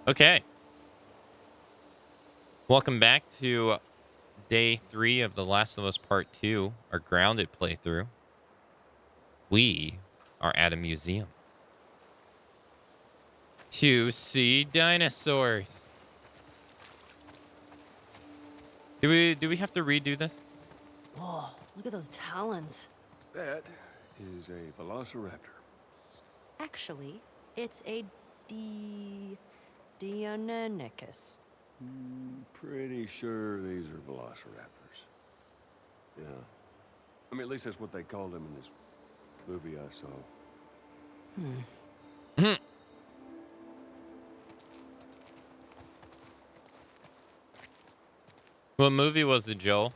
Okay. Welcome back to day 3 of The Last of Us Part 2, our grounded playthrough. We are at a museum to see dinosaurs. Do we have to redo this? Whoa, look at those talons. That is a velociraptor. Actually, it's a Deinonychus. Pretty sure these are velociraptors. Yeah. I mean, at least that's what they called them in this movie I saw. What movie was it, Joel?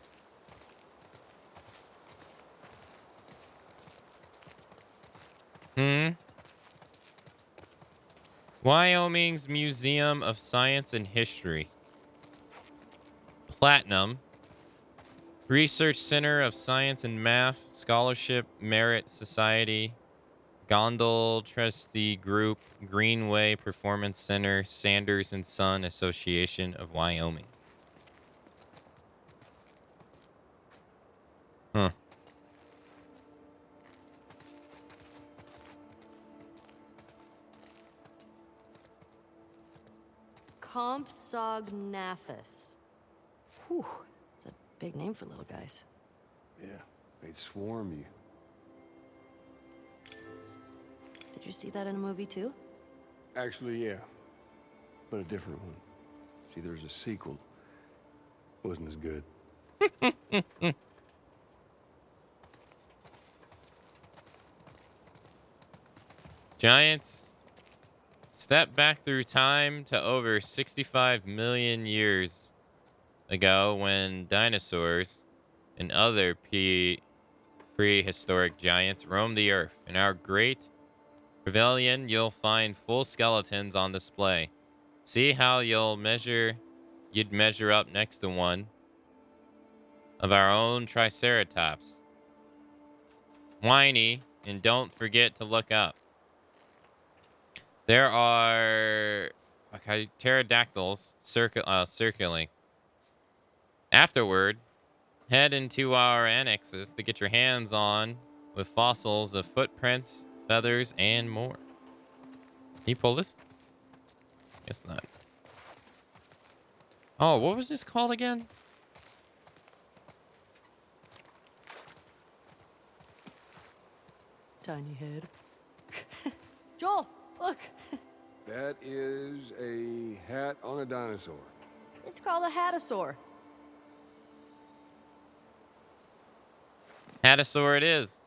Wyoming's Museum of Science and History. Platinum. Research Center of Science and Math, Scholarship, Merit Society, Gondel Trustee Group, Greenway Performance Center, Sanders and Son Association of Wyoming. Huh. Compsognathus. Whew, it's a big name for little guys. Yeah, they'd swarm you. Did you see that in a movie too? Actually, yeah. But a different one. See, there's a sequel. Wasn't as good. Giants step back through time to over 65 million years ago when dinosaurs and other prehistoric giants roamed the earth. In our great pavilion, you'll find full skeletons on display. See how you'd measure up next to one of our own Triceratops. Whiny, and don't forget to look up. There are pterodactyls circling. Afterward, head into our annexes to get your hands on with fossils of footprints, feathers, and more. Can you pull this? Guess not. Oh, what was this called again? Tiny head. Joel, look. That is a hat on a dinosaur. It's called a hatasaur. Hatasaur it is.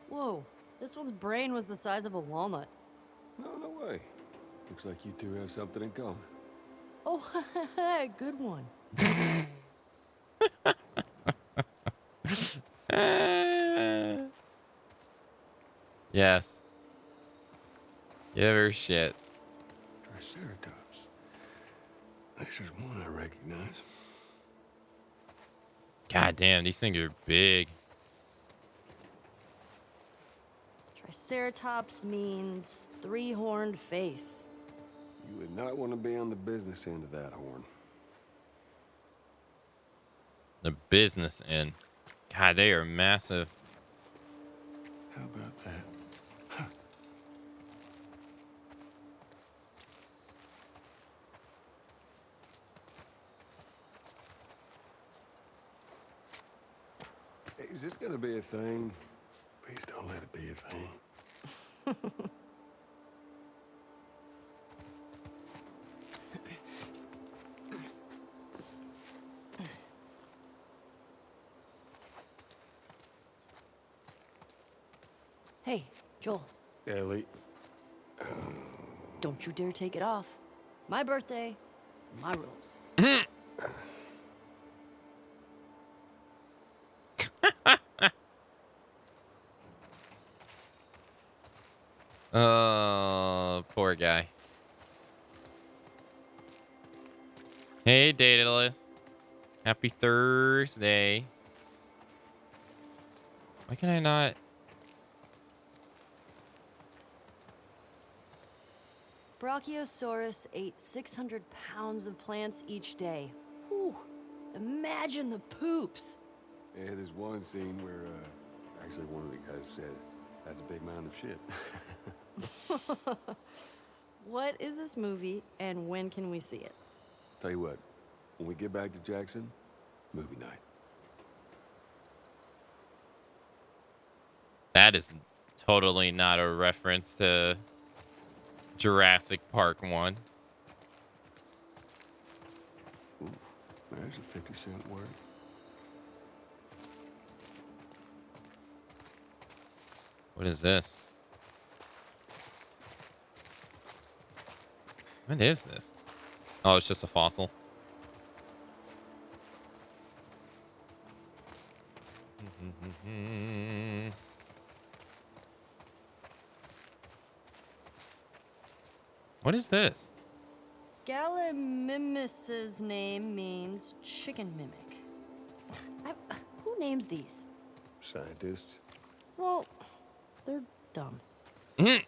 Whoa, this one's brain was the size of a walnut. No way. Looks like you two have something in common. Oh, good one. Yes. Give her shit. Triceratops. At least there's one I recognize. God damn, these things are big. Triceratops means three-horned face. You would not want to be on the business end of that horn. The business end. God, they are massive. How about that? Huh. Hey, is this gonna be a thing? Please don't let it be a thing. Hey, Joel, Ellie. don't you dare take it off. My birthday, my rules. Oh, poor guy. Hey, Daedalus. Happy Thursday. Why can I not? Brachiosaurus ate 600 pounds of plants each day. Whew. Imagine the poops. Yeah, there's one scene where, actually one of the guys said, that's a big mound of shit. What is this movie, and when can we see it? Tell you what, when we get back to Jackson, movie night. That is totally not a reference to Jurassic Park 1. Oof, there's a 50-cent word. What is this? What is this? Oh, it's just a fossil. What is this? Gallimimus's name means chicken mimic. Who names these? Scientists. Well, they're dumb. The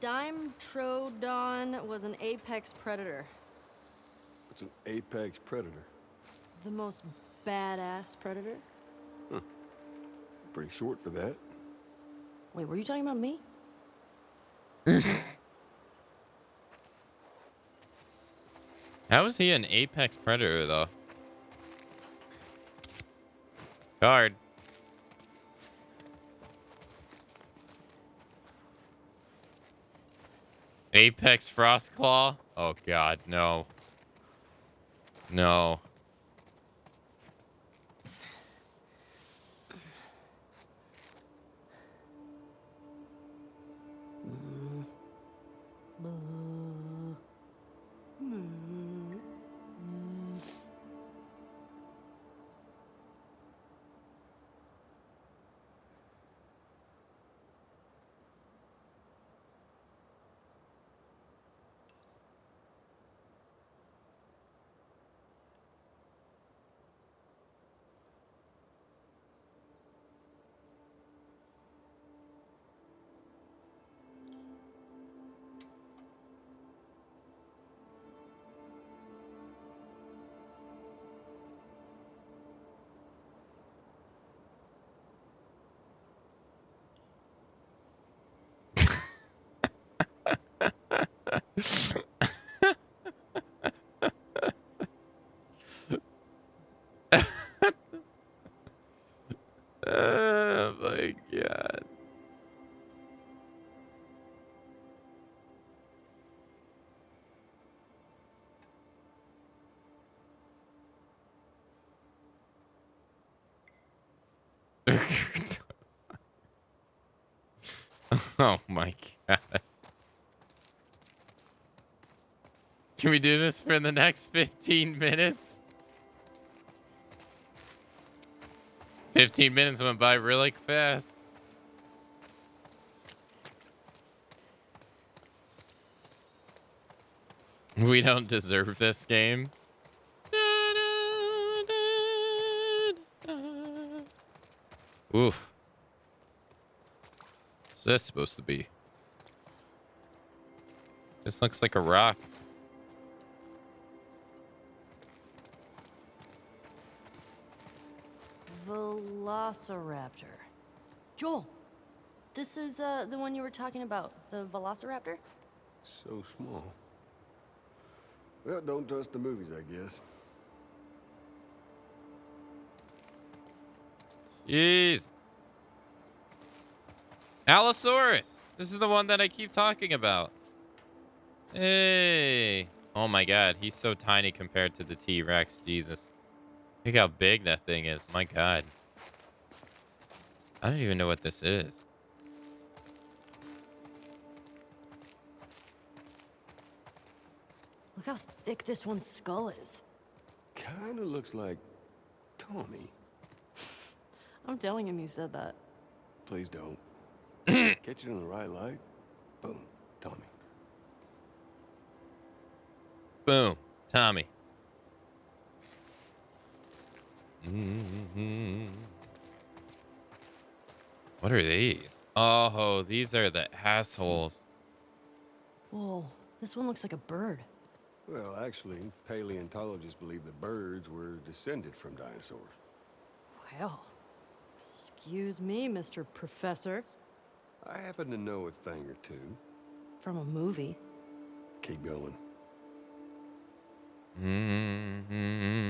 Dimetrodon was an apex predator. It's an apex predator. The most badass predator? Pretty short for that. Wait, were you talking about me? How is he an apex predator, though? Card. Apex Frostclaw? Oh, God, no. No. Oh, my God. Oh, my God. Can we do this for the next 15 minutes? 15 minutes went by really fast. We don't deserve this game. Oof. What's this supposed to be? This looks like a rock. Velociraptor. Joel, this is the one you were talking about, the Velociraptor? So small. Well, don't trust the movies, I guess. Jeez. Allosaurus. This is the one that I keep talking about. Hey. Oh my God. He's so tiny compared to the T-Rex. Jesus. Look how big that thing is. My God. I don't even know what this is. Look how thick this one's skull is. Kinda looks like Tommy. I'm telling him you said that. Please don't. Catch it in the right light. Boom. Tommy. Boom. Tommy. Mm-hmm. What are these? Oh, these are the assholes. Whoa, this one looks like a bird. Well, actually, paleontologists believe that birds were descended from dinosaurs. Well, excuse me, Mr. Professor. I happen to know a thing or two. From a movie. Keep going. Mm-hmm.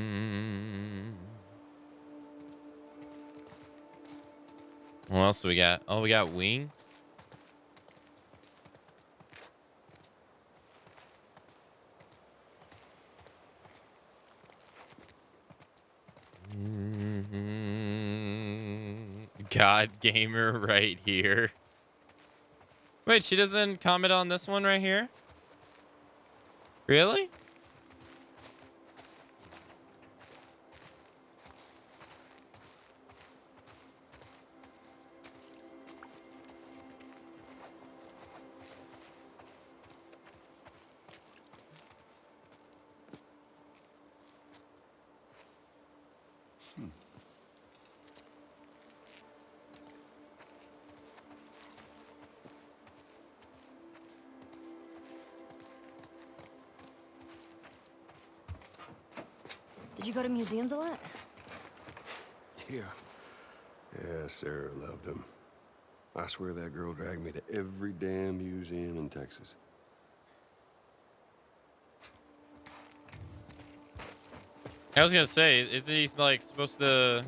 What else do we got? Oh, we got wings. God gamer right here. Wait, she doesn't comment on this one right here? Really? Did you go to museums a lot? Yeah. Yeah, Sarah loved them. I swear that girl dragged me to every damn museum in Texas. I was gonna say, isn't he like supposed to?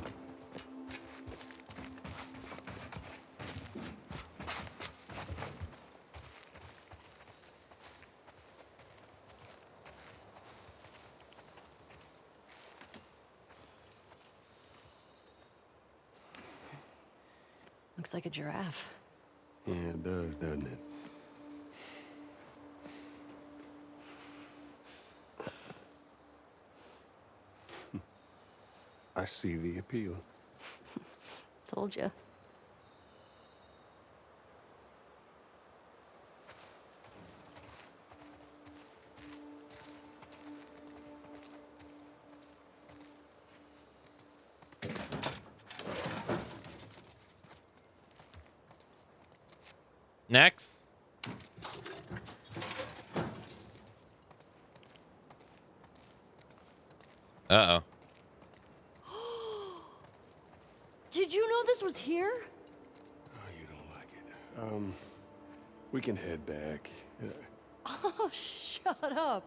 Looks like a giraffe. Yeah, it does, doesn't it? I see the appeal. Told ya. Next. Uh-oh. Did you know this was here? Oh, you don't like it. We can head back. Oh, shut up.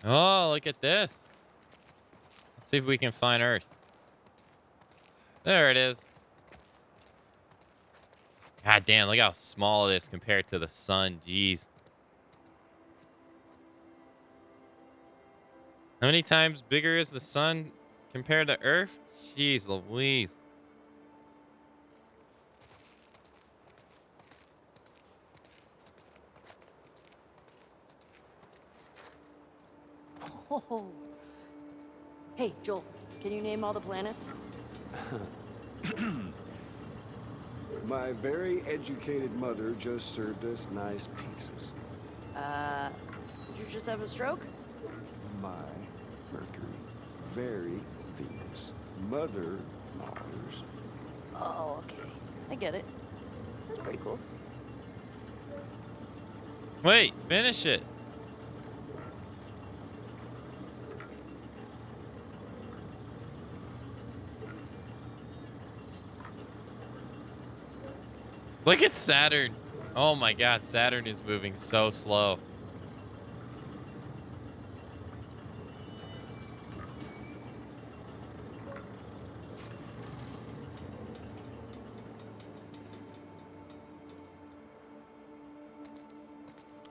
Oh, look at this. Let's see if we can find Earth. There it is. God damn, look how small it is compared to the sun. Jeez. How many times bigger is the sun compared to Earth? Jeez Louise. Oh. Hey, Joel, can you name all the planets? My very educated mother just served us nice pizzas. Did you just have a stroke? My Mercury, very Venus. Mother Mars. Oh, okay. I get it. That's pretty cool. Wait, finish it. Look at Saturn. Oh my God, Saturn is moving so slow.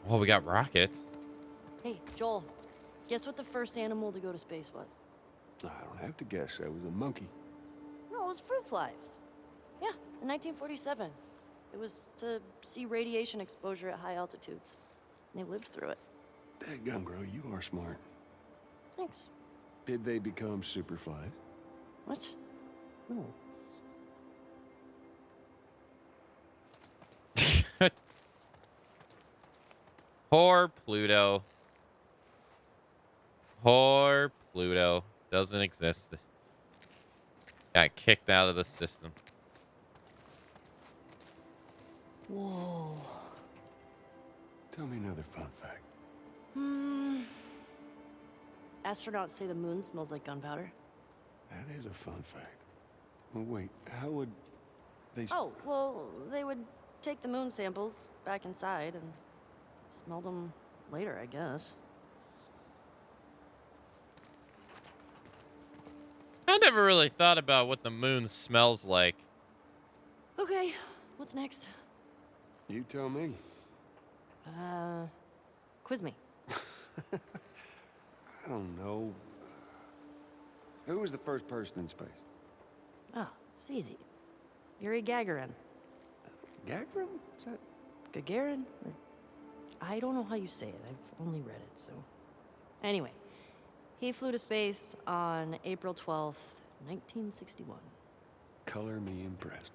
Oh, we got rockets. Hey, Joel, guess what the first animal to go to space was? I don't have to guess. That was a monkey. No, it was fruit flies. Yeah, in 1947. It was to see radiation exposure at high altitudes. And they lived through it. Dadgum, girl, you are smart. Thanks. Did they become superflies? What? No. Poor Pluto. Poor Pluto. Doesn't exist. Got kicked out of the system. Whoa. Tell me another fun fact. Astronauts say the moon smells like gunpowder. That is a fun fact. Well, wait, how would they... Oh, well, they would take the moon samples back inside and smell them later, I guess. I never really thought about what the moon smells like. Okay, what's next? You tell me. Quiz me. I don't know. Who was the first person in space? Oh, it's easy. Yuri Gagarin. Gagarin? Is that... Gagarin? I don't know how you say it. I've only read it, so... Anyway, he flew to space on April 12th, 1961. Color me impressed.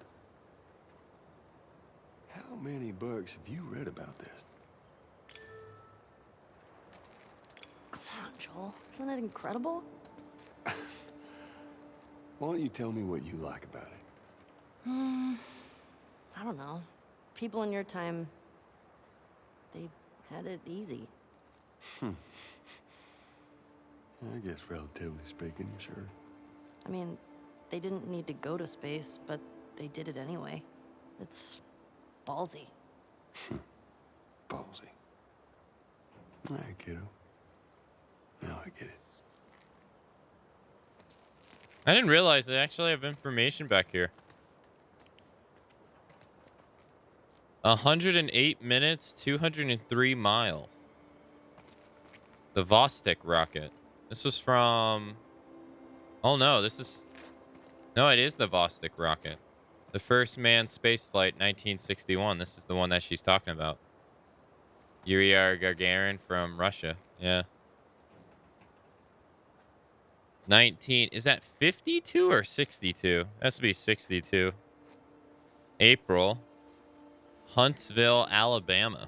How many books have you read about this? Come on, Joel. Isn't that incredible? Why don't you tell me what you like about it? I don't know. People in your time, they had it easy. I guess relatively speaking, sure. I mean, they didn't need to go to space, but they did it anyway. It's ballsy. Ballsy. All right, kiddo. Now I get it. I didn't realize they actually have information back here. 108 minutes, 203 miles. The Vostok rocket. This was from... Oh no, this is... No, it is the Vostok rocket. The first manned spaceflight, 1961. This is the one that she's talking about. Yuri Gagarin from Russia. Yeah. 19... Is that 52 or 62? Has to be 62. April. Huntsville, Alabama.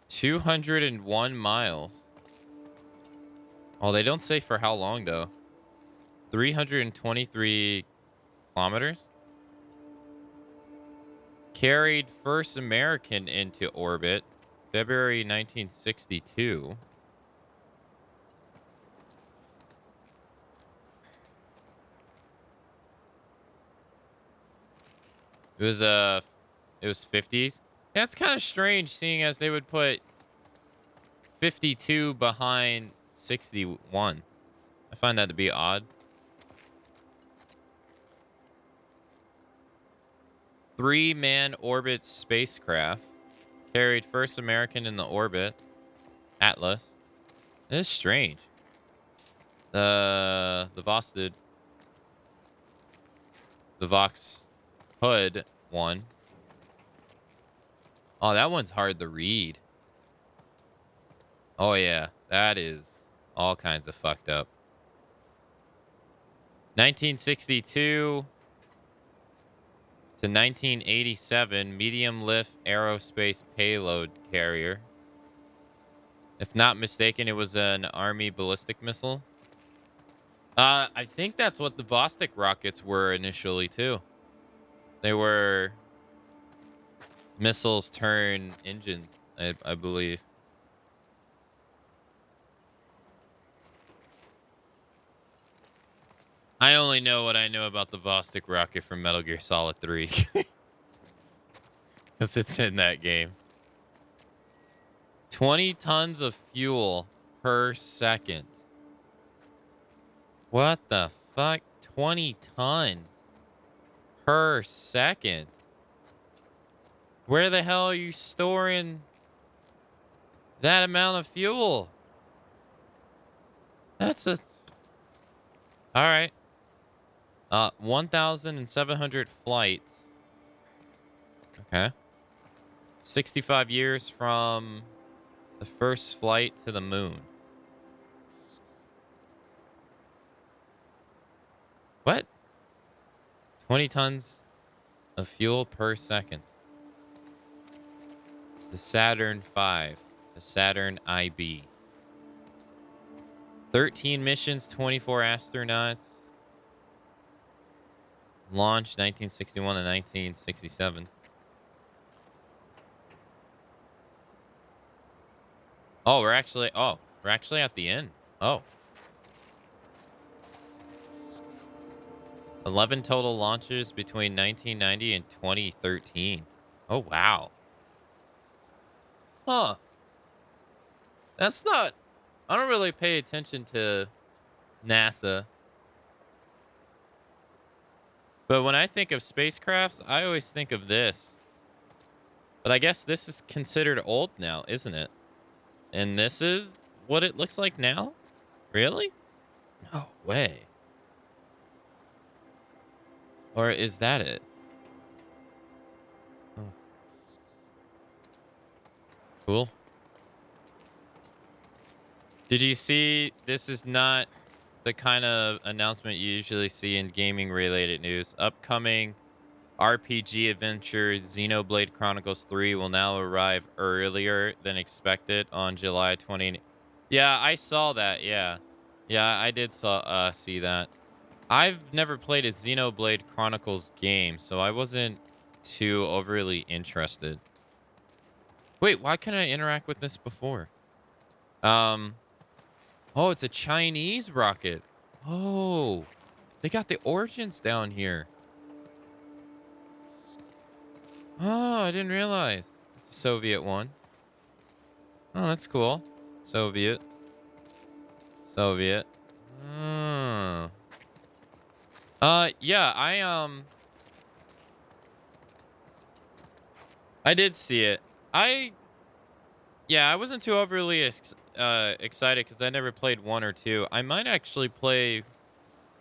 201 miles. Oh, they don't say for how long though. 323 kilometers. Carried first American into orbit, February 1962. It was 50s. That's kind of strange, seeing as they would put 52 behind 61. I find that to be odd. 3-man orbit spacecraft carried first American in the orbit. Atlas. It is strange. The Vostok. The Vox Hood one. Oh, that one's hard to read. Oh, yeah. That is all kinds of fucked up. 1962 to 1987, medium lift aerospace payload carrier. If not mistaken, it was an Army ballistic missile. I think that's what the Vostok rockets were initially, too. They were missiles turn engines, I believe. I only know what I know about the Vostok rocket from Metal Gear Solid 3. Because it's in that game. 20 tons of fuel per second. What the fuck? 20 tons per second. Where the hell are you storing that amount of fuel? That's a... All right. 1,700 flights. Okay. 65 years from the first flight to the moon. What? 20 tons of fuel per second. The Saturn V. The Saturn IB. 13 missions, 24 astronauts. Launched 1961 to 1967. We're actually at the end. 11 total launches between 1990 and 2013. Oh, wow. Huh. That's not... I don't really pay attention to NASA. But when I think of spacecrafts, I always think of this. But I guess this is considered old now, isn't it? And this is what it looks like now? Really? No way. Or is that it? Oh. Cool. Did you see? This is not the kind of announcement you usually see in gaming related news. Upcoming RPG adventure Xenoblade Chronicles 3 will now arrive earlier than expected on July 20. Yeah, I saw that. Yeah. Yeah, I did see that. I've never played a Xenoblade Chronicles game, so I wasn't too overly interested. Wait, why couldn't I interact with this before? Oh, it's a Chinese rocket. Oh, they got the origins down here. Oh, I didn't realize. It's a Soviet one. Oh, that's cool. Soviet. Soviet. Oh. Yeah, I did see it. I wasn't too overly excited because I never played 1 or 2. I might actually play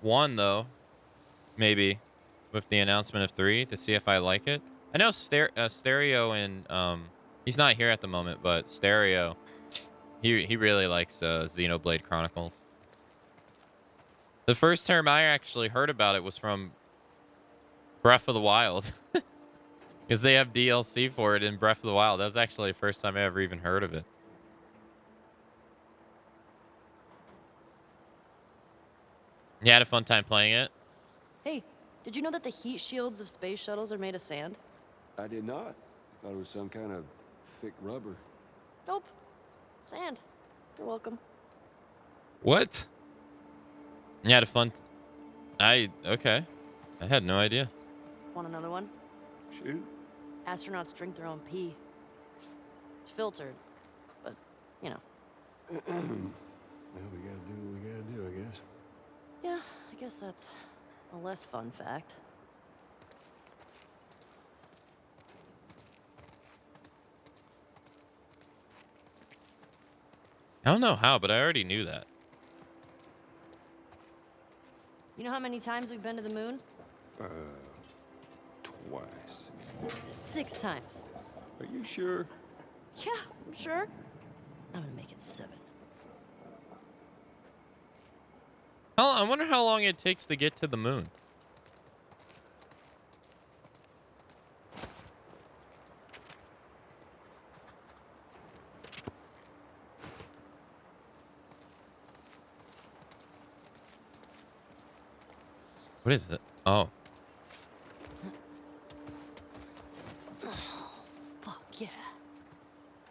1 though, maybe, with the announcement of 3 to see if I like it. I know Stereo and he's not here at the moment, but Stereo, he really likes Xenoblade Chronicles. The first time I actually heard about it was from Breath of the Wild. Because they have DLC for it in Breath of the Wild. That was actually the first time I ever even heard of it. You had a fun time playing it? Hey, did you know that the heat shields of space shuttles are made of sand? I did not. I thought it was some kind of thick rubber. Nope. Sand. You're welcome. What? You had a fun... Okay. I had no idea. Want another one? Shoot. Astronauts drink their own pee. It's filtered, but, you know. Well, we gotta do what we gotta do, I guess. Yeah, I guess that's a less fun fact. I don't know how, but I already knew that. You know how many times we've been to the moon? Twice. 6 times. Are you sure? Yeah, I'm sure. I'm gonna make it 7. I wonder how long it takes to get to the moon. What is it? Oh. Fuck yeah.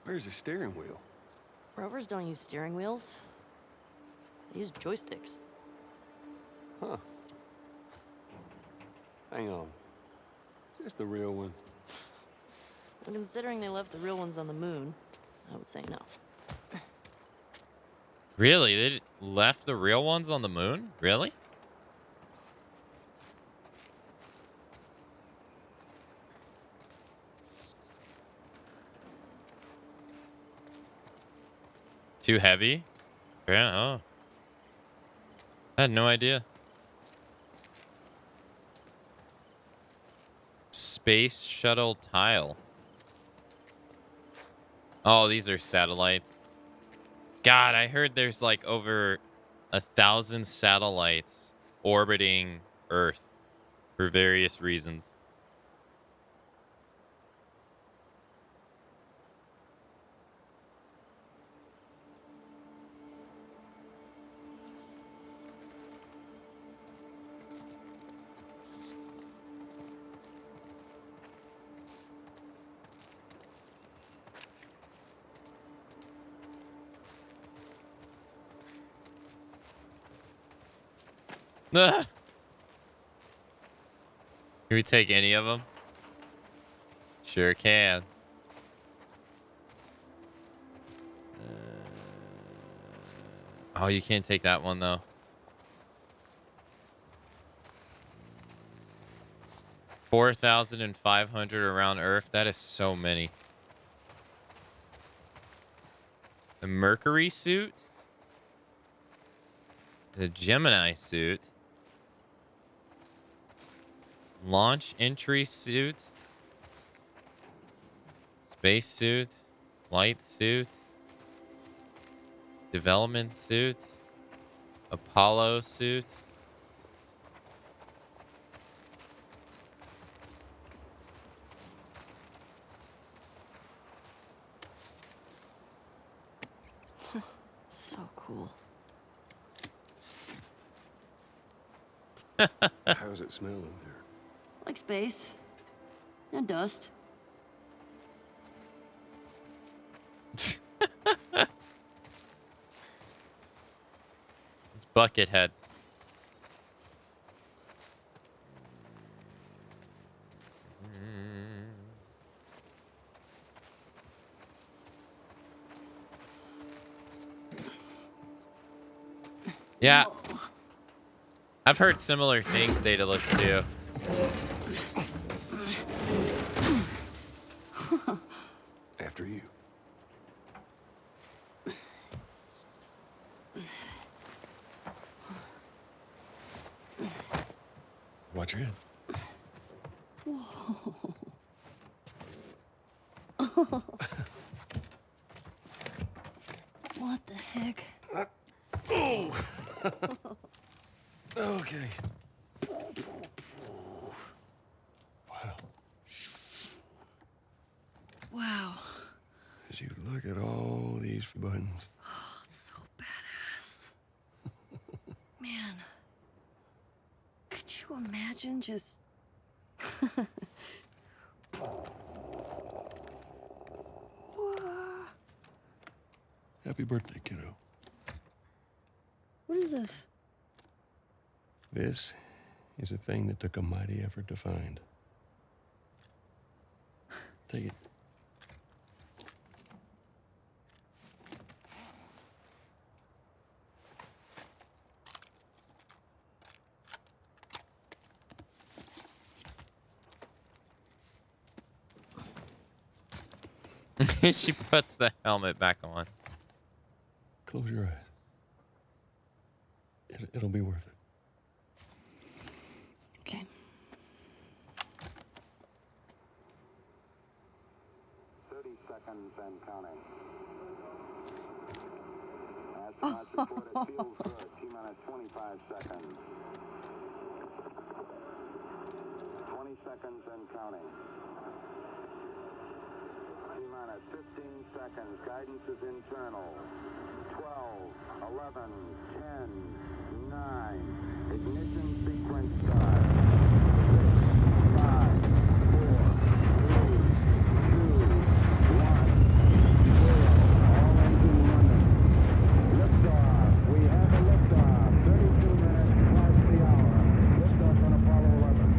Where's the steering wheel? Rovers don't use steering wheels. They use joysticks. Huh. Hang on. Is this the real one? Well, considering they left the real ones on the moon, I would say no. Really? They left the real ones on the moon? Really? Too heavy? Yeah, oh. I had no idea. Space shuttle tile. Oh, these are satellites. God, I heard there's like over 1,000 satellites orbiting Earth for various reasons. Can we take any of them? Sure can. Oh, you can't take that one though. 4,500 around Earth. That is so many. The Mercury suit. The Gemini suit. Launch entry suit. Space suit. Light suit. Development suit. Apollo suit. So cool. How's it smell in there? Like space. And dust. It's Buckethead. Yeah. I've heard similar things, Daedalus, too. After you. Watch your head. What the heck? Oh! Okay. Wow. Wow. As you look at all these buttons. Oh, it's so badass. Man. Could you imagine just... Happy birthday, kiddo. What is this? This is a thing that took a mighty effort to find. Take it. She puts the helmet back on. Close your eyes. It'll be worth it. Okay. Seconds and counting. Astronauts report it feels good. T-minus 25 seconds. 20 seconds and counting. T-minus 15 seconds. Guidance is internal. 12, 11, 10, 9. Ignition sequence start. 6, 5, 4, 3, 2, 1, 0. All engine running. Liftoff. We have a liftoff. 32 minutes past the hour. Liftoff on Apollo 11.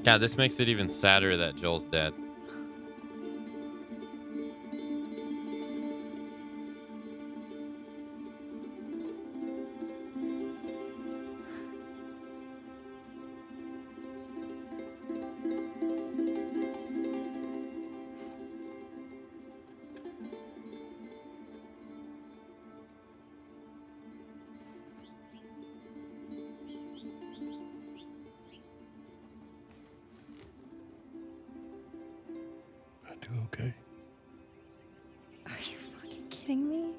God, this makes it even sadder that Joel's dead. do okay? Are you fucking kidding me?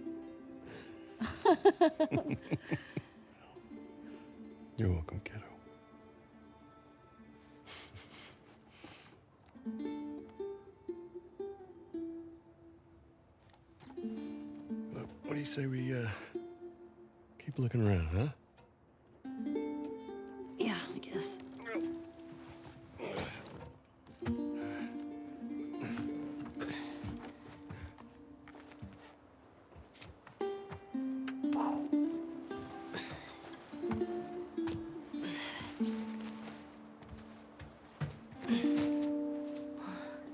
You're welcome, kiddo. What do you say we keep looking around, huh? Yeah, I guess.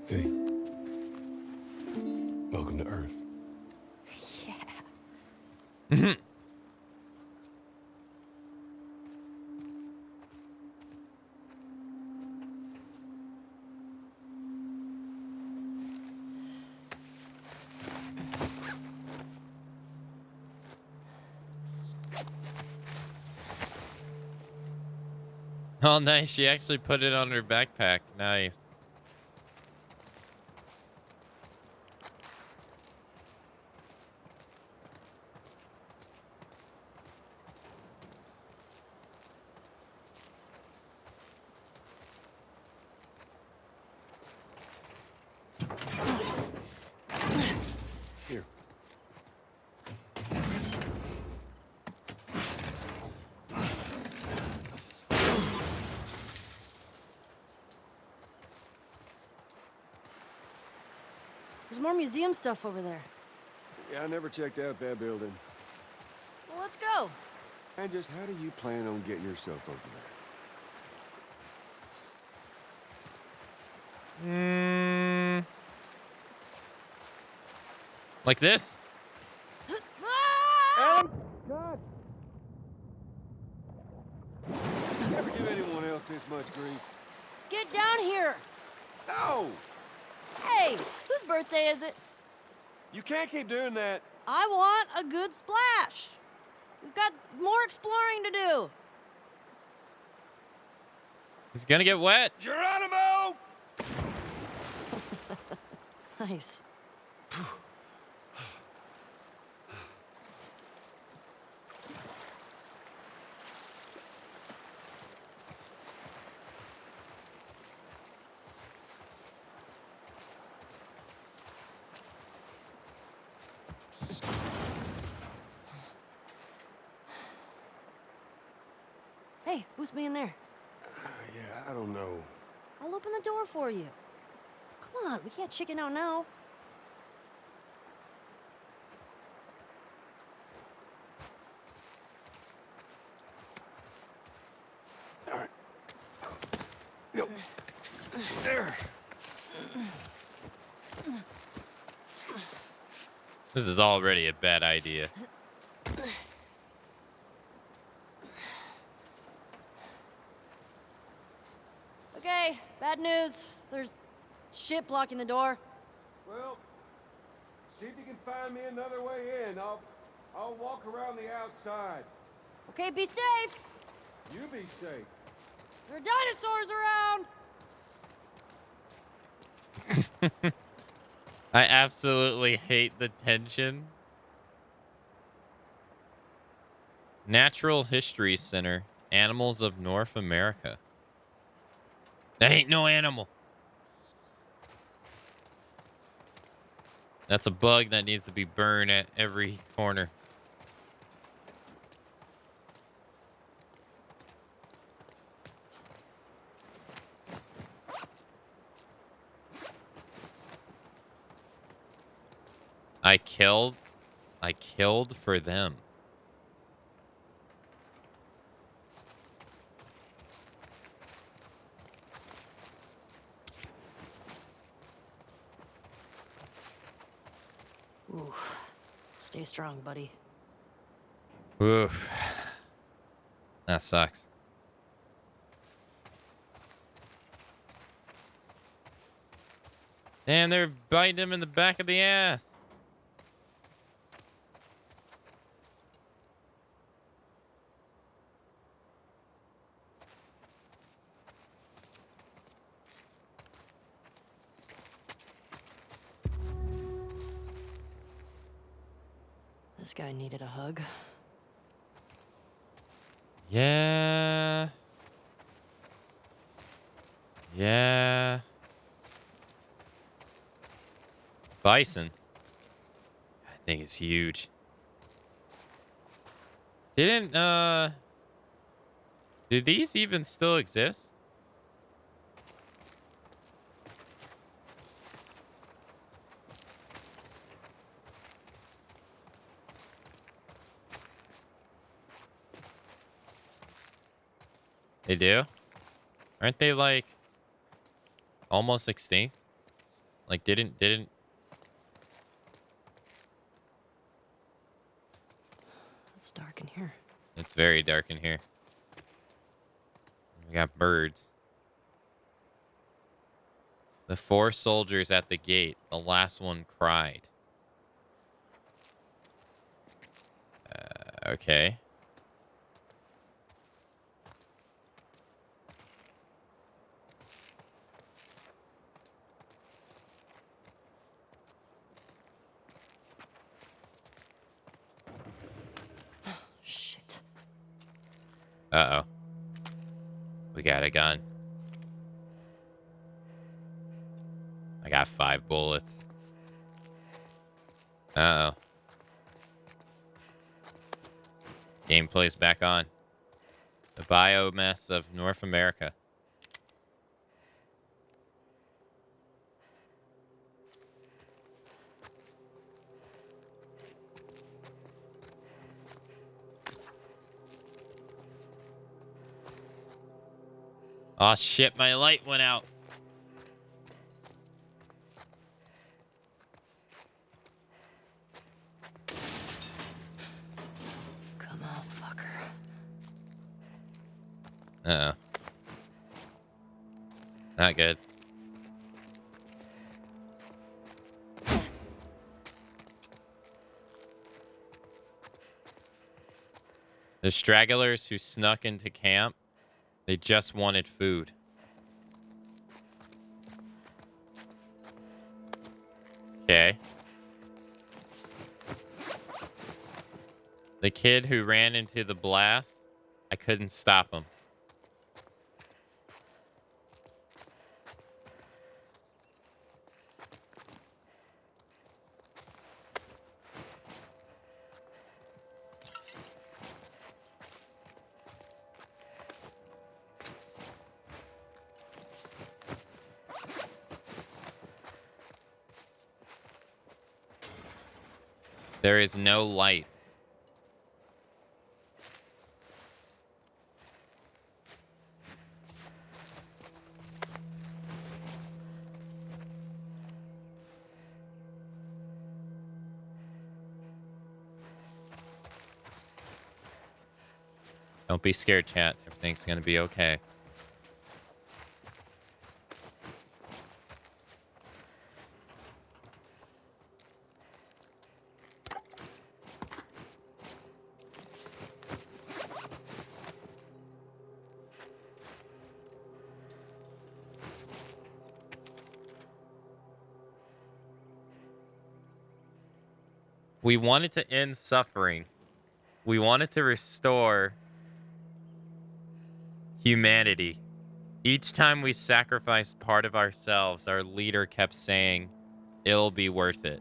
Hey. Welcome to Earth. Yeah. Oh, nice. She actually put it on her backpack. Nice. Here. There's more museum stuff over there. Yeah, I never checked out that building. Well, let's go. And just how do you plan on getting yourself over there? Like this? Alan! God! You ever give anyone else this much grief? Get down here. No! Hey, whose birthday is it? You can't keep doing that. I want a good splash. We've got more exploring to do. He's gonna get wet. Geronimo! Nice. Hey, who's being there? Yeah, I don't know. I'll open the door for you. Come on, we can't chicken out now. All right. Go. There. This is already a bad idea. Okay, bad news. There's shit blocking the door. Well, see if you can find me another way in. I'll walk around the outside. Okay, be safe. You be safe. There are dinosaurs around. I absolutely hate the tension. Natural History Center. Animals of North America. That ain't no animal. That's a bug that needs to be burned at every corner. I killed for them. Ooh, stay strong, buddy. Oof. That sucks. Damn, they're biting him in the back of the ass. This guy needed a hug. Yeah. Yeah. Bison. I think it's huge. Didn't, do these even still exist? They do? Aren't they like almost extinct? Like didn't It's dark in here. It's very dark in here. We got birds. The 4 soldiers at the gate. The last one cried. Okay. Shit. Uh-oh. We got a gun. I got 5 bullets. Uh-oh. Gameplay's back on. The biomass of North America. Oh shit, my light went out. Come on, fucker. Uh-oh. Not good. The stragglers who snuck into camp, they just wanted food. Okay. The kid who ran into the blast, I couldn't stop him. There is no light. Don't be scared, chat. Everything's gonna be okay. We wanted to end suffering. We wanted to restore humanity. Each time we sacrificed part of ourselves, our leader kept saying, it'll be worth it.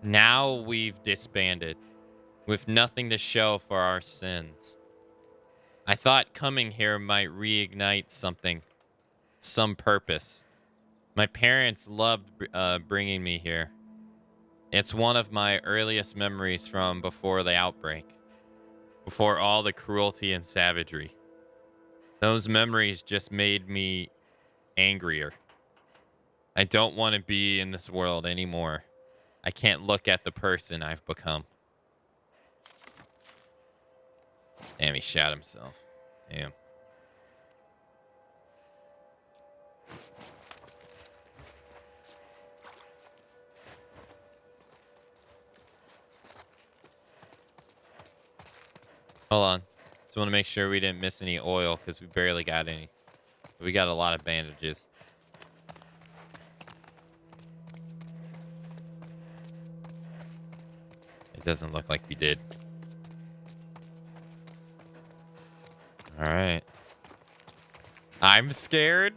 Now we've disbanded, with nothing to show for our sins. I thought coming here might reignite something, some purpose. My parents loved bringing me here. It's one of my earliest memories from before the outbreak, before all the cruelty and savagery. Those memories just made me angrier. I don't want to be in this world anymore. I can't look at the person I've become. Damn, he shot himself. Damn. Hold on. Just want to make sure we didn't miss any oil because we barely got any. We got a lot of bandages. It doesn't look like we did. All right. I'm scared.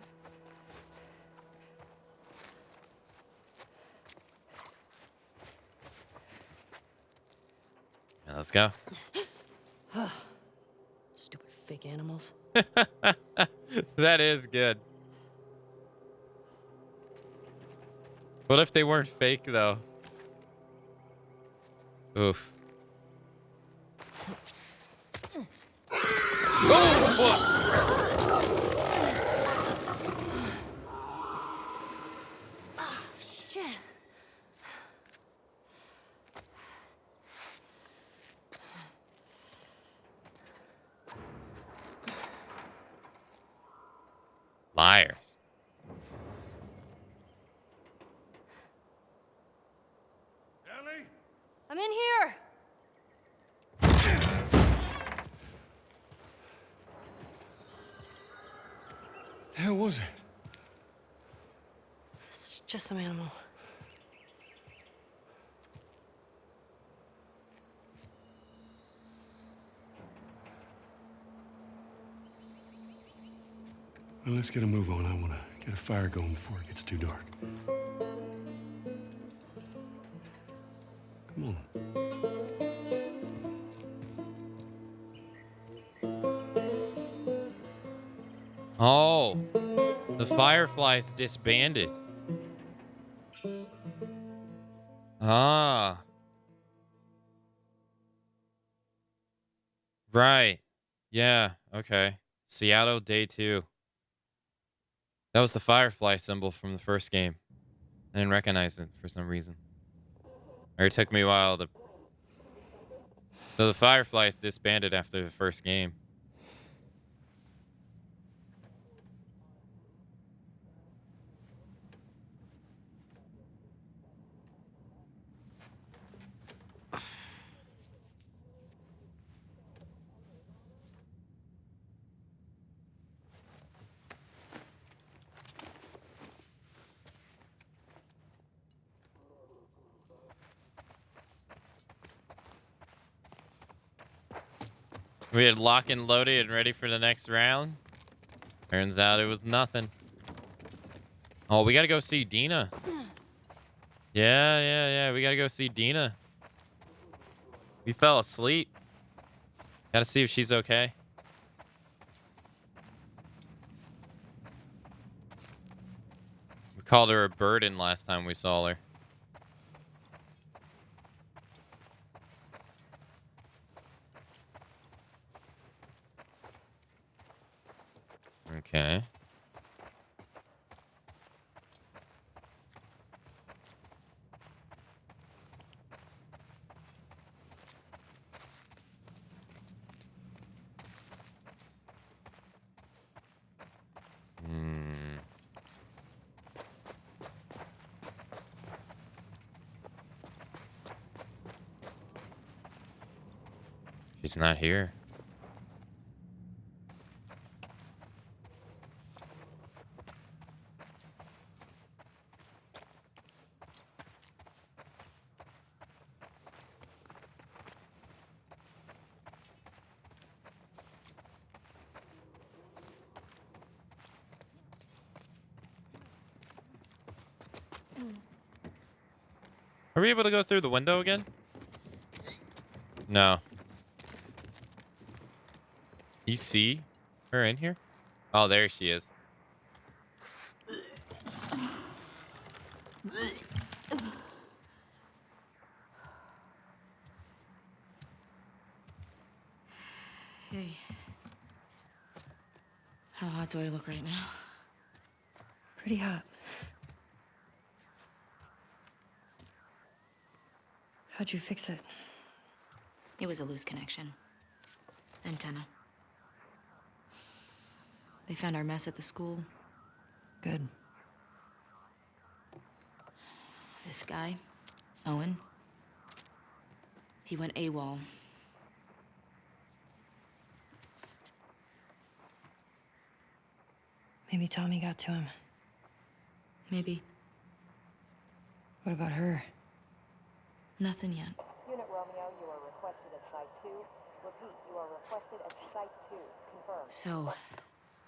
Yeah, let's go. Stupid fake animals. That is good. What if they weren't fake, though? Oof. Oh, Shit. liars. Ellie? I'm in here. The hell was it? It's just some animal. Well, let's get a move on. I want to get a fire going before it gets too dark. Come on. Oh, the Fireflies disbanded. Ah. Right. Yeah. Okay. Seattle Day 2. That was the Firefly symbol from the first game. I didn't recognize it for some reason. Or it took me a while to... So the Fireflies disbanded after the first game. We had lock and loaded and ready for the next round. Turns out it was nothing. Oh, we gotta go see Dina. Yeah. We gotta go see Dina. We fell asleep. Gotta see if she's okay. We called her a burden last time we saw her. Okay. Hmm. She's not here. Are we able to go through the window again? No. You see her in here? Oh, there she is. Hey. How hot do I look right now? Pretty hot. How'd you fix it? It was a loose connection. Antenna. They found our mess at the school. Good. This guy, Owen, he went AWOL. Maybe Tommy got to him. Maybe. What about her? Nothing yet. Unit Romeo, you are requested at Site 2. Repeat, you are requested at Site 2. Confirmed. So,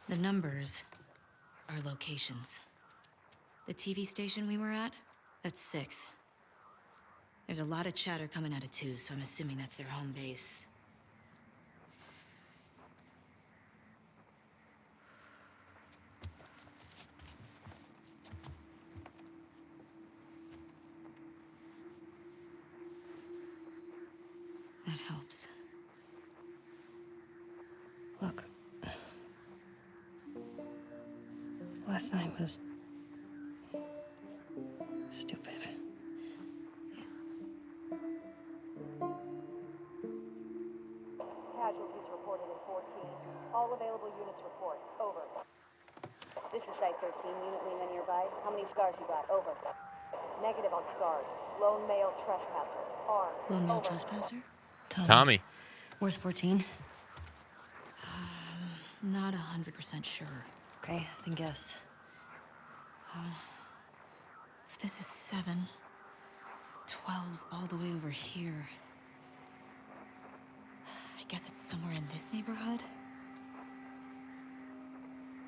the numbers are locations. The TV station we were at, that's 6. There's a lot of chatter coming out of 2, so I'm assuming that's their home base. That helps. Look. Last night was stupid. Casualties reported in 14. All available units report. Over. This is Site 13. Unit Lima nearby. How many scars you got? Over. Negative on scars. Lone male trespasser. Armed. Lone male Over. trespasser? Tommy. Where's 14? Not 100% sure. Okay, then guess. If this is 7, 12's all the way over here. I guess it's somewhere in this neighborhood?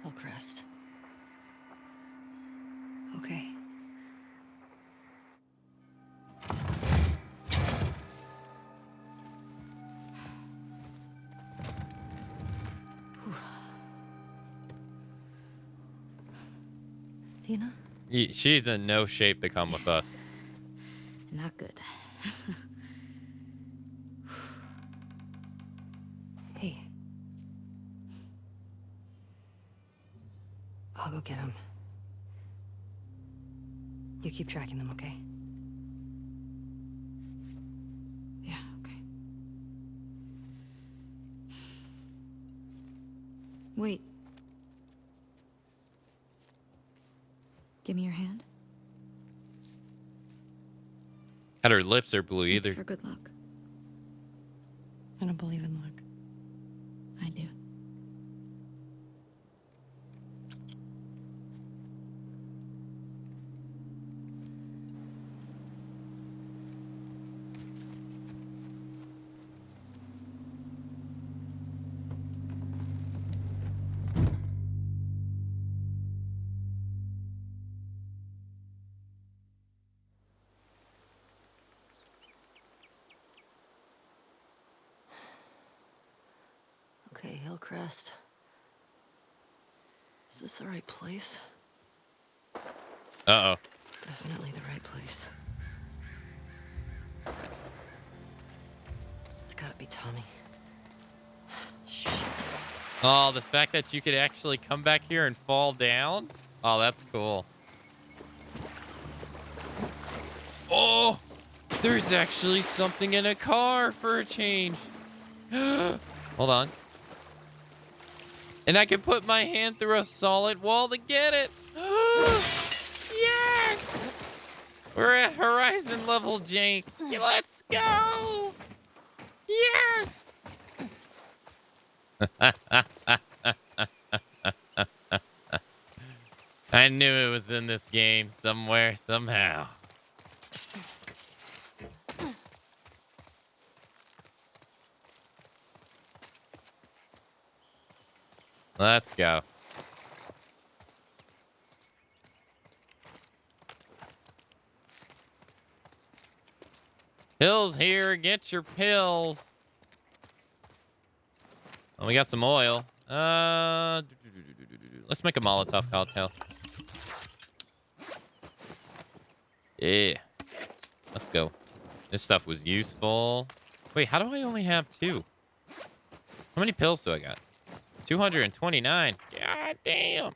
Hillcrest. Okay. Tina? She's in no shape to come with us. Not good. Hey. I'll go get him. You keep tracking them, okay? Yeah, okay. Wait. Give me your hand. And her lips are blue It's either. for good luck. I don't believe in luck. I do. Okay, Hillcrest. Is this the right place? Uh-oh. Definitely the right place. It's gotta be Tommy. Shit. Oh, the fact that you could actually come back here and fall down? Oh, that's cool. Oh! There's actually something in a car for a change. Hold on. And I can put my hand through a solid wall to get it. Yes! We're at Horizon level, Jake. Let's go! Yes! I knew it was in this game somewhere, somehow. Let's go. Pills here, get your pills. Oh, we got some oil. Let's make a Molotov cocktail. Yeah. Let's go. This stuff was useful. Wait, how do I only have 2? How many pills do I got? 229. God damn.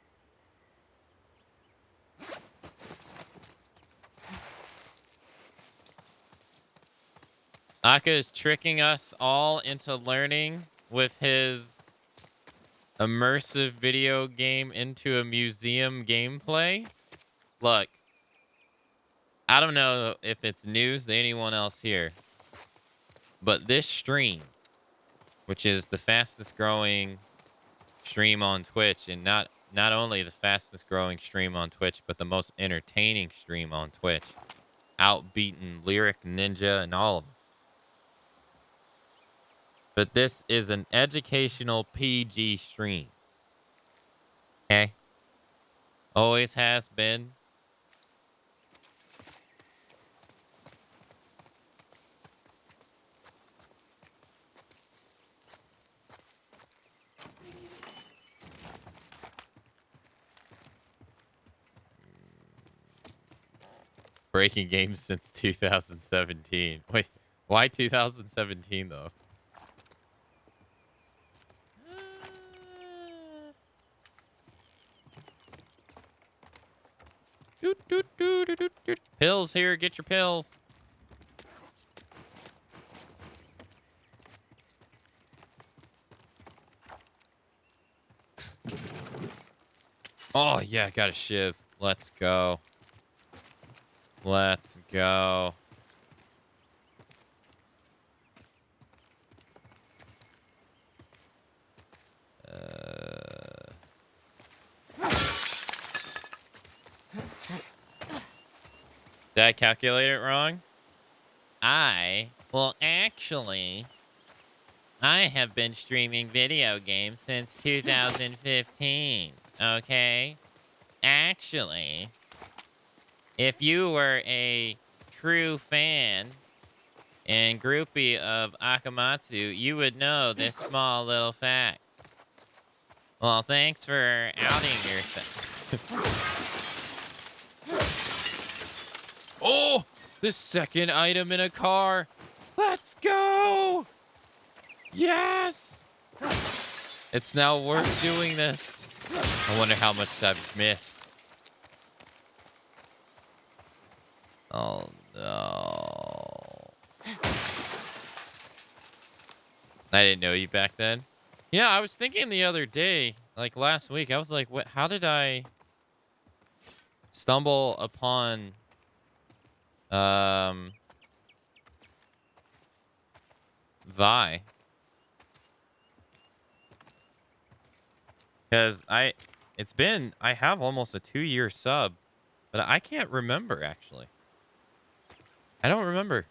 Aka is tricking us all into learning with his immersive video game into a museum gameplay. Look, I don't know if it's news to anyone else here, but this stream, which is the fastest growing stream on Twitch, and not only the fastest growing stream on Twitch, but the most entertaining stream on Twitch, outbeaten Lyric Ninja and all of them. But this is an educational PG stream. Okay? Always has been. Breaking games since 2017. Wait, why 2017 though? Doot, doot, doot, doot, doot, doot. Pills here, get your pills. Oh yeah, got a shiv. Let's go. Let's go. Did I calculate it wrong? Well, actually, I have been streaming video games since 2015. Okay? Actually, if you were a true fan and groupie of Akamatzu, you would know this small little fact. Well, thanks for outing yourself. Oh, the second item in a car. Let's go. Yes. It's now worth doing this. I wonder how much I've missed. Oh, no. I didn't know you back then. Yeah, I was thinking the other day, like last week, I was like, what? How did I stumble upon Vi? Because I have almost a 2-year sub, but I can't remember actually. I don't remember.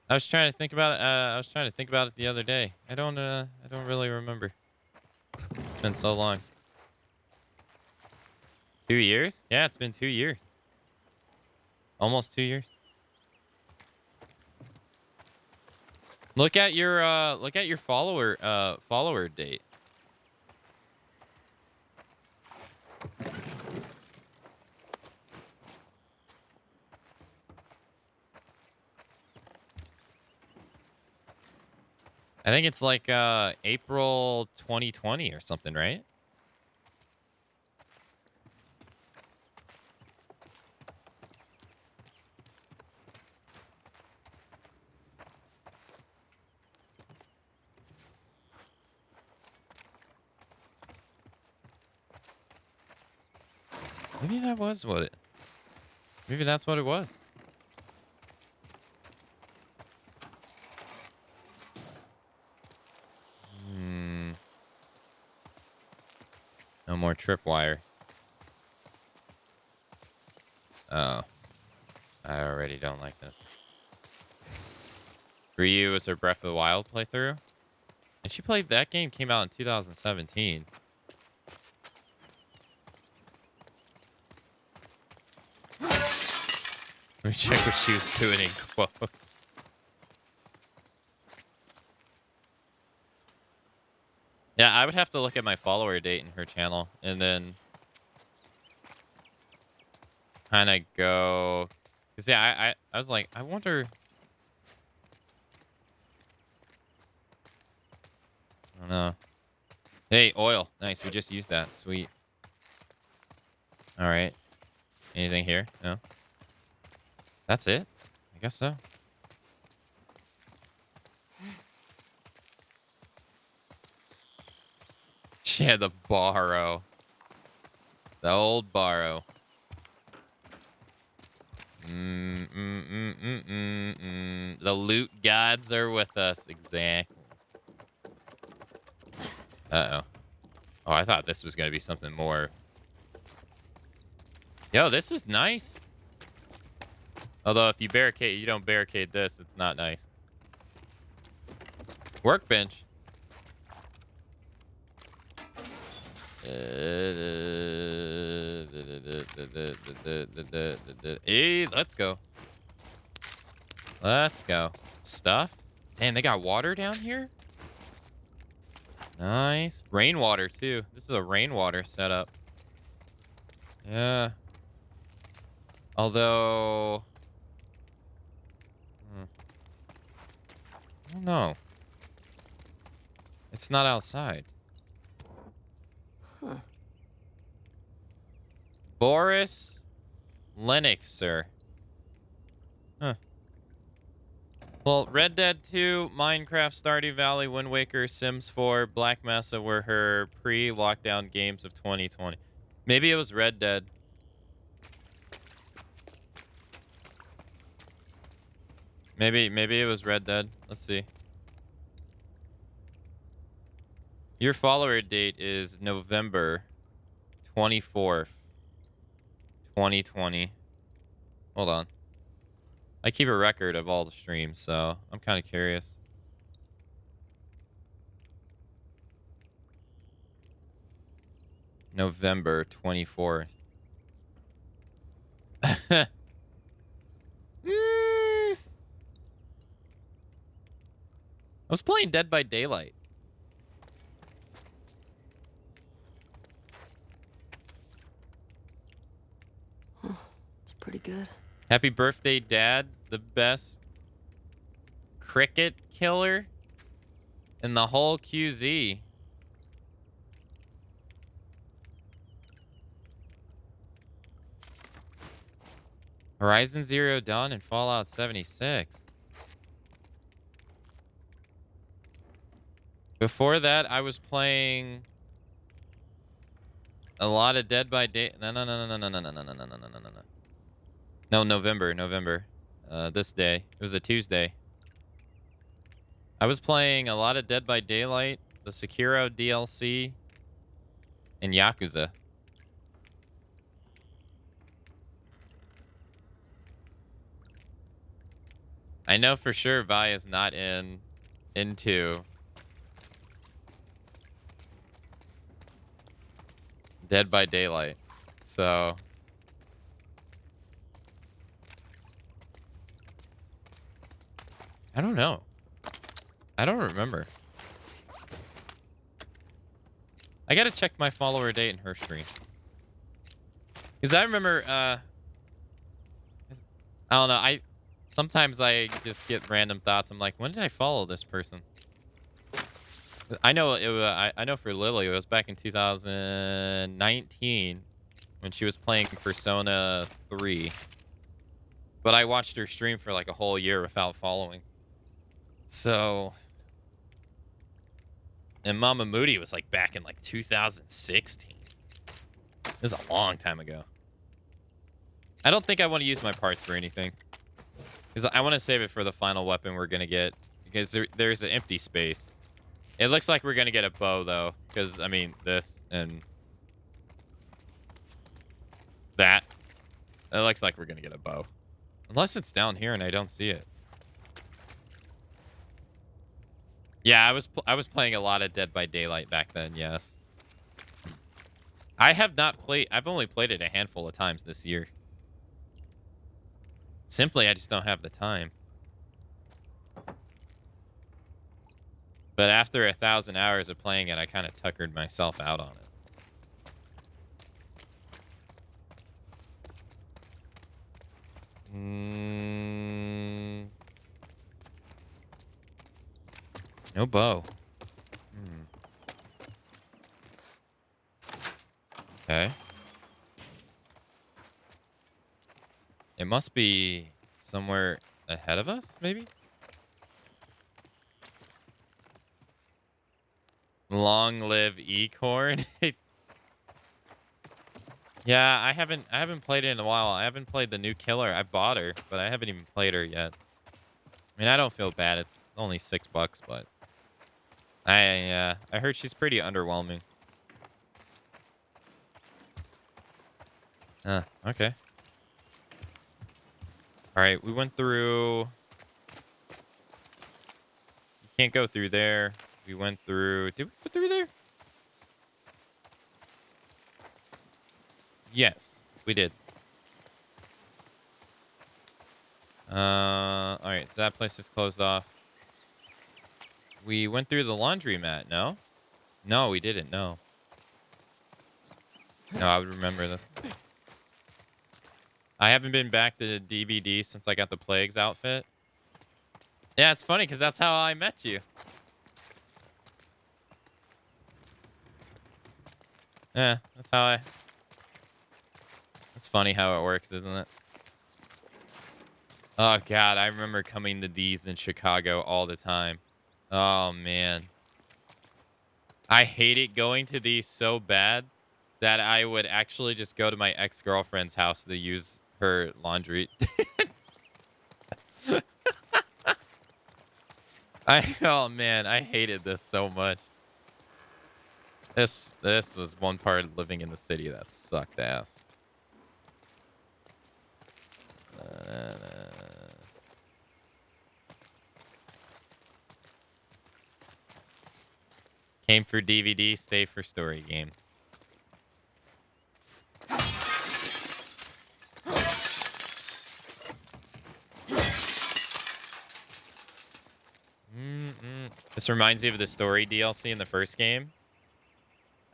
I was trying to think about it. I was trying to think about it the other day. I don't really remember. It's been so long. 2 years? Yeah, it's been 2 years. Almost 2 years. Look at your follower date. I think it's like April 2020 or something, right? Maybe that was what it. Maybe that's what it was. No more tripwires. Oh. I already don't like this. Ryu was her Breath of the Wild playthrough. And she played that game, came out in 2017. Let me check what she was doing in quote. Yeah, I would have to look at my follower date in her channel and then kind of go. Cause yeah, I was like, I wonder. I don't know. Hey, oil. Nice. We just used that. Sweet. All right. Anything here? No. That's it? I guess so. She had the borrow. The old borrow. The loot gods are with us. Exactly. Uh-oh. Oh, I thought this was going to be something more Yo, this is nice. Although if you don't barricade this, it's not nice. Workbench. Hey, let's go. Let's go. Stuff. Damn, they got water down here? Nice. Rainwater, too. This is a rainwater setup. Yeah. Although... I don't know. It's not outside. Huh. Boris Lennox, sir. Huh. Well, Red Dead 2, Minecraft, Stardew Valley, Wind Waker, Sims 4, Black Mesa were her pre-lockdown games of 2020. Maybe it was Red Dead. Maybe it was Red Dead. Let's see. Your follower date is November 24th, 2020. Hold on. I keep a record of all the streams, so I'm kind of curious. November 24th. I was playing Dead by Daylight. It's pretty good. Happy birthday, Dad. The best cricket killer in the whole QZ. Horizon Zero Dawn and Fallout 76. Before that, I was playing a lot of Dead by Day. No. No, November. This day. It was a Tuesday. I was playing a lot of Dead by Daylight, the Sekiro DLC, and Yakuza. I know for sure Vi is not into Dead by Daylight. So I don't know. I don't remember. I gotta check my follower date in her stream. Because I remember, I don't know, sometimes I just get random thoughts. I'm like, when did I follow this person? I know I know for Lily, it was back in 2019 when she was playing Persona 3. But I watched her stream for like a whole year without following. So, and Mama Moody was like back in like 2016. This is a long time ago. I don't think I want to use my parts for anything. Because I want to save it for the final weapon we're going to get. Because there's an empty space. It looks like we're going to get a bow, though. Because, I mean, this and that. It looks like we're going to get a bow. Unless it's down here and I don't see it. Yeah, I was playing a lot of Dead by Daylight back then, yes. I have not played... I've only played it a handful of times this year. Simply, I just don't have the time. But after 1,000 hours of playing it, I kind of tuckered myself out on it. No bow. Okay. It must be somewhere ahead of us, maybe? Long live Ecorn. Yeah, I haven't played it in a while. I haven't played the new killer. I bought her, but I haven't even played her yet. I mean, I don't feel bad. It's only $6, but I heard she's pretty underwhelming. Okay. All right, we went through. You can't go through there. We went through. Did we go through there? Yes, we did. All right, so that place is closed off. We went through the laundromat, no? No, we didn't, no. No, I would remember this. I haven't been back to the DVD since I got the Plagues outfit. Yeah, it's funny because that's how I met you. Yeah, that's how I... It's funny how it works, isn't it? Oh, God, I remember coming to these in Chicago all the time. Oh, man. I hated going to these so bad that I would actually just go to my ex-girlfriend's house to use her laundry. Oh, man, I hated this so much. This was one part of living in the city that sucked ass. Came for DVD, stay for story game. This reminds me of the story DLC in the first game.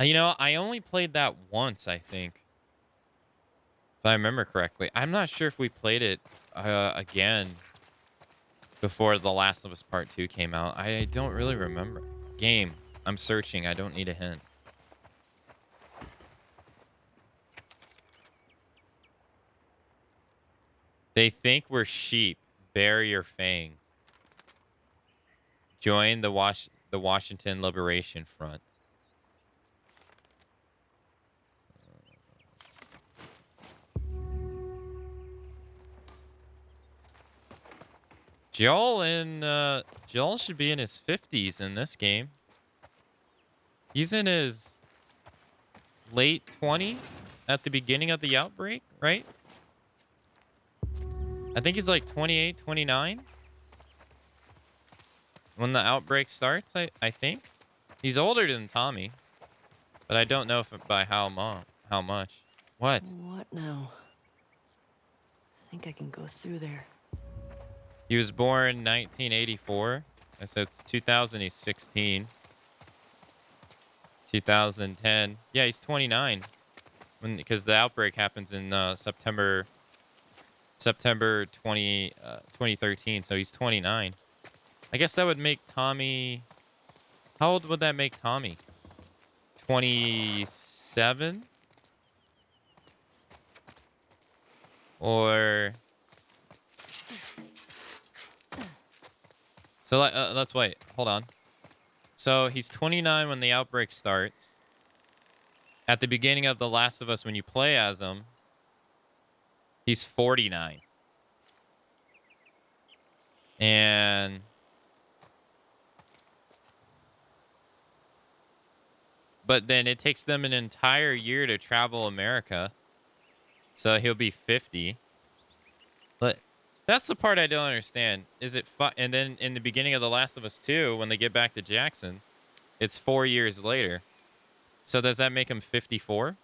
You know, I only played that once, I think. If I remember correctly. I'm not sure if we played it again before The Last of Us Part 2 came out. I don't really remember. Game. I'm searching. I don't need a hint. They think we're sheep. Bare your fangs. Join the Washington Liberation Front. Joel should be in his 50s in this game. He's in his late 20s at the beginning of the outbreak, right? I think he's like 28, 29 when the outbreak starts, I think. He's older than Tommy, but I don't know if by how much. What? What now? I think I can go through there. He was born 1984. So it's 2000. He's 16. 2010. Yeah, he's 29. Because the outbreak happens in September 2013. So he's 29. I guess that would make Tommy. How old would that make Tommy? 27? Or... So let's wait. Hold on. So he's 29 when the outbreak starts. At the beginning of The Last of Us, when you play as him, he's 49. And... But then it takes them an entire year to travel America. So he'll be 50. But that's the part I don't understand. Is it and then in the beginning of The Last of Us 2, when they get back to Jackson, it's 4 years later. So does that make him 54?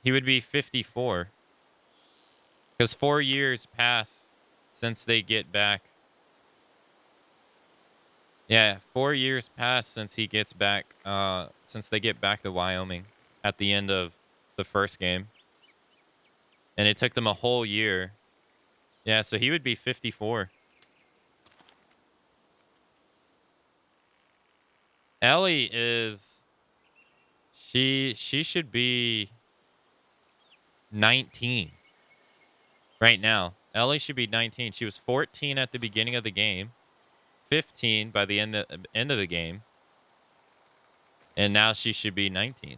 He would be 54. Because 4 years pass since they get back. Yeah, 4 years pass since he gets back, since they get back to Wyoming at the end of the first game. And it took them a whole year. Yeah, so he would be 54. Ellie is... She should be 19 right now. Ellie should be 19. She was 14 at the beginning of the game. 15 by the end of the game. And now she should be 19.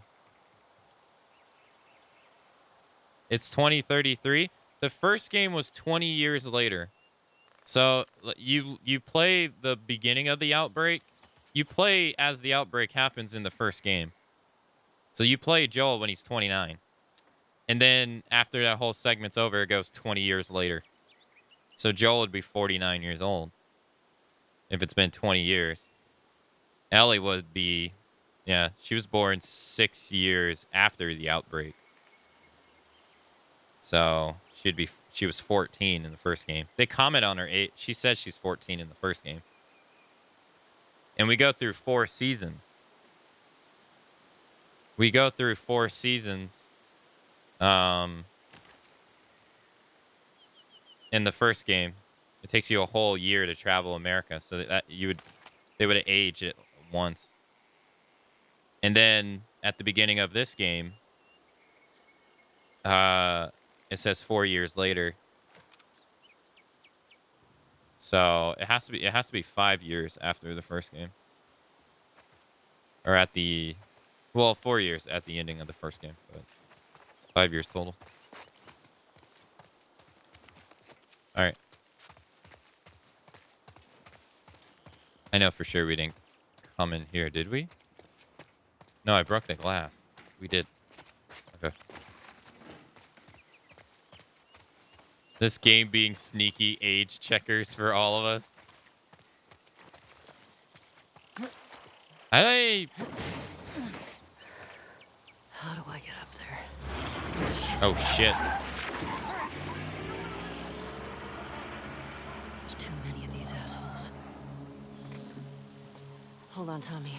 It's 2033. The first game was 20 years later. So you play the beginning of the outbreak, you play as the outbreak happens in the first game. So you play Joel when he's 29. And then after that whole segment's over, it goes 20 years later. So Joel would be 49 years old if it's been 20 years. Ellie would be, yeah, she was born 6 years after the outbreak. So she was 14 in the first game. They comment on her age. She says she's 14 in the first game. And we go through 4 seasons. We go through 4 seasons in the first game. It takes you a whole year to travel America, so they would age it once. And then at the beginning of this game, it says 4 years later. So it has to be 5 years after the first game. Or 4 years at the ending of the first game, but 5 years total. All right. I know for sure we didn't come in here, did we? No, I broke the glass. We did. Okay. This game being sneaky age checkers for all of us. How do I get up there? Oh, shit. There's too many of these assholes. Hold on, Tommy.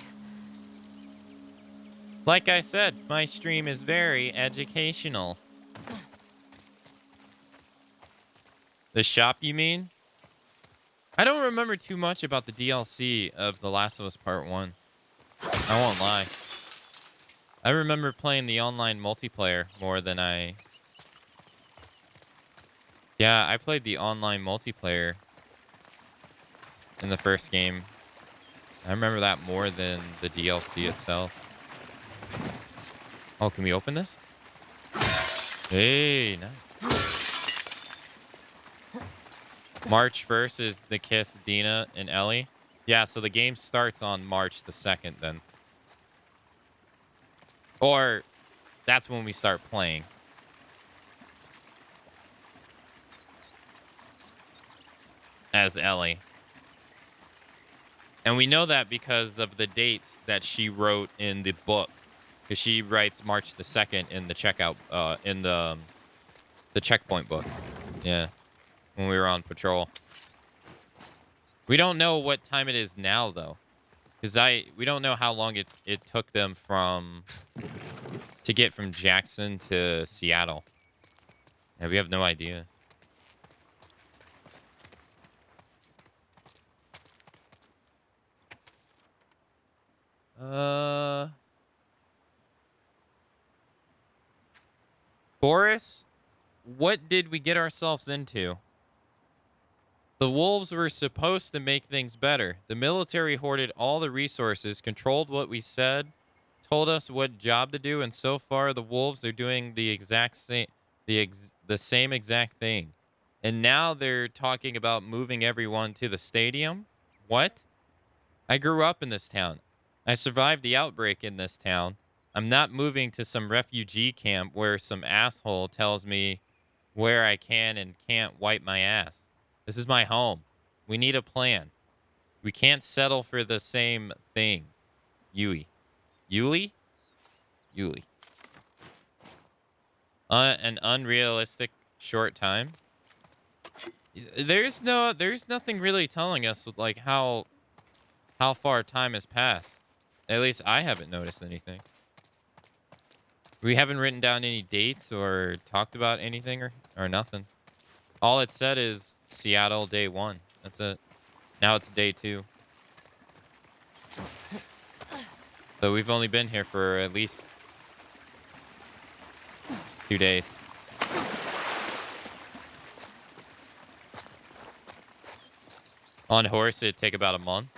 Like I said, my stream is very educational. The shop, you mean? I don't remember too much about the DLC of The Last of Us Part 1. I won't lie. I remember playing the online multiplayer more than I... Yeah, I played the online multiplayer in the first game. I remember that more than the DLC itself. Oh, can we open this? Hey, nice. March 1st is the kiss of Dina and Ellie. Yeah, so the game starts on March the 2nd then. Or that's when we start playing. As Ellie. And we know that because of the dates that she wrote in the book. Because she writes March the 2nd in the checkout, in the checkpoint book. Yeah. When we were on patrol. We don't know what time it is now, though. Because we don't know how long it took them to get from Jackson to Seattle. Yeah, we have no idea. Boris, what did we get ourselves into? The wolves were supposed to make things better. The military hoarded all the resources, controlled what we said, told us what job to do, and so far the wolves are doing the exact same, the same exact thing. And now they're talking about moving everyone to the stadium? What? I grew up in this town. I survived the outbreak in this town. I'm not moving to some refugee camp where some asshole tells me where I can and can't wipe my ass. This is my home. We need a plan. We can't settle for the same thing. Yui. Yuli? Yuli. An unrealistic short time. There's nothing really telling us like how far time has passed. At least I haven't noticed anything. We haven't written down any dates or talked about anything or nothing. All it said is Seattle day 1. That's it. Now it's day 2. So we've only been here for at least 2 days. On horse, it'd take about a month.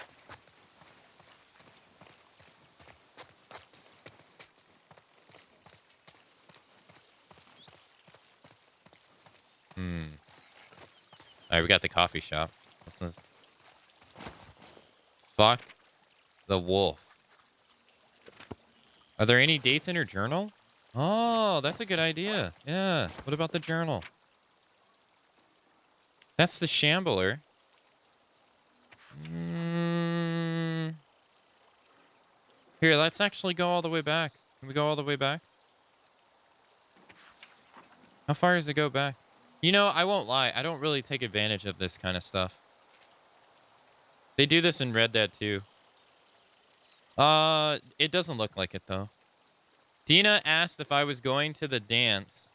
Alright, we got the coffee shop. Fuck the wolf. Are there any dates in her journal? Oh, that's a good idea. Yeah. What about the journal? That's the Shambler. Here, let's actually go all the way back. Can we go all the way back? How far does it go back? You know, I won't lie. I don't really take advantage of this kind of stuff. They do this in Red Dead too. It doesn't look like it though. Dina asked if I was going to the dance,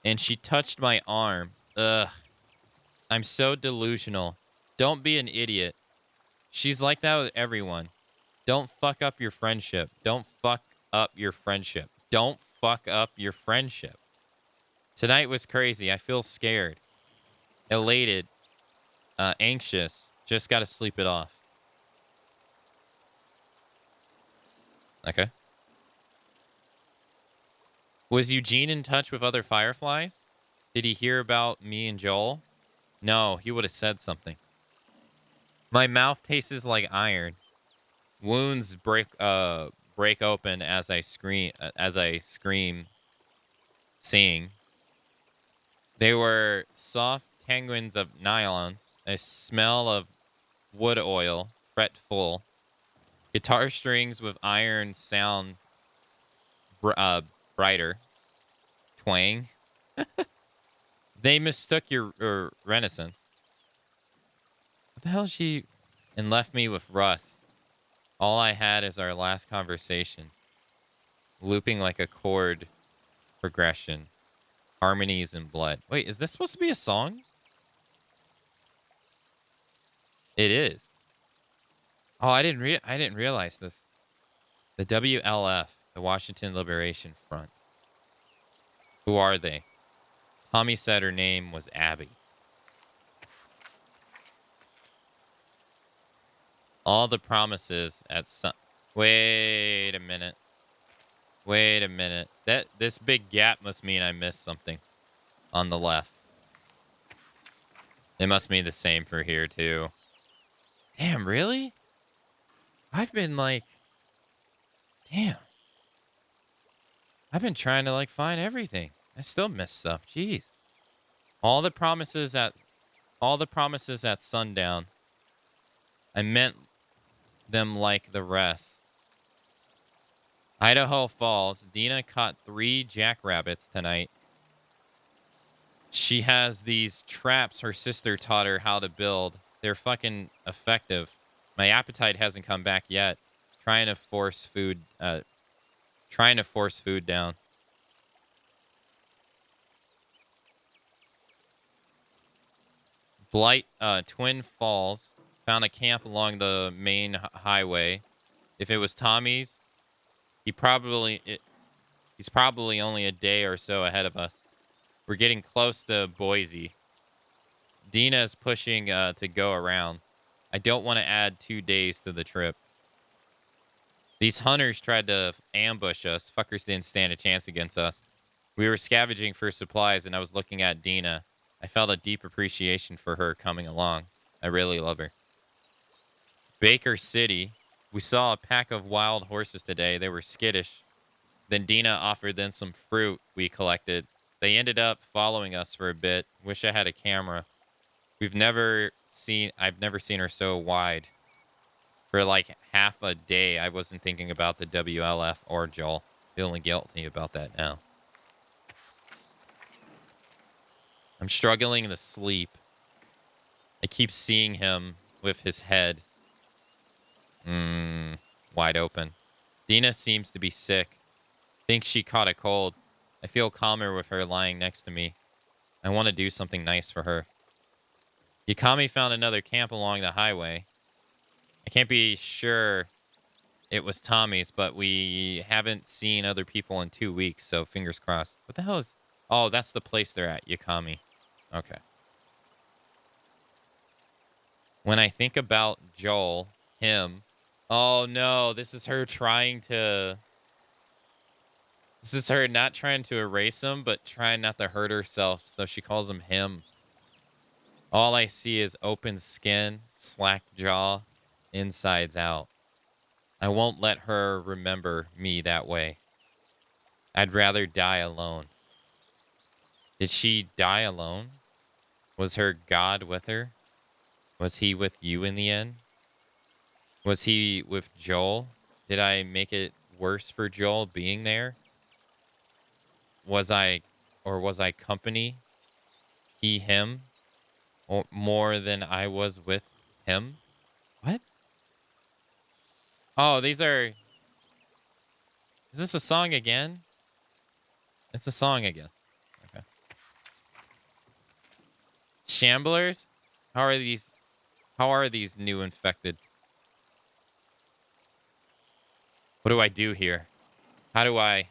and she touched my arm. Ugh. I'm so delusional. Don't be an idiot. She's like that with everyone. Don't fuck up your friendship. Don't fuck up your friendship. Don't fuck up your friendship. Tonight was crazy. I feel scared, elated, anxious. Just got to sleep it off. Okay. Was Eugene in touch with other Fireflies? Did he hear about me and Joel? No, he would have said something. My mouth tastes like iron. Wounds break open as I scream, seeing. They were soft penguins of nylons, a smell of wood oil, fretful. Guitar strings with iron sound brighter. Twang. They mistook your Renaissance. What the hell is she... And left me with Russ. All I had is our last conversation. Looping like a chord progression. Harmonies and blood. Wait, is this supposed to be a song? It is. Oh, I didn't realize this. The WLF, the Washington Liberation Front. Who are they? Tommy said her name was Abby. All the promises at some... Wait a minute. Wait a minute. This big gap must mean I missed something on the left. It must mean the same for here, too. Damn, really? I've been like... Damn. I've been trying to like find everything. I still miss stuff. Jeez. All the promises at sundown. I meant them like the rest. Idaho Falls. Dina caught 3 jackrabbits tonight. She has these traps her sister taught her how to build. They're fucking effective. My appetite hasn't come back yet. Trying to force food down. Blight, Twin Falls. Found a camp along the main highway. If it was Tommy's, he's probably only a day or so ahead of us. We're getting close to Boise. Dina is pushing to go around. I don't want to add 2 days to the trip. These hunters tried to ambush us. Fuckers didn't stand a chance against us. We were scavenging for supplies, and I was looking at Dina. I felt a deep appreciation for her coming along. I really love her. Baker City. We saw a pack of wild horses today. They were skittish. Then Dina offered them some fruit we collected. They ended up following us for a bit. Wish I had a camera. I've never seen her so wide. For like half a day, I wasn't thinking about the WLF or Joel. Feeling guilty about that now. I'm struggling to sleep. I keep seeing him with his head wide open. Dina seems to be sick. Thinks she caught a cold. I feel calmer with her lying next to me. I want to do something nice for her. Yakami found another camp along the highway. I can't be sure it was Tommy's, but we haven't seen other people in 2 weeks, so fingers crossed. What the hell is... Oh, that's the place they're at, Yakami. Okay. When I think about Joel, him... Oh, no, this is her trying to... This is her not trying to erase him, but trying not to hurt herself, so she calls him him. All I see is open skin, slack jaw, insides out. I won't let her remember me that way. I'd rather die alone. Did she die alone? Was her God with her? Was he with you in the end? Was he with Joel? Did I make it worse for Joel being there? Was I, or was I company? He, him, or more than I was with him? What? Oh, these are, is this a song again? It's a song again. Okay. Shamblers? How are these, how are these new infected? What do I do here? How do I,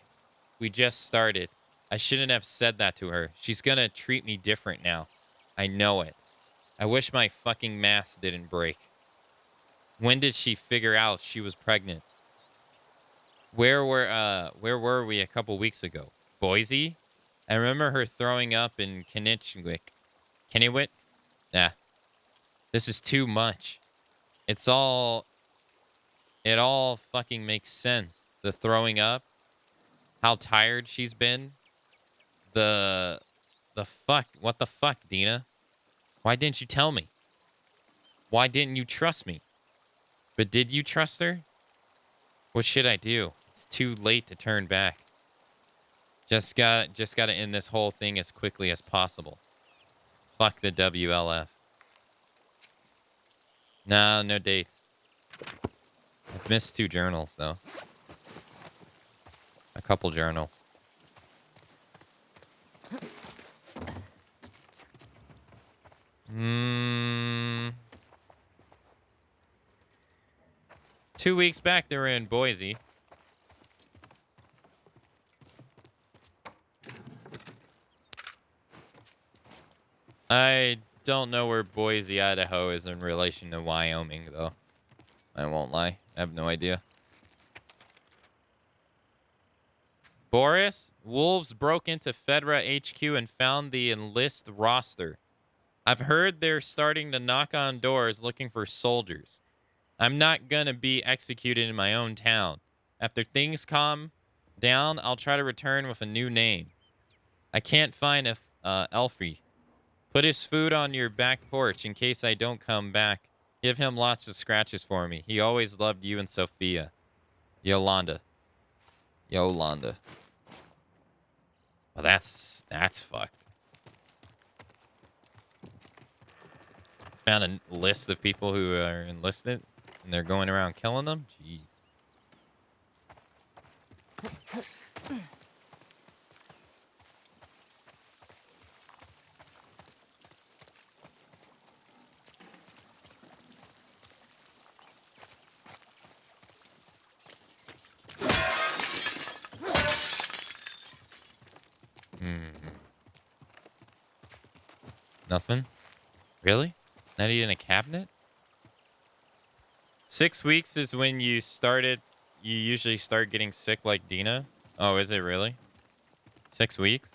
we just started. I shouldn't have said that to her. She's gonna treat me different now. I know it. I wish my fucking mask didn't break. When did she figure out she was pregnant? Where were we a couple weeks ago? Boise? I remember her throwing up in Kennewick. Kennewick? Nah. This is too much. It's all, it all fucking makes sense. The throwing up, how tired she's been. The fuck, what the fuck, Dina? Why didn't you tell me? Why didn't you trust me? But did you trust her? What should I do? It's too late to turn back. Just gotta end this whole thing as quickly as possible. Fuck the WLF. No, no dates. I've missed 2 journals, though. A couple journals. Hmm. 2 weeks back, they were in Boise. I don't know where Boise, Idaho is in relation to Wyoming, though. I won't lie. I have no idea. Boris, wolves broke into Fedra HQ and found the enlist roster. I've heard they're starting to knock on doors looking for soldiers. I'm not gonna be executed in my own town. After things calm down, I'll try to return with a new name. I can't find Elfie. Put his food on your back porch in case I don't come back. Give him lots of scratches for me. He always loved you and Sophia. Yolanda. Yolanda. Well, that's fucked. Found a list of people who are enlisted, and they're going around killing them? Jeez. Nothing? Really? Not even a cabinet? 6 weeks is when you usually start getting sick like Dina? Oh, is it really? 6 weeks?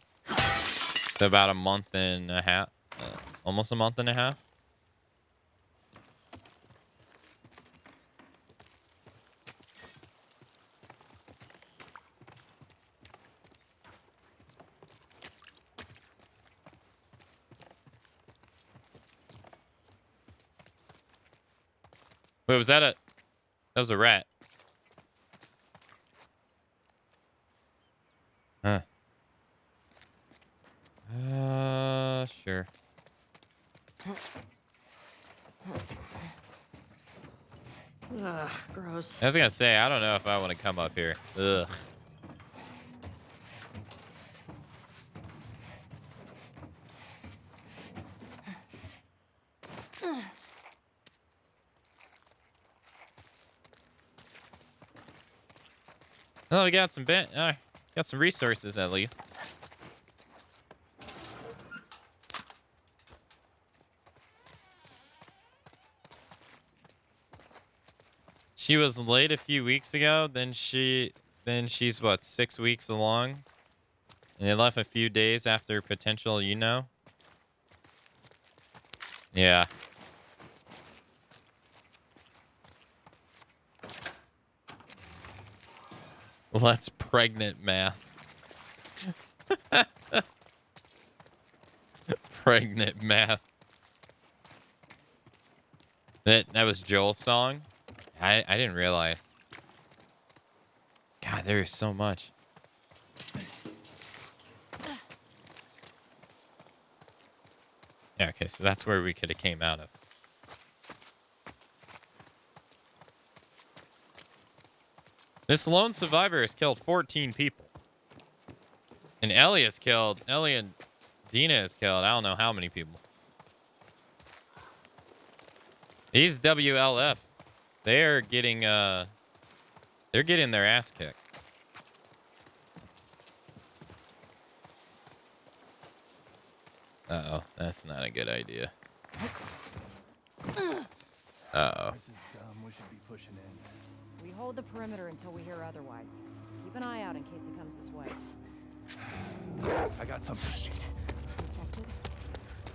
So about a month and a half? Almost a month and a half? Wait, was that that was a rat. Huh. Sure. Ugh, gross. I was gonna say, I don't know if I want to come up here. Ugh. Oh, we got some got some resources at least. She was late a few weeks ago. Then she's what, 6 weeks along, and they left a few days after potential. Yeah. Let's pregnant math. Pregnant math. That was Joel's song? I didn't realize. God, there is so much. Yeah, okay, so that's where we could have came out of. This lone survivor has killed 14 people. And Ellie and Dina has killed I don't know how many people. These WLF, they're getting their ass kicked. Uh-oh, that's not a good idea. Uh-oh. This is dumb. We should be pushing in. We hold the perimeter until we hear otherwise. Keep an eye out in case he comes this way. I got something. Shit.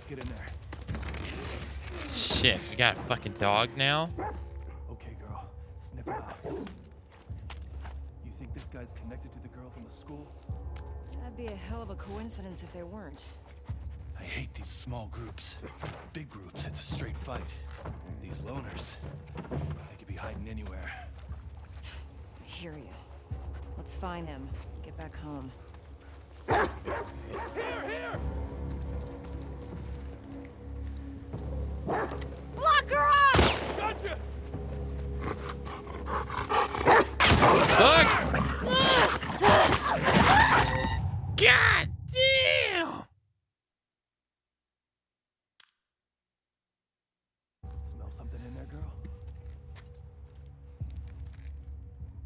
Get in there. Shit, we got a fucking dog now? Okay, girl. Snip it out. You think this guy's connected to the girl from the school? That'd be a hell of a coincidence if they weren't. I hate these small groups. Big groups, it's a straight fight. These loners, they could be hiding anywhere. I hear you. Let's find them. Get back home. Here! Block her off! Gotcha! Fuck! God damn! Smell something in there, girl?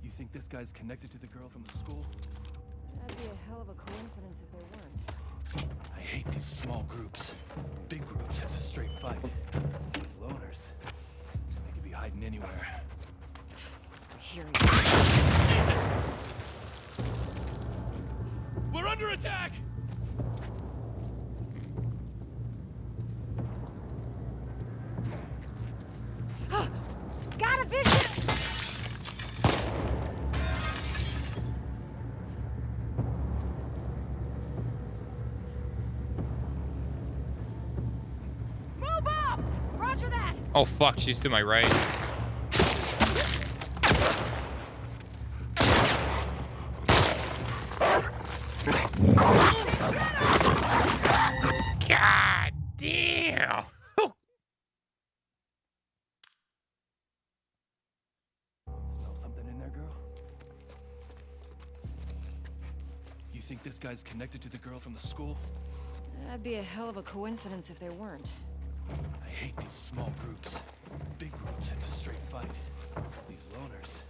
You think this guy's connected to the girl from the school? That'd be a hell of a coincidence if they weren't. I hate these small groups. Big groups, it's a straight fight. These loners, they could be hiding anywhere. I hear you. Jesus! We're under attack! Got a vision! Move up! Roger that! Oh fuck, she's to my right. God damn! Smell something in there, girl? You think this guy's connected to the girl from the school? That'd be a hell of a coincidence if they weren't. I hate these small groups. Big groups, it's a straight fight. These loners,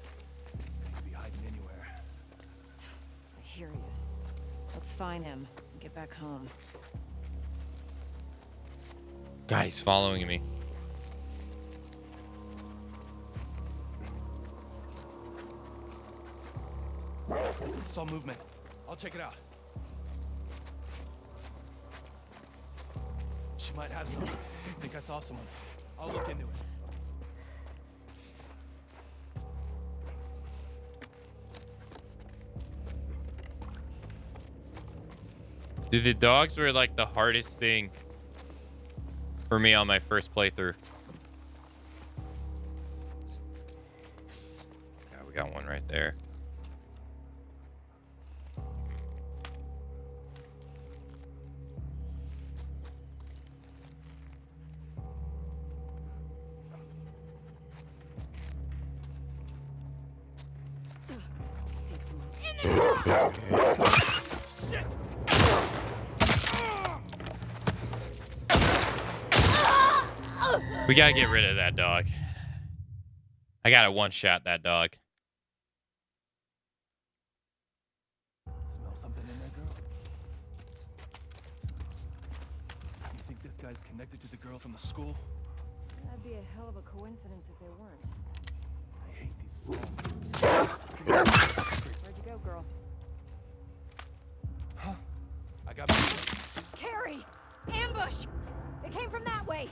they could be hiding anywhere. I hear you. Let's find him and get back home. God, he's following me. Saw movement. I'll check it out. She might have some. I think I saw someone. I'll look into it. Dude, the dogs were like the hardest thing for me on my first playthrough. Yeah, we got one right there. We gotta get rid of that dog. I gotta one-shot that dog. Smell something in there, girl? You think this guy's connected to the girl from the school? That'd be a hell of a coincidence if they weren't. I hate these small groups. Where'd you go, girl? Huh? I got... Carrie! Ambush! They came from that way!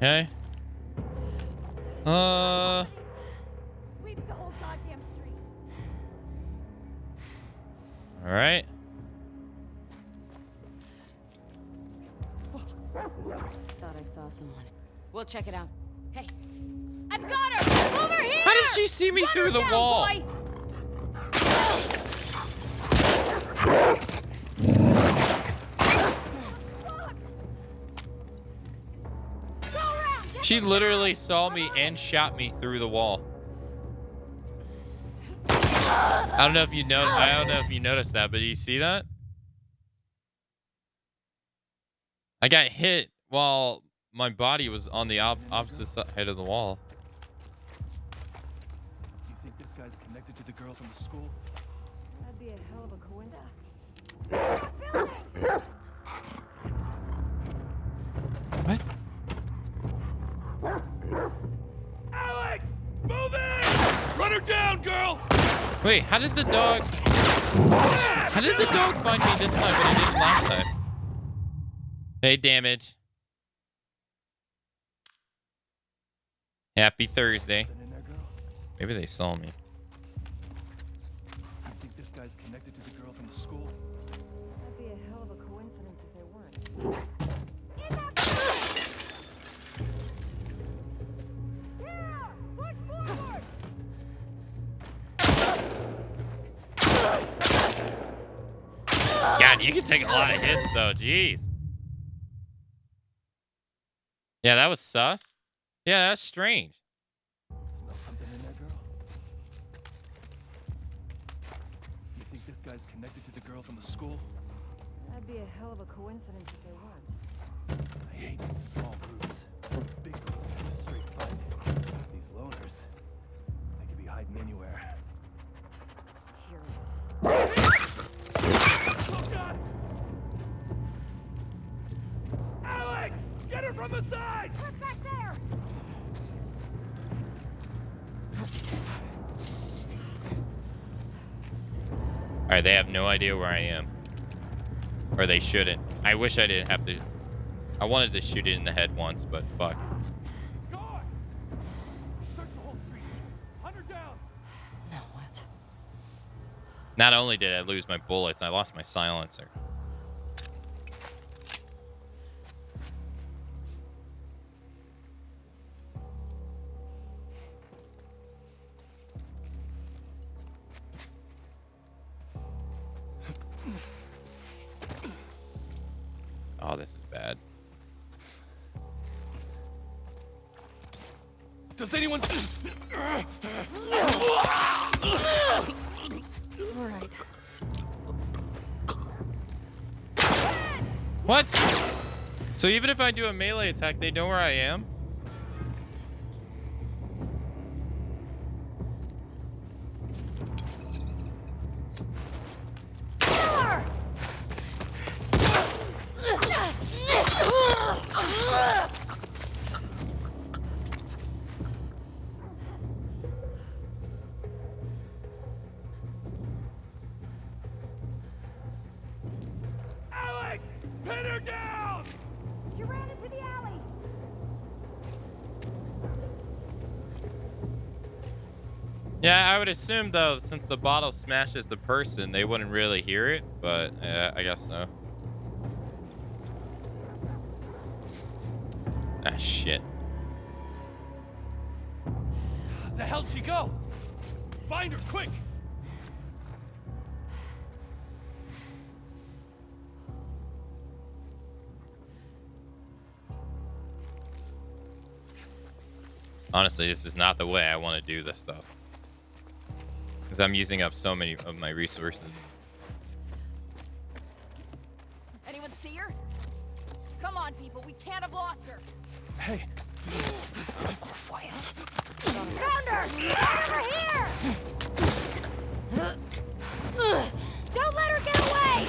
Okay. Sweep the whole goddamn street. All right. Thought I saw someone. We'll check it out. Hey, I've got her! Over here! How did she see me Run through her the down, wall? boy! Go around! Get She them literally down! saw me and shot me through the wall. I don't know if you know. I don't know if you noticed that, but do you see that? I got hit while my body was on the opposite side of the wall. You think this guy's connected to the girl from the school? That'd be a hell of a coincidence. What? Alex! Move in! Run her down, girl! Wait, how did the dog? How did the dog find me this time, but it didn't last time? Hey, damage. Happy Thursday. Something in there, girl? Maybe they saw me. You think this guy's connected to the girl from the school? That'd be a hell of a coincidence if they weren't. Yeah! Push forward! God, you can take a lot of hits though. Jeez. Yeah, that was sus. Yeah, that's strange. Smell something in there, girl? You think this guy's connected to the girl from the school? That'd be a hell of a coincidence if they weren't. I hate these small groups. Big groups, it's a straight fight. These loners, they could be hiding anywhere. Here. Oh God! Alex! Get her from the side! What's back there? All right, they have no idea where I am. Or they shouldn't. I wish I didn't have to. I wanted to shoot it in the head once, but fuck. Guard! Search the whole street. Hunt her down! No, what? Not only did I lose my bullets, I lost my silencer. Oh, this is bad. Does anyone... All right. What? So even if I do a melee attack, they know where I am? Alex! Pin her down! She ran into the alley. Yeah, I would assume though, since the bottle smashes the person, they wouldn't really hear it, but I guess so. Ah, shit. The hell'd she go? Find her, quick! Honestly, this is not the way I want to do this stuff. Because I'm using up so many of my resources. Anyone see her? Come on, people. We can't have lost her. Hey, Quiet. Found her! Over here! Don't let her get away!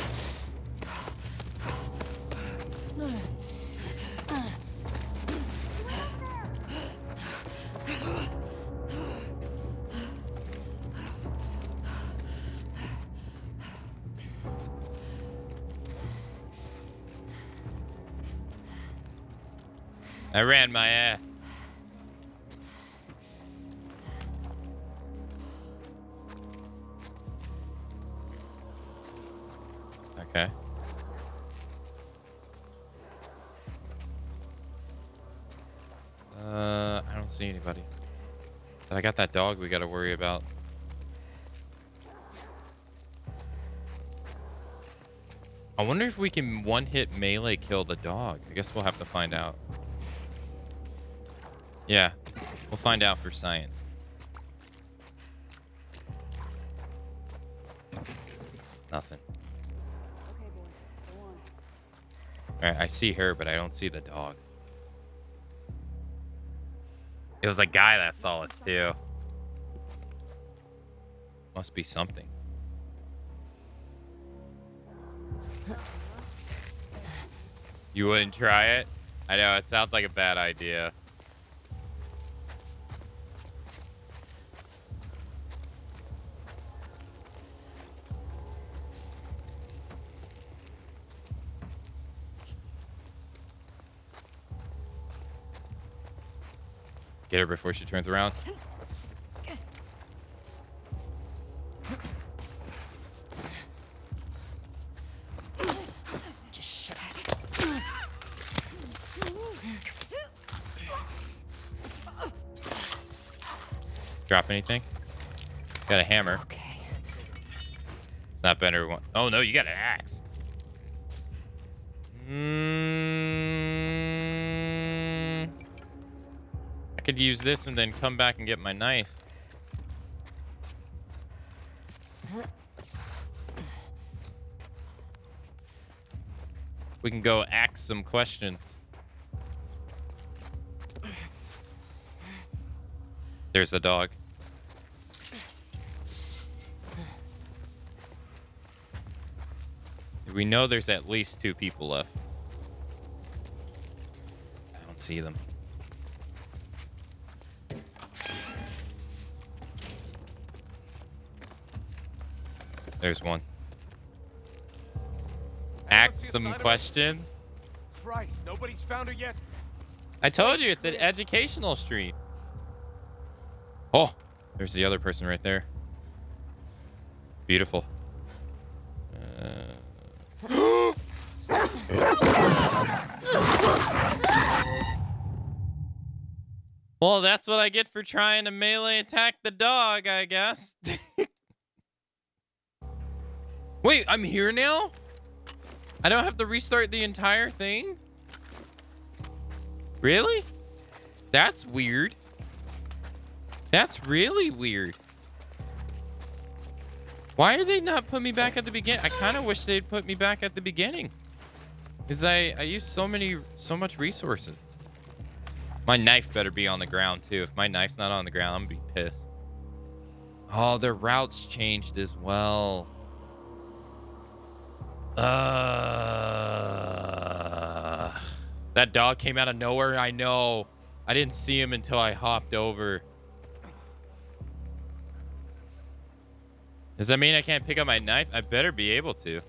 I ran my ass. Okay. I don't see anybody. But I got that dog we gotta worry about. I wonder if we can one-hit melee kill the dog. I guess we'll have to find out. Yeah, we'll find out for science. Nothing. Okay, boys, go on. Alright, I see her, but I don't see the dog. It was a guy that saw us, too. Must be something. You wouldn't try it? I know, it sounds like a bad idea. Get her before she turns around. Drop anything? Got a hammer. Okay. It's not better one. Oh no, you got an axe. I could use this and then come back and get my knife. We can go ask some questions. There's the dog. We know there's at least 2 people left. I don't see them. There's one. Ask some questions. Christ, nobody's found her yet. I told you it's an educational stream. Oh, there's the other person right there. Beautiful. Well, that's what I get for trying to melee attack the dog, I guess. Wait, I'm here now? I don't have to restart the entire thing? Really? That's weird. That's really weird. Why are they not put me back at the beginning? I kind of wish they'd put me back at the beginning. Because I used so much resources. My knife better be on the ground too. If my knife's not on the ground, I'm gonna be pissed. Oh, their routes changed as well. That dog came out of nowhere, I know. I didn't see him until I hopped over. Does that mean I can't pick up my knife? I better be able to.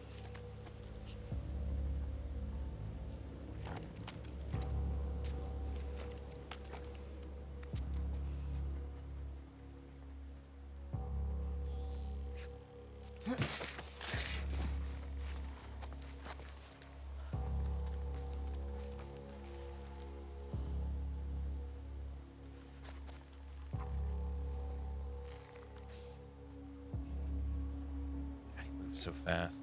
So fast.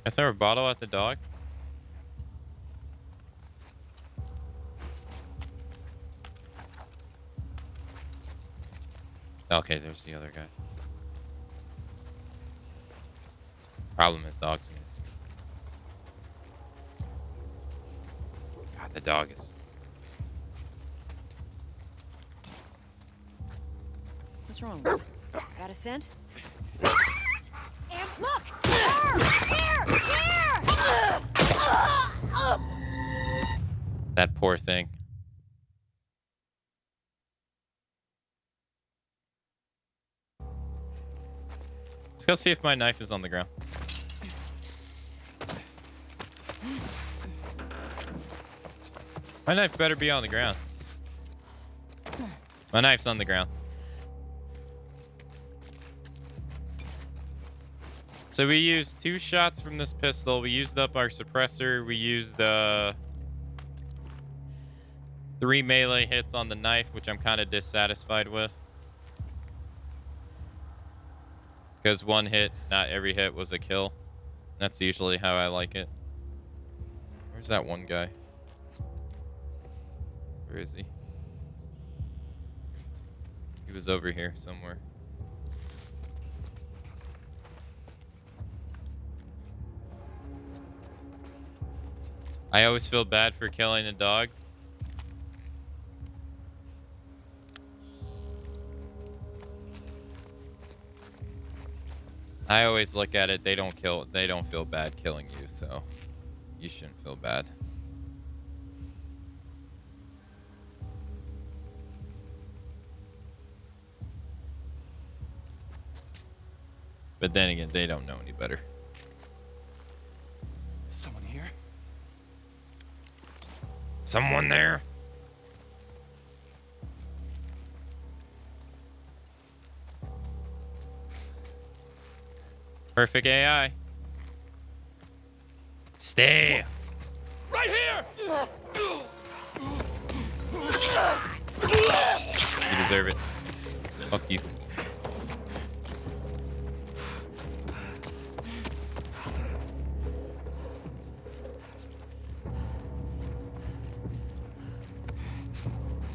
I throw a bottle at the dog. Okay, there's the other guy. Problem is dogs. God, the dog is. What's wrong with you? Got a scent? And look! Here! That poor thing. go see if my knife is on the ground. My knife better be on the ground. My knife's on the ground. So we used 2 shots from this pistol. We used up our suppressor. We used 3 melee hits on the knife, which I'm kind of dissatisfied with. Because 1 hit, not every hit was a kill. That's usually how I like it. Where's that one guy? Where is he? He was over here somewhere. I always feel bad for killing the dogs. I always look at it, they don't feel bad killing you, so you shouldn't feel bad. But then again, they don't know any better. Someone here? Someone there? Perfect AI. Stay. Right here! You deserve it. Fuck you.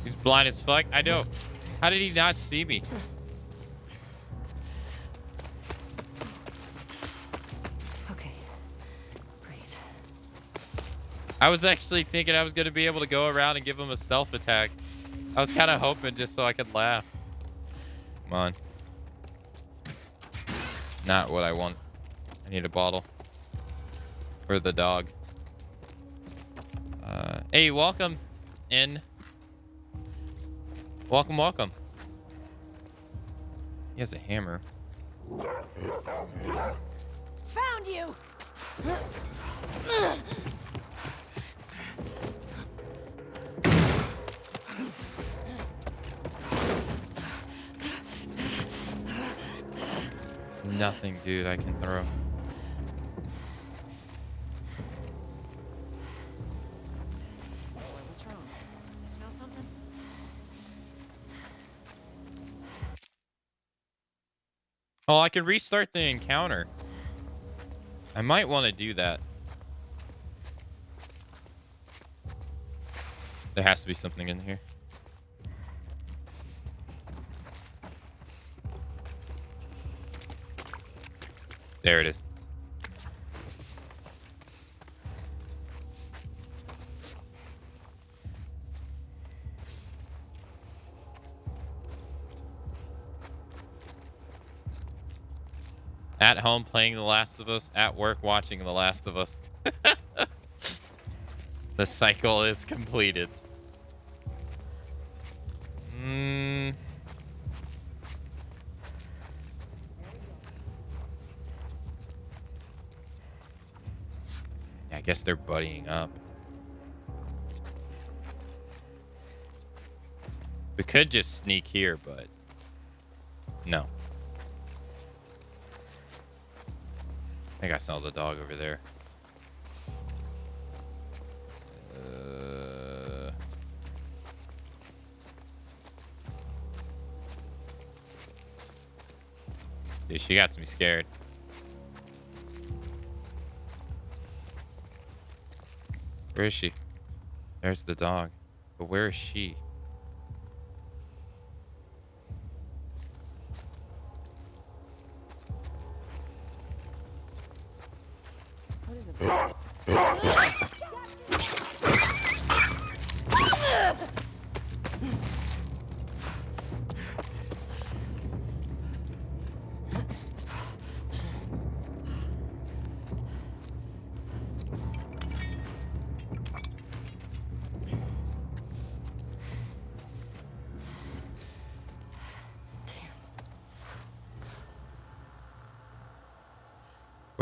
He's blind as fuck. I know. How did he not see me? Okay. Breathe. I was actually thinking I was going to be able to go around and give him a stealth attack. I was kind of hoping just so I could laugh. Come on. Not what I want. I need a bottle. For the dog. Hey, welcome in. Welcome, welcome. He has a hammer. Found you! There's nothing, dude, I can throw. What's wrong? You smell something? Oh, I can restart the encounter. I might want to do that. There has to be something in here. There it is. At home playing The Last of Us, at work watching The Last of Us. The cycle is completed. Yeah, I guess they're buddying up. We could just sneak here, but no. I think I saw the dog over there. Dude, she got me scared. Where is she? There's the dog. But where is she?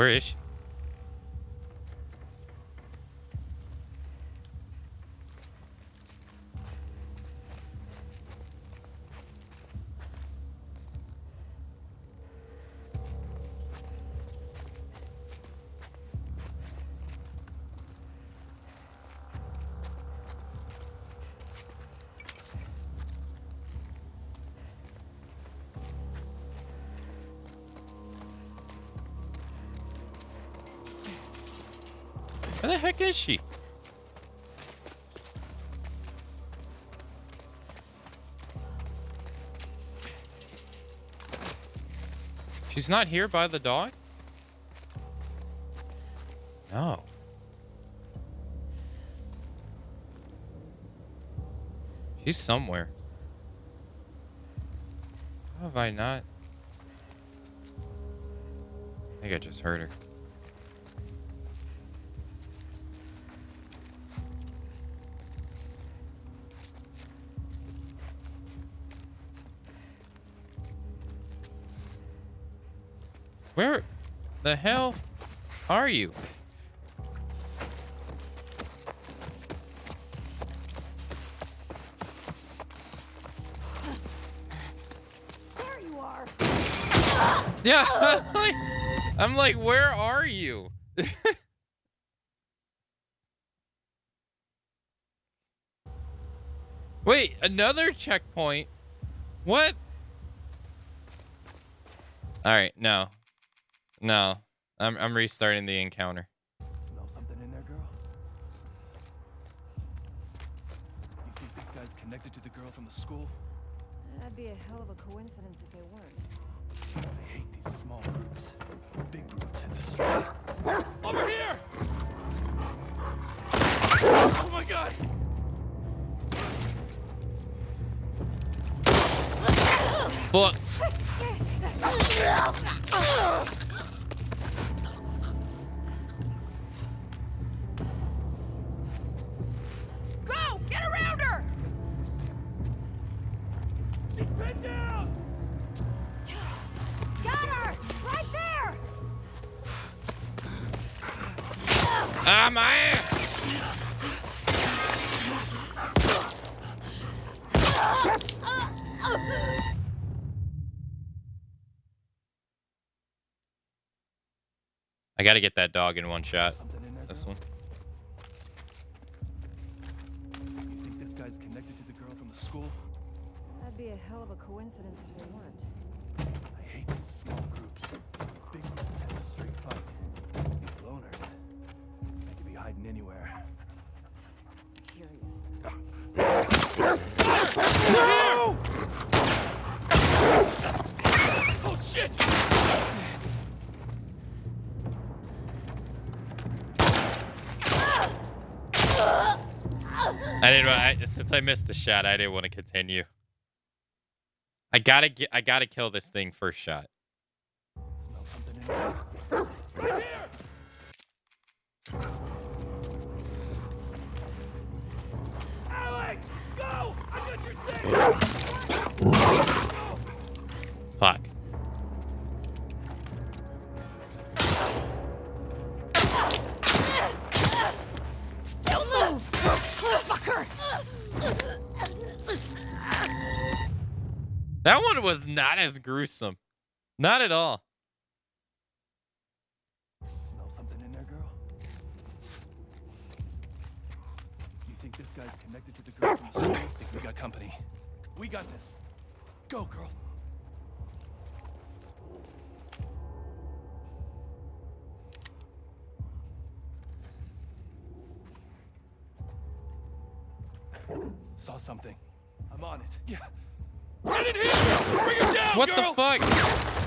Where is she? Where the heck is she? She's not here by the dog? No. She's somewhere. How have I not? I think I just heard her. Where the hell are you? There you are. Yeah, I'm like, where are you? Wait, another checkpoint? What? All right, no. No. I'm restarting the encounter. Smell something in there, girl? You think this guy's connected to the girl from the school? That'd be a hell of a coincidence if they weren't. I hate these small groups. Big groups, it's a straight. Over here! Oh my god! Fuck. Go! Get around her! She's pinned down! Got her! Right there! Ah, my ass! I gotta get that dog in one shot. Something in there, This girl? one. You think this guy's connected to the girl from the school? That'd be a hell of a coincidence if they weren't. I hate these small groups. Big groups, it's a straight fight. These loners, they could be hiding anywhere. Hear you. No! Oh shit! Since I missed the shot, I didn't want to continue. I gotta kill this thing first shot. Smell something in there. Right here! Alex! Go! I got your thing! Fuck. Don't move! Fucker! That one was not as gruesome. Not at all. Smell something in there, girl? You think this guy's connected to the girl from the school? Think we got company. We got this. Go, girl. Saw something. I'm on it. Yeah. Get in here! Bring her down, What girl! the fuck?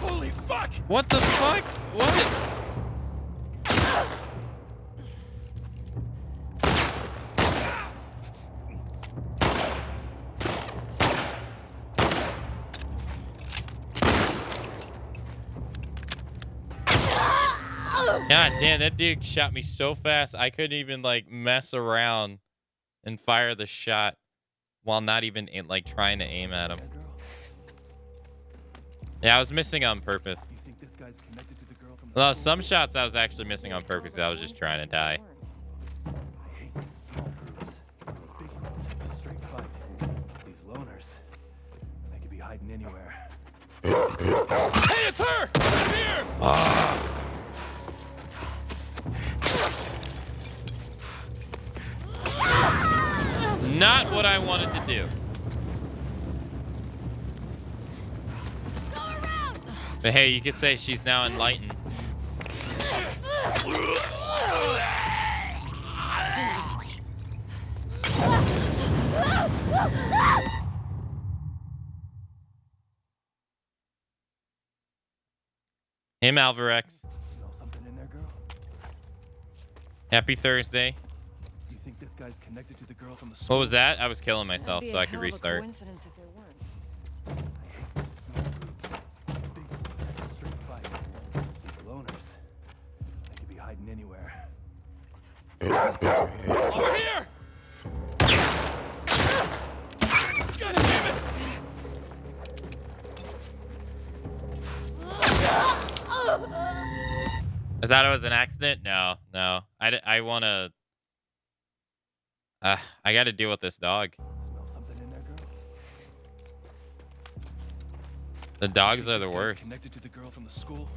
Holy fuck! What the fuck? What? God damn, that dude shot me so fast I couldn't even like mess around and fire the shot while not even like trying to aim at him. Yeah, girl. Yeah, I was missing on purpose. You think this guy's connected to the girl from Well, some shots I was actually missing on purpose. I was just trying to die. I hate these small groups. Big groups, it's a straight fight. These loners, they could be hiding anywhere. Hey, it's her! Here! Not what I wanted to do. But hey, you could say she's now enlightened. Him, Alvarex. Smell something in there, girl? Happy Thursday. You think this guy's connected to the girl from the school? What was that? I was killing myself so I could restart. Coincidence if there weren't. Big groups, it's a straight fight. These loners, they could be hiding anywhere. Over here! God damn it! I thought it was an accident. No. I want to. I got to deal with this dog. Smell something in there, girl? The dogs are the This guy's worst. Connected to the girl from the school?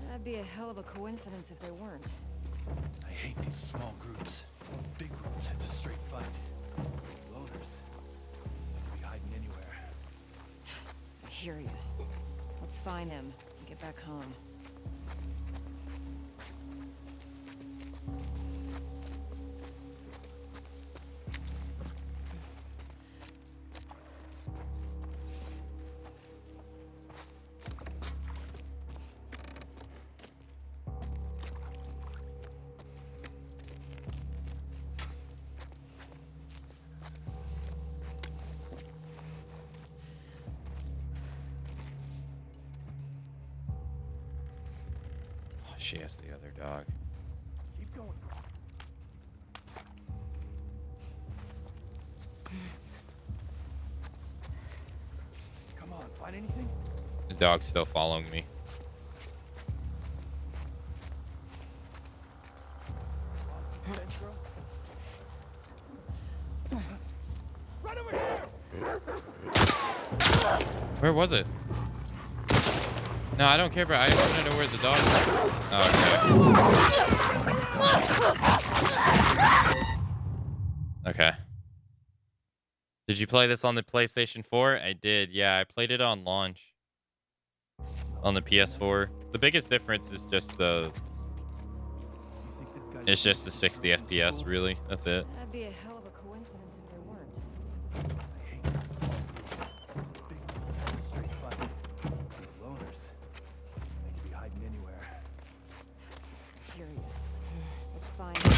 That'd be a hell of a coincidence if there weren't. I hate these small groups. Big groups, it's a straight fight. These loners, they could be hiding anywhere. I hear you. Let's find him and get back home. Oh, she has the other dog. Keep going. Come on, find anything? The dog's still following me. Bench girl? Right over here! Where was it? No, I don't care, but I just want to know where the dog is. Oh, okay. Okay. Did you play this on the PlayStation 4? I did. Yeah, I played it on launch. On the PS4. The biggest difference is just the... You think this guy's It's just the 60 connected to the FPS, school? really. That's it. That'd be a hell of a coincidence if there weren't. I hate these small groups. Big groups, it's a straight fight. These loners, they could be hiding anywhere. I hear you. Let's find him.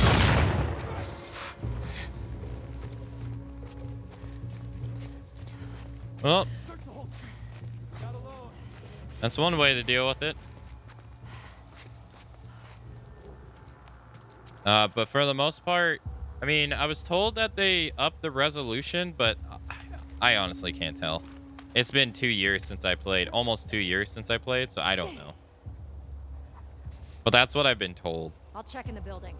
Well, Search the whole street. Not alone. that's one way to deal with it. But for the most part, I mean, I was told that they upped the resolution, but I honestly can't tell. It's been 2 years since I played, almost 2 years since I played, so I don't know. But that's what I've been told. I'll check in the building.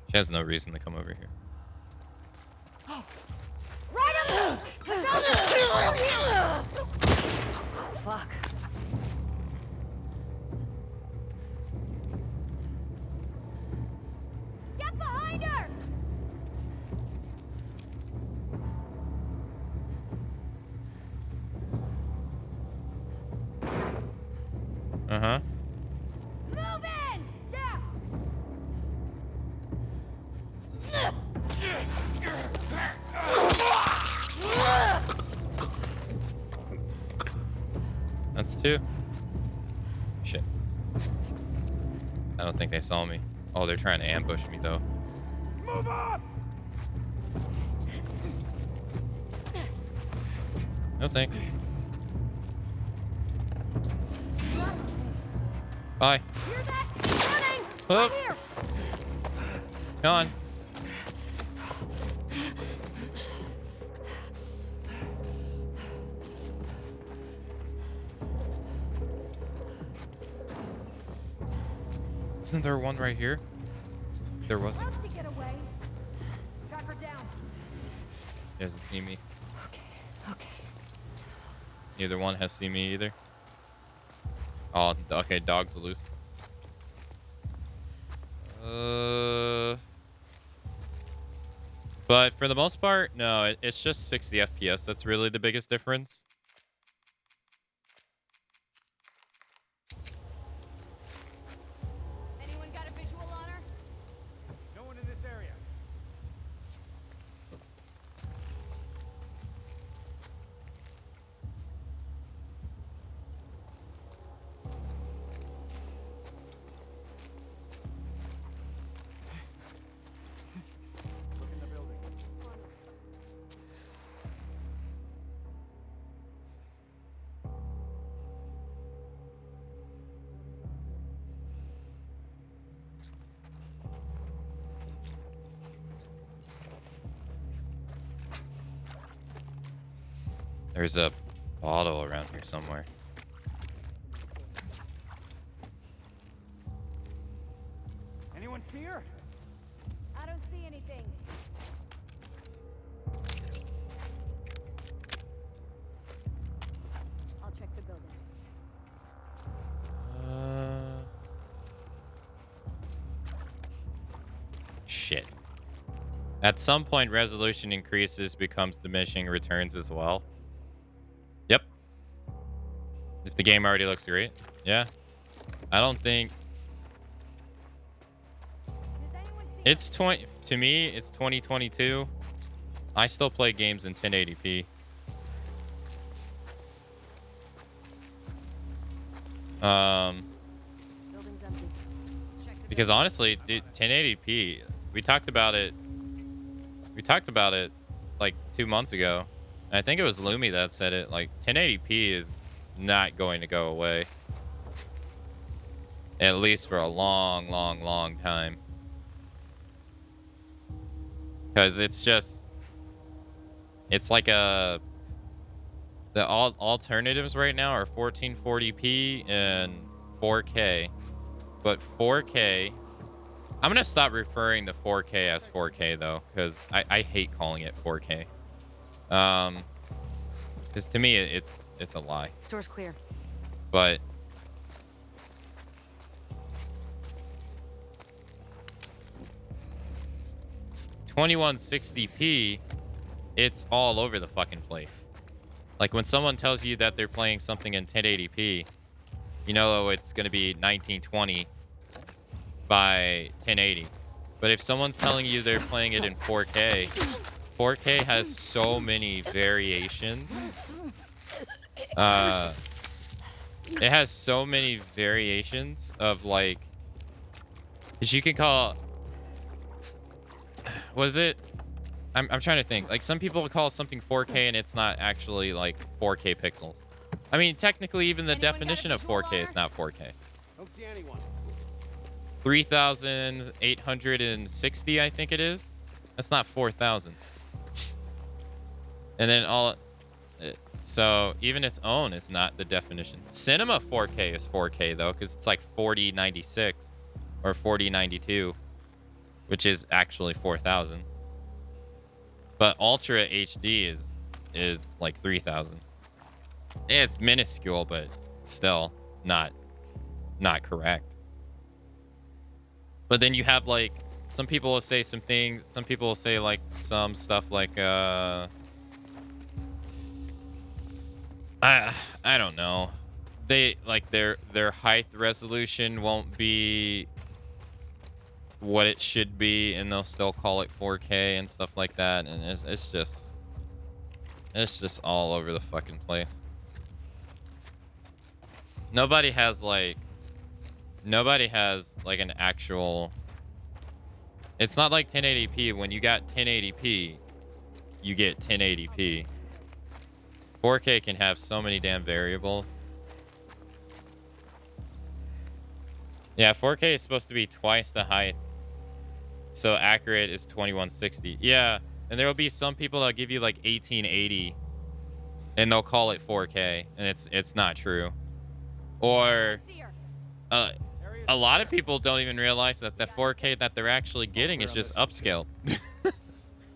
She has no reason to come over here. Fuck. Get behind her! Uh-huh. Move in! Yeah! That's two. Shit. I don't think they saw me. Oh, they're trying to ambush me, though. Move on! No thanks. Bye. Hear that? Up. Come on. Isn't there one right here? There wasn't. How'd she get away? Track her down. He doesn't see me. Okay, okay. Neither one has seen me either. Oh, okay. Dog's loose. But for the most part, no. It's just 60 FPS. That's really the biggest difference. Anyone got a visual on her? No one in this area. Look in the building. There's a bottle around here somewhere. Anyone see her? I don't see anything. I'll check the building. Shit. At some point, resolution increases, becomes diminishing returns as well. Yep. If the game already looks great. Yeah. I don't think... It's 20... To me, it's 2022. I still play games in 1080p. Building's empty. Check the Because honestly, dude, 1080p... We talked about it like 2 months ago. And I think it was Lumi that said it. Like 1080p is not going to go away. At least for a long, long, long time. Because it's like the alternatives right now are 1440p and 4K. But 4K, I'm going to stop referring to 4K as 4K though, because I hate calling it 4K. Because to me, it's a lie. Store's clear. But $2160p, it's all over the fucking place. Like when someone tells you that they're playing something in 1080p, you know it's going to be 1920 by 1080. But if someone's telling you they're playing it in 4K, 4K has so many variations. It has so many variations of like, because you can call, what is it? I'm trying to think. Like some people call something 4K and it's not actually like 4K pixels. I mean, technically even the Anyone got a definition of visual 4K on is her? not 4K. Don't see anyone. 3,860, I think it is. That's not 4,000. And then so even its own is not the definition. Cinema 4K is 4K though, because it's like 4096 or 4092, which is actually 4,000. But Ultra HD is like 3,000. It's minuscule, but still not correct. But then you have like some people will say some things. Some people will say like some stuff like I don't know. They like their height resolution won't be what it should be, and they'll still call it 4K and stuff like that. And it's just all over the fucking place. Nobody has like an actual. It's not like 1080p. When you got 1080p, you get 1080p. 4K can have so many damn variables. Yeah, 4K is supposed to be twice the height. So accurate is 2160. Yeah, and there will be some people that'll give you like 1880 and they'll call it 4K and it's not true. Or uh, a lot of people don't even realize that the 4K that they're actually getting is just upscaled.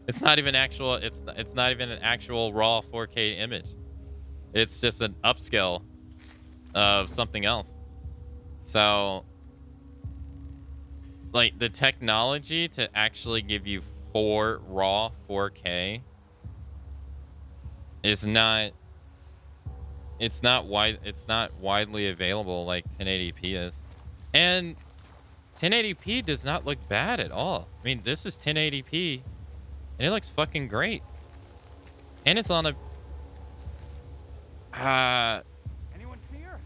It's not even actual. It's not even an actual raw 4K image. It's just an upscale of something else. So, like the technology to actually give you raw 4K is not. It's not widely available like 1080p is, and 1080p does not look bad at all. I mean, this is 1080p, and it looks fucking great. And it's on a Anyone here?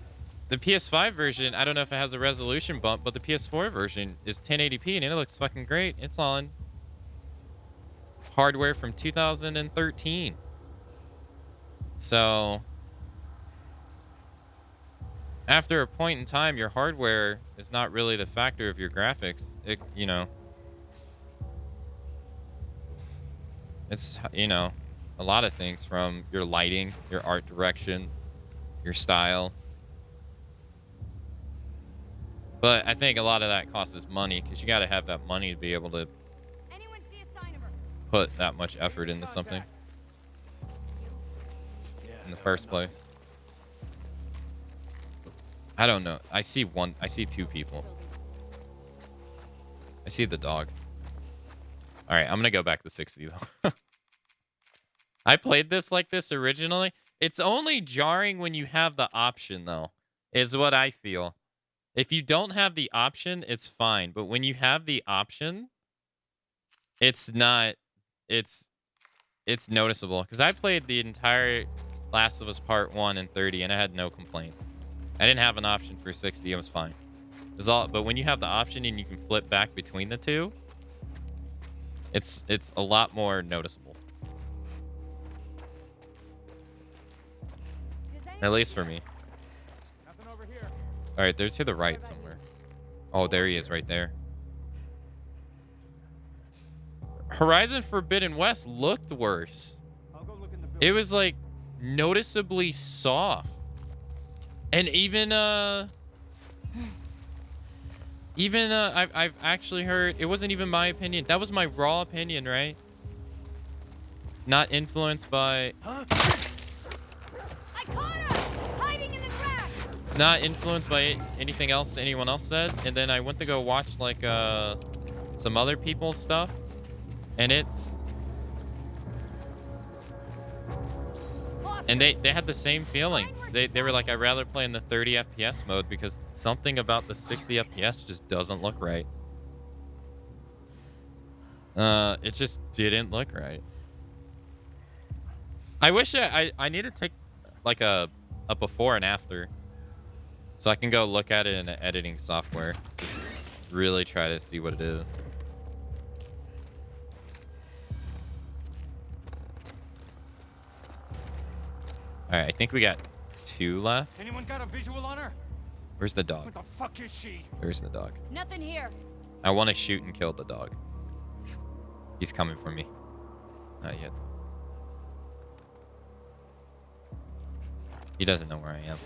the PS5 version. I don't know if it has a resolution bump, but the PS4 version is 1080p, and it looks fucking great. It's on hardware from 2013. So after a point in time, your hardware is not really the factor of your graphics. It's, a lot of things from your lighting, your art direction, your style. But I think a lot of that costs us money because you got to have that money to be able to Anyone see a sign of her? put that much effort into something in the first place. I don't know. I see two people. I see the dog. All right, I'm going to go back to 60 though. I played this like this originally. It's only jarring when you have the option though, is what I feel. If you don't have the option, it's fine. But when you have the option, it's not, it's noticeable. Because I played the entire Last of Us Part 1 in 30 and I had no complaints. I didn't have an option for 60. It was fine. But when you have the option and you can flip back between the two, it's a lot more noticeable. At least for me. Nothing over here. All right, they're to the right somewhere. Oh, there he is right there. Horizon Forbidden West looked worse. I'll go look in the building. It was like noticeably soft. And even I've actually heard, it wasn't even my opinion. That was my raw opinion, right? Not influenced by I caught her! Hiding in the grass! not influenced by anything else anyone else said. And then I went to go watch like some other people's stuff, and they had the same feeling. They were like, I'd rather play in the 30 FPS mode because something about the 60 FPS just doesn't look right. It just didn't look right. I wish I need to take like a before and after so I can go look at it in an editing software. Just really try to see what it is. All right, I think we got 2 left. Anyone got a visual on her? Where's the dog? What the fuck is she? Where's the dog? Nothing here. I want to shoot and kill the dog. He's coming for me. Not yet. He doesn't know where I am.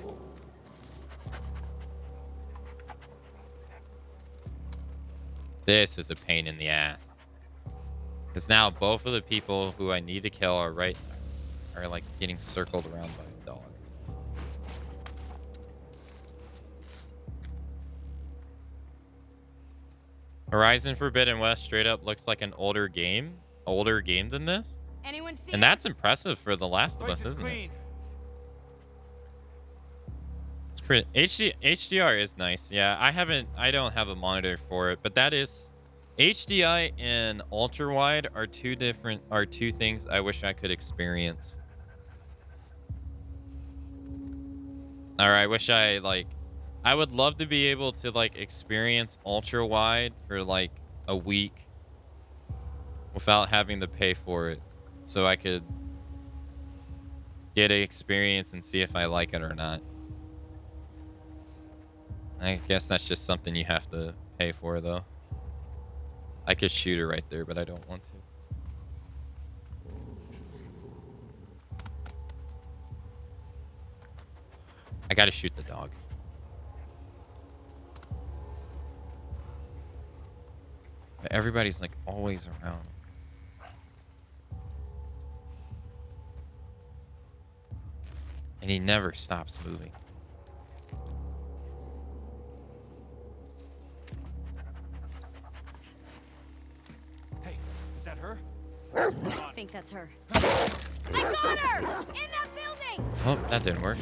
This is a pain in the ass. Because now both of the people who I need to kill are like getting circled around by a dog. Horizon Forbidden West straight up looks like an older game than this. Anyone see And her? that's impressive for The Last of Place Us, is isn't it? clean. It's pretty. HDR is nice. Yeah, I don't have a monitor for it, but that is HDI and ultra wide are two things I wish I could experience. Or I wish I would love to be able to like experience ultra wide for like a week without having to pay for it, so I could get an experience and see if I like it or not. I guess that's just something you have to pay for, though. I could shoot her right there, but I don't want to. I gotta shoot the dog. But everybody's like always around. And he never stops moving. Hey, is that her? I think that's her. I got her! In that building! Oh, that didn't work.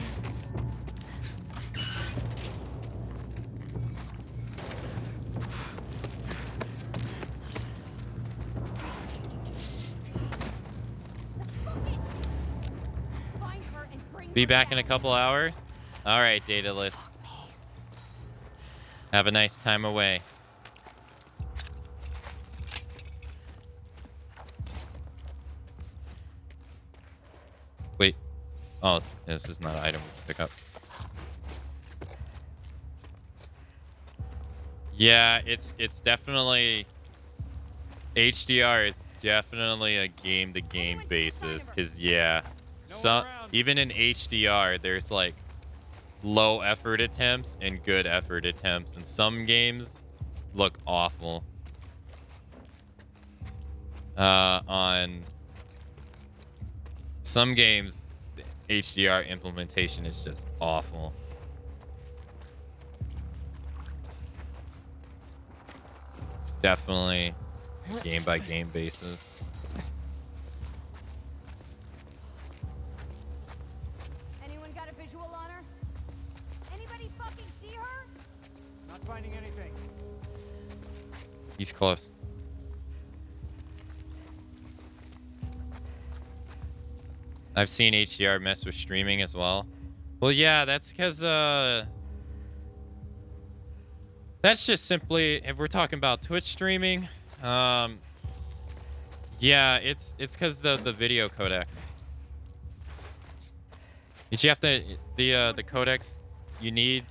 Find her and bring Be her back in down. a couple hours. All right, Daedalus. Have a nice time away. Wait. Oh, this is not an item we can pick up. Yeah, it's definitely HDR is definitely a game-to-game basis. Cause yeah, some even in HDR, there's like low effort attempts and good effort attempts, and some games look awful. On some games, the HDR implementation is just awful. It's definitely game by game basis. Anyone got a visual on her? Anybody fucking see her? Not finding anything. He's close. I've seen HDR mess with streaming as well. Well, yeah, that's because that's just simply if we're talking about Twitch streaming. Yeah, it's because the video codecs. Did you have the codecs you need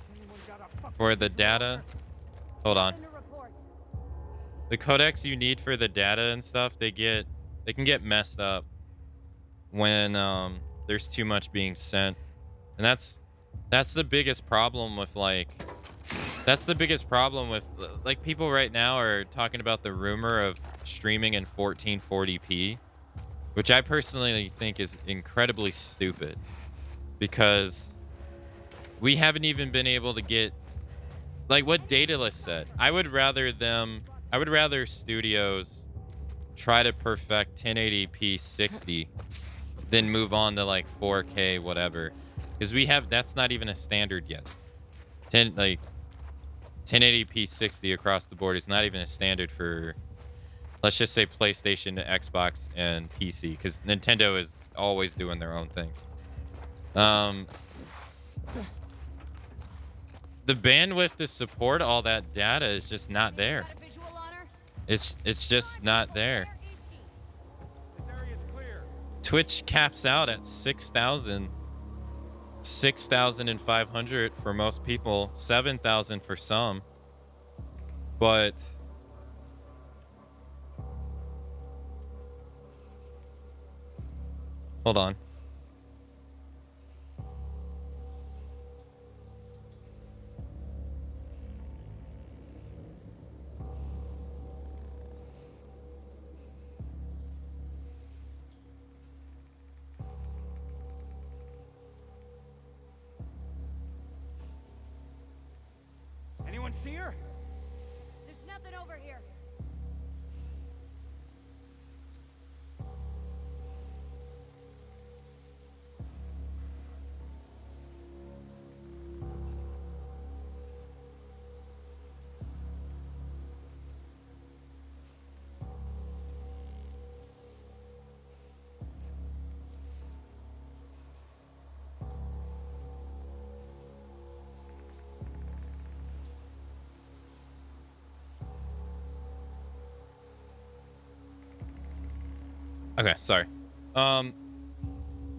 for the data? Hold on. The codecs you need for the data and stuff, they can get messed up when there's too much being sent. And that's the biggest problem with like people right now are talking about the rumor of streaming in 1440p, which I personally think is incredibly stupid because we haven't even been able to get like what Daedalus said. I would rather studios try to perfect 1080p 60 than move on to like 4K whatever, because that's not even a standard yet. 1080p 60 across the board is not even a standard for, let's just say, PlayStation, Xbox, and PC, because Nintendo is always doing their own thing. The bandwidth to support all that data is just not there. Got a visual on her? It's just not there. This area's clear. Twitch caps out at 6,500 for most people, 7,000 for some. But hold on. Anyone see her? There's nothing over here. Okay, sorry. I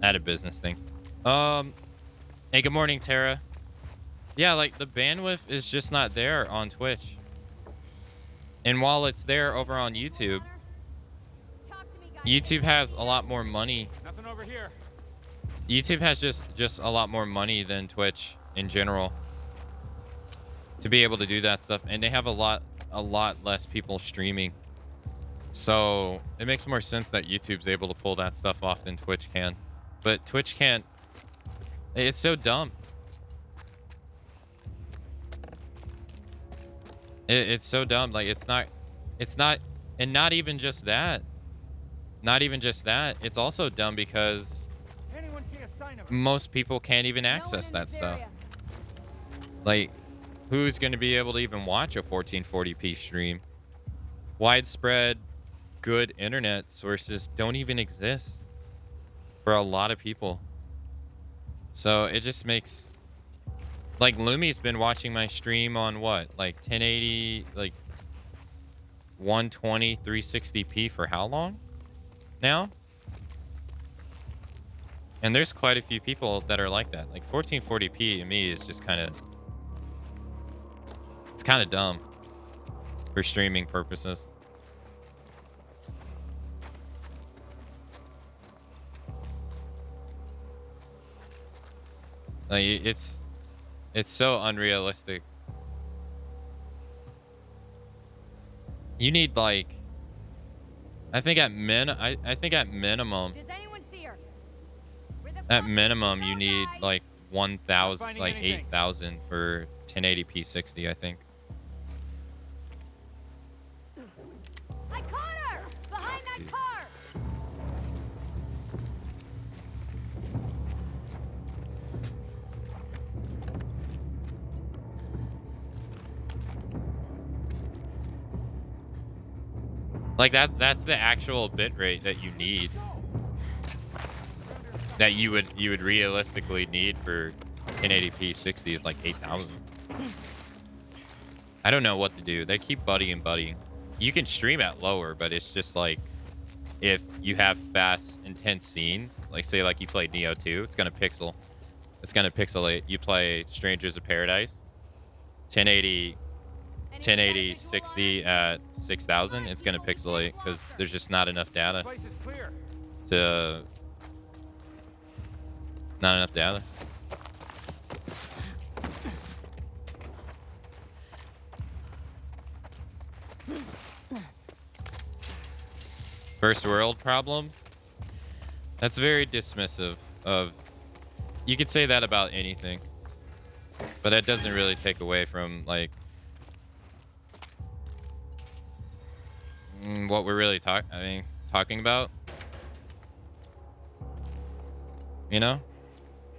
had a business thing. Hey, good morning, Tara. Yeah, like the bandwidth is just not there on Twitch. And while it's there over on YouTube, YouTube has a lot more money. Nothing over here. YouTube has just a lot more money than Twitch in general to be able to do that stuff, and they have a lot less people streaming. So it makes more sense that YouTube's able to pull that stuff off than Twitch can. But Twitch can't. It's so dumb. It's so dumb. Like it's not, and not even just that. Not even just that. It's also dumb because Anyone see a sign of her? most people can't even access that stuff. Like, who's going to be able to even watch a 1440p stream? Widespread, good internet sources don't even exist for a lot of people. So it just makes, like, Lumi's been watching my stream on what, like 1080, like 120, 360p for how long now? And there's quite a few people that are like that. Like 1440p to me is just kind of, it's kind of dumb for streaming purposes. Like it's so unrealistic. You need like, I think at minimum, Does anyone see her? at minimum you need like 1,000, finding like anything. 8,000 for 1080p 60, I think. I caught her! Behind that car! Like that's the actual bit rate that you need. That you would realistically need for 1080p 60 is like 8,000. I don't know what to do. They keep buddying. You can stream at lower, but it's just like if you have fast, intense scenes, like say like you play Neo 2, it's gonna pixelate. You play Strangers of Paradise, 1080 60 at 6,000, it's gonna pixelate because there's just not enough data Place is clear. to not enough data. First world problems? That's very dismissive of, you could say that about anything, but that doesn't really take away from like what we're really talking about. You know?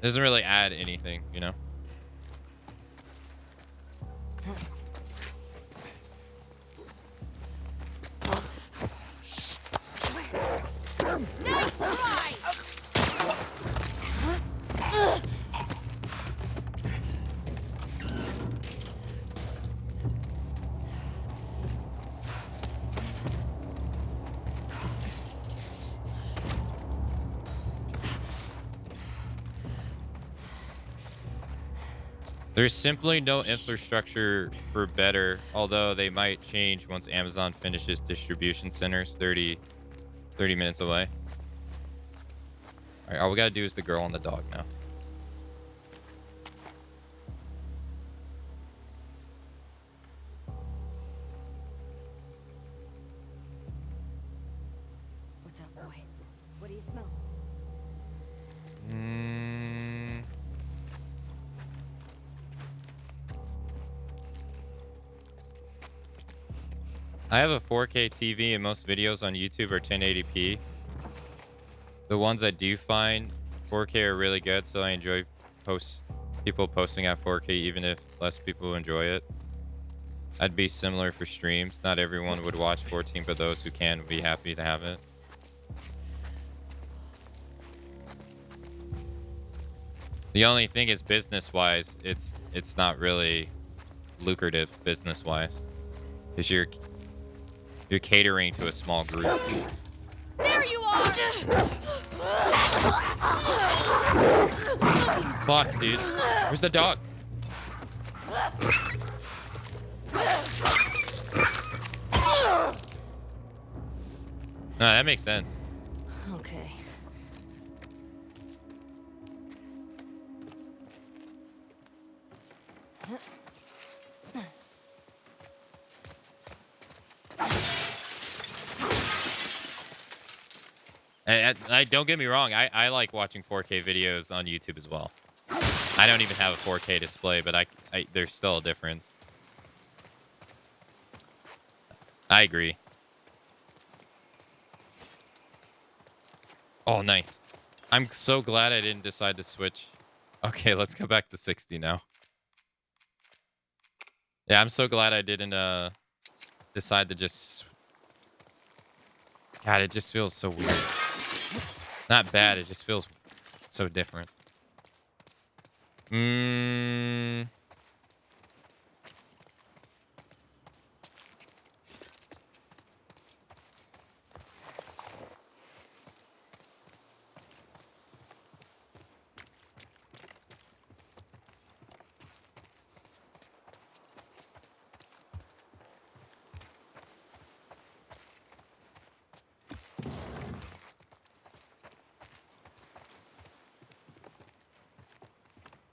It doesn't really add anything, you know? Nice try! There's simply no infrastructure for better, although they might change once Amazon finishes distribution centers 30 minutes away. All right, all we gotta do is the girl and the dog now. What's up, boy? What do you smell? I have a 4K TV and most videos on YouTube are 1080p. The ones I do find 4K are really good, so I enjoy people posting at 4K even if less people enjoy it. I'd be similar for streams. Not everyone would watch 14, but those who can would be happy to have it. The only thing is business-wise, it's not really lucrative business-wise, because you're catering to a small group. There you are! Fuck, dude. Where's the dog? No, that makes sense. Okay. I don't get me wrong. I like watching 4K videos on YouTube as well. I don't even have a 4K display, but there's still a difference. I agree. Oh, nice. I'm so glad I didn't decide to switch. Okay, let's go back to 60 now. Yeah, I'm so glad I didn't decide to just... God, it just feels so weird. Not bad, it just feels so different.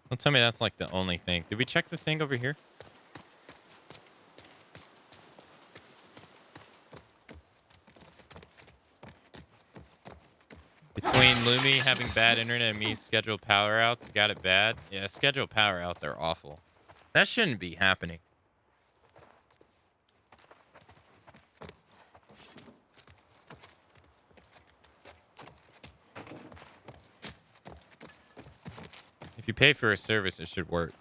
Don't tell me that's like the only thing. Did we check the thing over here? Between Lumi having bad internet and me scheduled power outs, you got it bad. Yeah, scheduled power outs are awful. That shouldn't be happening. If you pay for a service, it should work.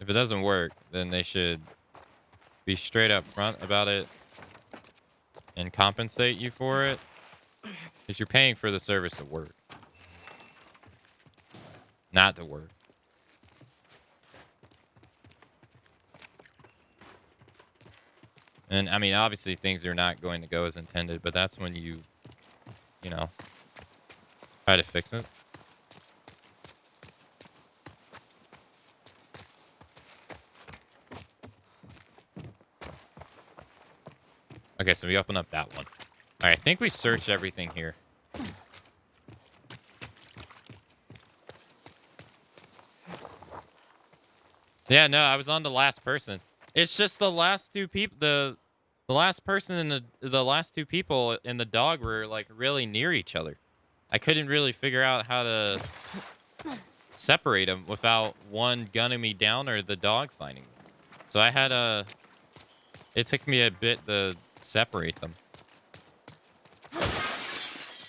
If it doesn't work, then they should be straight up front about it and compensate you for it. Because you're paying for the service to work. Not to work. And I mean, obviously things are not going to go as intended, but that's when you know, try to fix it. Okay, so we open up that one. All right, I think we searched everything here. Yeah, no, I was on the last person. It's just the last two people, the last person and the last two people in the dog were like really near each other. I couldn't really figure out how to separate them without one gunning me down or the dog finding me. So I had it took me a bit to separate them.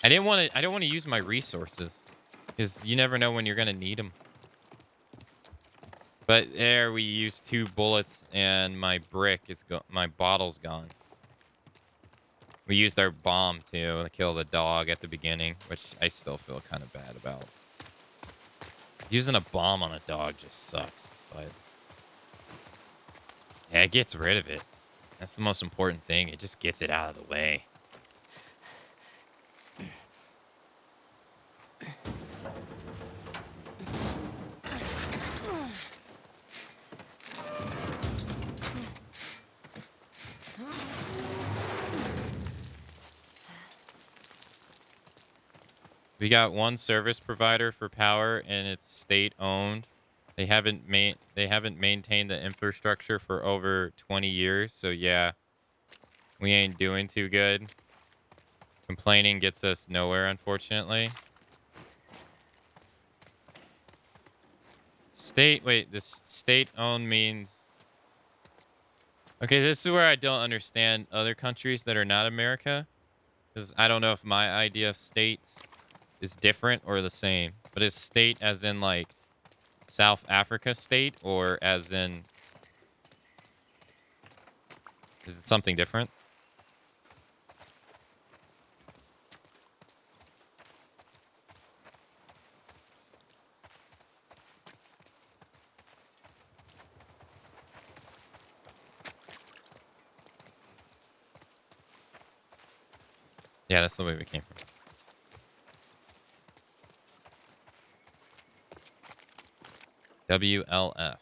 I don't want to use my resources because you never know when you're going to need them. But there we used 2 bullets and my brick is my bottle's gone. We used our bomb to kill the dog at the beginning, which I still feel kind of bad about. Using a bomb on a dog just sucks, but yeah, it gets rid of it. That's the most important thing. It just gets it out of the way. We got one service provider for power, and it's state-owned. They haven't maintained the infrastructure for over 20 years, so yeah, we ain't doing too good. Complaining gets us nowhere, unfortunately. This state-owned means... Okay, this is where I don't understand other countries that are not America, because I don't know if my idea of states is different or the same. But is state as in like South Africa state, or as in, is it something different? Yeah, that's the way we came from. WLF.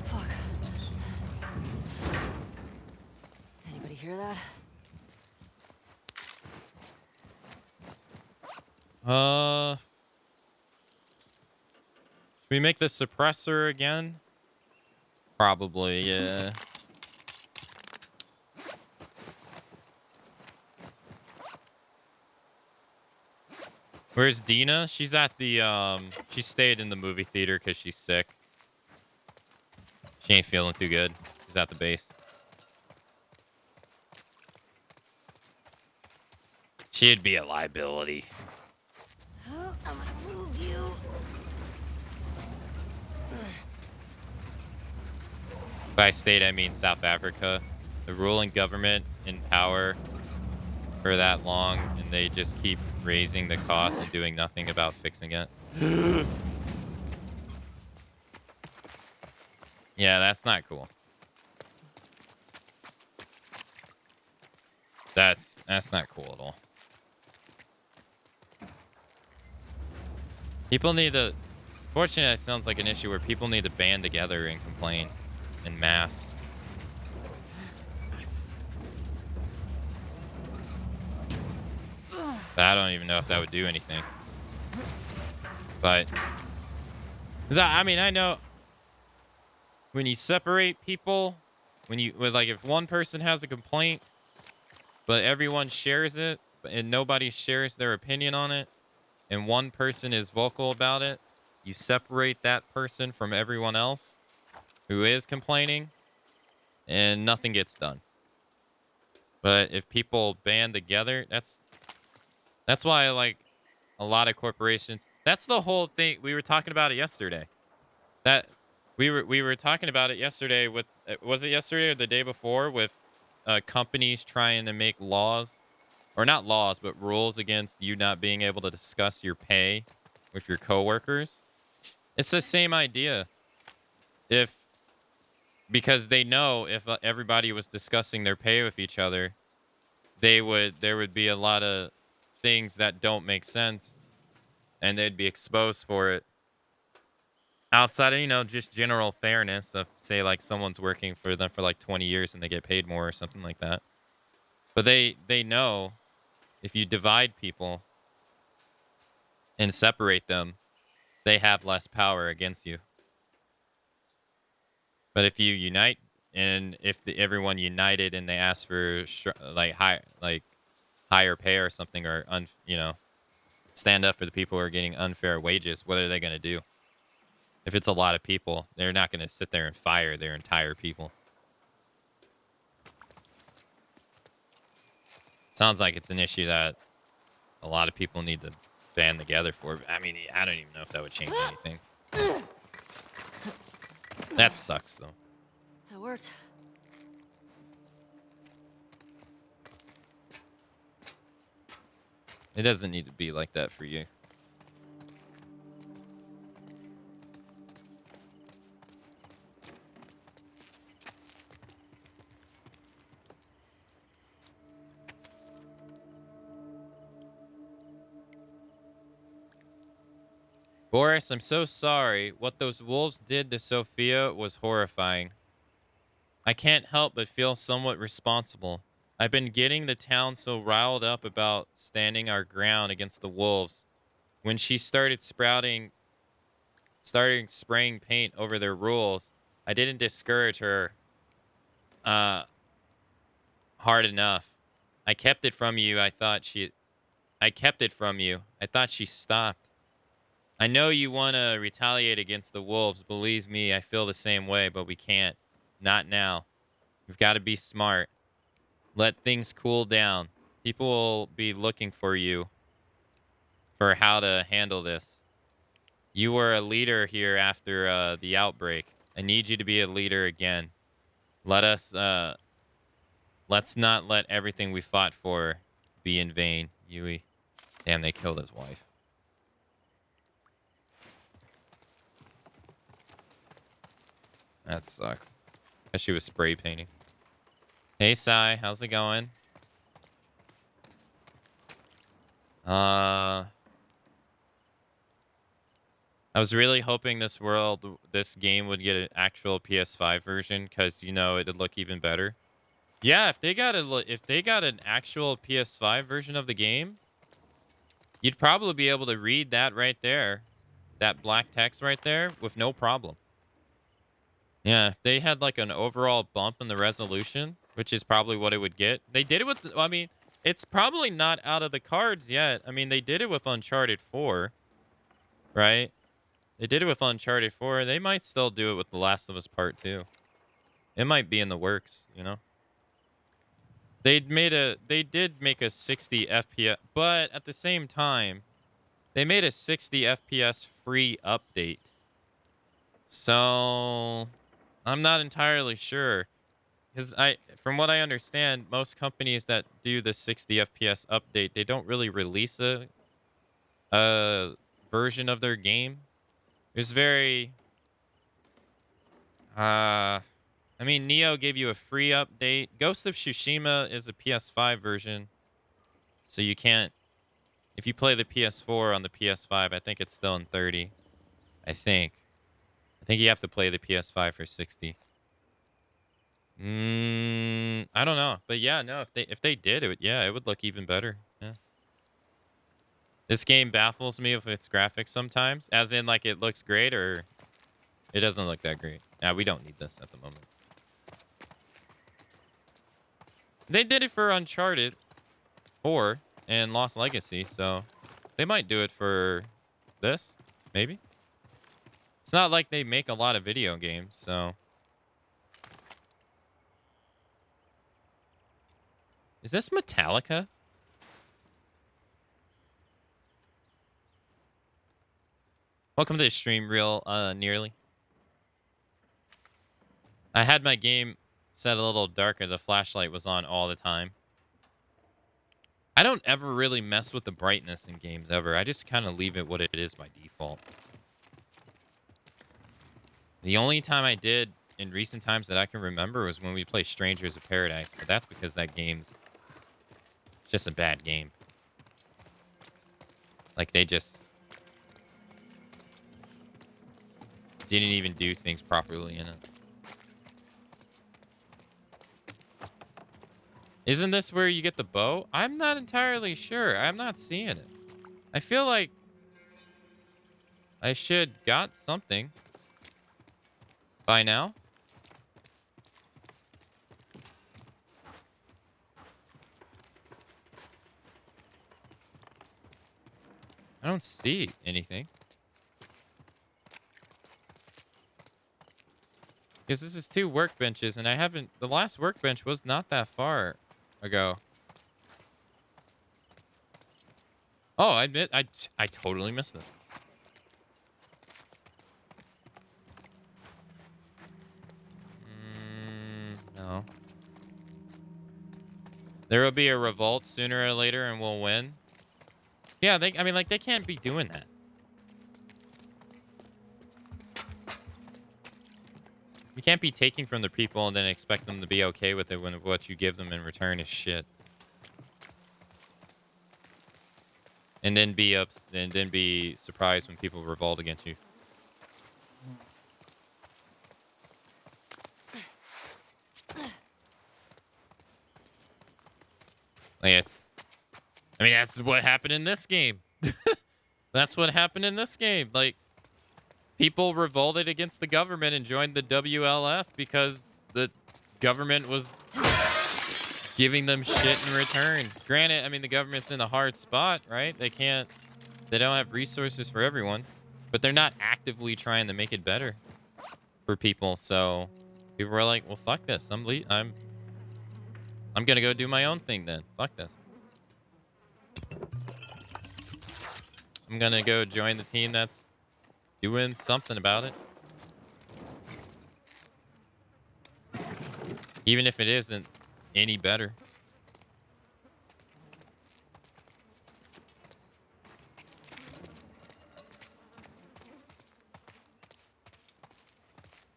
Fuck. Anybody hear that? Should we make the suppressor again? Probably, yeah. Where's Dina? She's at the, she stayed in the movie theater because she's sick. She ain't feeling too good. She's at the base. She'd be a liability. Oh, I'm gonna move you. By state, I mean South Africa. The ruling government in power for that long, and they just keep raising the cost and doing nothing about fixing it. Yeah, that's not cool. That's not cool at all. People need to... Fortunately, it sounds like an issue where people need to band together and complain en masse. But I don't even know if that would do anything. But... 'cause I mean, I know... when you separate people... like, if one person has a complaint, but everyone shares it, and nobody shares their opinion on it, and one person is vocal about it, you separate that person from everyone else who is complaining, and nothing gets done. But if people band together, that's why, like, a lot of corporations... That's the whole thing. We were talking about it yesterday. That we were talking about it yesterday with... was it yesterday or the day before? With companies trying to make laws, or not laws, but rules against you not being able to discuss your pay with your coworkers. It's the same idea. Because they know if everybody was discussing their pay with each other, there would be a lot of things that don't make sense, and they'd be exposed for it. Outside of, just general fairness of, say, like, someone's working for them for like 20 years and they get paid more or something like that. But they know if you divide people and separate them, they have less power against you. But if you unite, and if everyone united and they ask for higher pay or something, or stand up for the people who are getting unfair wages, what are they going to do? If it's a lot of people, they're not going to sit there and fire their entire people. Sounds like it's an issue that a lot of people need to band together for. I mean, I don't even know if that would change anything. That sucks, though. That worked. It doesn't need to be like that for you. Boris, I'm so sorry. What those wolves did to Sophia was horrifying. I can't help but feel somewhat responsible. I've been getting the town so riled up about standing our ground against the wolves. When she started spraying paint over their rules, I didn't discourage her hard enough. I kept it from you. I thought she stopped. I know you want to retaliate against the wolves. Believe me, I feel the same way, but we can't. Not now. We've got to be smart. Let things cool down. People will be looking for you for how to handle this. You were a leader here after the outbreak. I need you to be a leader again. Let's not let everything we fought for be in vain, Yui. Damn, they killed his wife. That sucks. She was spray painting. Hey, Sai, how's it going? I was really hoping this game would get an actual PS5 version because, you know, it'd look even better. Yeah, if they got an actual PS5 version of the game, you'd probably be able to read that right there, that black text right there, with no problem. Yeah, if they had like an overall bump in the resolution, which is probably what it would get. They did it with, I mean, it's probably not out of the cards yet. I mean, they did it with Uncharted 4, right? They did it with Uncharted 4. They might still do it with The Last of Us Part 2. It might be in the works, you know? They did make a 60 FPS, but at the same time, they made a 60 FPS free update. So, I'm not entirely sure. Because from what I understand, most companies that do the 60 FPS update, they don't really release a version of their game. It's very, I mean, Neo gave you a free update. Ghost of Tsushima is a PS5 version, so you can't. If you play the PS4 on the PS5, I think it's still in 30. I think you have to play the PS5 for 60. I don't know, but yeah, no. If they did it, yeah, it would look even better. Yeah. This game baffles me with its graphics sometimes, as in like it looks great or it doesn't look that great. Nah, we don't need this at the moment. They did it for Uncharted 4 and Lost Legacy, so they might do it for this, maybe. It's not like they make a lot of video games, so. Is this Metallica? Welcome to the stream, real nearly. I had my game set a little darker. The flashlight was on all the time. I don't ever really mess with the brightness in games ever. I just kind of leave it what it is by default. The only time I did in recent times that I can remember was when we played Strangers of Paradise, but that's because that game's just a bad game. Like, they just didn't even do things properly in it. Isn't this where you get the bow? I'm not entirely sure. I'm not seeing it. I feel like I should got something by now. I don't see anything. Because this is 2 workbenches, and I haven't... The last workbench was not that far ago. Oh, I admit, I totally missed this. No. There will be a revolt sooner or later, and we'll win. Yeah, I mean, like, they can't be doing that. You can't be taking from the people and then expect them to be okay with it when what you give them in return is shit. And then be surprised when people revolt against you. Like I mean, that's what happened in this game. That's what happened in this game. Like, people revolted against the government and joined the WLF because the government was giving them shit in return. Granted, I mean, the government's in a hard spot, right? They don't have resources for everyone, but they're not actively trying to make it better for people. So people were like, well, fuck this. I'm going to go do my own thing then. Fuck this. I'm going to go join the team that's doing something about it. Even if it isn't any better.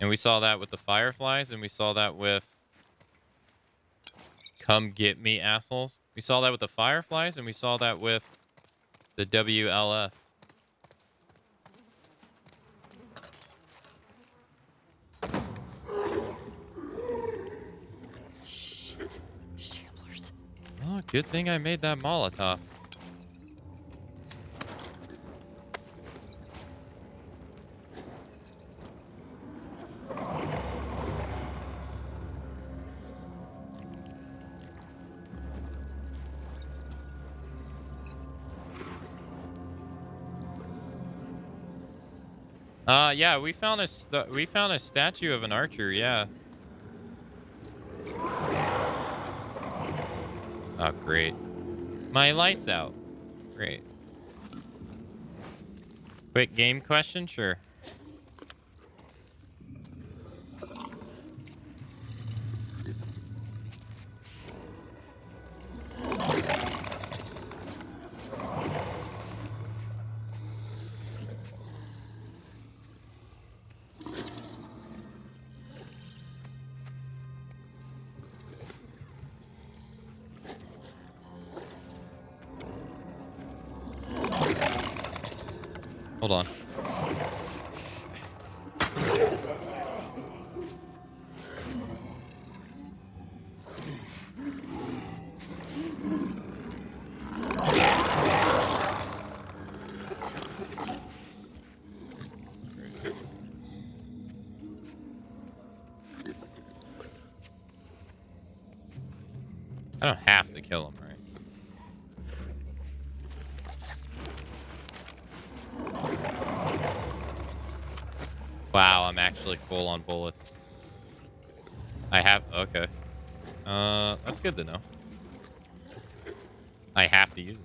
And we saw that with the Fireflies, and we saw that with Come Get Me, Assholes. We saw that with the Fireflies, and we saw that with The WLF. Shit. Shamblers. Oh, good thing I made that Molotov. Yeah, we found a statue of an archer. Yeah. Oh, great. My light's out. Great. Quick game question, sure. Hold on. I don't have to kill him, right? Wow, I'm actually full on bullets. I have... Okay. That's good to know. I have to use it.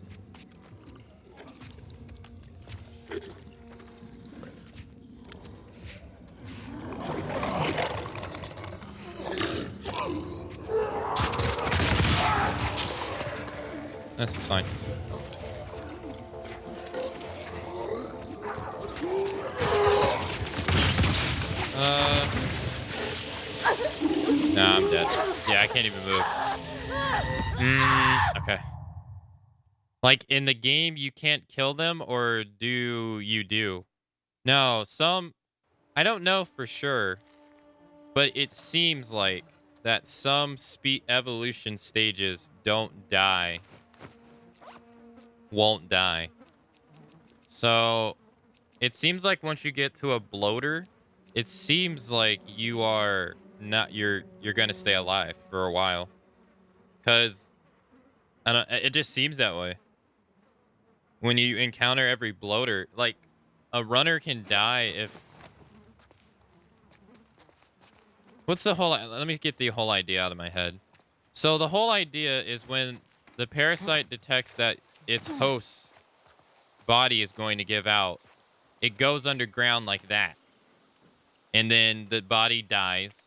This is fine. Nah, I'm dead. Yeah, I can't even move. Okay. Like, in the game, you can't kill them, or do you do? No, some... I don't know for sure, but it seems like that some evolution stages don't die. Won't die. So, it seems like once you get to a bloater, it seems like you are not... You're gonna stay alive for a while. Because... I don't... It just seems that way. When you encounter every bloater, like, a runner can die if... What's the whole... Let me get the whole idea out of my head. So the whole idea is when the parasite detects that its host's body is going to give out, it goes underground like that. And then the body dies.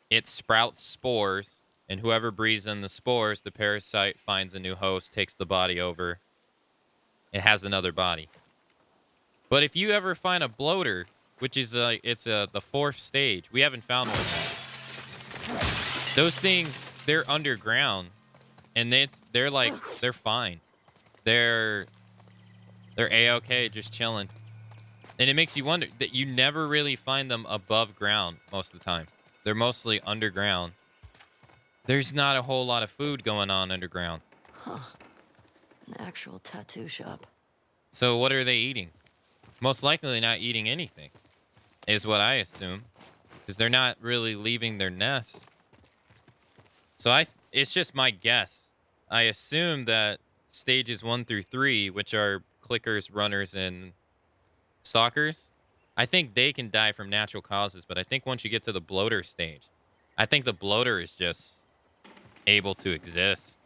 It sprouts spores. And whoever breathes in the spores, the parasite finds a new host, takes the body over. It has another body. But if you ever find a bloater, which is the fourth stage, we haven't found one yet. Those things, they're underground, and they're fine. They're A-okay, just chilling. And it makes you wonder that you never really find them above ground most of the time. They're mostly underground. There's not a whole lot of food going on underground. Huh. An actual tattoo shop. So what are they eating? Most likely not eating anything, is what I assume. Because they're not really leaving their nests. So it's just my guess. I assume that stages 1 through 3, which are clickers, runners, and stalkers, I think they can die from natural causes. But I think once you get to the bloater stage, I think the bloater is just able to exist.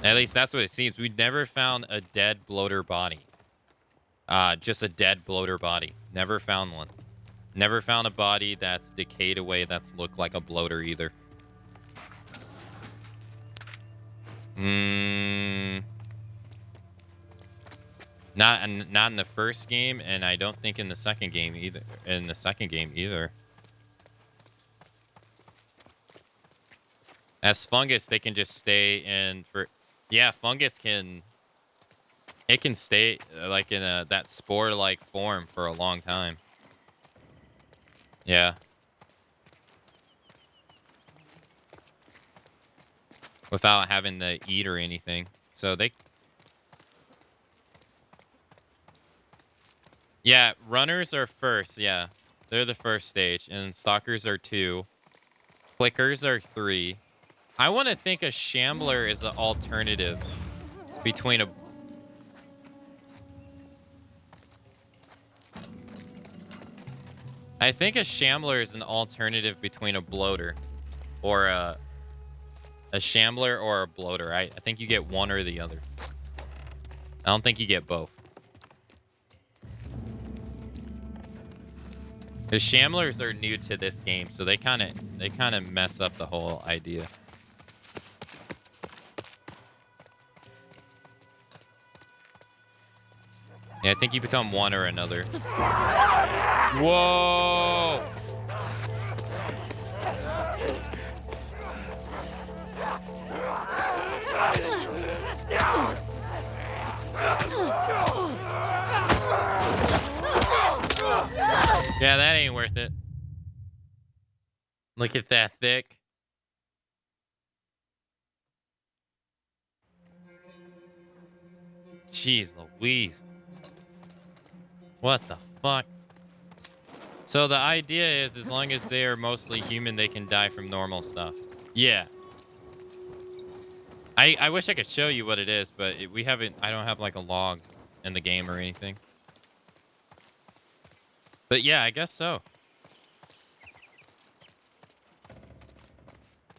At least that's what it seems. We've never found a dead bloater body. Just a dead bloater body. Never found one. Never found a body that's decayed away that's looked like a bloater either. Not in the first game, and I don't think in the second game either. As fungus, they can just stay in for... Yeah, fungus can It can stay like in that spore-like form for a long time. Yeah. Without having to eat or anything. So they... Yeah, runners are first, yeah. They're the first stage. And stalkers are 2. Clickers are 3. I want to think a shambler is the alternative between a... I think a shambler is an alternative between a bloater or a shambler or a bloater. I think you get one or the other. I don't think you get both. The shamblers are new to this game, so they kind of mess up the whole idea. Yeah, I think you become one or another. Whoa! Yeah, that ain't worth it. Look at that thick. Jeez Louise. What the fuck? So the idea is as long as they are mostly human, they can die from normal stuff. Yeah. I wish I could show you what it is, but we haven't... I don't have like a log in the game or anything. But yeah, I guess so.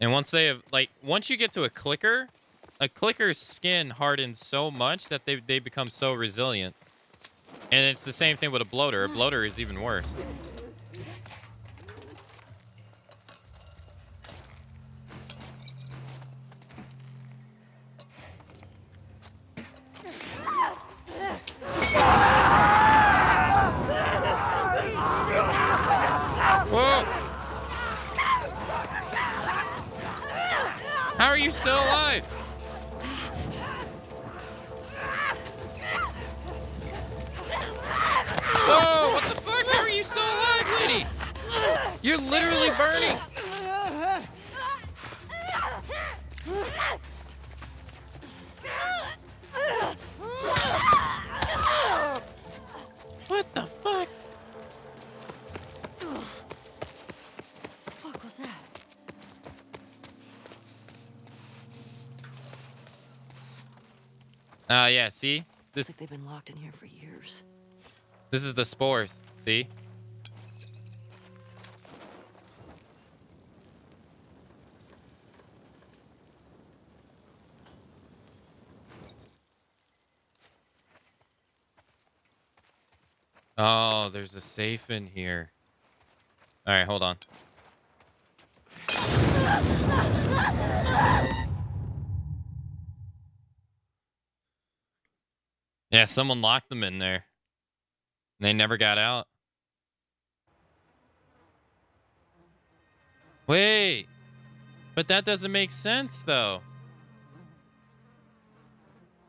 And once they have... Like, once you get to a clicker's skin hardens so much that they become so resilient. And it's the same thing with a bloater. A bloater is even worse. Whoa! How are you still alive? Whoa! What the fuck? How are you still alive, lady? You're literally burning. What the fuck? Fuck was that? Yeah, see? Looks This like they've been locked in here for years. this is the spores, see? Oh, there's a safe in here. All right, hold on. Yeah, someone locked them in there. And they never got out. Wait. But that doesn't make sense though.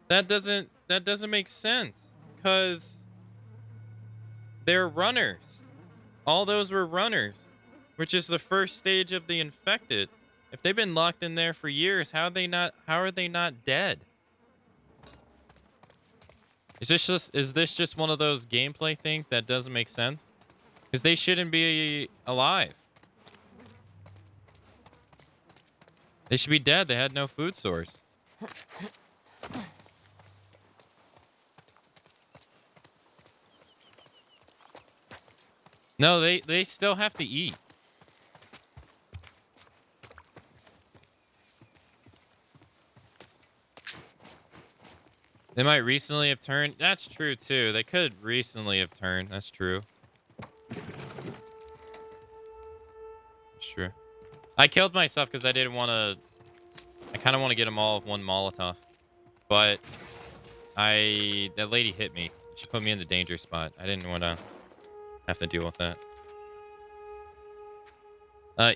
That doesn't make sense. 'Cause they're runners. All those were runners, which is the first stage of the infected. If they've been locked in there for years, how are they not dead? Is this just one of those gameplay things that doesn't make sense? Because they shouldn't be alive. They should be dead. They had no food source. No, they still have to eat. They might recently have turned. That's true, too. They could recently have turned. That's true. That's true. I killed myself because I didn't want to... I kind of want to get them all with one Molotov. But that lady hit me. She put me in the danger spot. I didn't want to have to deal with that.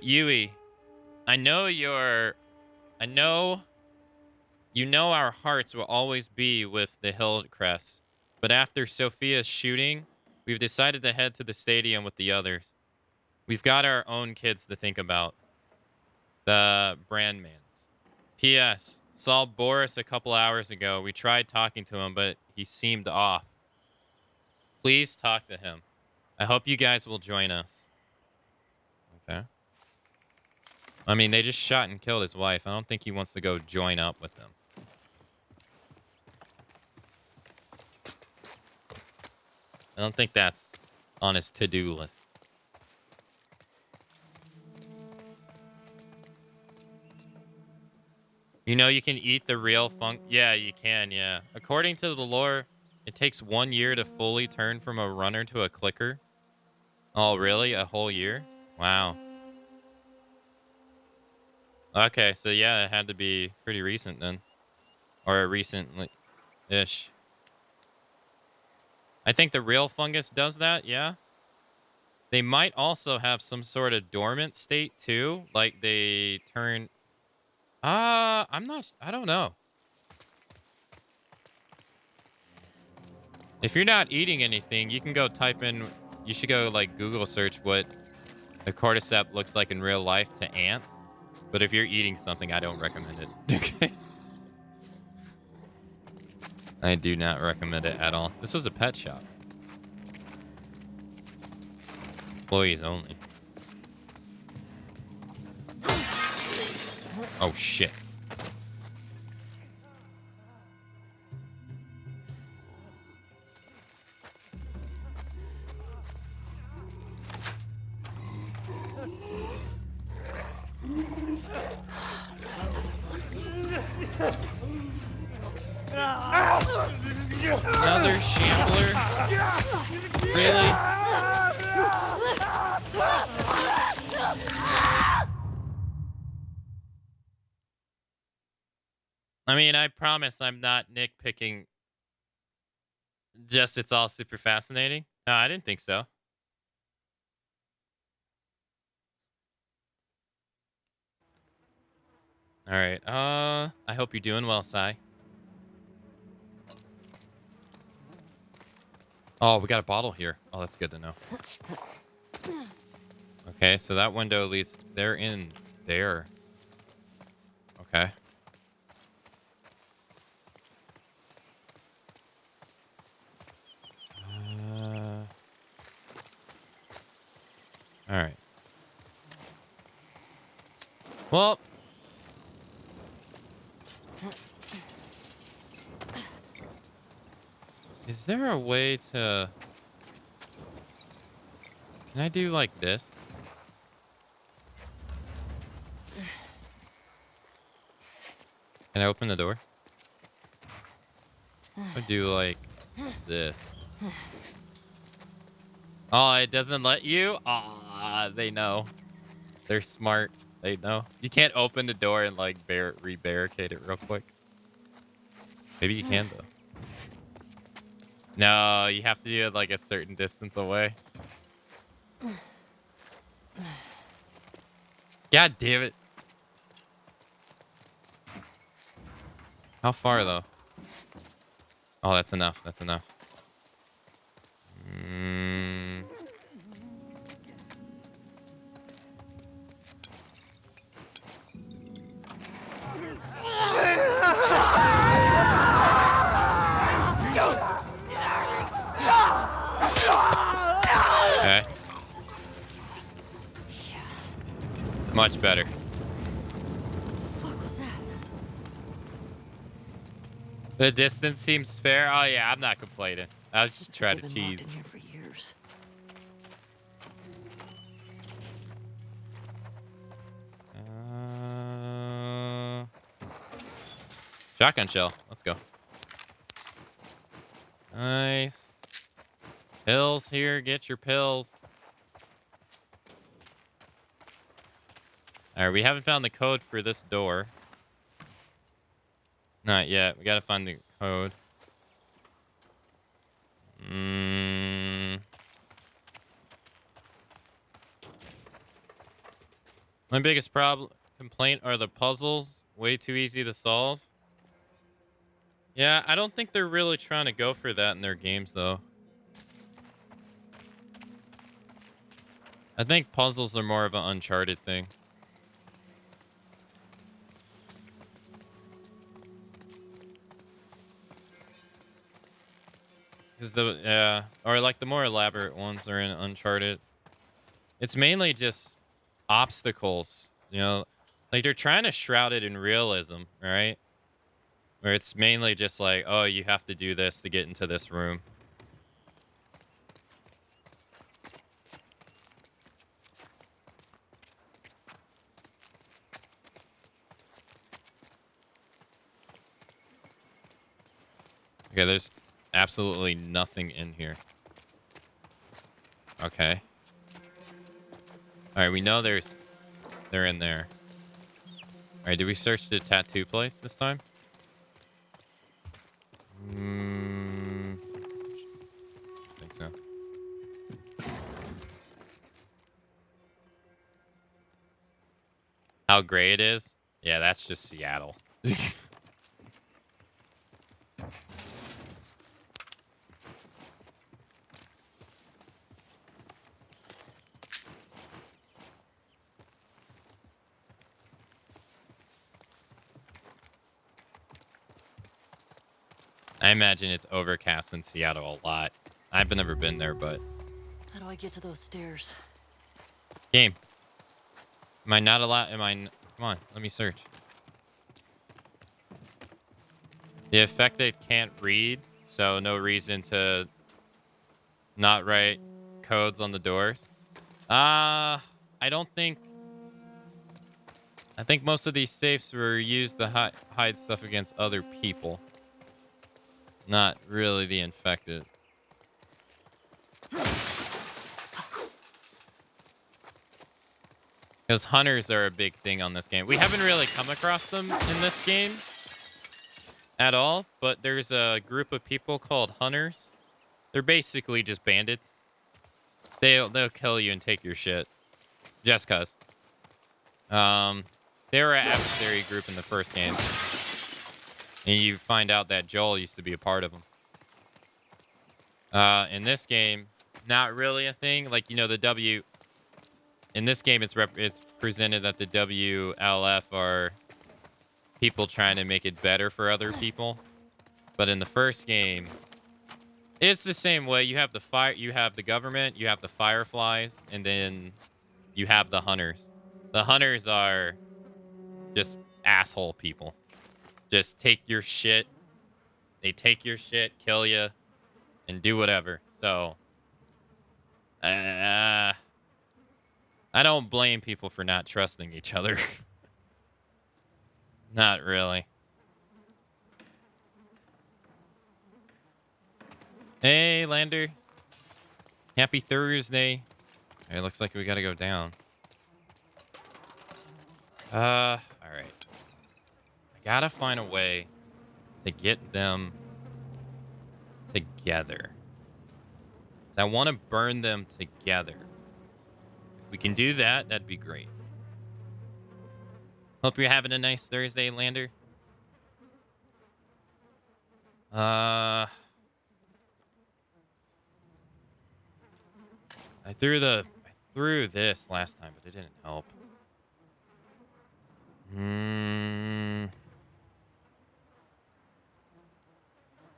Yui, I know You know our hearts will always be with the Hillcrest, but after Sophia's shooting, we've decided to head to the stadium with the others. We've got our own kids to think about. The Brandmans. P.S. Saw Boris a couple hours ago. We tried talking to him, but he seemed off. Please talk to him. I hope you guys will join us. Okay. I mean, they just shot and killed his wife. I don't think he wants to go join up with them. I don't think that's on his to-do list. You know you can eat the real funk. Yeah, you can, yeah. According to the lore, it takes 1 year to fully turn from a runner to a clicker. Oh, really? A whole year? Wow. Okay, so yeah, it had to be pretty recent then. Or recently-ish. I think the real fungus does that, yeah. They might also have some sort of dormant state too. Like they turn... I don't know. If you're not eating anything, you can go type in... You should go like Google search what a cordyceps looks like in real life to ants. But if you're eating something, I don't recommend it. Okay. I do not recommend it at all. This was a pet shop. Employees only. Oh, shit. Another shambler? Really? I mean, I promise I'm not nitpicking. Just it's all super fascinating. No, I didn't think so. All right. I hope you're doing well, Sai. Oh, we got a bottle here. Oh, that's good to know. Okay, so that window leads... They're in there. Okay. All right. Well... Is there a way to... Can I do like this? Can I open the door? I'll do like this. Oh, it doesn't let you? Ah, they know. They're smart. They know. You can't open the door and like re-barricade it real quick. Maybe you can though. No, you have to do it like a certain distance away. God damn it. How far though? Oh, that's enough. That's enough. Okay. Much better. What the fuck was that? The distance seems fair. Oh yeah, I'm not complaining. I was just trying to They've been cheese. locked in here for years. Shotgun shell. Let's go. Nice. Pills here. Get your pills. All right, we haven't found the code for this door. Not yet. We gotta find the code. My biggest complaint are the puzzles. Way too easy to solve. Yeah, I don't think they're really trying to go for that in their games, though. I think puzzles are more of an Uncharted thing. Because or like the more elaborate ones are in Uncharted. It's mainly just obstacles, you know, like they're trying to shroud it in realism, right? Where it's mainly just like, oh, you have to do this to get into this room. Okay, there's absolutely nothing in here. Okay. All right, we know they're in there. All right, did we search the tattoo place this time? I think so. How gray it is? Yeah, that's just Seattle. I imagine it's overcast in Seattle a lot. I've never been there, but... How do I get to those stairs? Game. Am I not allowed? Come on, let me search. The affected can't read, so no reason to not write codes on the doors. I don't think... I think most of these safes were used to hide stuff against other people. Not really the infected. Because hunters are a big thing on this game. We haven't really come across them in this game at all, but there's a group of people called hunters. They're basically just bandits. They'll kill you and take your shit. Just cuz. They were an adversary group in the first game. And you find out that Joel used to be a part of them. In this game, not really a thing. Like, you know, the W... In this game, it's presented that the WLF are people trying to make it better for other people. But in the first game, it's the same way. You have the government, you have the Fireflies, and then you have the hunters. The hunters are just asshole people. Just take your shit. They take your shit, kill you, and do whatever. So, I don't blame people for not trusting each other. Not really. Hey, Lander. Happy Thursday. It looks like we gotta go down. All right. I gotta find a way to get them together. I want to burn them together. If we can do that, that'd be great. Hope you're having a nice Thursday, Lander. I threw this last time, but it didn't help.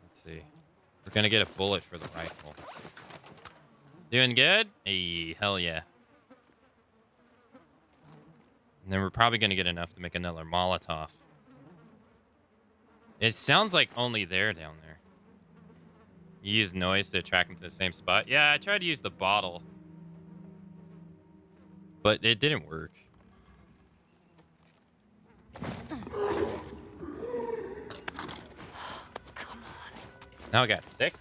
Let's see. We're gonna get a bullet for the rifle. Doing good? Hey, hell yeah. And then we're probably gonna get enough to make another Molotov. It sounds like only they're down there. You use noise to attract them to the same spot. Yeah, I tried to use the bottle, but it didn't work. Come on. Now I got 6.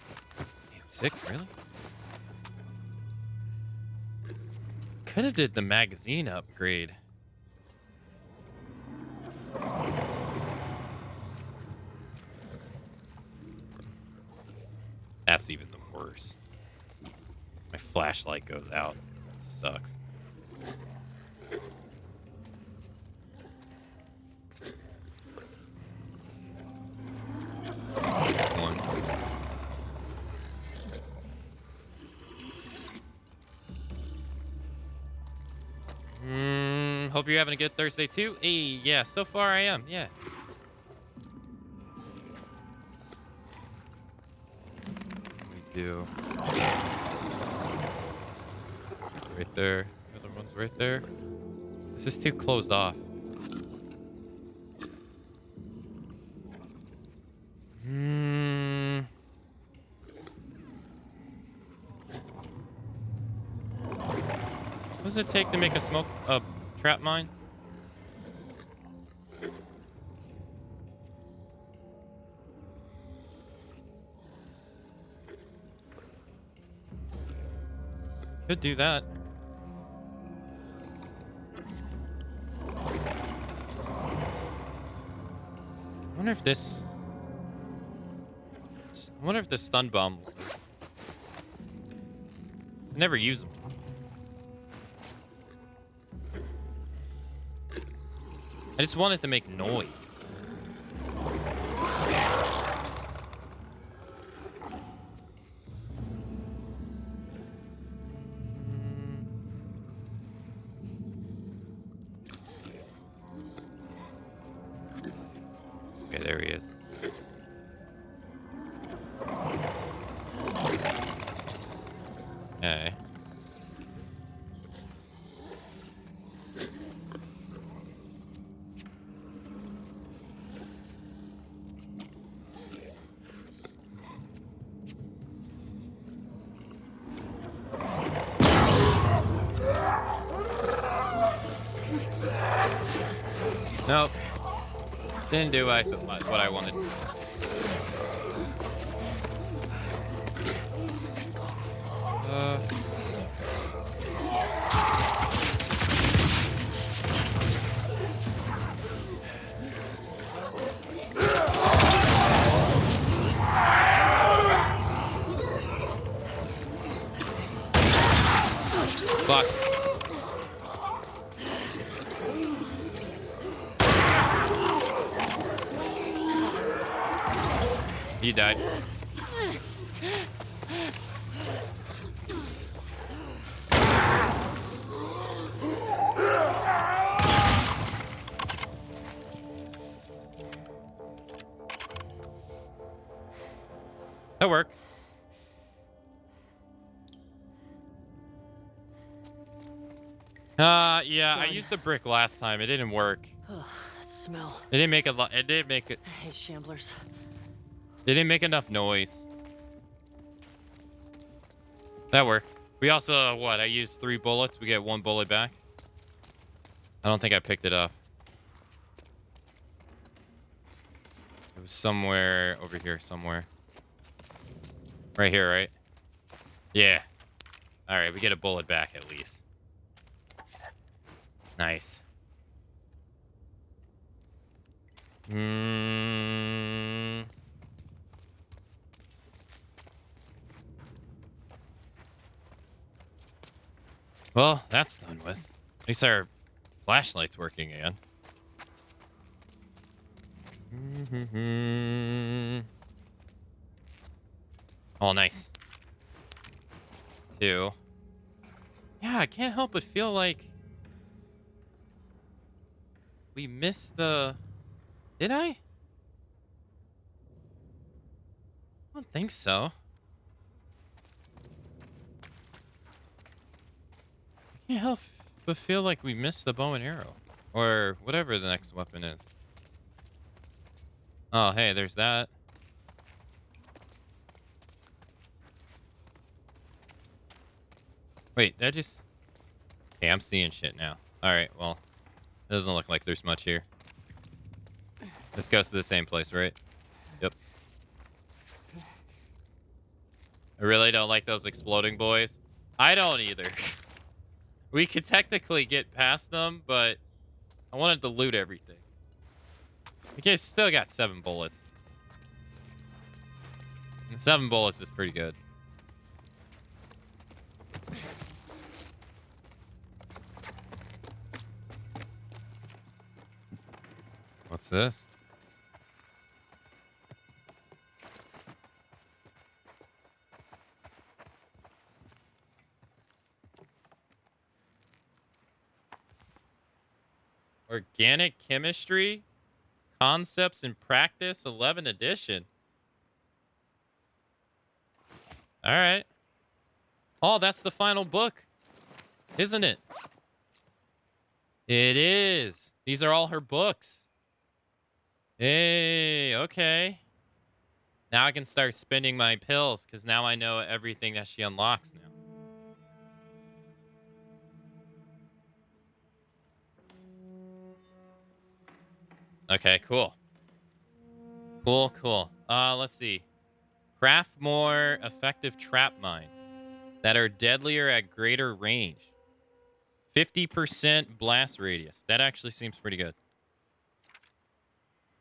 Damn, 6, really? Could have did the magazine upgrade. That's even the worst. My flashlight goes out. That sucks. hope you're having a good Thursday too. Hey, yeah, so far I am. Yeah. We do. Right there. The other one's right there. This is too closed off. What does it take to make a trap mine? Could do that. I wonder if this... I wonder if the stun bomb... I never use them. I just want it to make noise. Okay, there he is. Okay. Nope. Didn't do what I wanted. Fuck. He died. That worked. Yeah, I used the brick last time. It didn't work. Ugh, that smell. It didn't make a lot. It didn't make it. I hate shamblers. It didn't make enough noise. That worked. We also, what? I used 3 bullets. We get 1 bullet back. I don't think I picked it up. It was somewhere over here, somewhere. Right here, right? Yeah. All right, we get a bullet back at least. Nice. Well, that's done with. At least our flashlight's working again. Oh, nice. 2. Yeah, I can't help but feel like we missed the... Did I? I don't think so. I can't help but feel like we missed the bow and arrow. Or whatever the next weapon is. Oh, hey, there's that. Wait, that just... Okay, I'm seeing shit now. Alright, well. It doesn't look like there's much here. This goes to the same place, right? Yep. I really don't like those exploding boys. I don't either. We could technically get past them, but I wanted to loot everything. Okay, still got 7 bullets. And 7 bullets is pretty good. What's this? Organic Chemistry, Concepts in Practice, 11 edition. All right. Oh, that's the final book, isn't it? It is. These are all her books. Hey, okay. Now I can start spending my pills because now I know everything that she unlocks now. Okay, cool. Cool. Let's see. Craft more effective trap mines that are deadlier at greater range. 50% blast radius. That actually seems pretty good.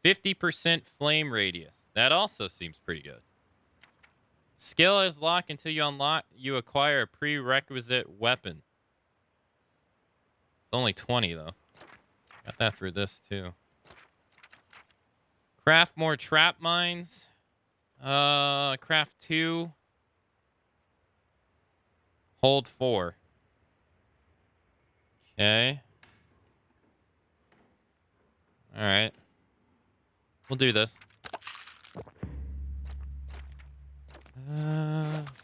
50% flame radius. That also seems pretty good. Skill is locked until you acquire a prerequisite weapon. It's only 20 though. Got that for this too. Craft more trap mines. Craft 2. Hold 4. Okay. All right. We'll do this.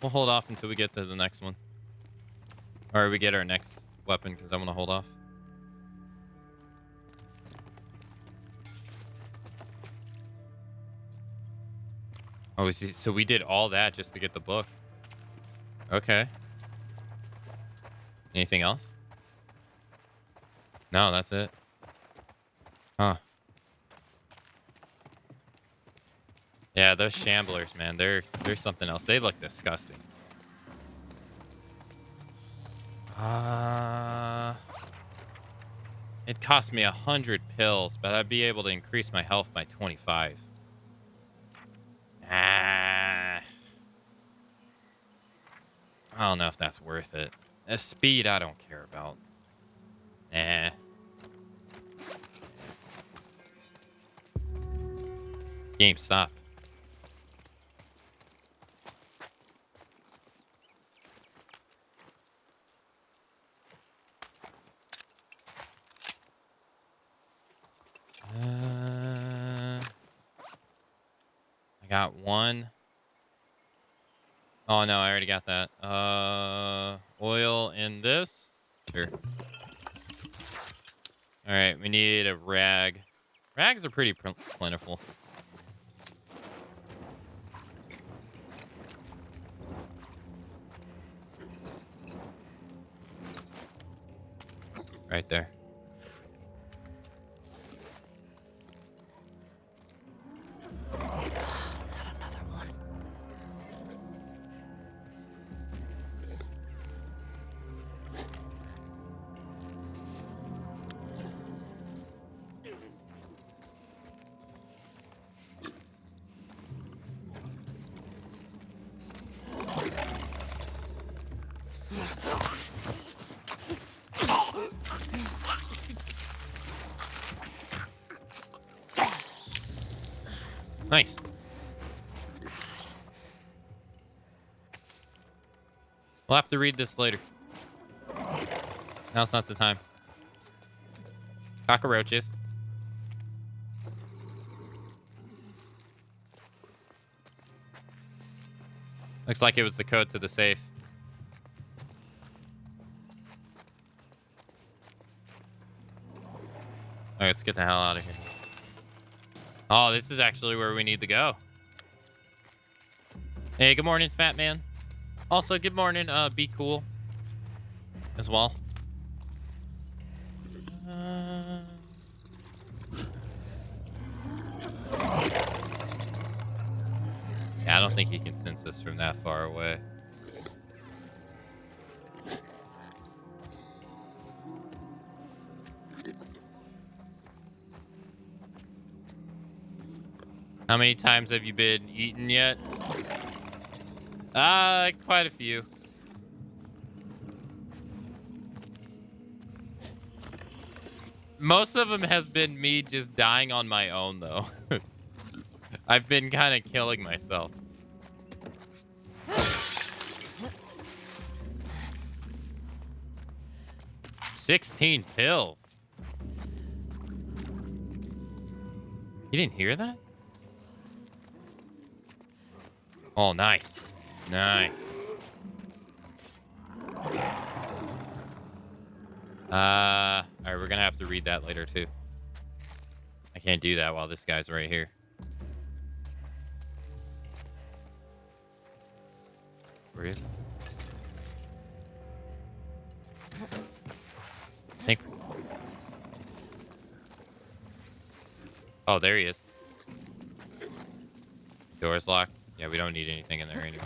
We'll hold off until we get to the next one. Or we get our next weapon, because I want to hold off. Oh, so we did all that just to get the book. Okay. Anything else? No, that's it. Huh. Yeah, those shamblers, man. They're something else. They look disgusting. It cost me 100 pills, but I'd be able to increase my health by 25. I don't know if that's worth it. Speed, I don't care about. Game, stop. I got one. Oh, no, I already got that. Oil in this. Sure. All right, we need a rag. Rags are pretty plentiful. Right there. Nice. We'll have to read this later. Now's not the time. Cockroaches. Looks like it was the code to the safe. All right, let's get the hell out of here. Oh, this is actually where we need to go. Hey, good morning, fat man. Also, good morning, Be Cool. As well. Yeah, I don't think he can sense us from that far away. How many times have you been eaten yet? Quite a few. Most of them has been me just dying on my own, though. I've been kind of killing myself. $16 pills. You didn't hear that? Oh, nice. Nice. All right, we're gonna have to read that later too. I can't do that while this guy's right here. Where is he? I think. Oh, there he is. Door's locked. Yeah, we don't need anything in there anyway.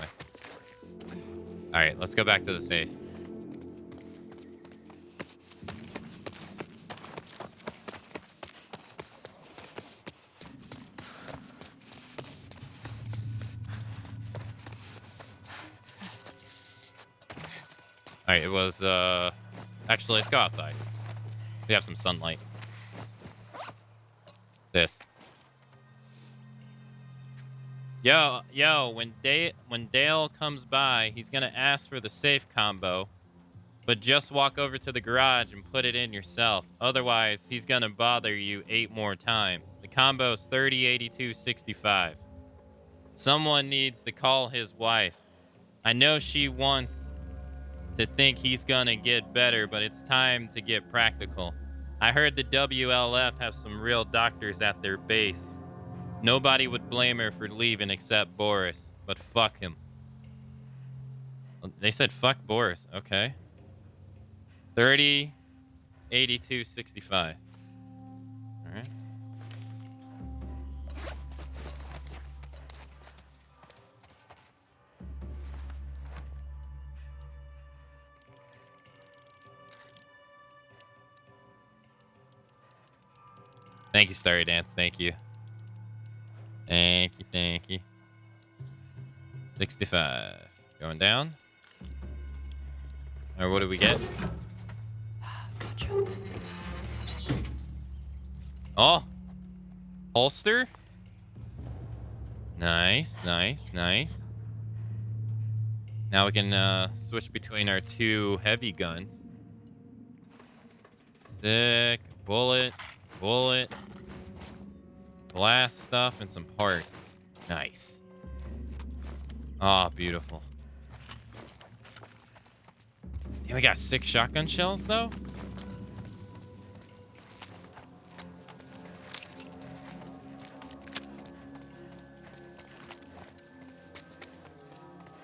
All right, let's go back to the safe. All right, it was, actually, let's go outside. We have some sunlight. This. Yo, when Dale comes by, he's gonna ask for the safe combo, but just walk over to the garage and put it in yourself. Otherwise, he's gonna bother you 8 more times. The combo's 30, 82, 65. Someone needs to call his wife. I know she wants to think he's gonna get better, but it's time to get practical. I heard the WLF have some real doctors at their base. Nobody would blame her for leaving except Boris, but fuck him. They said fuck Boris. Okay. 30, 82, 65. All right. Thank you, Starry Dance. Thank you. Thank you, thank you. 65. Going down. Or what do we get? Gotcha. Oh. Holster. Nice, nice, nice. Now we can switch between our 2 heavy guns. Sick. Bullet. Bullet. Blast stuff and some parts. Nice. Oh, beautiful. Damn, we got 6 shotgun shells, though?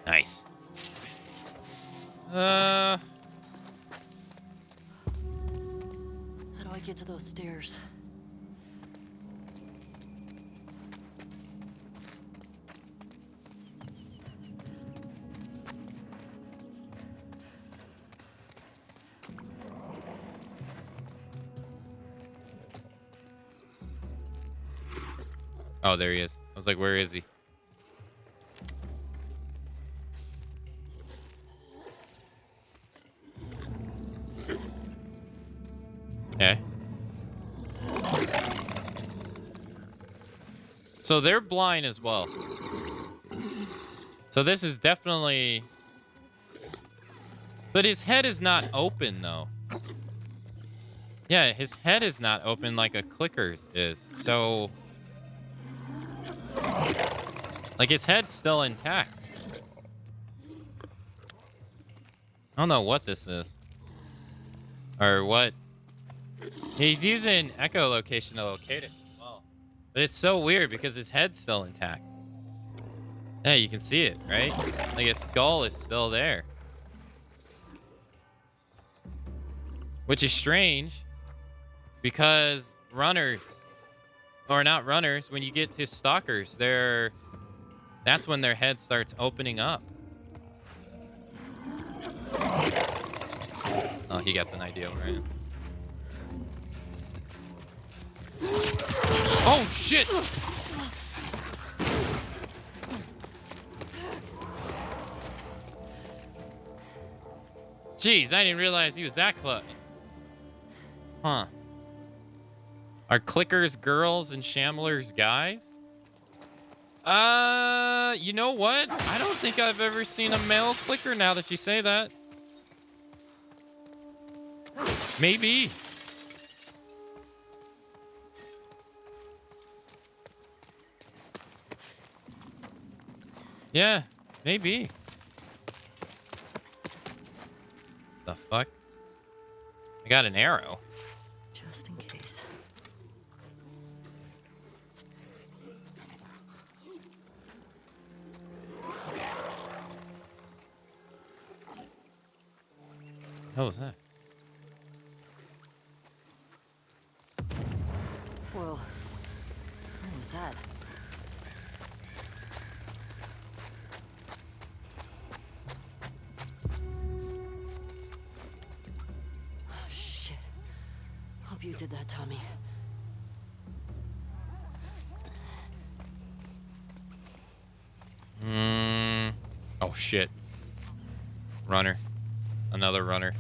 Nice. How do I get to those stairs? Oh, there he is. I was like, where is he? Okay. So they're blind as well. So this is definitely... But his head is not open, though. Yeah, his head is not open like a clicker's is. So... Like, his head's still intact. I don't know what this is. Or what... He's using echolocation to locate it as well. But it's so weird because his head's still intact. Yeah, you can see it, right? Like, his skull is still there. Which is strange. Because runners... Or not runners, when you get to stalkers, that's when their head starts opening up. Oh, he gets an idea, right? Oh, shit! Jeez, I didn't realize he was that close. Huh. Are clickers girls and shamblers guys? You know what? I don't think I've ever seen a male clicker now that you say that. Maybe. Yeah, maybe. The fuck? I got an arrow. Just in case. What was that? Whoa. What was that? Oh, shit. Hope you did that, Tommy. Oh shit. Runner. Another runner.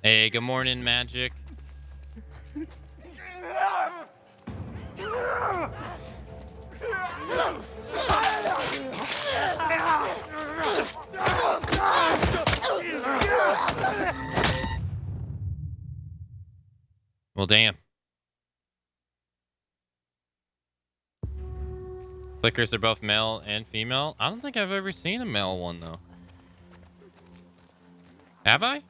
Hey, good morning, Magic. Well, damn. Clickers are both male and female. I don't think I've ever seen a male one, though. Have I?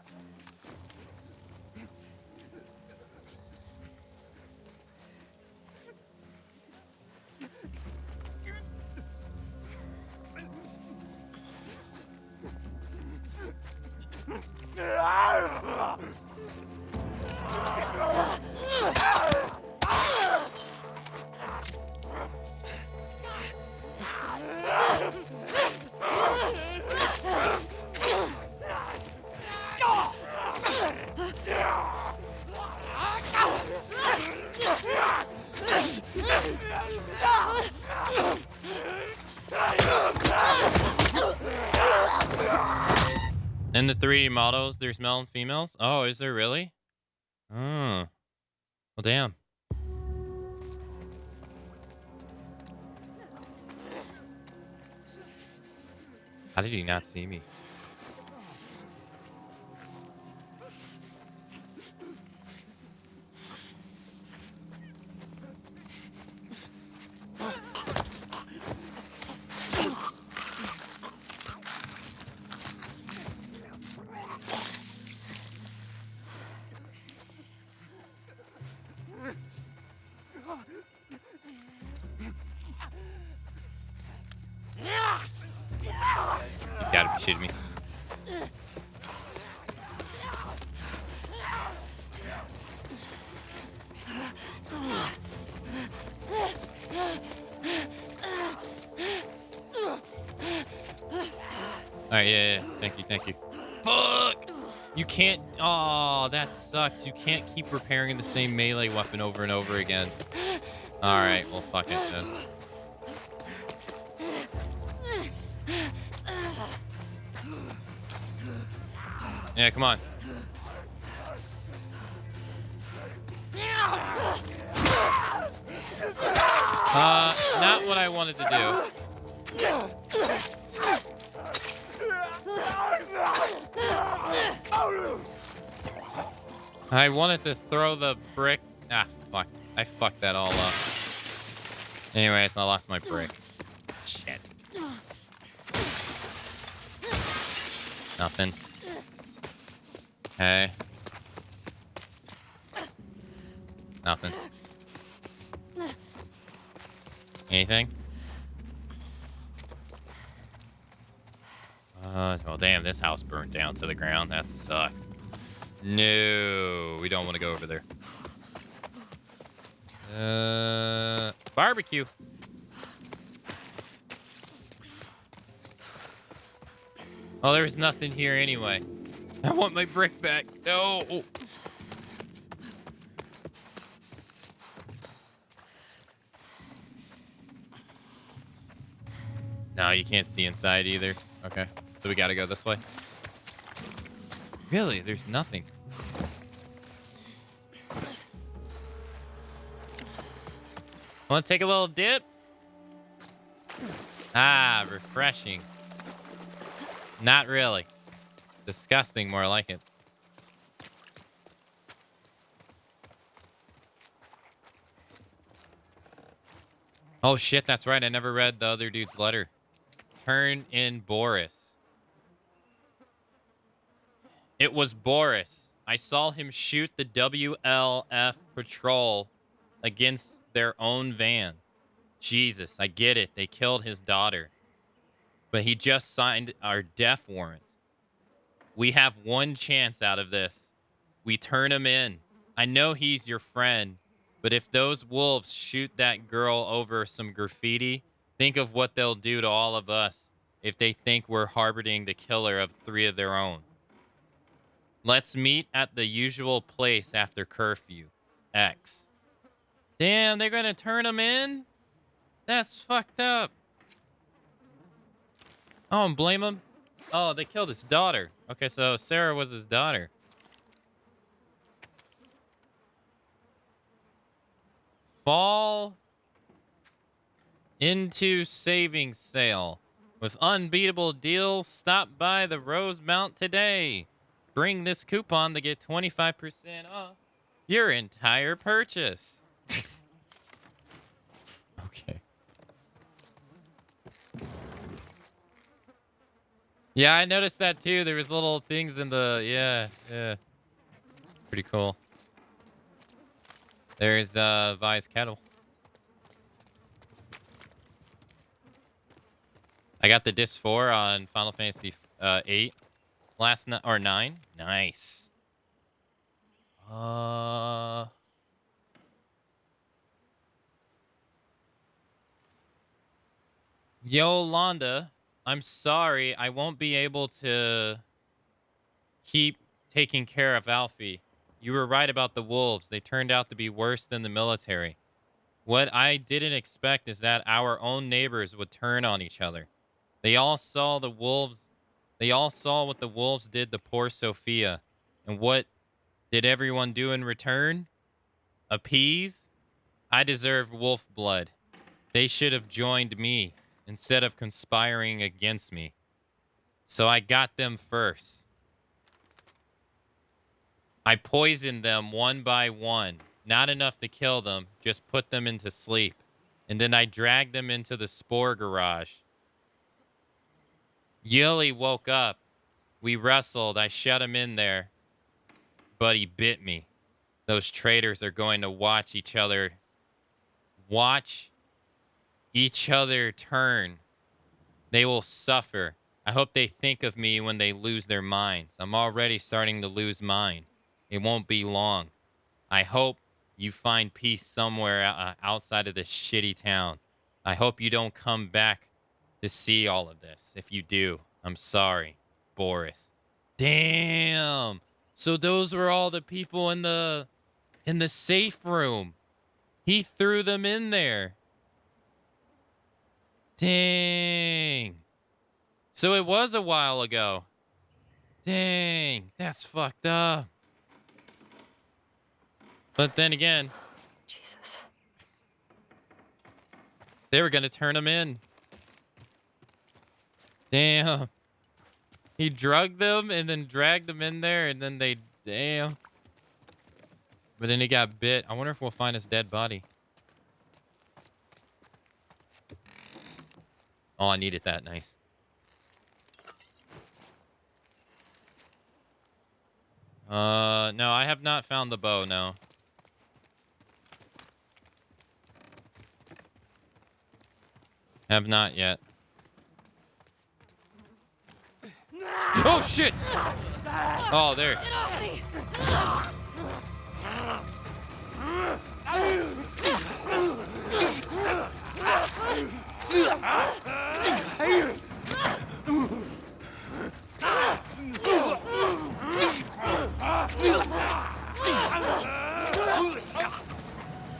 In the 3D models, there's male and females? Oh, is there really? Oh. Well, damn. How did he not see me? You gotta be shitting me. Alright, yeah. Thank you. Fuck! You can't... Oh, that sucks. You can't keep repairing the same melee weapon over and over again. Alright, well, fuck it then. Yeah, come on. Not what I wanted to do. I wanted to throw the brick. Ah, fuck. I fucked that all up. Anyways, I lost my brick. Shit. Nothing. Hey. Nothing. Anything? Well, damn, this house burnt down to the ground. That sucks. No, we don't want to go over there. Barbecue. Oh, there's nothing here anyway. I want my brick back. No. No, you can't see inside either. Okay, so we gotta go this way. Really? There's nothing. Want to take a little dip? Ah, refreshing. Not really. Disgusting, more like it. Oh shit, that's right. I never read the other dude's letter. Turn in Boris. It was Boris. I saw him shoot the WLF patrol against their own van. Jesus, I get it. They killed his daughter. But he just signed our death warrant. We have one chance out of this. We turn him in. I know he's your friend, but if those wolves shoot that girl over some graffiti, think of what they'll do to all of us if they think we're harboring the killer of 3 of their own. Let's meet at the usual place after curfew. X. Damn, they're gonna turn him in? That's fucked up. Oh, and blame him? Oh, they killed his daughter. Okay, so Sarah was his daughter. Fall into savings sale. With unbeatable deals, stop by the Rosemount today. Bring this coupon to get 25% off your entire purchase. Okay. Yeah, I noticed that too. There was little things in the... Yeah. Pretty cool. There's Vi's kettle. I got the disc 4 on Final Fantasy 8 last night, or 9. Nice. Yolanda, I'm sorry. I won't be able to keep taking care of Alfie. You were right about the wolves. They turned out to be worse than the military. What I didn't expect is that our own neighbors would turn on each other. They all saw the wolves. They all saw what the wolves did to poor Sophia. And what did everyone do in return? Appease? I deserve wolf blood. They should have joined me instead of conspiring against me. So I got them first. I poisoned them one by one. Not enough to kill them, just put them into sleep. And then I dragged them into the spore garage. Yuli woke up. We wrestled. I shut him in there. But he bit me. Those traitors are going to watch each other turn. They will suffer. I hope they think of me when they lose their minds. I'm already starting to lose mine. It won't be long. I hope you find peace somewhere outside of this shitty town. I hope you don't come back to see all of this. If you do, I'm sorry. Boris. Damn. So those were all the people in the safe room. He threw them in there. Dang. So it was a while ago. Dang. That's fucked up. But then again, Jesus. they were going to turn him in. Damn. He drugged them and then dragged them in there and then they... Damn. But then he got bit. I wonder if we'll find his dead body. Oh, I needed that. Nice. No, I have not found the bow, no. Have not yet. Oh, shit! Oh, there.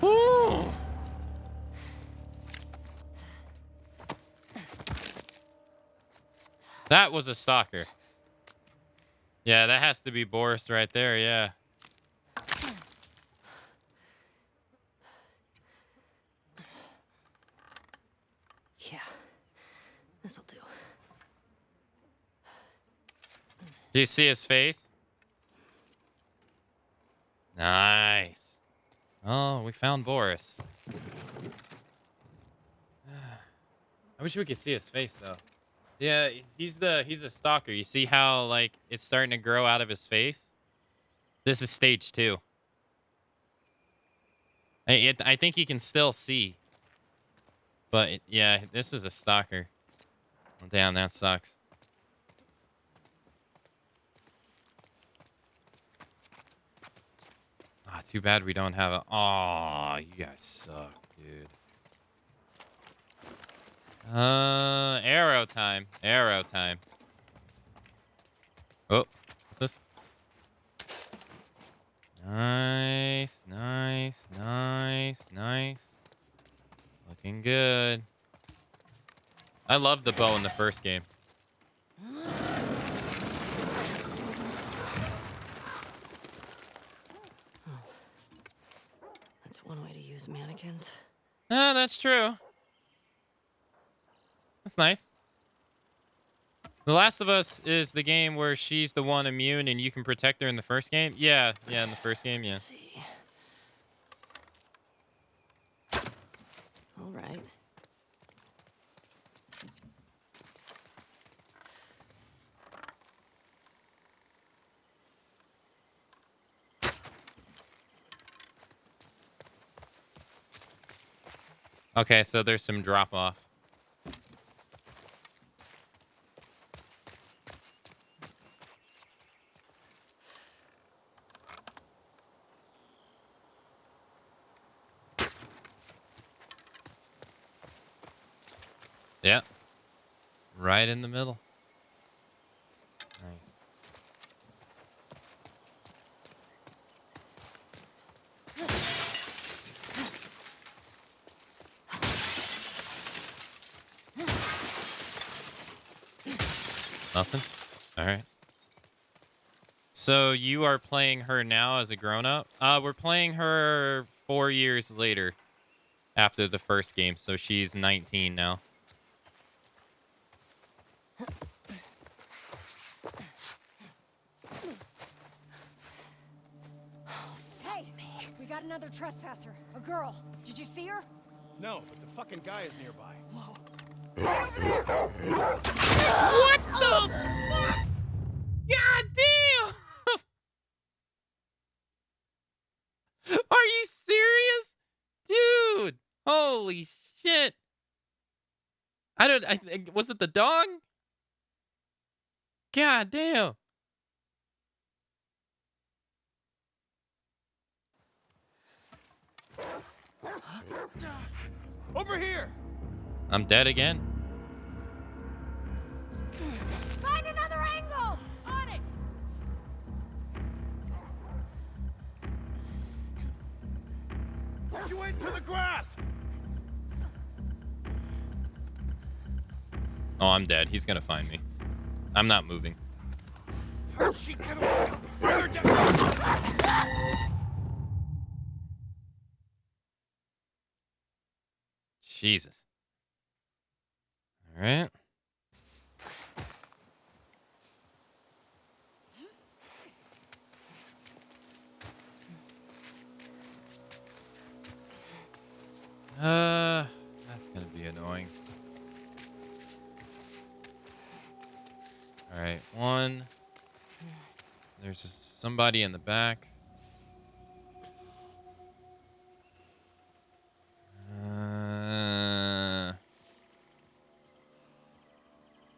Ooh. That was a stalker. Yeah, that has to be Boris right there, yeah. Yeah. This'll do. Do you see his face? Nice. Oh, we found Boris. wish we could see his face though. Yeah, he's a stalker. You see how like it's starting to grow out of his face? This is stage 2. I think you can still see. But yeah, this is a stalker. Oh, damn, that sucks. Ah, too bad we don't have a... Aw, you guys suck, dude. Arrow time. Arrow time. Oh, what's this? Nice, nice, nice, nice. Looking good. I love the bow in the first game. That's one way to use mannequins. Ah, that's true. That's nice. The Last of Us is the game where she's the one immune and you can protect her in the first game? Yeah, in the first game, yeah. Let's see. All right. Okay, so there's some drop off. Yeah. Right in the middle. Nice. Nothing? All right. So you are playing her now as a grown-up? We're playing her 4 years later after the first game, so she's 19 now. Hey, we got another trespasser. A girl. Did you see her? No, but the fucking guy is nearby. Whoa. What the fuck? God damn! Are you serious? Dude! Holy shit. Was it the dog? God damn. Over here! I'm dead again. Find another angle! On it! You into the grass! Oh, I'm dead. He's gonna find me. I'm not moving. How'd she get away? Bring her down! Jesus. All right. That's gonna be annoying. All right, one. There's somebody in the back.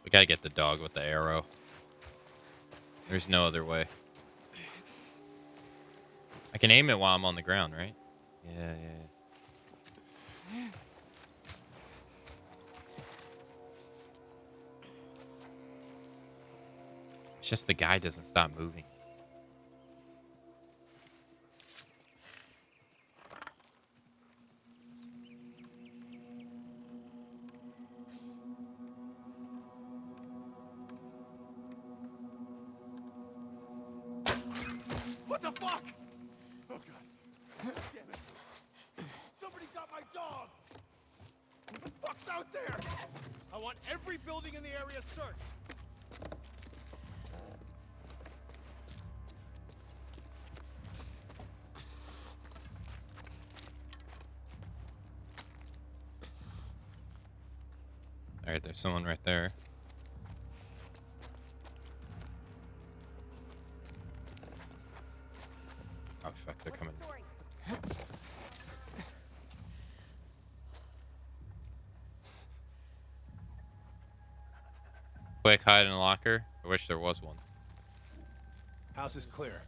We gotta get the dog with the arrow. There's no other way. I can aim it while I'm on the ground, right? Yeah. It's just the guy doesn't stop moving. What the fuck? Oh god. Damn it. Somebody got my dog! What the fuck's out there? I want every building in the area searched. All right, there's someone right there. Oh fuck, they're coming. Quick, hide in a locker. I wish there was one. House is clear.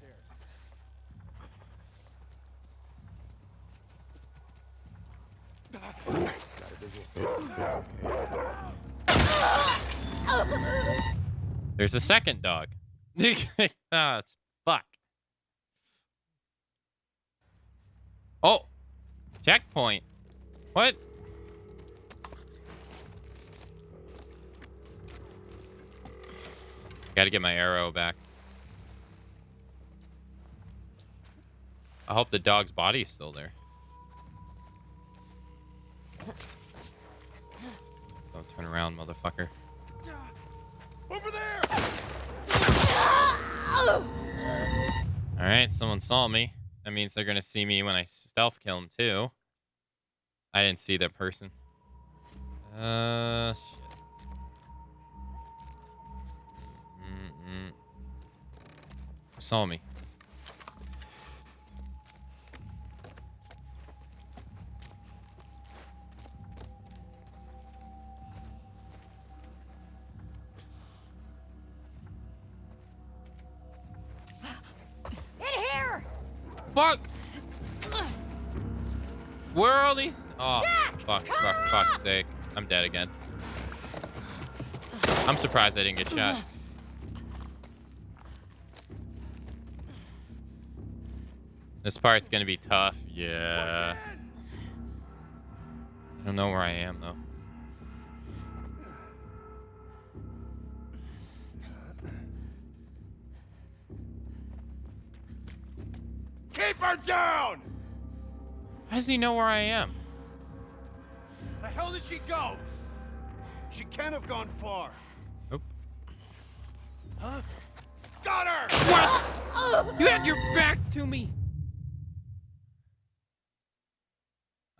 There's a second dog. Ah, fuck. Oh, checkpoint. What? Gotta get my arrow back. I hope the dog's body is still there. Don't turn around, motherfucker. Over there! Alright, someone saw me. That means they're gonna see me when I stealth kill him too. I didn't see that person. Shit. Who saw me? In here! Fuck! Where are all these? Oh, Jack, fuck's sake. I'm dead again. I'm surprised I didn't get shot. This part's gonna be tough. Yeah. I don't know where I am, though. Keep her down! How does he know where I am? The hell did she go? She can't have gone far. Nope. Huh? Got her! What? You had your back to me.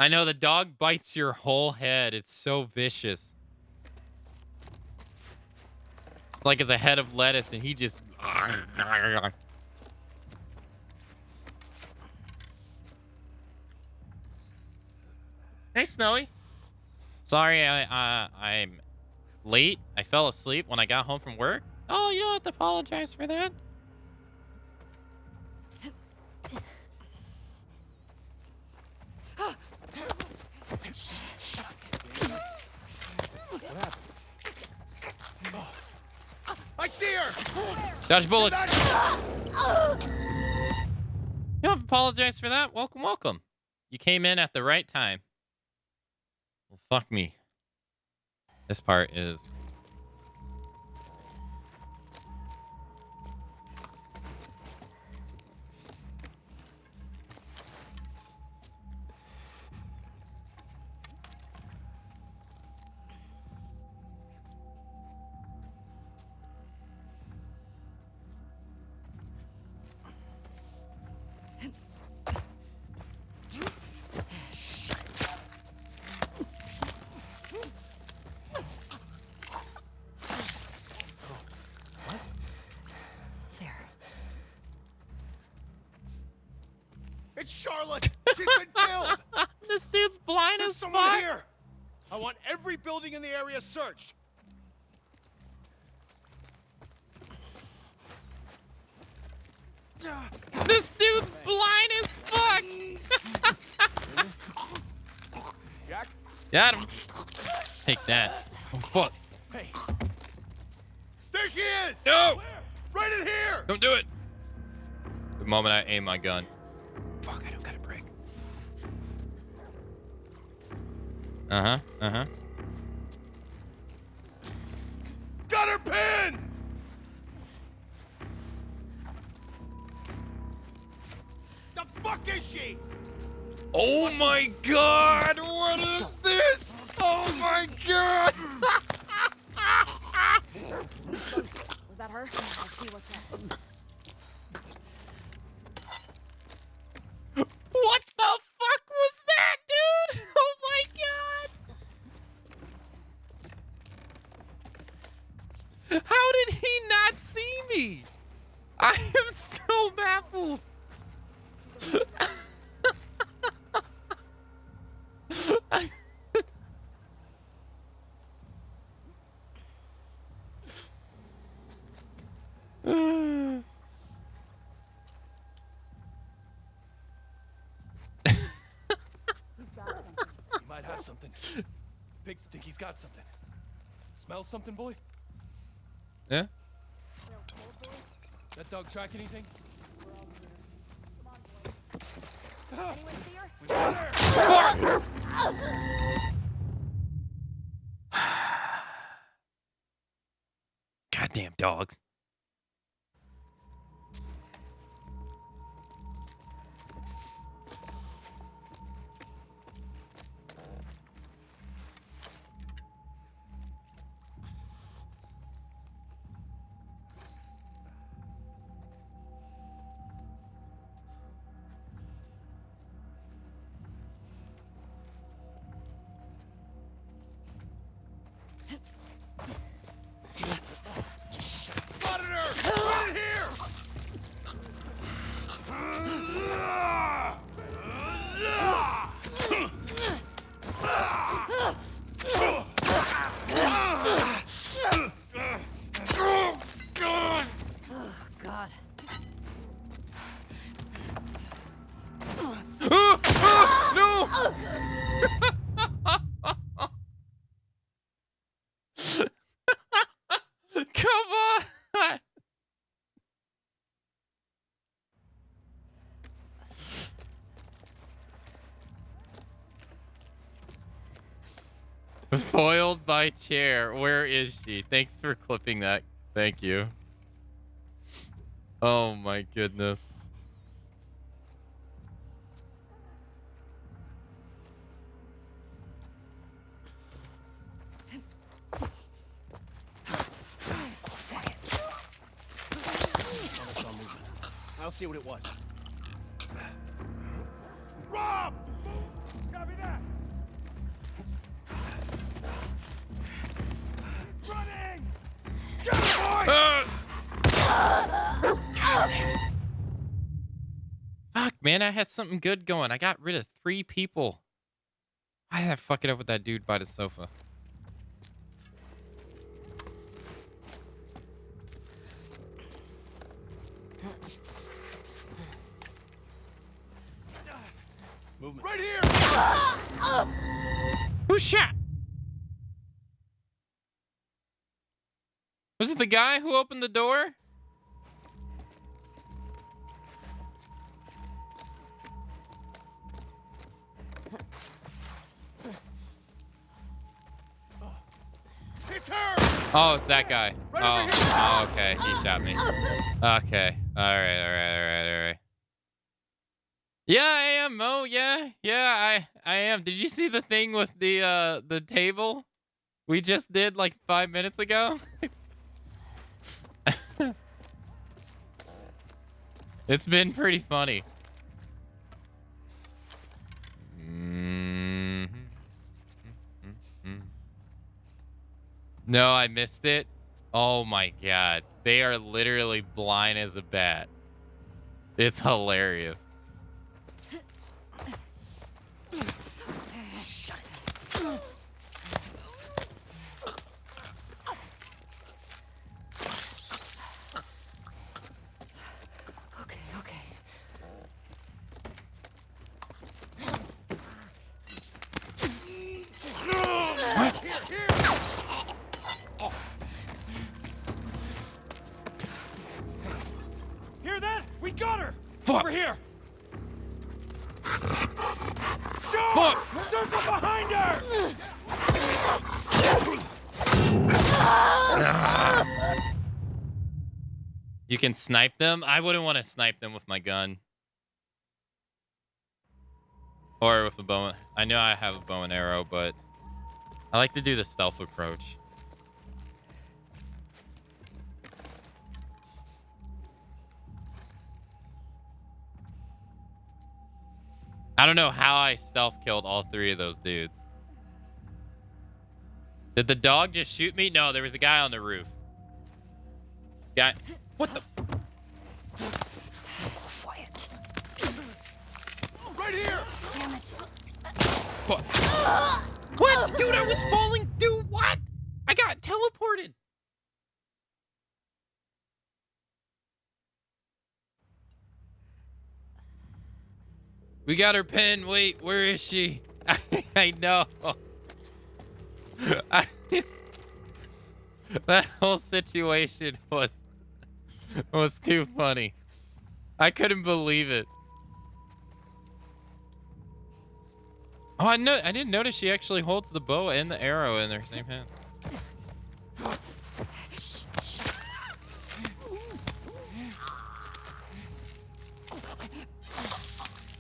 I know the dog bites your whole head. It's so vicious. It's like it's a head of lettuce and he just... Hey, Snowy. Sorry, I'm late. I fell asleep when I got home from work. Oh, you don't have to apologize for that. I see her! Dodge bullets. You don't have to apologize for that. Welcome, welcome. You came in at the right time. Well, fuck me. This part is... It's Charlotte! She's been killed! This dude's blind There's as someone fuck. here! I want every building in the area searched. This dude's blind as fuck. Jack? Got him. Take that. Oh, fuck. Hey. There she is! No! Right in here! Don't do it. The moment I aim my gun. Fuck, I don't got a break. Uh-huh. Got her pinned! The fuck is she? Oh my god! What is this? Oh my god! Was that her? Let's see what's up. What the fuck was that, dude? Oh my god! me? I am so baffled. He might have something. Pigs think he's got something. Smell something, boy? Yeah. That dog track anything? Anyone see her? We got her! Goddamn dogs. God. No! Come on! Foiled by chair. Where is she? Thanks for clipping that. Thank you. Oh my goodness. I'll see what it was. Rob! Copy that! Running! Get him, boy! God damn it. Fuck, man, I had something good going. I got rid of 3 people. Why did I fuck it up with that dude by the sofa? Movement. Right here! Who shot? Was it the guy who opened the door? It's her! Oh, it's that guy. Right over here. Oh, okay. He shot me. Okay. All right. Yeah, I am, Mo. Yeah, I am. Did you see the thing with the table we just did like 5 minutes ago? It's been pretty funny. No, I missed it. Oh my god. They are literally blind as a bat. It's hilarious. Okay. Hear that? We got her! Fuck. Over here! Fuck. Circle behind her! You can snipe them? I wouldn't want to snipe them with my gun. Or with a bow. I know I have a bow and arrow, but I like to do the stealth approach. I don't know how I stealth killed all 3 of those dudes. Did the dog just shoot me? No, there was a guy on the roof. What the? Quiet. Right here! Damn it. What? What? Dude, I was falling. Dude, what? I got teleported. We got her pen. Wait, where is she? I know. That whole situation was too funny. I couldn't believe it. Oh, I didn't notice she actually holds the bow and the arrow in her same hand.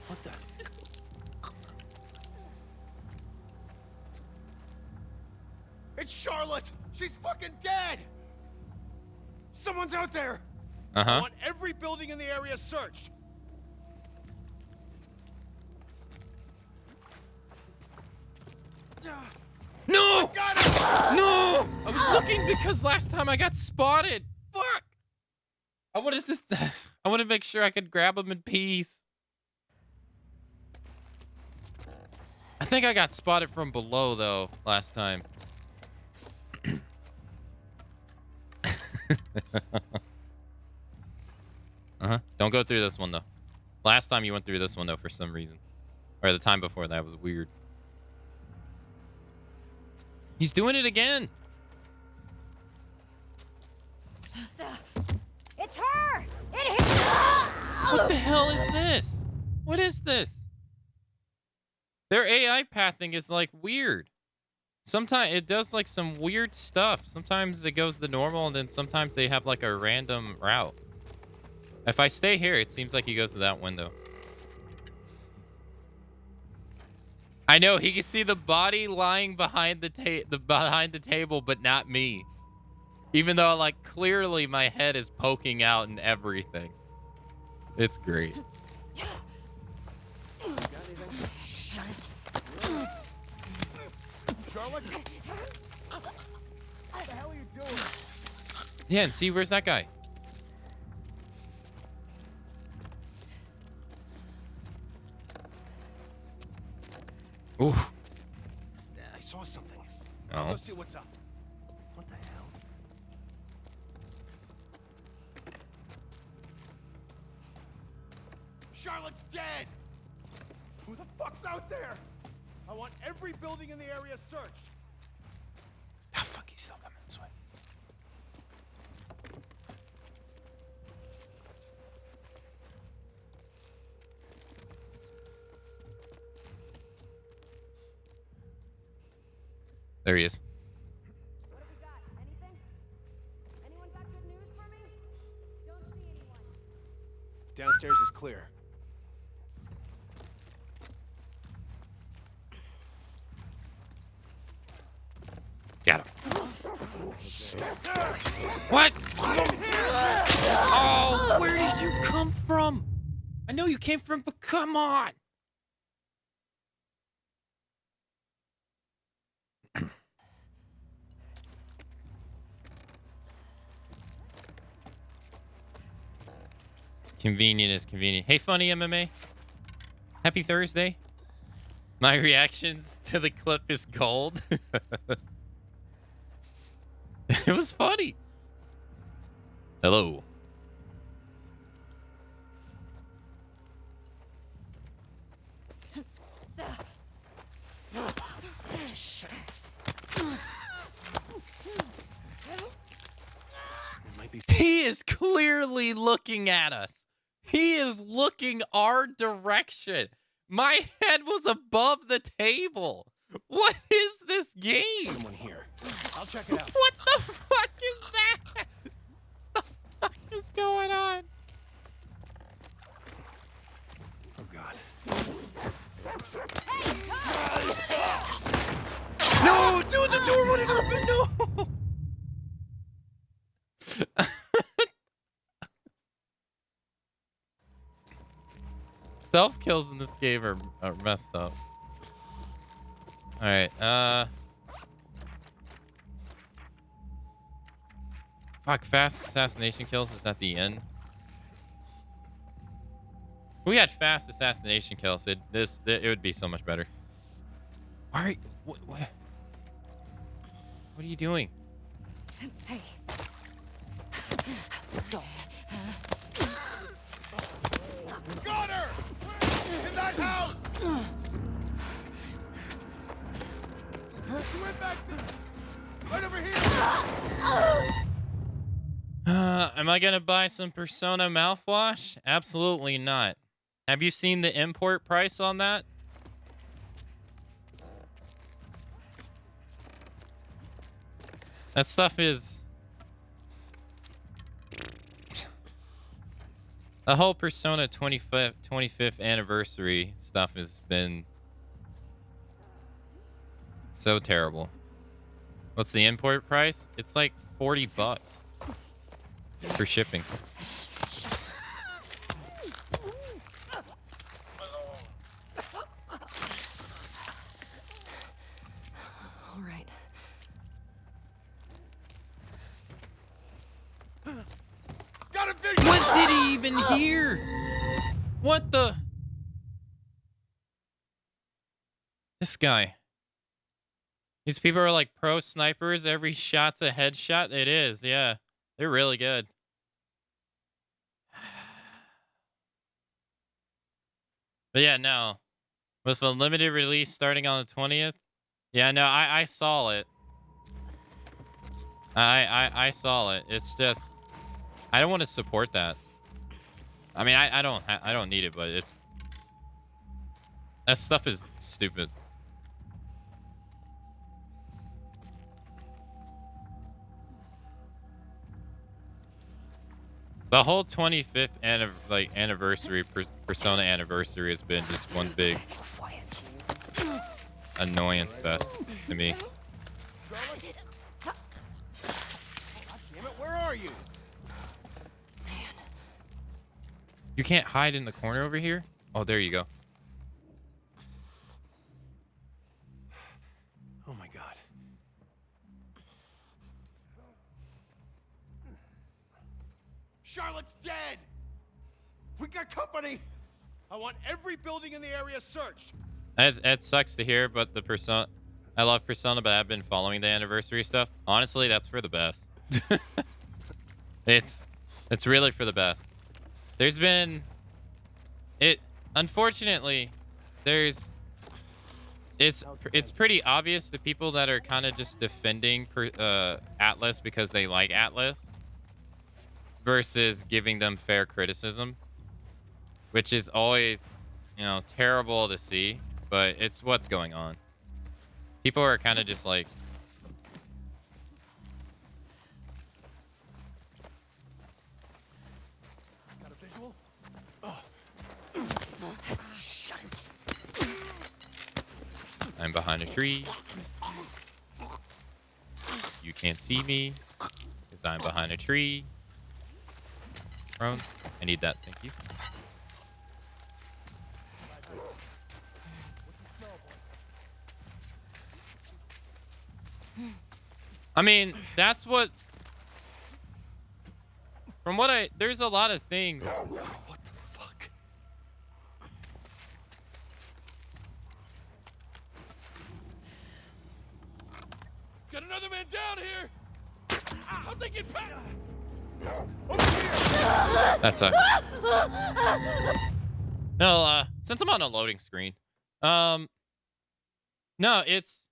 What the? It's Charlotte! She's fucking dead! Someone's out there! I Uh-huh. want every building in the area searched. No! Got it! No! I was looking because last time I got spotted. Fuck! I wanted to make sure I could grab him in peace. I think I got spotted from below though last time. Uh-huh. Don't go through this one though. Last time you went through this one though for some reason. Or the time before that was weird. He's doing it again. It's her! It hit What the hell is this? What is this? Their AI pathing is like weird. Sometimes it does like some weird stuff. Sometimes it goes the normal and then sometimes they have like a random route. If I stay here, it seems like he goes to that window. I know he can see the body lying behind the table, but not me. Even though like clearly my head is poking out and everything. It's great. Shut it. Charlotte? What the hell are you doing? Yeah, and see, where's that guy? Ooh. I saw something. Oh. Let's see what's up. What the hell? Charlotte's dead! Who the fuck's out there? I want every building in the area searched. Oh, fuck, he's still coming this way. There he is. What have we got? Anything? Anyone got good news for me? Don't see anyone. Downstairs is clear. Got him. What? Oh, where did you come from? I know you came from, but come on. Convenient is convenient. Hey, funny MMA. Happy Thursday. My reactions to the clip is gold. It was funny. Hello. He is clearly looking at us. He is looking our direction. My head was above the table. What is this game? Someone here. I'll check it out. What the fuck is that? What the fuck is going on? Oh god. No, dude, the door wouldn't open. No. Stealth kills in this game are messed up. All right, fuck, Fuck, fast assassination kills is at the end. If we had fast assassination kills, it would be so much better. All right, what are you doing? Hey. Got her! In that house! She went back right over here! Am I gonna buy some Persona mouthwash? Absolutely not. Have you seen the import price on that? That stuff is... The whole Persona 25th anniversary stuff has been so terrible. What's the import price? It's like $40 for shipping. All right. Got a vision! What did he even hear? What the? This guy. These people are like pro snipers. Every shot's a headshot. It is, yeah. They're really good. But yeah, no. With a limited release starting on the 20th. Yeah, no, I saw it. I saw it. It's just I don't want to support that. I mean, I don't need it, but it's that stuff is stupid. The whole 25th anniversary Persona anniversary has been just one big Quiet. annoyance fest to me. God damn it, where are you? You can't hide in the corner over here? Oh, there you go. Oh my god. Charlotte's dead! We got company! I want every building in the area searched! It sucks to hear, but the Persona... I love Persona, but I've been following the anniversary stuff. Honestly, that's for the best. It's really for the best. There's been... Unfortunately, it's pretty obvious the people that are kind of just defending Atlas because they like Atlas versus giving them fair criticism, which is always, terrible to see, but it's what's going on. People are kind of just like, Got a visual? Shut it. I'm behind a tree. You can't see me because I'm behind a tree. Prone. I need that. Thank you. I mean, that's what... From what there's a lot of things. What the fuck? Got another man down here! How'd they get back? Over here! That sucks. No, since I'm on a loading screen, no, it's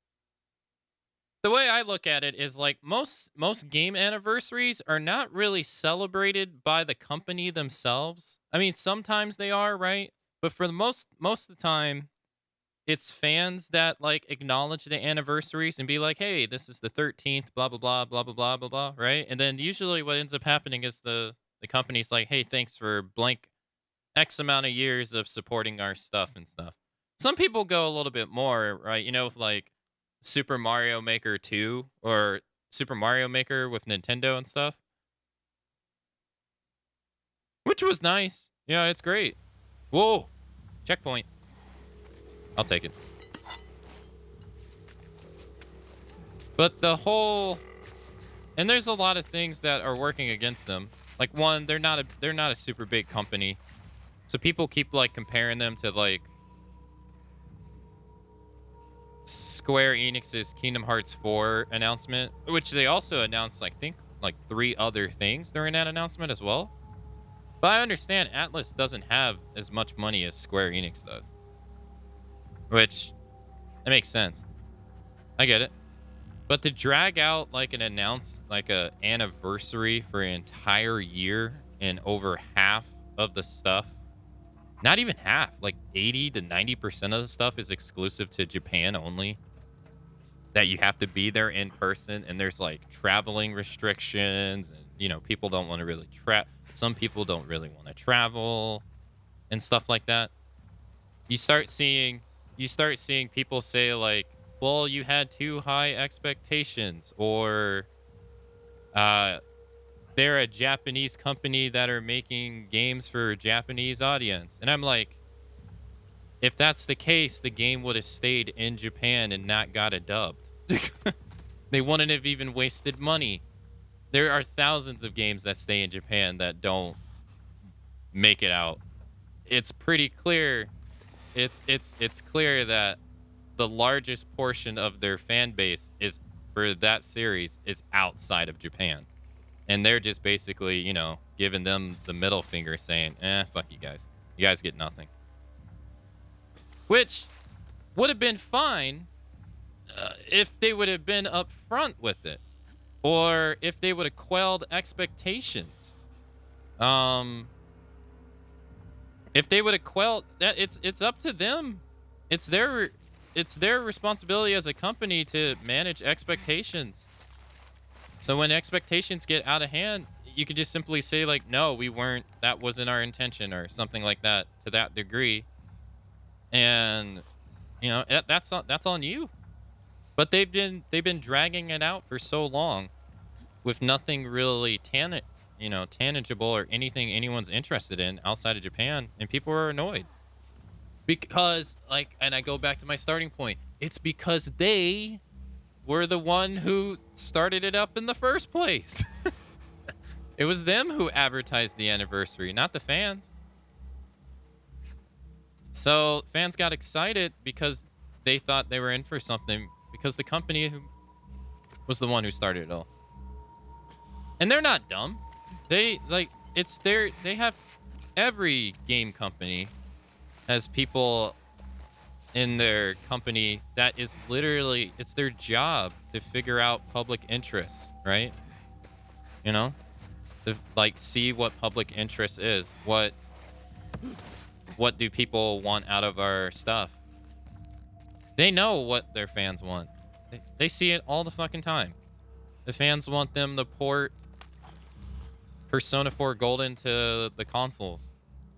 the way I look at it is like most game anniversaries are not really celebrated by the company themselves. I mean, sometimes they are, right? But for the most of the time, it's fans that like acknowledge the anniversaries and be like, "Hey, this is the 13th, blah blah blah blah blah blah blah blah," right? And then usually what ends up happening is the company's like, "Hey, thanks for blank X amount of years of supporting our stuff and stuff." Some people go a little bit more, right? Like Super Mario Maker 2 or Super Mario Maker with Nintendo and stuff, which was nice. Yeah, it's great. Whoa, checkpoint. I'll take it. But the whole And there's a lot of things that are working against them. Like one, they're not a super big company. So people keep like comparing them to like Square Enix's Kingdom Hearts 4 announcement, which they also announced, I think, like 3 other things during that announcement as well. But I understand Atlas doesn't have as much money as Square Enix does. Which, that makes sense. I get it. But to drag out like an anniversary for an entire year and over half of the stuff, not even half, like 80 to 90% of the stuff is exclusive to Japan only. That you have to be there in person, and there's like traveling restrictions, and you know, people don't want to really some people don't really want to travel and stuff like that. You start seeing people say like, well, you had too high expectations, or they're a Japanese company that are making games for a Japanese audience. And I'm like, if that's the case, the game would have stayed in Japan and not got a dubbed. They wouldn't have even wasted money. There are thousands of games that stay in Japan that don't make it out. It's pretty clear. It's clear that the largest portion of their fan base is for that series is outside of Japan. And they're just basically, you know, giving them the middle finger saying, fuck you guys. You guys get nothing. Which would have been fine if they would have been upfront with it. Or if they would have quelled expectations. If they would have quelled that, it's up to them. It's their responsibility as a company to manage expectations. So when expectations get out of hand, you could just simply say like, no, that wasn't our intention, or something like that, to that degree. And you know, that's on you. But they've been dragging it out for so long with nothing really tangible or anything anyone's interested in outside of Japan, and people are annoyed. Because and I go back to my starting point. It's because they were the one who started it up in the first place. It was them who advertised the anniversary, not the fans. So fans got excited because they thought they were in for something, because the company was the one who started it all. And they're not dumb. They have, every game company has people in their company that is literally, it's their job to figure out public interest, right? You know, to see what public interest is. What do people want out of our stuff? They know what their fans want. They see it all the fucking time. The fans want them to port Persona 4 Golden to the consoles.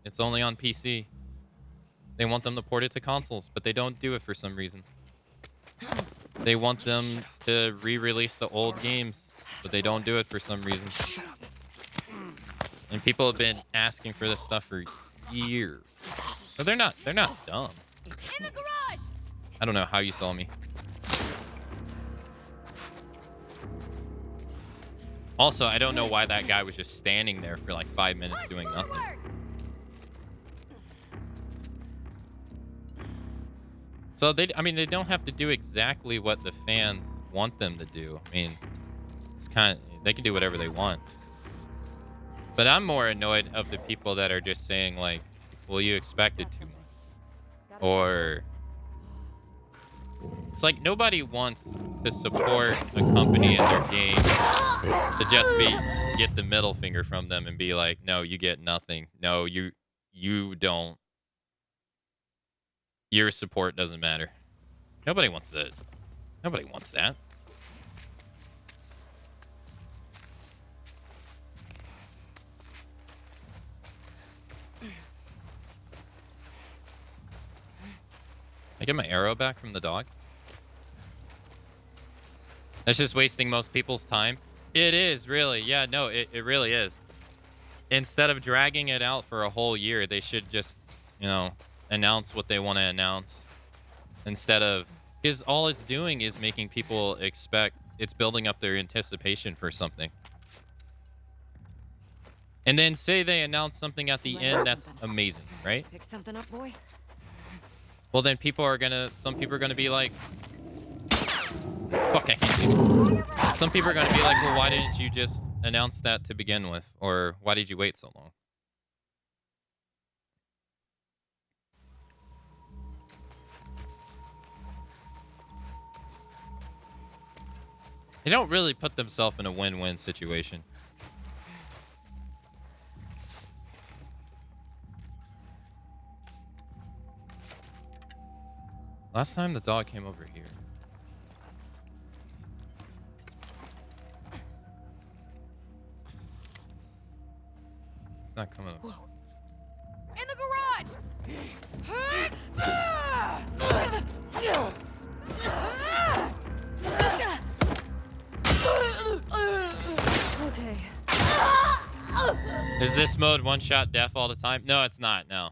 It's only on PC. They want them to port it to consoles, but they don't do it for some reason. They want them to re-release the old games, but they don't do it for some reason. And people have been asking for this stuff for years. So they're not dumb. In the garage! I don't know how you saw me. Also, I don't know why that guy was just standing there for like 5 minutes doing nothing. So they don't have to do exactly what the fans want them to do. I mean, they can do whatever they want. But I'm more annoyed of the people that are just saying like, well, you expected too much. Or it's like nobody wants to support a company in their game to just get the middle finger from them and be like, no, you get nothing. No, you don't. Your support doesn't matter. Nobody wants that. Nobody wants that. I get my arrow back from the dog? That's just wasting most people's time. It is, really. Yeah, no, it really is. Instead of dragging it out for a whole year, they should just, announce what they want to announce. Instead of... Because all it's doing is making people expect it's building up their anticipation for something. And then say they announce something at the Learn end that's something. amazing, right? Pick something up, boy. Well, then some people are gonna be like, fuck, I can't see. Some people are gonna be like, well, why didn't you just announce that to begin with? Or why did you wait so long? They don't really put themselves in a win-win situation. Last time the dog came over here. It's not coming over. In the garage! Okay. Is this mode one-shot death all the time? No, it's not, no.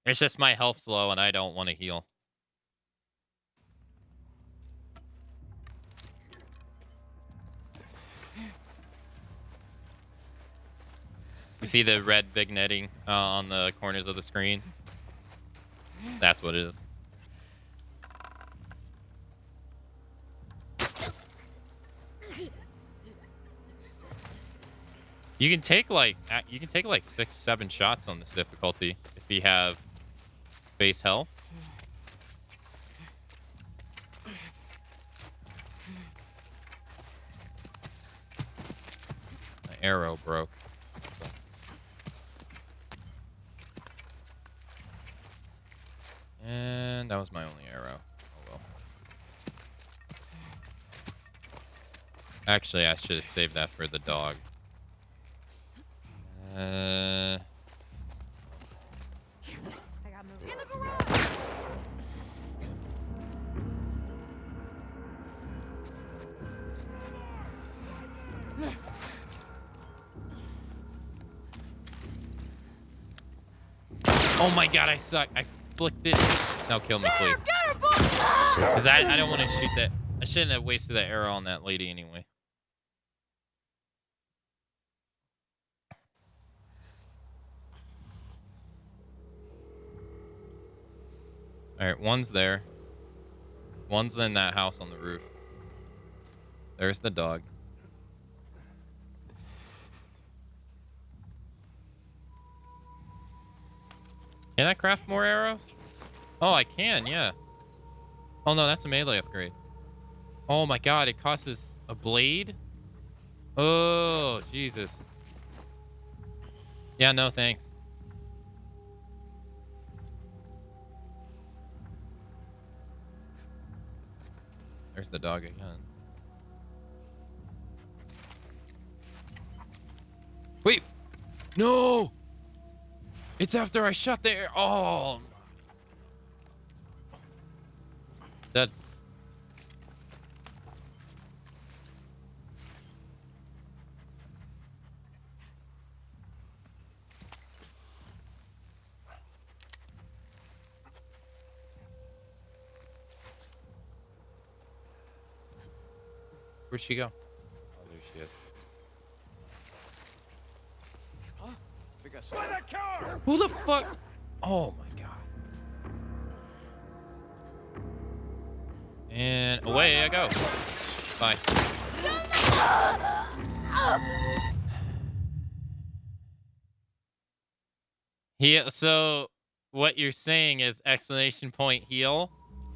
It's just my health's low and I don't want to heal. You see the red vignetting on the corners of the screen? That's what it is. You can take like 6, 7 shots on this difficulty if you have base health. My arrow broke. And that was my only arrow. Oh well. Actually, I should have saved that for the dog. I got moved. In the garage! Oh my god, I suck. I flicked it. No, kill me, please. Because I don't want to shoot that. I shouldn't have wasted that arrow on that lady anyway. Alright, one's there. One's in that house on the roof. There's the dog. Can I craft more arrows? Oh, I can, yeah. Oh no, that's a melee upgrade. Oh my god, it costs a blade? Oh, Jesus. Yeah, no thanks. There's the dog again. Wait! No! It's after I shot the air. Oh! Dead. Where'd she go? Oh, there she is. Huh? I think I saw that car! Who the fuck? Oh my god. And away I go. Bye. So what you're saying is exclamation point heal?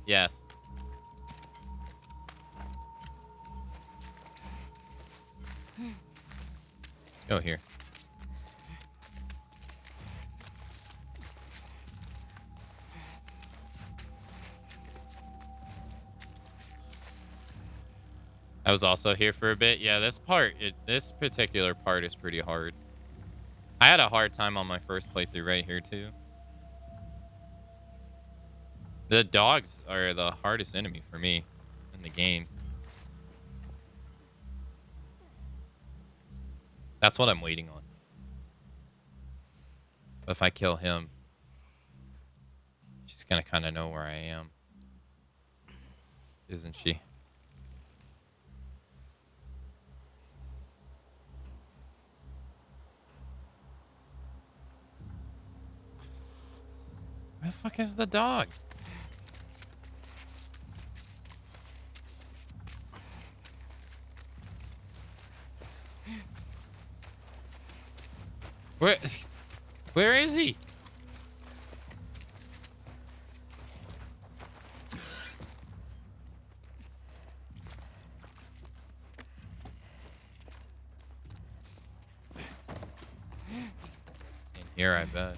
Yes. Go here. I was also here for a bit. Yeah, this particular part is pretty hard. I had a hard time on my first playthrough right here too. The dogs are the hardest enemy for me in the game. That's what I'm waiting on. If I kill him, she's gonna kind of know where I am. Isn't she? the fuck is the dog? Where? Where is he? In here, I bet.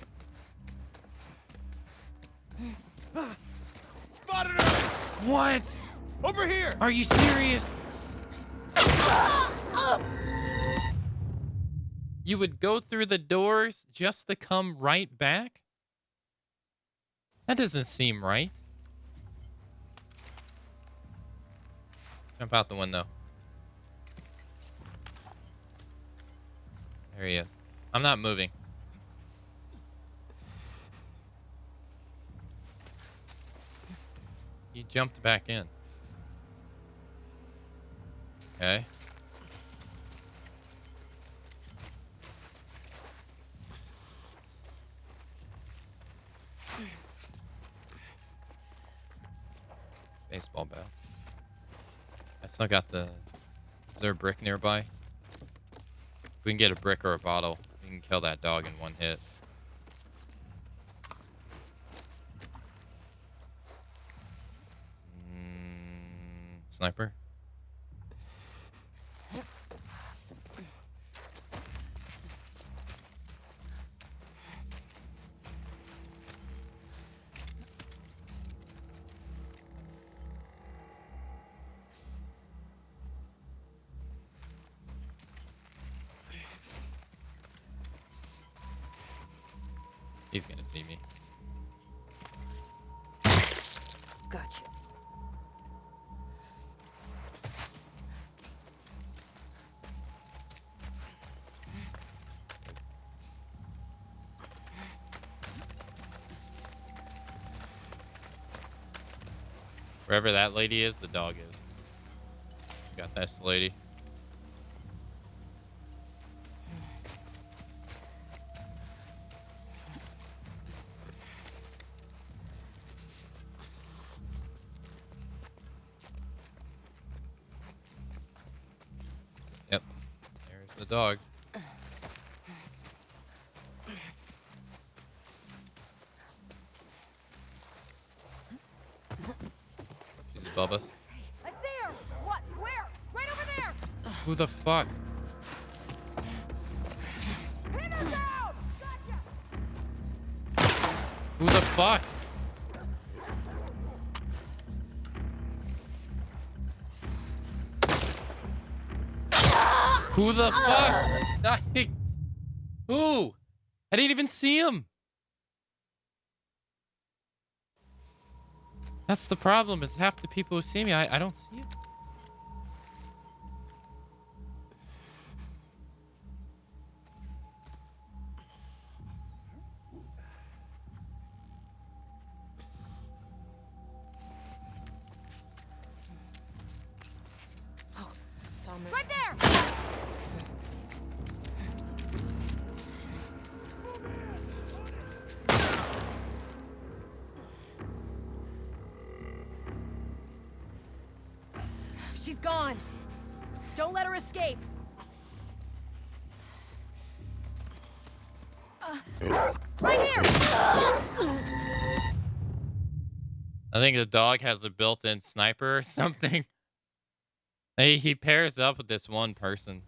Spotted her! What? Over here! Are you serious? You would go through the doors just to come right back? That doesn't seem right. Jump out the window. There he is. I'm not moving. He jumped back in. Okay. Baseball bat. I still got the... Is there a brick nearby? If we can get a brick or a bottle, we can kill that dog in one hit. Sniper? He's gonna see me. Gotcha. Wherever that lady is, the dog is. Got this lady. Yep. There's the dog. She's above us. I see her! What? Where? Right over there! Who the fuck? Pin her down! Gotcha! Who the fuck? Who the fuck? Who? I didn't even see him. That's the problem, is half the people who see me, I don't see them. Right there! She's gone. Don't let her escape. Right here! I think the dog has a built-in sniper or something. He pairs up with this one person.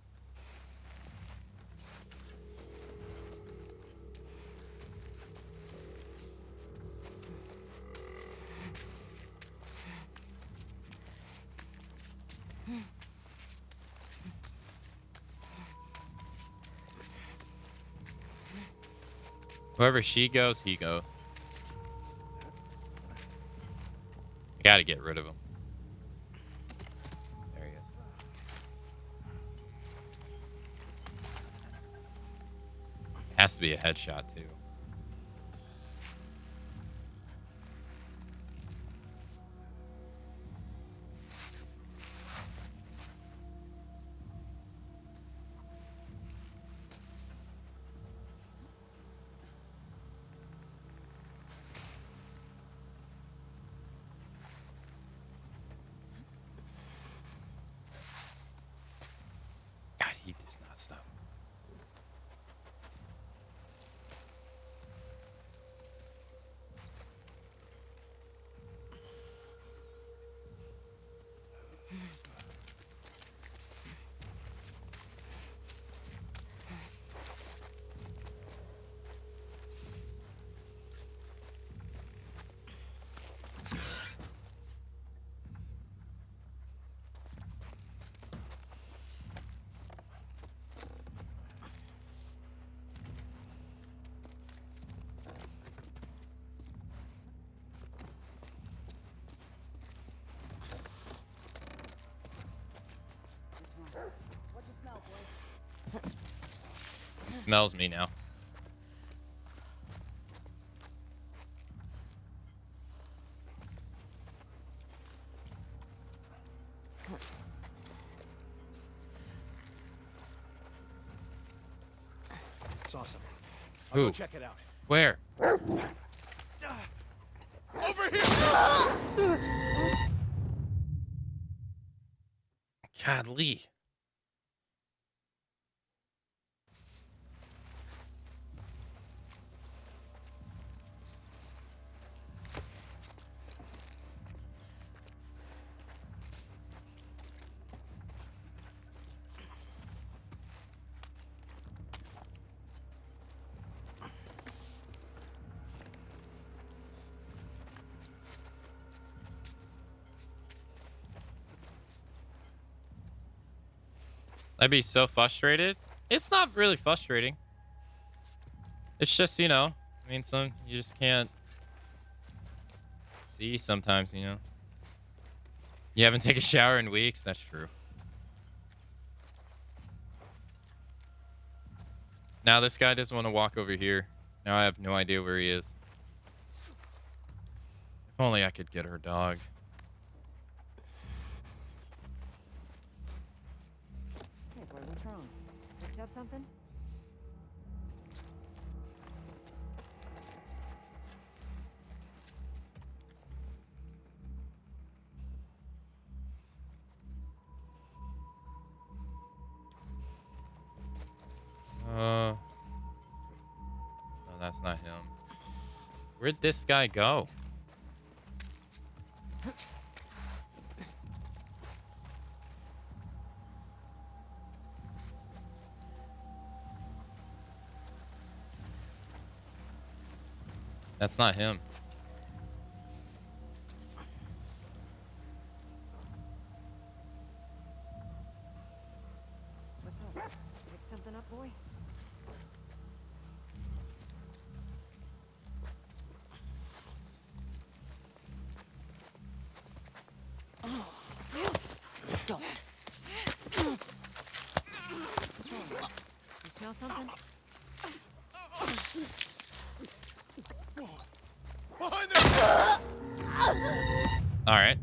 Wherever she goes, he goes. I gotta get rid of him. There he is. Has to be a headshot, too. smells me now. It's awesome. I'll Who? go check it out. Where? Over here! Godly. I'd be so frustrated. It's not really frustrating. It's just, you know, I mean, you just can't see sometimes, you know. You haven't taken a shower in weeks. That's true. Now this guy doesn't want to walk over here. Now I have no idea where he is. If only I could get her dog. Hey, boy, what's wrong? Picked up something? No, that's not him. Where'd this guy go? That's not him. What's up? Pick something up, boy? Don't. What's wrong? You smell something? Behind there! All right.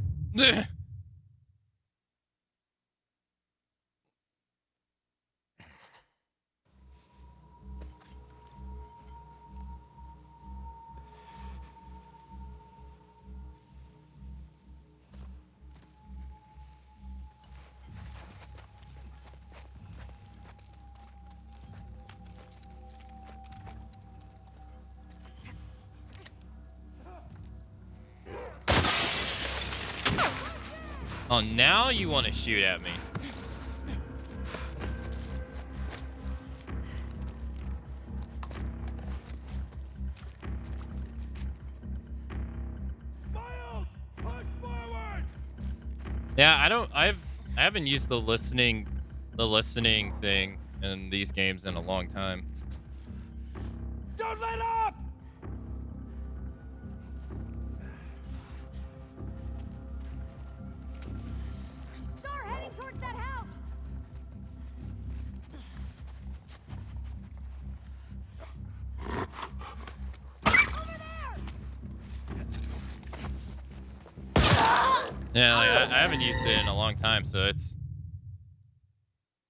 Oh, now you want to shoot at me. Miles! Push forward! Yeah, I haven't used the listening thing in these games in a long time. Don't let up! Start heading towards that house! Yeah, like, I haven't used it in a long time, so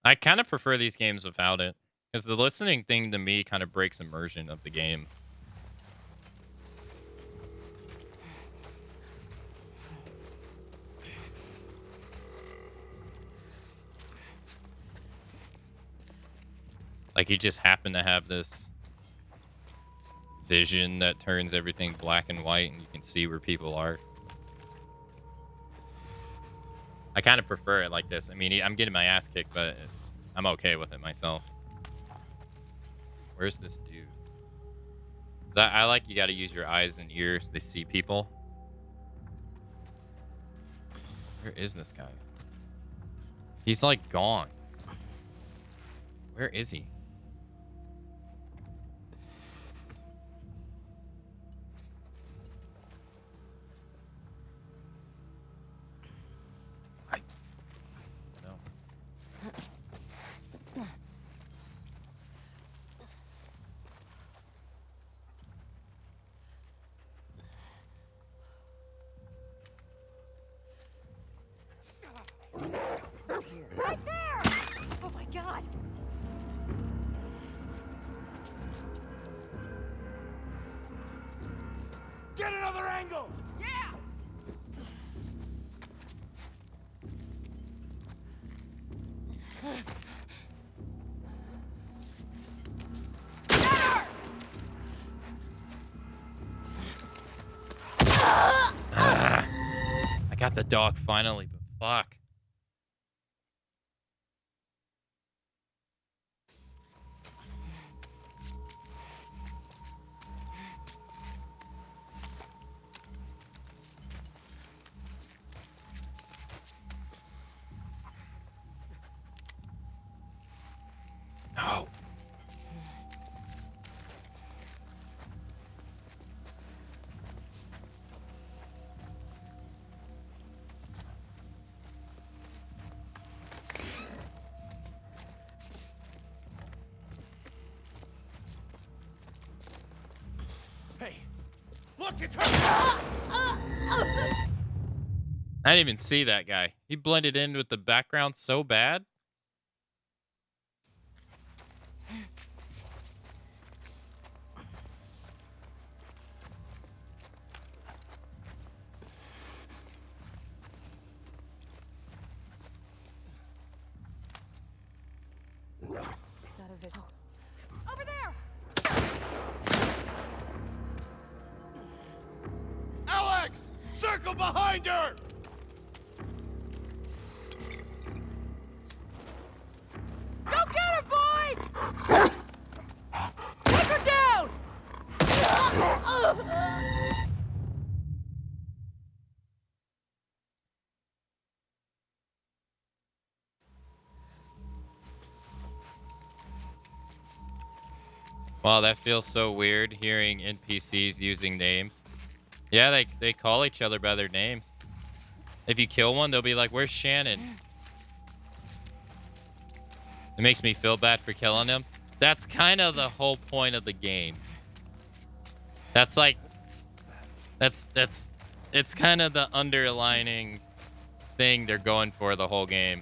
I kind of prefer these games without it, because the listening thing to me kind of breaks immersion of the game. Like you just happen to have this vision that turns everything black and white and you can see where people are. I kind of prefer it like this. I mean, I'm getting my ass kicked, but I'm okay with it myself. Where's this dude? 'Cause I like you got to use your eyes and ears to see people. Where is this guy? He's like gone. Where is he? No. angle! Yeah! I got the dog finally, but fuck. No. Hey, look, it's her! I didn't even see that guy. He blended in with the background so bad. Got a visual. Over there! Alex! Circle behind her! Go get her, boy! Take her down! Wow, that feels so weird hearing NPCs using names. Yeah, they call each other by their names. If you kill one, they'll be like, "Where's Shannon?" It makes me feel bad for killing him. That's kind of the whole point of the game. That's like it's kind of the underlining thing they're going for the whole game.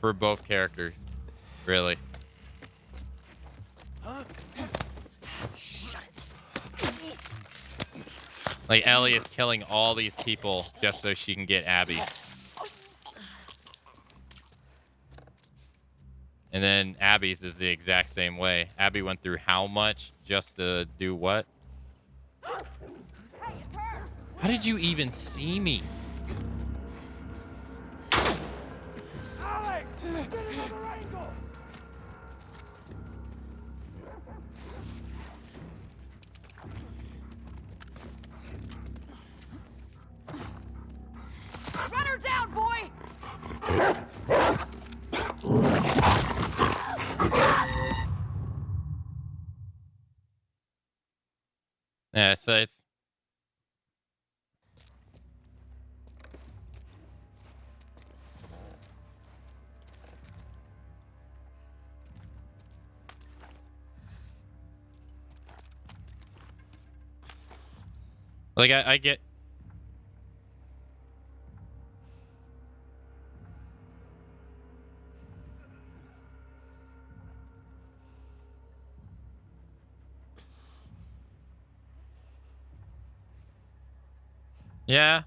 For both characters. Really. Shut it. Like Ellie is killing all these people just so she can get Abby. And then Abby's is the exact same way. Abby went through how much just to do what? How did you even see me? Alex! Get another angle! Run her down, boy! Yeah, so it's like I get. Yeah.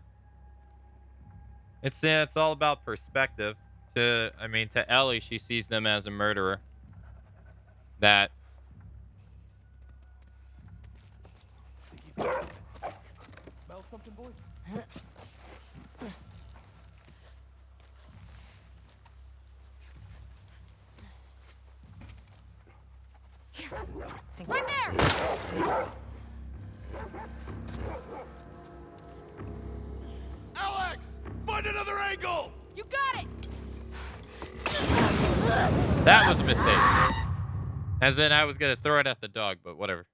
It's all about perspective. To Ellie, she sees them as a murderer. That Smell something, boys? Right there! Alex! Find another angle! You got it! that was a mistake. As in I was gonna throw it at the dog, but whatever.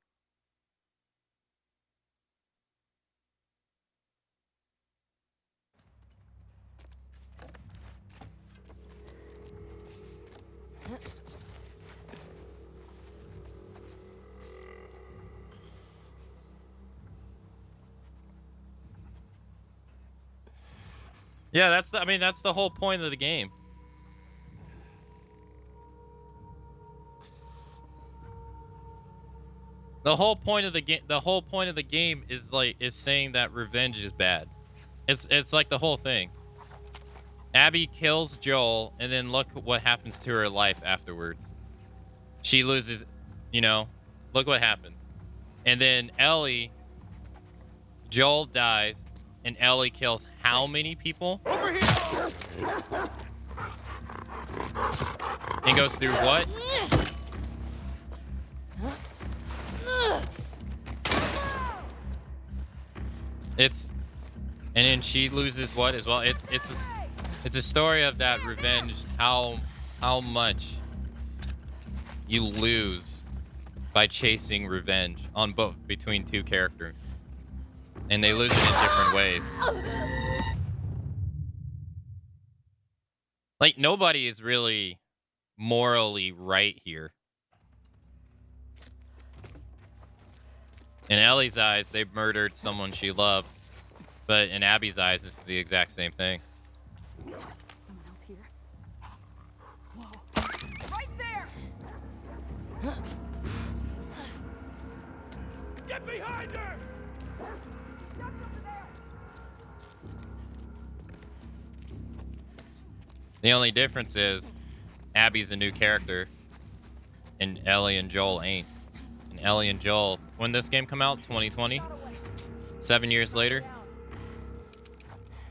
Yeah, that's the whole point of the game. The whole point of the game, is saying that revenge is bad. It's like the whole thing. Abby kills Joel, and then look what happens to her life afterwards. She loses, look what happens. And then Ellie, Joel dies, and Ellie kills how many people? Over here! And goes through what? And then she loses what as well? It's a story of that revenge, how much you lose by chasing revenge on both between two characters. And they lose it in different ways. Like, nobody is really morally right here. In Ellie's eyes, they murdered someone she loves. But in Abby's eyes, it's the exact same thing. Someone else here? Whoa. Right there! Get behind her! The only difference is Abby's a new character and Ellie and Joel ain't. And Ellie and Joel, when this game come out, 2020? 7 years later?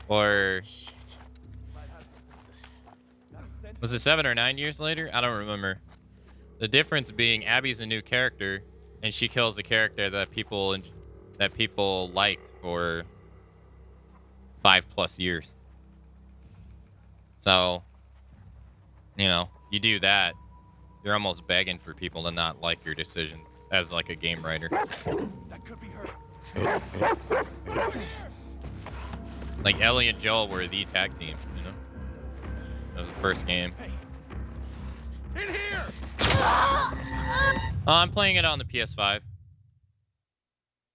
Or was it 7 or 9 years later? I don't remember. The difference being Abby's a new character and she kills a character that people liked for 5+ years. So, you do that, you're almost begging for people to not like your decisions as like a game writer. That could be her. Like Ellie and Joel were the tag team, That was the first game. In here! I'm playing it on the PS5.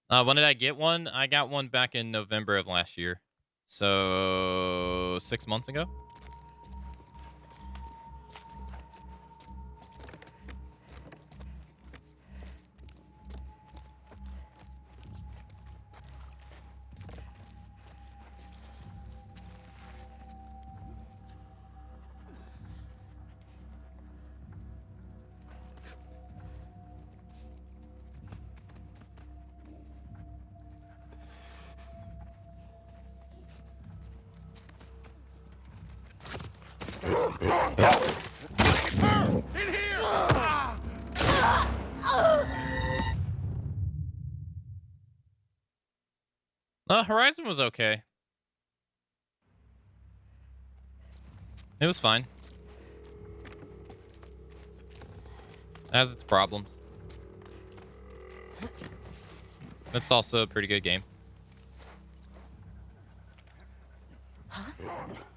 When did I get one? I got one back in November of last year. So 6 months ago. In here! Horizon was okay. It was fine. It has its problems. It's also a pretty good game.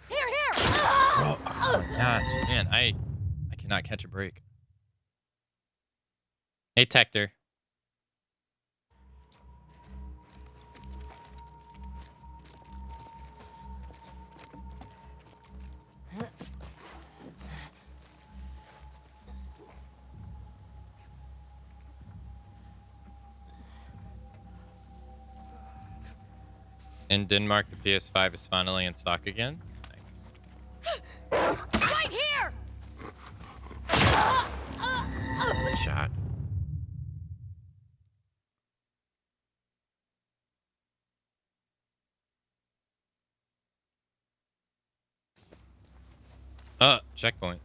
Here! Oh my gosh, man, I cannot catch a break. Hey, Tector. In Denmark, the PS5 is finally in stock again. Nice. Right here! Good shot. Checkpoint.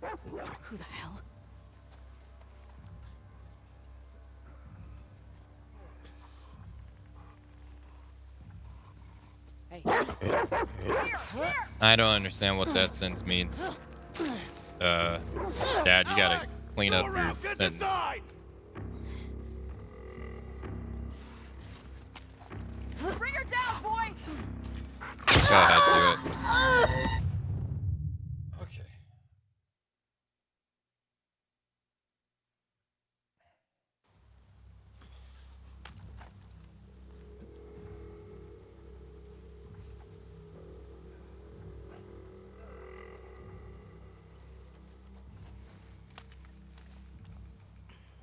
Who the hell? Hey. I don't understand what that sentence means. Dad, you gotta clean up your sentence. Bring her down, boy! Go ahead, do it. Okay.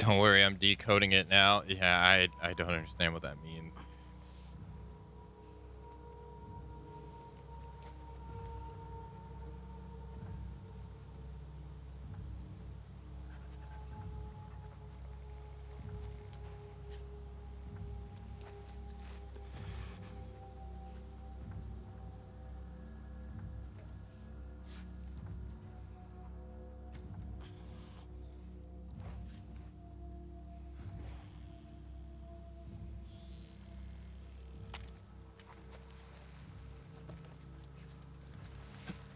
Don't worry, I'm decoding it now. Yeah, I don't understand what that means.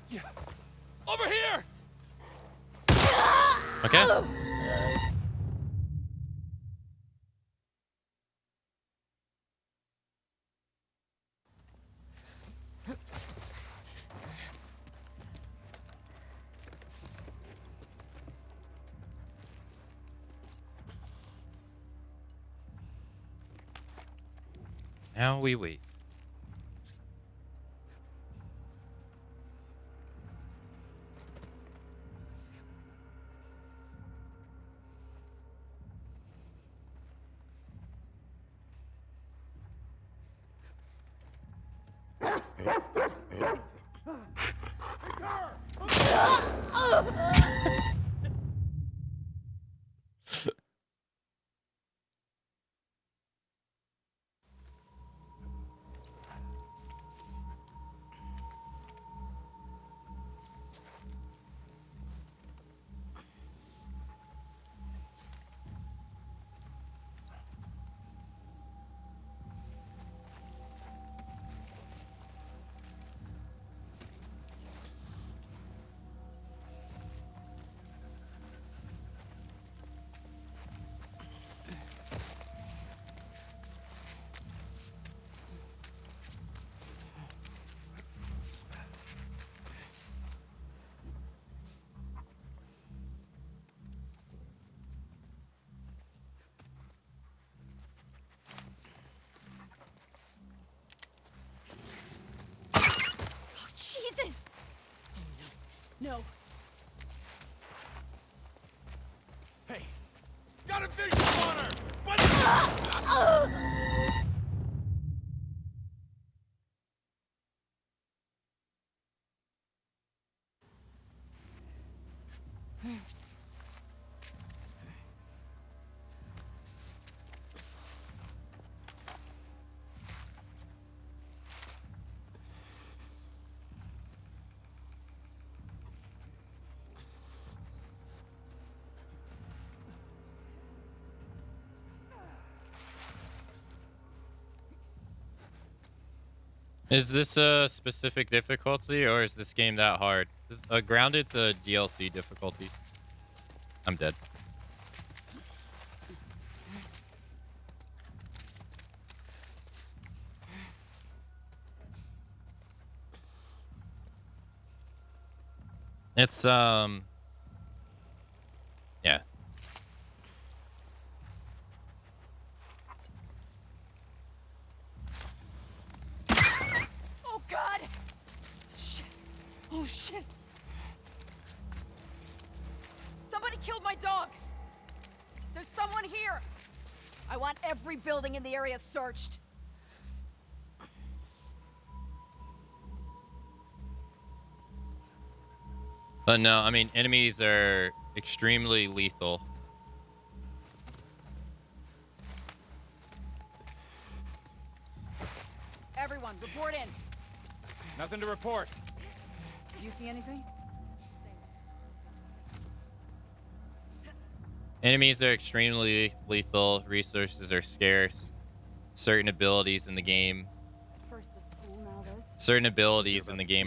Yeah. Over here! Okay. Now we wait. Oh, Jesus! No. Hey, got a visual on her! What? Is this a specific difficulty or is this game that hard? Grounded's a DLC difficulty. I'm dead. It's yeah. Oh, God! Shit. Oh, shit. Somebody killed my dog. There's someone here. I want every building in the area searched. But no, I mean enemies are extremely lethal. Everyone, report in. Nothing to report. You see anything? Enemies are extremely lethal, resources are scarce. Certain abilities in the game are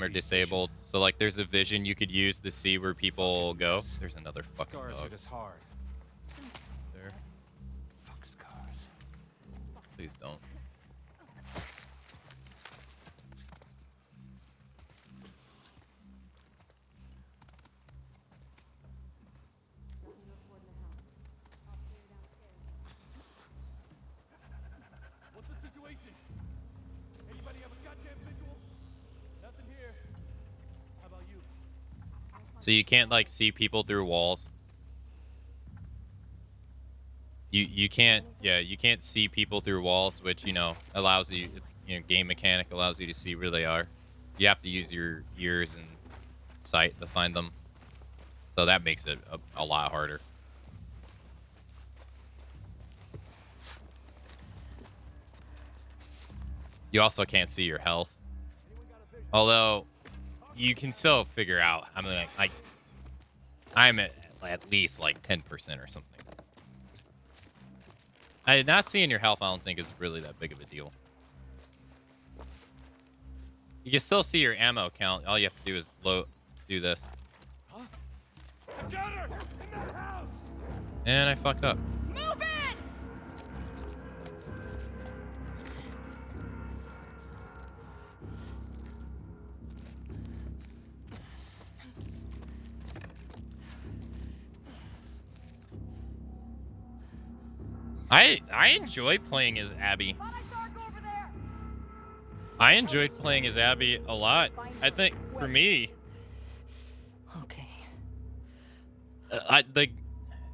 disabled. So like there's a vision you could use to see where people go. There's another fucking Scars dog hit us hard. there. Fuck scars. Please don't. What's the situation? Anybody have a goddamn visual? Nothing here. How about you? So you can't like see people through walls. You can't, yeah, you can't see people through walls, which, you know, allows you, it's, you know, game mechanic allows you to see where they are. You have to use your ears and sight to find them. So that makes it a lot harder. You also can't see your health. Although you can still figure out, I mean, like I'm at least like 10% or something. Not seeing your health, I don't think is really that big of a deal. You can still see your ammo count. All you have to do is do this. Huh? I got her! In that house! And I fucked up. Move in! I enjoy playing as Abby. I enjoyed playing as Abby a lot. I think for me, Okay.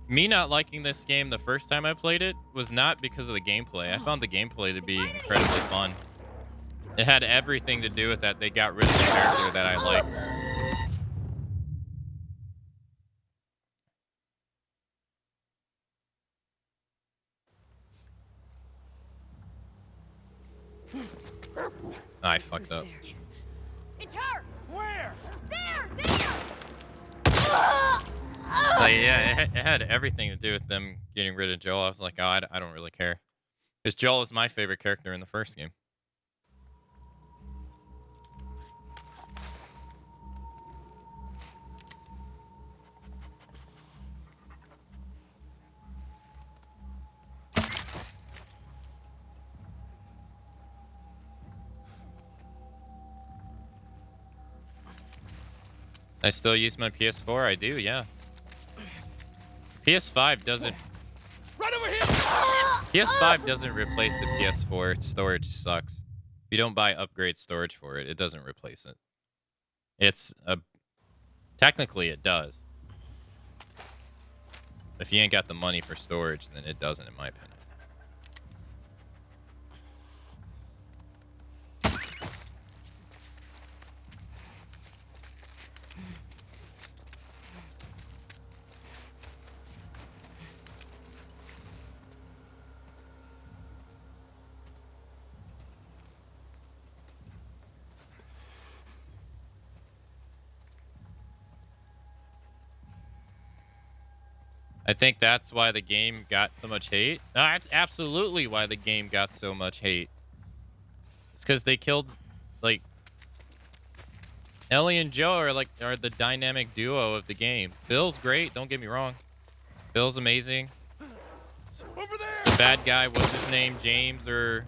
me not liking this game the first time I played it was not because of the gameplay. I found the gameplay to be incredibly fun. It had everything to do with that. They got rid of the character that I liked. I fucked up. It's her! Where? There! Like, yeah, it had everything to do with them getting rid of Joel. I was like, oh, I don't really care. Because Joel is my favorite character in the first game. I still use my PS4. I do, yeah. PS5 doesn't. Right over here! PS5 doesn't replace the PS4. Its storage sucks. If you don't buy upgrade storage for it, it doesn't replace it. It's a. Technically, it does. If you ain't got the money for storage, then it doesn't, in my opinion. I think that's why the game got so much hate. No, that's absolutely why the game got so much hate. It's because they killed, like, Ellie and Joe are the dynamic duo of the game. Bill's great, don't get me wrong. Bill's amazing. Over there! The bad guy, what's his name, James or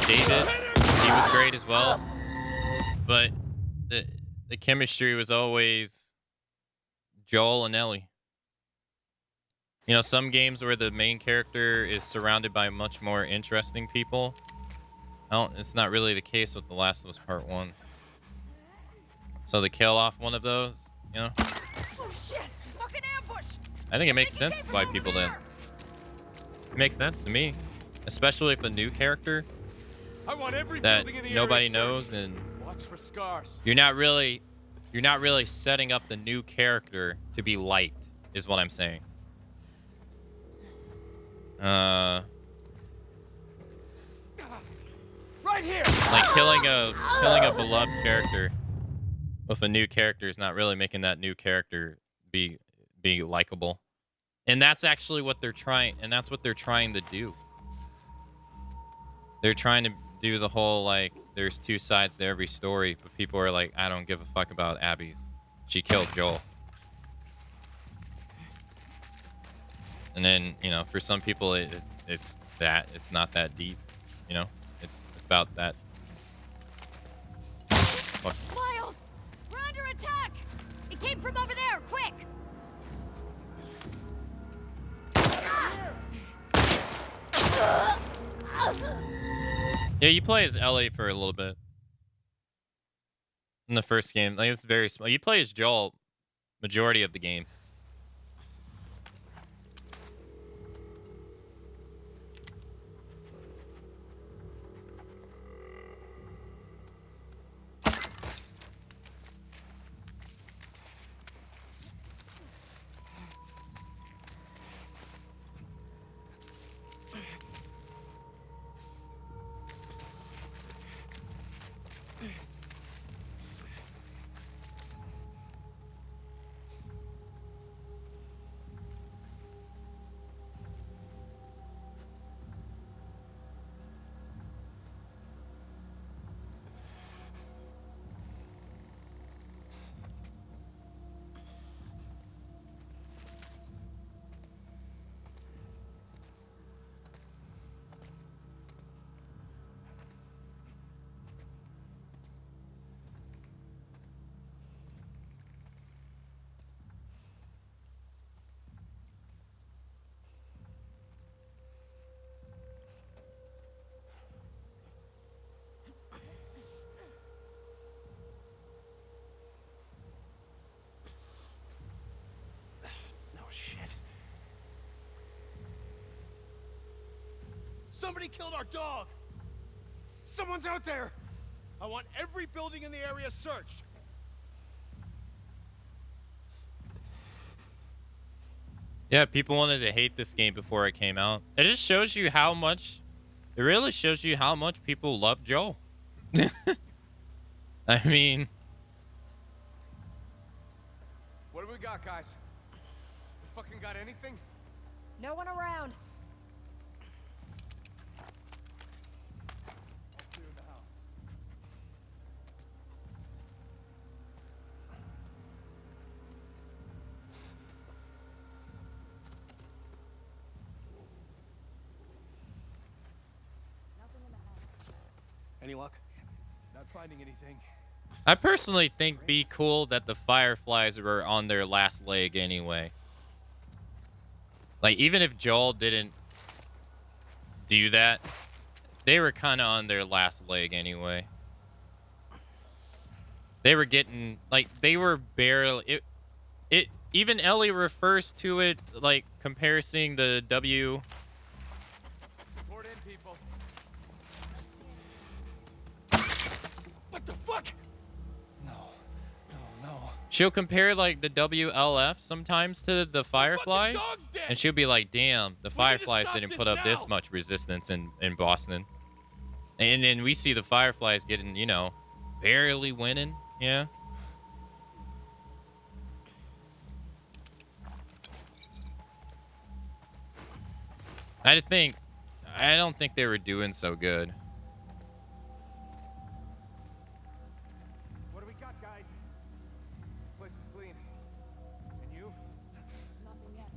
David? He was great as well. But the chemistry was always Joel and Ellie. You know, some games where the main character is surrounded by much more interesting people. It's not really the case with The Last of Us Part 1. So they kill off one of those, you know? Oh shit! Fucking ambush! I think it makes sense why people did. It makes sense to me. Especially if a new character I want every that building in the nobody area knows searched. and Watch for scars. you're not really setting up the new character to be liked, is what I'm saying. Right here. Like killing a beloved character with a new character is not really making that new character be likable. And that's actually what they're trying, and that's what they're trying to do. They're trying to do the whole, like, there's two sides to every story, but people are like, I don't give a fuck about Abby's. She killed Joel. And then, you know, for some people, it's not that deep, you know? It's about that. Fuck. Miles! We're under attack! It came from over there! Quick! Yeah, you play as Ellie for a little bit. In the first game. Like, it's very small. You play as Joel majority of the game. Somebody killed our dog! Someone's out there! I want every building in the area searched! Yeah, people wanted to hate this game before it came out. It just shows you how much... It really shows you how much people love Joel. I mean... What do we got, guys? We fucking got anything? No one around. Clear the house. Any luck? Not finding anything. I personally think be cool that the Fireflies were on their last leg anyway. Like, even if Joel didn't do that, they were kind of on their last leg anyway. They were getting, like, they were barely... It even Ellie refers to it, like, comparing the W... Report in, people. What the fuck? No. No. She'll compare, like, the WLF sometimes to the Fireflies. Dog's dead. And she'll be like, damn, the We need to Fireflies stop didn't this put up this now. much resistance in Boston. And then we see the Fireflies getting, you know, barely winning. Yeah. I don't think they were doing so good. What do we got, guys? Place is clean. And you? Nothing yet.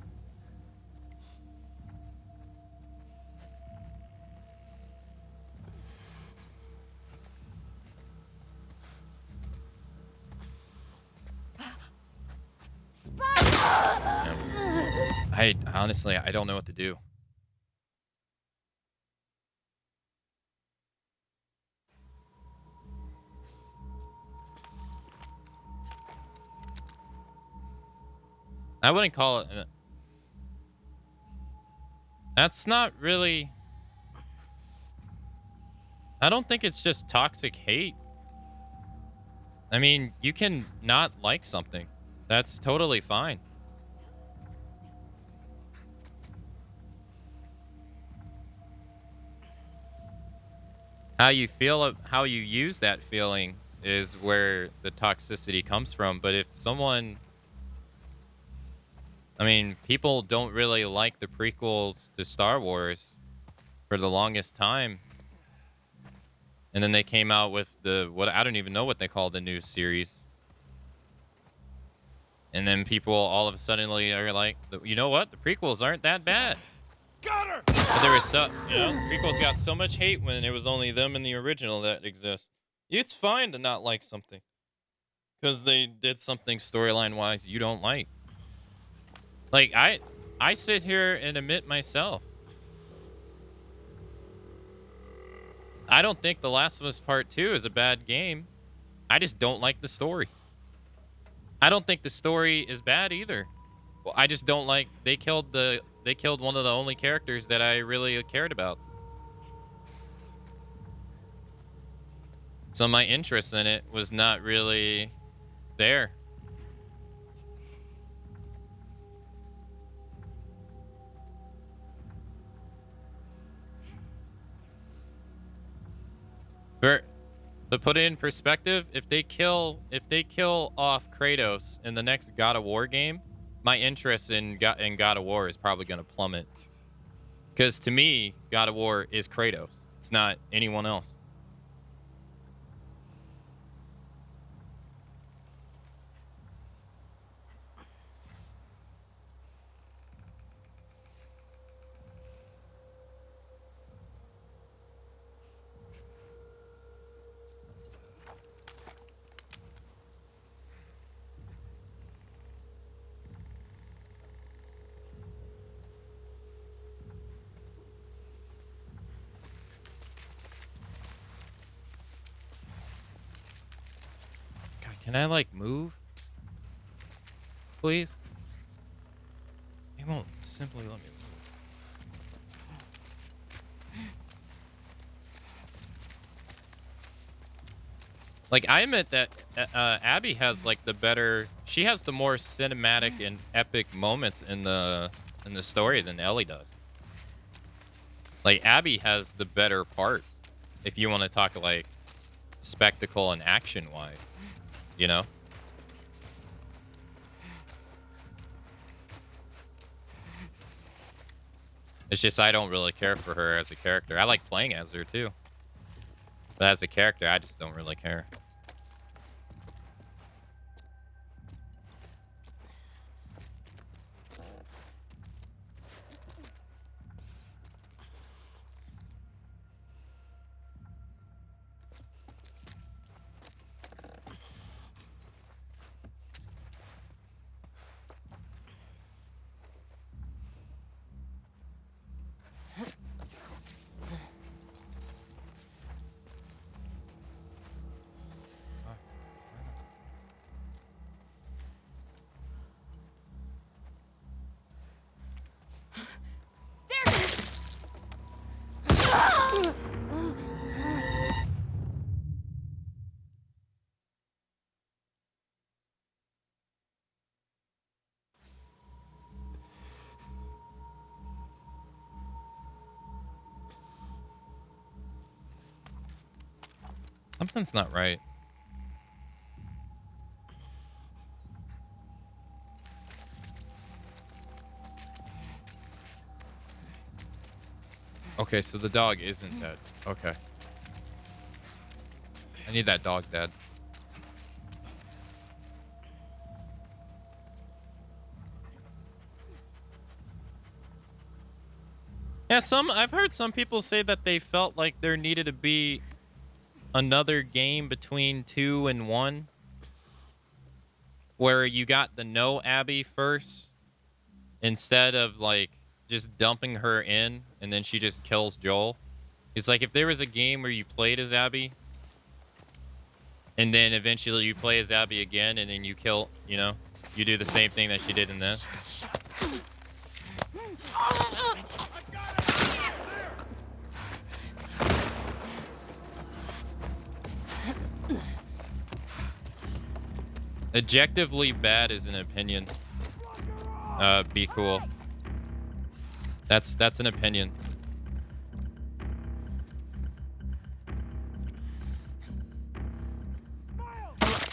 I honestly, I don't know what to do. I wouldn't call it... That's not really... I don't think it's just toxic hate. I mean, you can not like something. That's totally fine. How you feel, how you use that feeling is where the toxicity comes from. But if someone... I mean, people don't really like the prequels to Star Wars for the longest time. And then they came out with what I don't even know what they call the new series. And then people all of a sudden are like, you know what? The prequels aren't that bad. Got her! But there was prequels got so much hate when it was only them and the original that exist. It's fine to not like something. Because they did something storyline-wise you don't like. Like, I sit here and admit myself. I don't think The Last of Us Part 2 is a bad game. I just don't like the story. I don't think the story is bad either. Well, I just don't like they killed one of the only characters that I really cared about. So my interest in it was not really there. To put it in perspective, if they kill off Kratos in the next God of War game, my interest in God of War is probably going to plummet. Because to me, God of War is Kratos. It's not anyone else. Can I, like, move? Please? It won't simply let me move. Like, I admit that Abby has like the better. She has the more cinematic and epic moments in the story than Ellie does. Like, Abby has the better parts. If you want to talk like spectacle and action wise, you know. It's just I don't really care for her as a character. I like playing as her too, but as a character, I just don't really care. Something's not right. Okay, so the dog isn't dead. Okay. I need that dog dead. Yeah, I've heard some people say that they felt like there needed to be another game between 2 and 1 where you got the no Abby first instead of like just dumping her in and then she just kills Joel. It's like if there was a game where you played as Abby and then eventually you play as Abby again and then you kill, you know, you do the same thing that she did in this. Objectively bad is an opinion. Be cool. That's an opinion.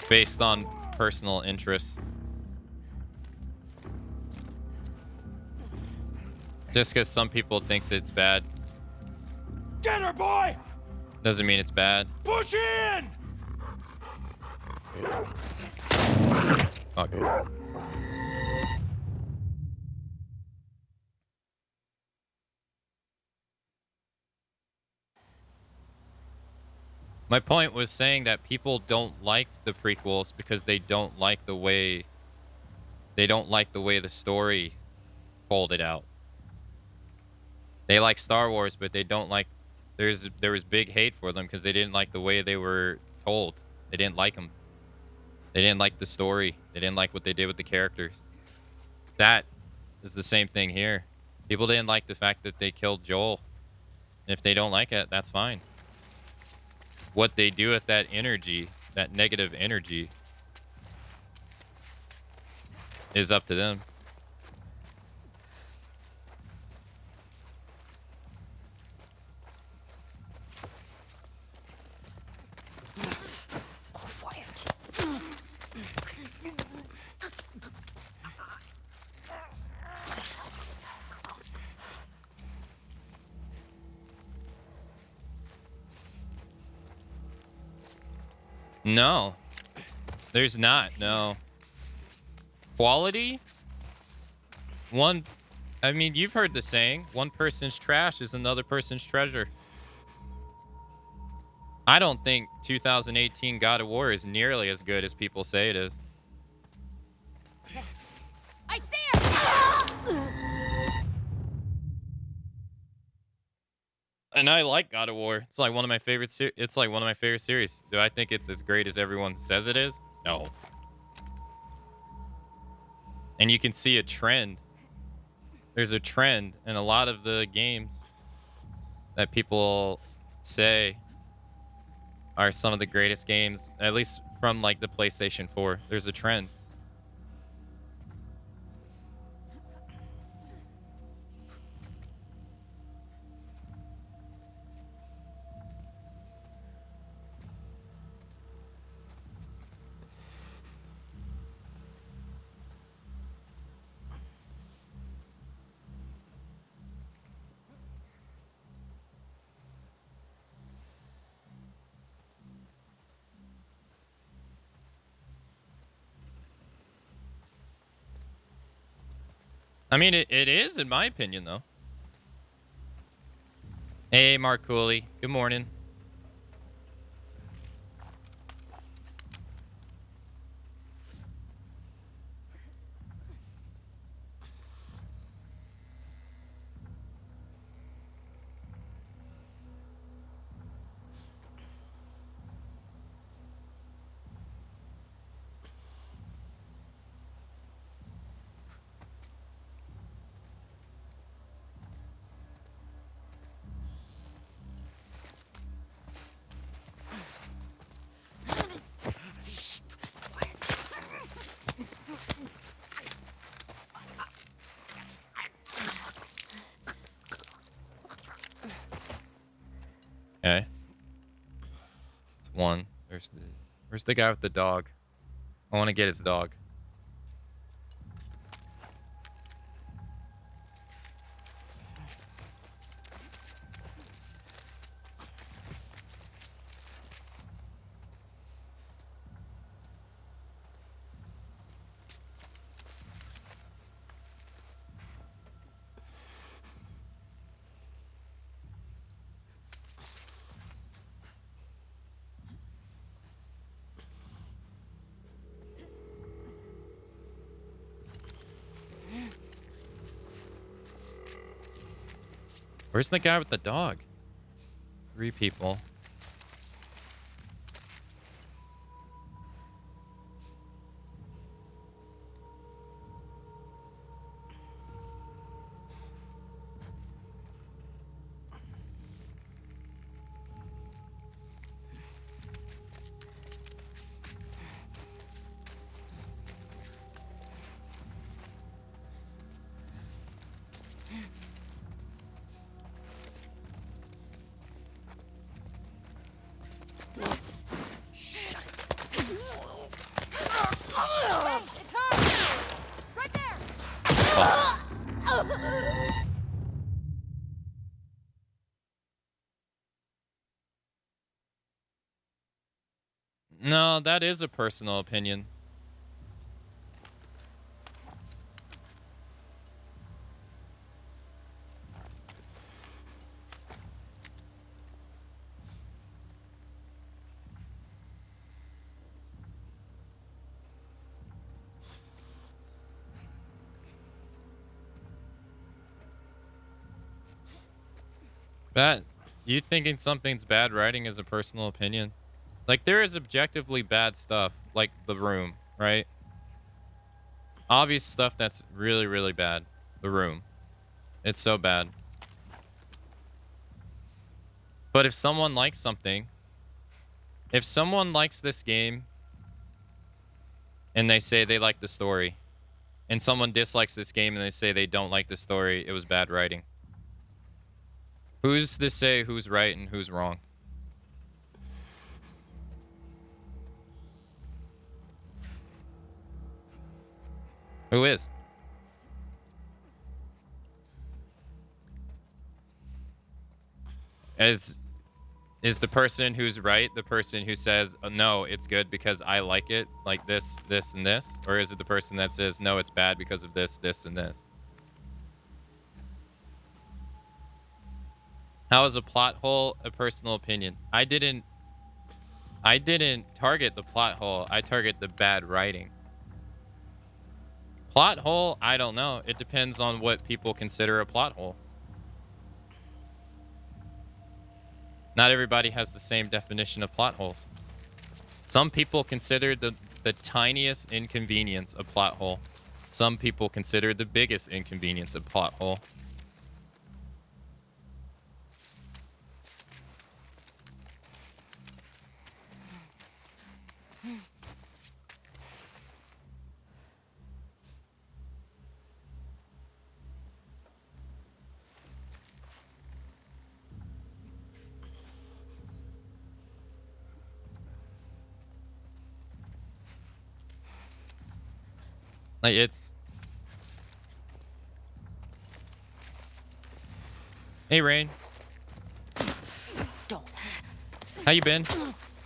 Based on personal interests. Just because some people thinks it's bad Get her, boy! doesn't mean it's bad. Push in! Okay. My point was saying that people don't like the prequels because they don't like the way the story folded out. They like Star Wars, but they don't like there was big hate for them because they didn't like the way they were told. They didn't like them. They didn't like the story. They didn't like what they did with the characters. That is the same thing here. People didn't like the fact that they killed Joel. And if they don't like it, that's fine. What they do with that energy, that negative energy, is up to them. Quiet. No. There's not, no. Quality? I mean, you've heard the saying, one person's trash is another person's treasure. I don't think 2018 God of War is nearly as good as people say it is. I see him! And I like God of War. It's like one of my favorite series. Do I think it's as great as everyone says it is? No. And you can see a trend. There's a trend in a lot of the games that people say are some of the greatest games, at least from like the PlayStation 4. There's a trend. I mean, it is, in my opinion, though. Hey, Mark Cooley. Good morning. Okay. It's one. Where's the guy with the dog? I want to get his dog. Where's the guy with the dog? 3 people. No, that is a personal opinion. That you thinking something's bad writing is a personal opinion. Like, there is objectively bad stuff, like The Room, right? Obvious stuff that's really, really bad. The Room. It's so bad. But if someone likes something, if someone likes this game and they say they like the story, and someone dislikes this game and they say they don't like the story, it was bad writing. Who's to say who's right and who's wrong? Who is? Is the person who's right the person who says, oh, no, it's good because I like it, like this, this, and this? Or is it the person that says, no, it's bad because of this, this, and this? How is a plot hole a personal opinion? I didn't target the plot hole. I target the bad writing. Plot hole, I don't know. It depends on what people consider a plot hole. Not everybody has the same definition of plot holes. Some people consider the tiniest inconvenience a plot hole. Some people consider the biggest inconvenience a plot hole. Like, it's... Hey, Rain. Don't. How you been?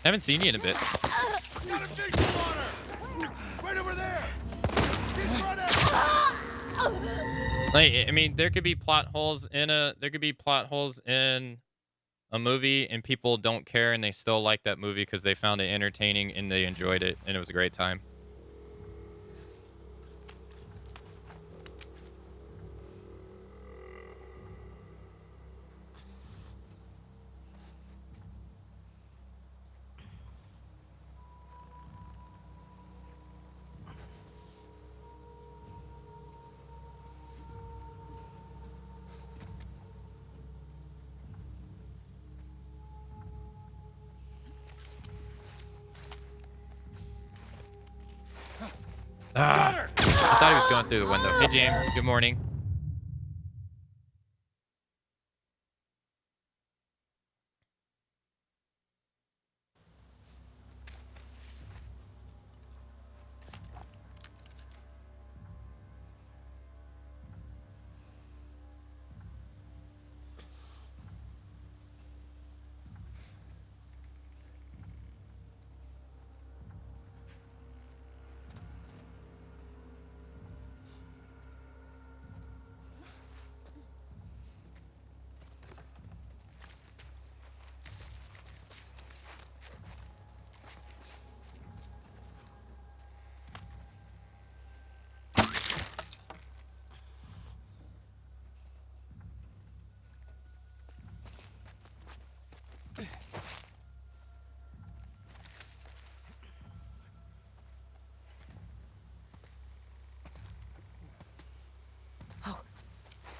Haven't seen you in a bit. Got a visual on her! Right over there! She's running! Like, I mean, there could be plot holes in a movie, and people don't care, and they still like that movie because they found it entertaining and they enjoyed it, and it was a great time. Ah, I thought he was going through the window. Hey, James. Good morning.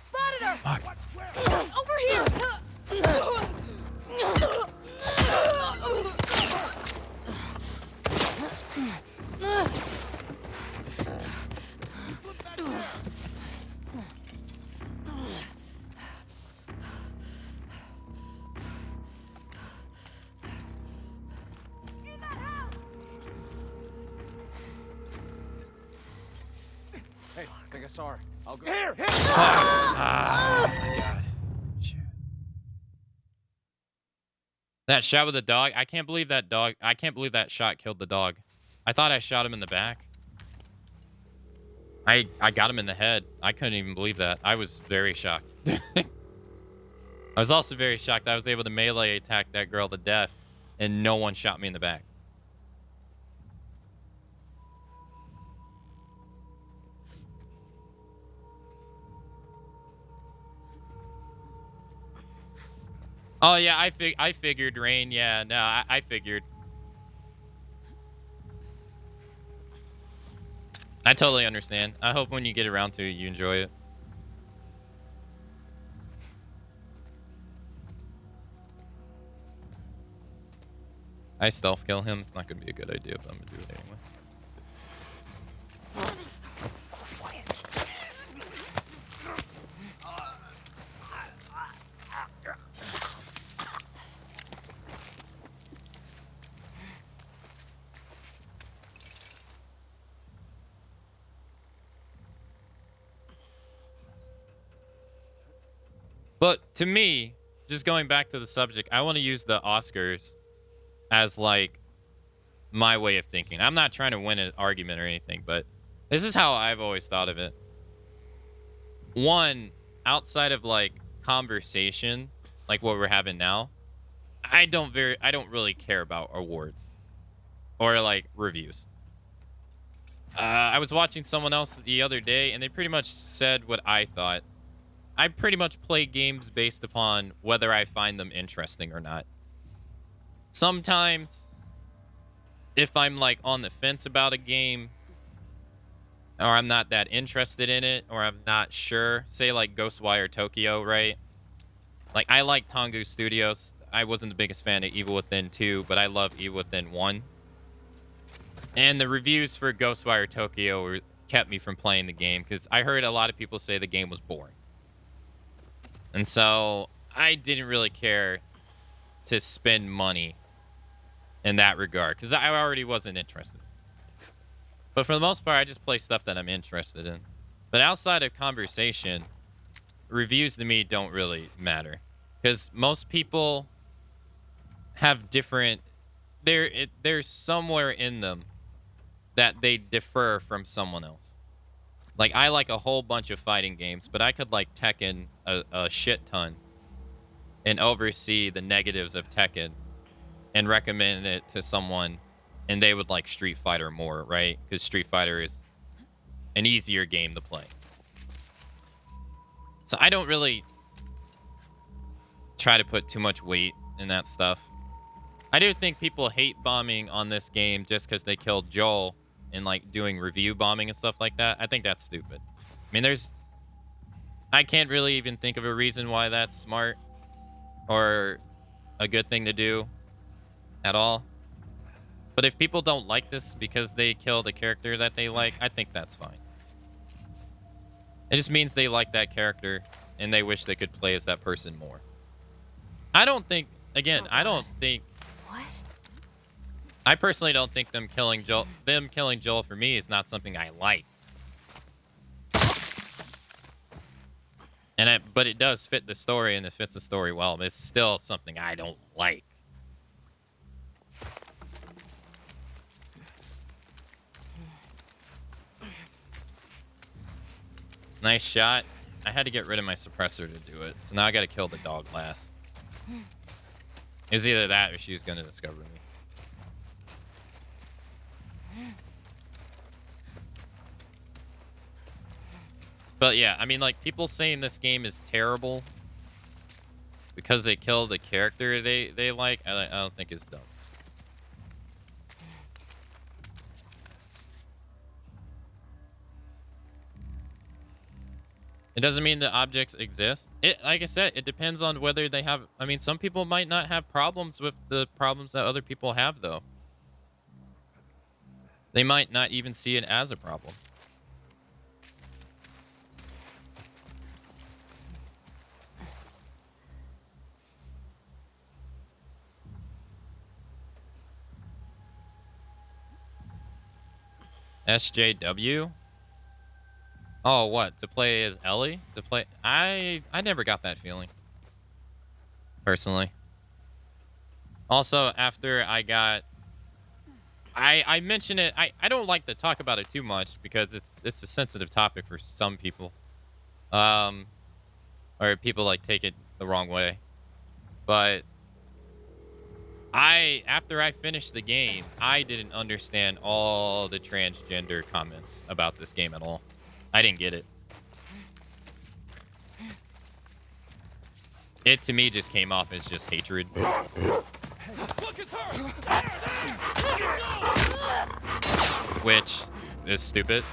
Spotted her! Fuck. Over here! Hey, I think I saw her. I'll go. Here! Ah, oh my god. Shit. That shot with the dog. I can't believe that shot killed the dog. I thought I shot him in the back. I got him in the head. I couldn't even believe that. I was very shocked. I was also very shocked I was able to melee attack that girl to death and no one shot me in the back. Oh yeah, I figured, Rain. Yeah, no, I figured. I totally understand. I hope when you get around to it, you enjoy it. I stealth kill him. It's not going to be a good idea, but I'm going to do it anyway. Quiet. But to me, just going back to the subject, I want to use the Oscars as like my way of thinking. I'm not trying to win an argument or anything, but this is how I've always thought of it. One, outside of like conversation, like what we're having now, I don't really care about awards or like reviews. I was watching someone else the other day, and they pretty much said what I thought. I pretty much play games based upon whether I find them interesting or not. Sometimes, if I'm like on the fence about a game, or I'm not that interested in it, or I'm not sure, say like Ghostwire Tokyo, right? Like, I like Tongu Studios. I wasn't the biggest fan of Evil Within 2, but I love Evil Within 1. And the reviews for Ghostwire Tokyo kept me from playing the game, because I heard a lot of people say the game was boring. And so I didn't really care to spend money in that regard because I already wasn't interested. But for the most part, I just play stuff that I'm interested in. But outside of conversation, reviews to me don't really matter. Because most people have different... There's somewhere in them that they differ from someone else. Like, I like a whole bunch of fighting games, but I could like Tekken a shit ton and oversee the negatives of Tekken and recommend it to someone, and they would like Street Fighter more, right? Because Street Fighter is an easier game to play. So I don't really try to put too much weight in that stuff. I do think people hate bombing on this game just because they killed Joel and like doing review bombing and stuff like that. I think that's stupid. I mean, I can't really even think of a reason why that's smart or a good thing to do at all. But if people don't like this because they killed a character that they like, I think that's fine. It just means they like that character and they wish they could play as that person more. I don't think, again, I don't think... What? I personally don't think them killing Joel for me is not something I like. But it does fit the story, and it fits the story well. But it's still something I don't like. Nice shot. I had to get rid of my suppressor to do it, so now I gotta kill the dog last. It was either that or she was gonna discover me. But yeah, I mean, like, people saying this game is terrible because they killed the character they like, I don't think it's dumb. It doesn't mean the objects exist. Like I said, it depends on whether they have... I mean, some people might not have problems with the problems that other people have, though. They might not even see it as a problem. SJW? Oh, what? To play as Ellie? To play... I never got that feeling. Personally. Also, after I got... I mention it... I don't like to talk about it too much because it's a sensitive topic for some people. Or people, like, take it the wrong way. But... after I finished the game, I didn't understand all the transgender comments about this game at all. I didn't get it. It, to me, just came off as just hatred. Look at her! Which is stupid.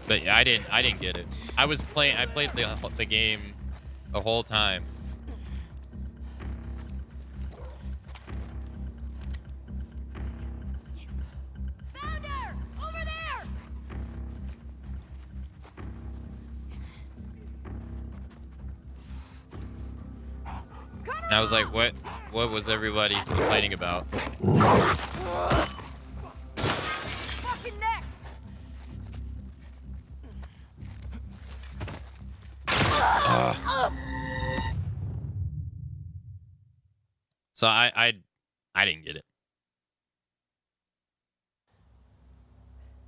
But yeah, I didn't get it. I played the game the whole time. Found her! Over there! And I was like, what was everybody complaining about? Fucking neck! So I didn't get it.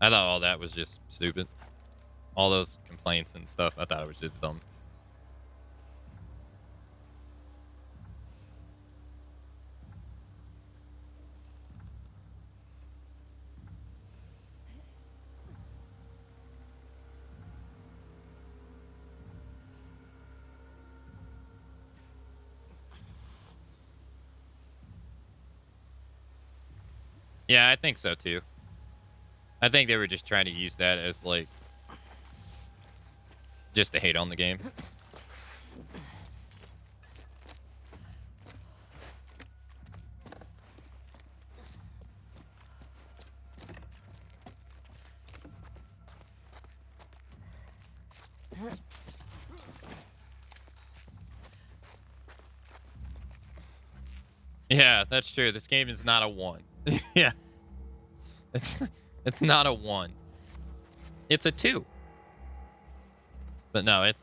I thought all that was just stupid. All those complaints and stuff, I thought it was just dumb. Yeah, I think so too. I think they were just trying to use that as like just to hate on the game. Yeah, that's true. This game is not a 1. Yeah. It's not a 1. It's a 2. But no, it's...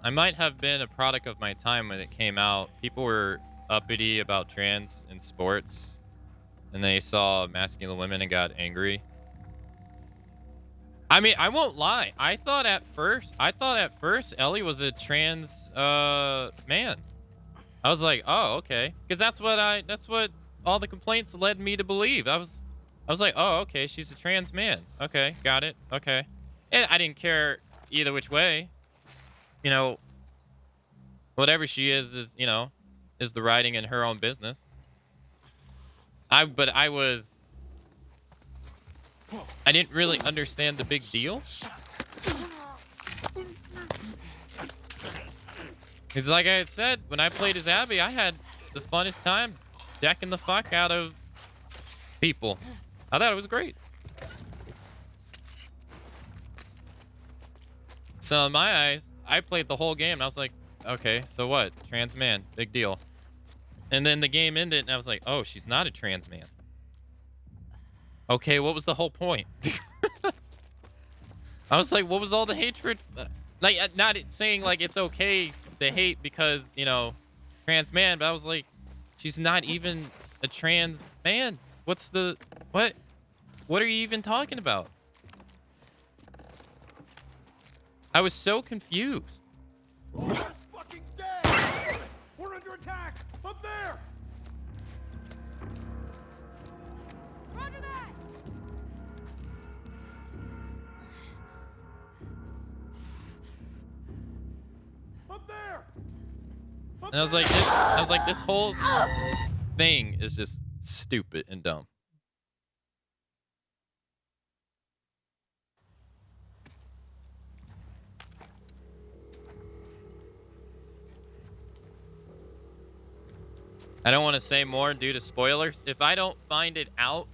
I might have been a product of my time when it came out. People were uppity about trans in sports, and they saw masculine women and got angry. I mean, I won't lie. I thought at first Ellie was a trans man. I was like, oh, okay, because that's what all the complaints led me to believe. I was like, oh, okay, she's a trans man. Okay, got it. Okay, and I didn't care either which way. You know, whatever she is, you know, is the writing in her own business. I didn't really understand the big deal. It's like I had said, when I played as Abby, I had the funnest time decking the fuck out of people. I thought it was great. So in my eyes, I played the whole game and I was like, okay, so what? Trans man, big deal. And then the game ended and I was like, oh, she's not a trans man. Okay, what was the whole point? I was like, what was all the hatred? Like, not saying like it's okay to hate because, you know, trans man, but I was like, she's not even a trans man. What's the, what? What are you even talking about? I was so confused. Fucking dead! We're under attack! Up there! Roger that! Up there! And I was like, this whole thing is just stupid and dumb. I don't want to say more due to spoilers. If I don't find it out,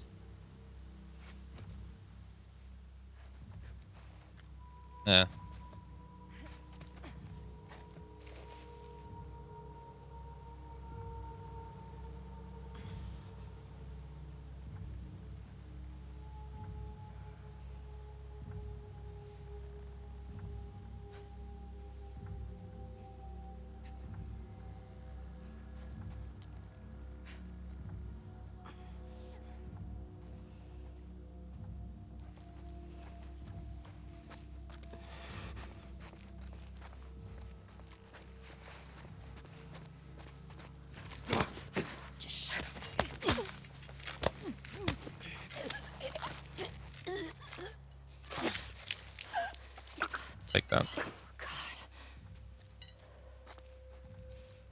take that.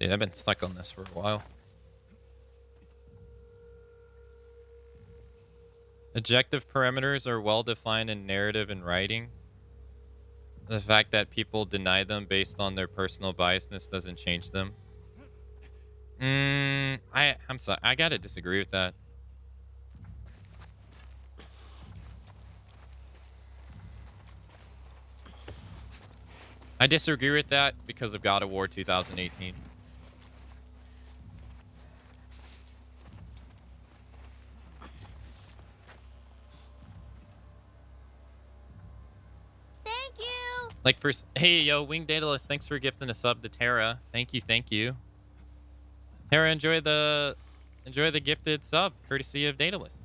Dude, I've been stuck on this for a while. Objective parameters are well defined in narrative and writing. The fact that people deny them based on their personal biasness doesn't change them. I'm sorry. I gotta disagree with that. I disagree with that because of God of War 2018. Thank you. Like hey yo, Winged Daedalus, thanks for gifting a sub to Terra. Thank you. Terra, enjoy the gifted sub, courtesy of Daedalus.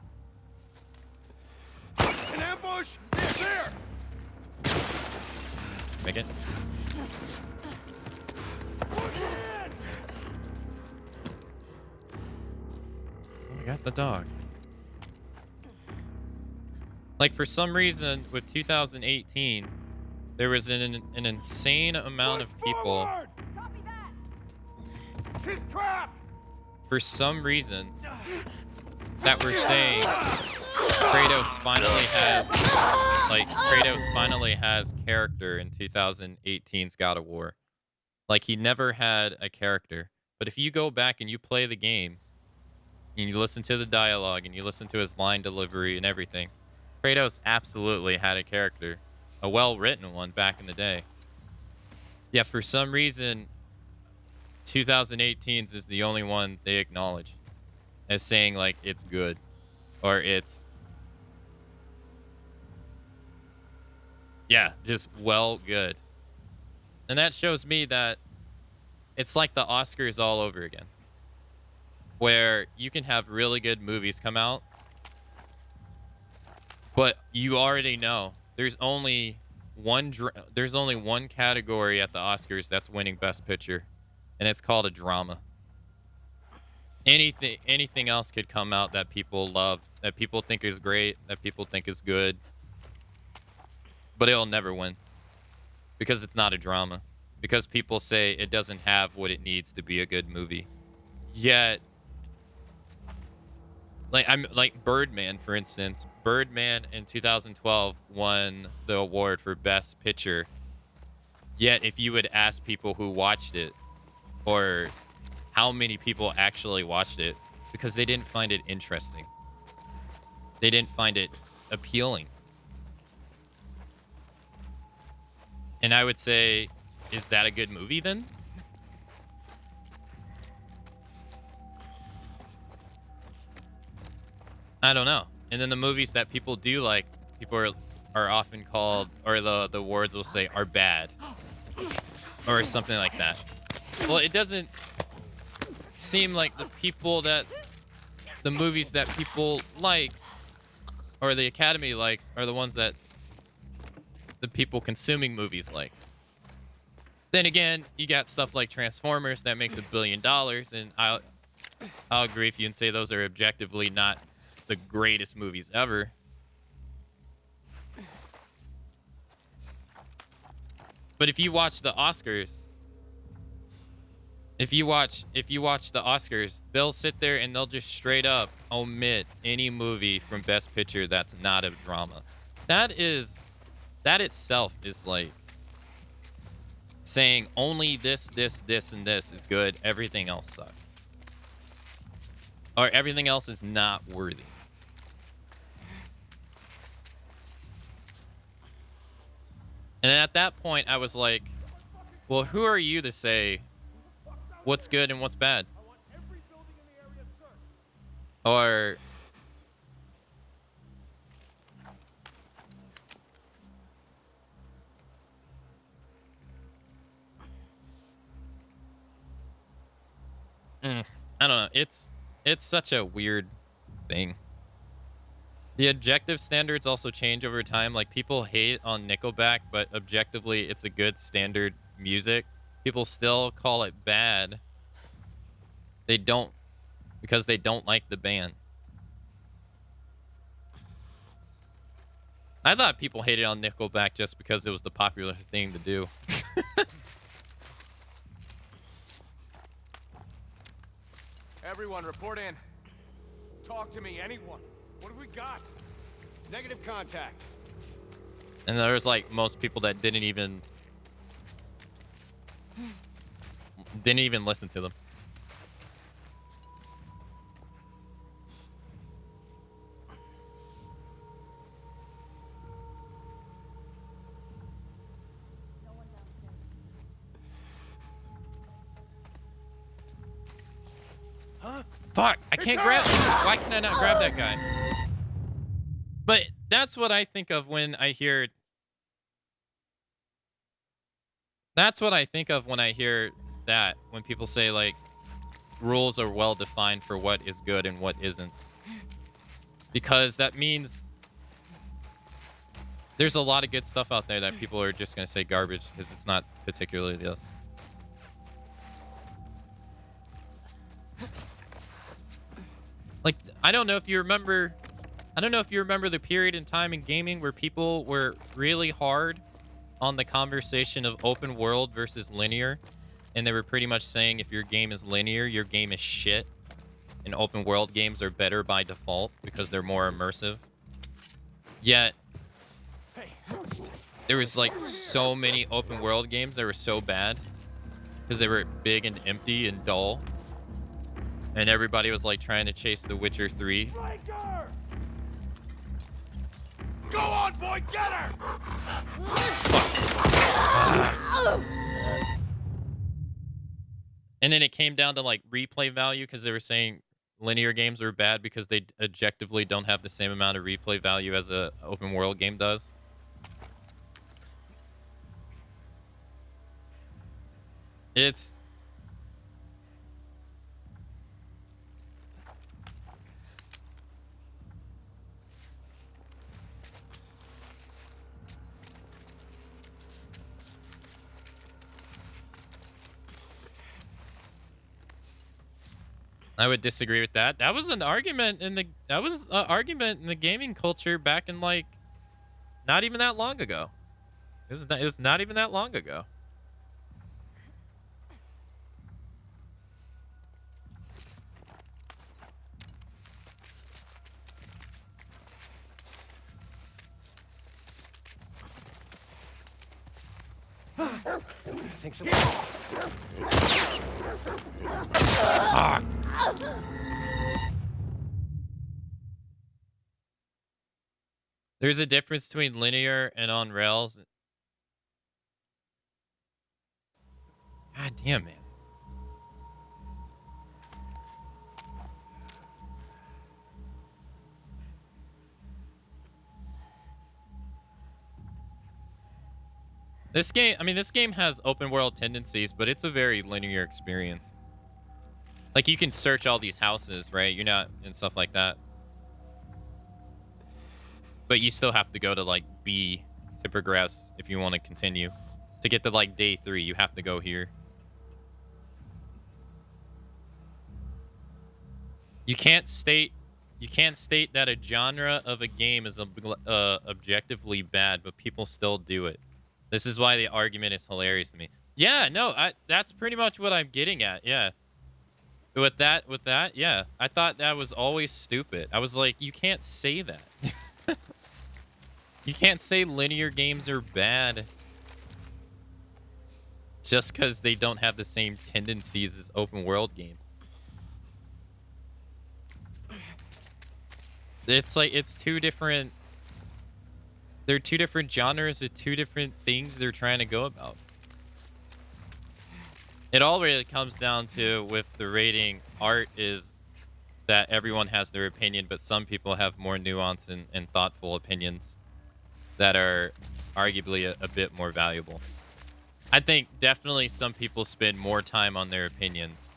An ambush! There! Make it. Oh, I got the dog. Like, for some reason, with 2018, there was an insane amount of people. Copy that! She's trapped! For some reason, that were saying Kratos finally has character in 2018's God of War. Like, he never had a character. But if you go back and you play the games, and you listen to the dialogue, and you listen to his line delivery and everything, Kratos absolutely had a character, a well-written one back in the day. Yeah, for some reason, 2018's is the only one they acknowledge as saying, like, it's good. Or it's... Yeah, just well good. And that shows me that it's like the Oscars all over again. Where you can have really good movies come out, but you already know there's only one category at the Oscars that's winning Best Picture, and it's called a drama. Anything else could come out that people love, that people think is great, that people think is good, but it'll never win because it's not a drama. Because people say it doesn't have what it needs to be a good movie. Yet, like Birdman, for instance. Birdman in 2012 won the award for Best Picture. Yet, if you would ask people who watched it, or how many people actually watched it, because they didn't find it interesting. They didn't find it appealing. And I would say, is that a good movie then? I don't know. And then the movies that people do like, people are often called, or the awards will say, are bad. Or something like that. Well, it doesn't seem like the movies that people like, or the Academy likes, are the ones that the people consuming movies like. Then again, you got stuff like Transformers that makes $1 billion, and I'll agree with you and say those are objectively not the greatest movies ever. But if you watch the Oscars, if you watch the Oscars, they'll sit there and they'll just straight up omit any movie from Best Picture that's not a drama. That itself is like saying only this, and this is good. Everything else sucks. Or everything else is not worthy. And at that point, I was like, well, who are you to say what's good and what's bad? Or... I don't know. It's such a weird thing. The objective standards also change over time. Like, people hate on Nickelback, but objectively, it's a good standard music. People still call it bad. They don't, because they don't like the band. I thought people hated on Nickelback just because it was the popular thing to do. Everyone, report in. Talk to me, anyone. What have we got? Negative contact. And there was like most people that didn't even listen to them. Huh? Fuck, I can't grab. Why can I not grab that guy? But that's what I think of when I hear. That's what I think of when I hear that. When people say, like, rules are well defined for what is good and what isn't. Because that means there's a lot of good stuff out there that people are just going to say garbage because it's not particularly this. Like, I don't know if you remember the period in time in gaming where people were really hard on the conversation of open world versus linear. And they were pretty much saying if your game is linear, your game is shit. And open world games are better by default because they're more immersive. Yet, there was like so many open world games that were so bad because they were big and empty and dull. And everybody was like trying to chase The Witcher 3. Striker! Go on, boy, get her! And then it came down to like replay value because they were saying linear games are bad because they objectively don't have the same amount of replay value as a open world game does. It's I would disagree with that. That was an argument in the gaming culture back in like not even that long ago. It was not even that long ago. I think so. Fuck. There's a difference between linear and on rails. God damn, man. This game has open world tendencies, but it's a very linear experience. Like, you can search all these houses, right? You're not, and stuff like that. But you still have to go to, like, B to progress if you want to continue. To get to, like, day 3, you have to go here. You can't state that a genre of a game is objectively bad, but people still do it. This is why the argument is hilarious to me. Yeah, no, that's pretty much what I'm getting at. Yeah. With that, yeah. I thought that was always stupid. I was like, you can't say that. You can't say linear games are bad just because they don't have the same tendencies as open world games. It's like, it's two different... They're two different genres, they're two different things they're trying to go about. It all really comes down to, with the rating, art is that everyone has their opinion, but some people have more nuance and thoughtful opinions that are arguably a bit more valuable. I think definitely some people spend more time on their opinions.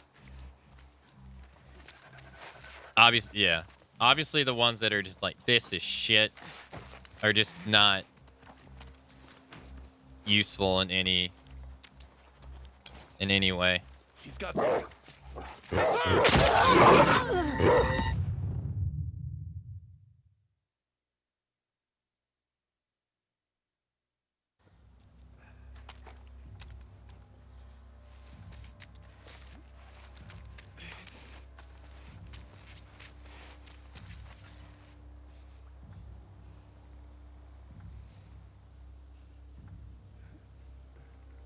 Obviously, yeah. Obviously, the ones that are just like, this is shit, are just not useful in any way. He's got some.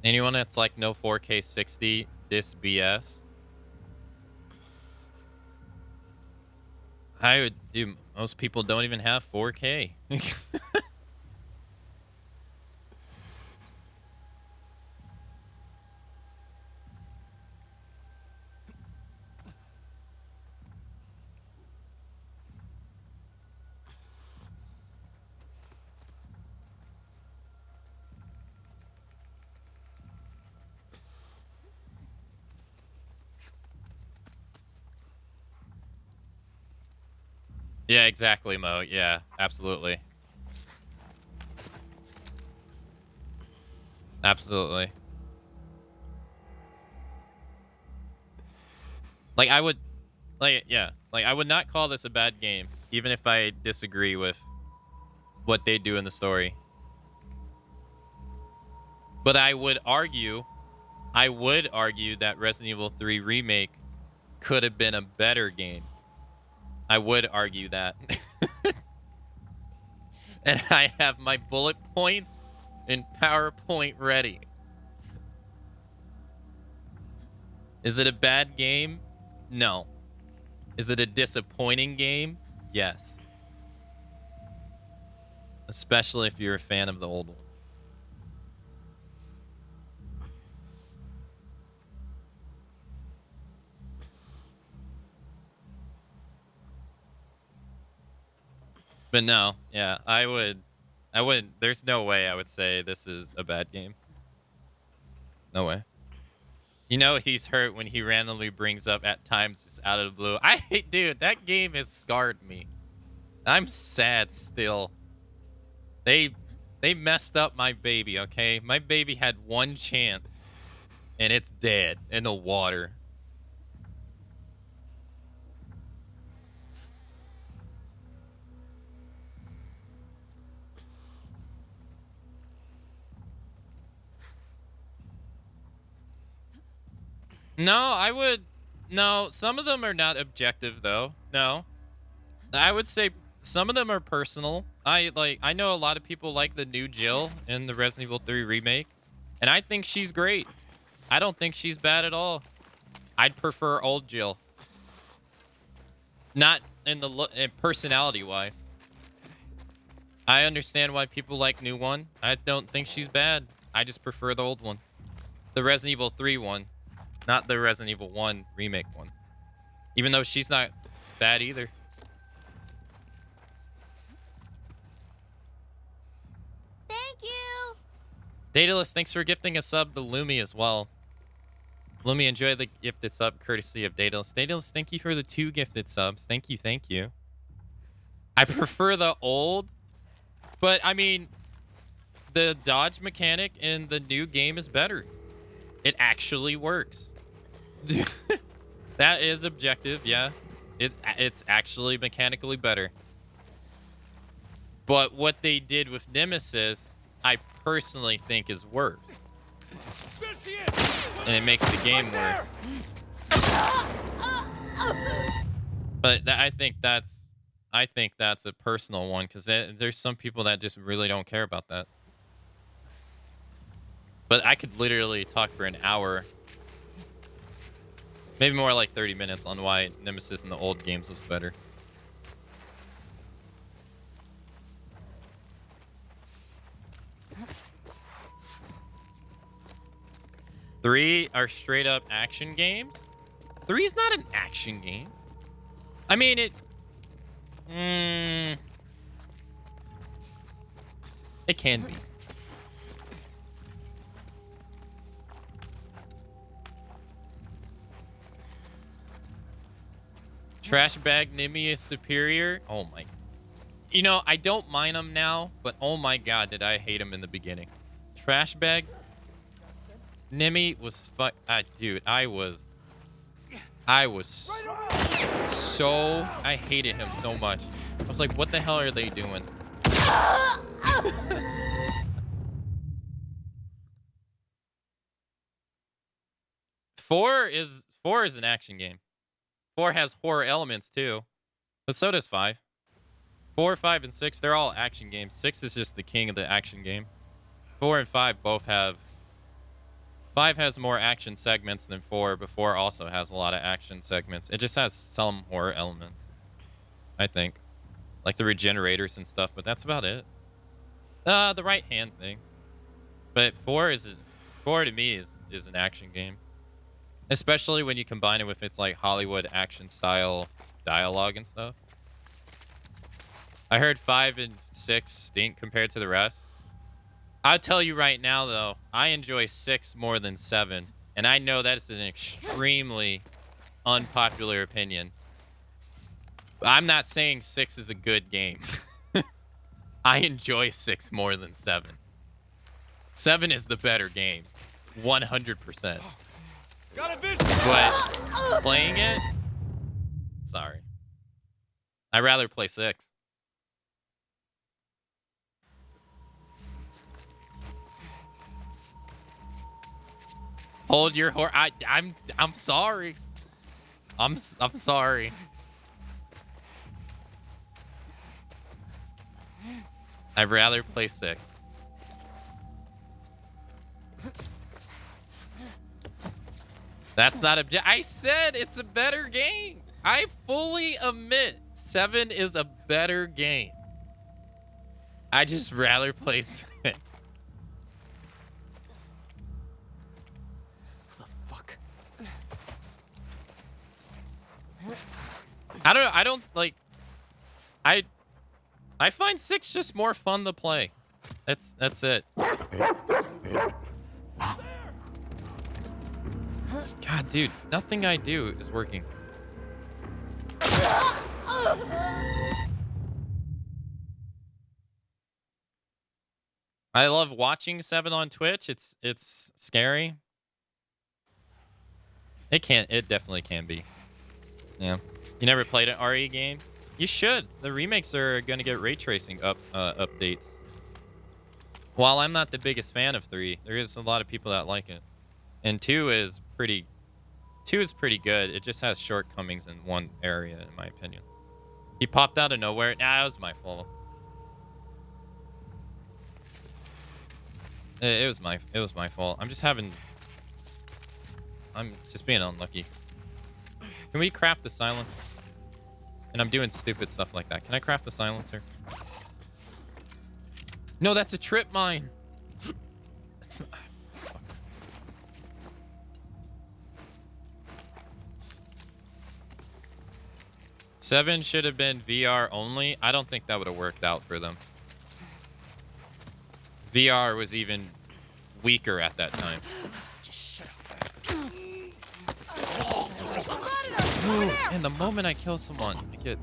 Anyone that's like no 4K 60, this BS. I would do. Most people don't even have 4K. Yeah, exactly, Mo. Yeah, absolutely. Absolutely. Like, I would... Like, yeah. Like, I would not call this a bad game, even if I disagree with what they do in the story. But I would argue that Resident Evil 3 Remake could have been a better game. I would argue that. And I have my bullet points and PowerPoint ready. Is it a bad game? No. Is it a disappointing game? Yes. Especially if you're a fan of the old one. But no, yeah, I would, there's no way I would say this is a bad game. No way. You know he's hurt when he randomly brings up at times just out of the blue. Dude, that game has scarred me. I'm sad still. They messed up my baby, okay? My baby had one chance, and it's dead in the water. No, I would. No, some of them are not objective though. No, I would say some of them are personal. I know a lot of people like the new Jill in the Resident Evil 3 remake, and I think she's great. I don't think she's bad at all. I'd prefer old Jill. Not in the personality wise. I understand why people like new one. I don't think she's bad. I just prefer the old one. The Resident Evil 3 one. Not the Resident Evil 1 remake one. Even though she's not bad either. Thank you. Daedalus, thanks for gifting a sub to Lumi as well. Lumi, enjoy the gifted sub courtesy of Daedalus. Daedalus, thank you for the 2 gifted subs. Thank you, thank you. I prefer the old, but I mean, the dodge mechanic in the new game is better. It actually works. That is objective, yeah. It's actually mechanically better. But what they did with Nemesis, I personally think is worse. And it makes the game worse. But I think that's a personal one, because there's some people that just really don't care about that. But I could literally talk for an hour, maybe more like 30 minutes, on why Nemesis in the old games was better. Three are straight up action games. 3 is not an action game. I mean, it can be. Trash bag Nimi is superior. Oh my. You know, I don't mind him now, but oh my god, did I hate him in the beginning. Trash bag Nimi was dude, I was so, I hated him so much. I was like, what the hell are they doing? Four is an action game. 4 has horror elements too, but so does 5. 4, 5, and 6, they're all action games. 6 is just the king of the action game. 4 and 5 both have. 5 has more action segments than 4, but 4 also has a lot of action segments. It just has some horror elements, I think, like the regenerators and stuff, but that's about it. The right hand thing. But 4 to me is an action game. Especially when you combine it with its like Hollywood action style dialogue and stuff. I heard 5 and 6 stink compared to the rest. I'll tell you right now though, I enjoy 6 more than 7. And I know that is an extremely unpopular opinion. I'm not saying 6 is a good game. I enjoy 6 more than 7. 7 is the better game. 100%. But playing it, sorry. I'd rather play 6. Hold your horse. I'm sorry. I'm sorry. I'd rather play 6. That's not I said it's a better game. I fully admit 7 is a better game. I just rather play 6. Fuck. I don't like I find 6 just more fun to play. That's it. God, dude, nothing I do is working. I love watching 7 on Twitch. It's scary. It definitely can be. Yeah. You never played an RE game? You should. The remakes are going to get ray tracing updates. While I'm not the biggest fan of 3, there is a lot of people that like it. And 2 is pretty good. It just has shortcomings in one area, in my opinion. He popped out of nowhere. Nah, that was my fault. It was my fault. I'm just being unlucky. Can we craft the silence? And I'm doing stupid stuff like that. Can I craft the silencer? No, that's a trip mine. It's not. Seven should have been VR only. I don't think that would have worked out for them. VR was even weaker at that time. Ooh, and the moment I kill someone, I get...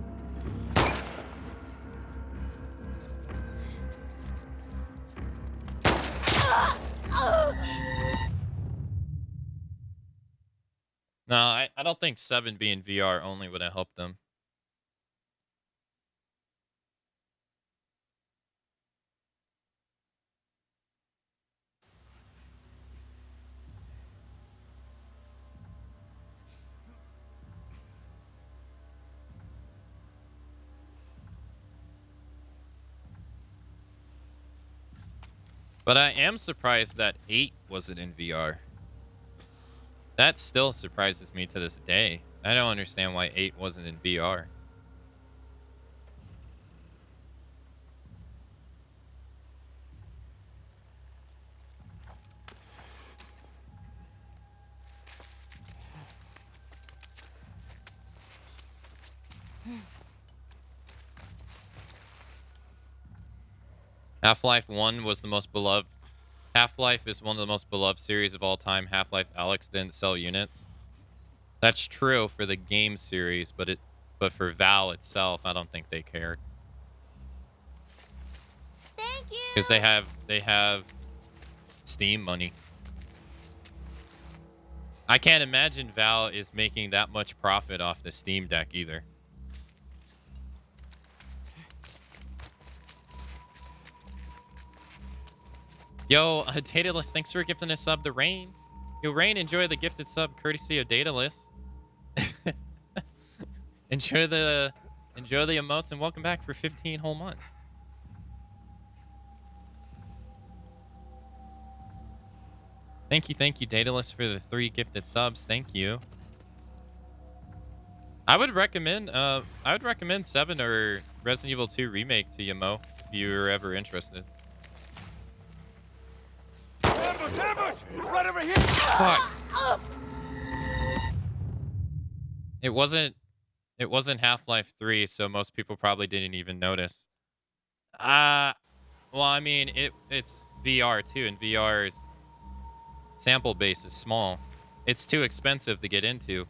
No, I don't think 7 being VR only would have helped them. But I am surprised that 8 wasn't in VR. That still surprises me to this day. I don't understand why 8 wasn't in VR. Half-Life 1 was the most beloved. Half-Life is one of the most beloved series of all time. Half-Life Alyx didn't sell units. That's true for the game series, but for Val itself, I don't think they cared. Thank you. Because they have Steam money. I can't imagine Val is making that much profit off the Steam Deck either. Yo, Daedalus, thanks for gifting a sub to Rain. Yo, Rain, enjoy the gifted sub courtesy of Daedalus. enjoy the emotes and welcome back for 15 whole months. Thank you, Daedalus, for the 3 gifted subs. Thank you. I would recommend 7 or Resident Evil 2 remake to you, Mo, if you were ever interested. Ambush! Ambush! Right over here! Fuck. It wasn't Half-Life 3, so most people probably didn't even notice. Well, I mean, it's VR too, and VR's sample base is small. It's too expensive to get into.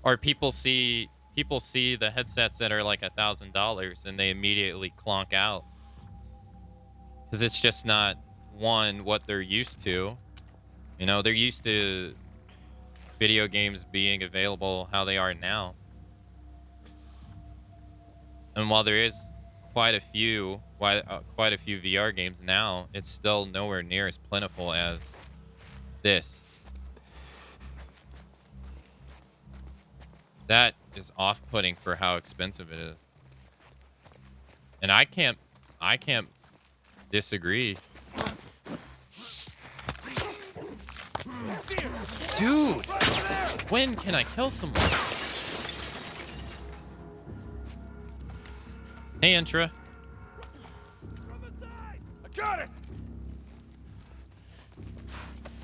Or people see the headsets that are like $1,000 and they immediately clonk out. Because it's just not what they're used to. You know, they're used to video games being available how they are now. And while there is quite a few VR games now, it's still nowhere near as plentiful as this. That is off-putting for how expensive it is. And I can't disagree. Dude, when can I kill someone? Hey, Intra. I got it!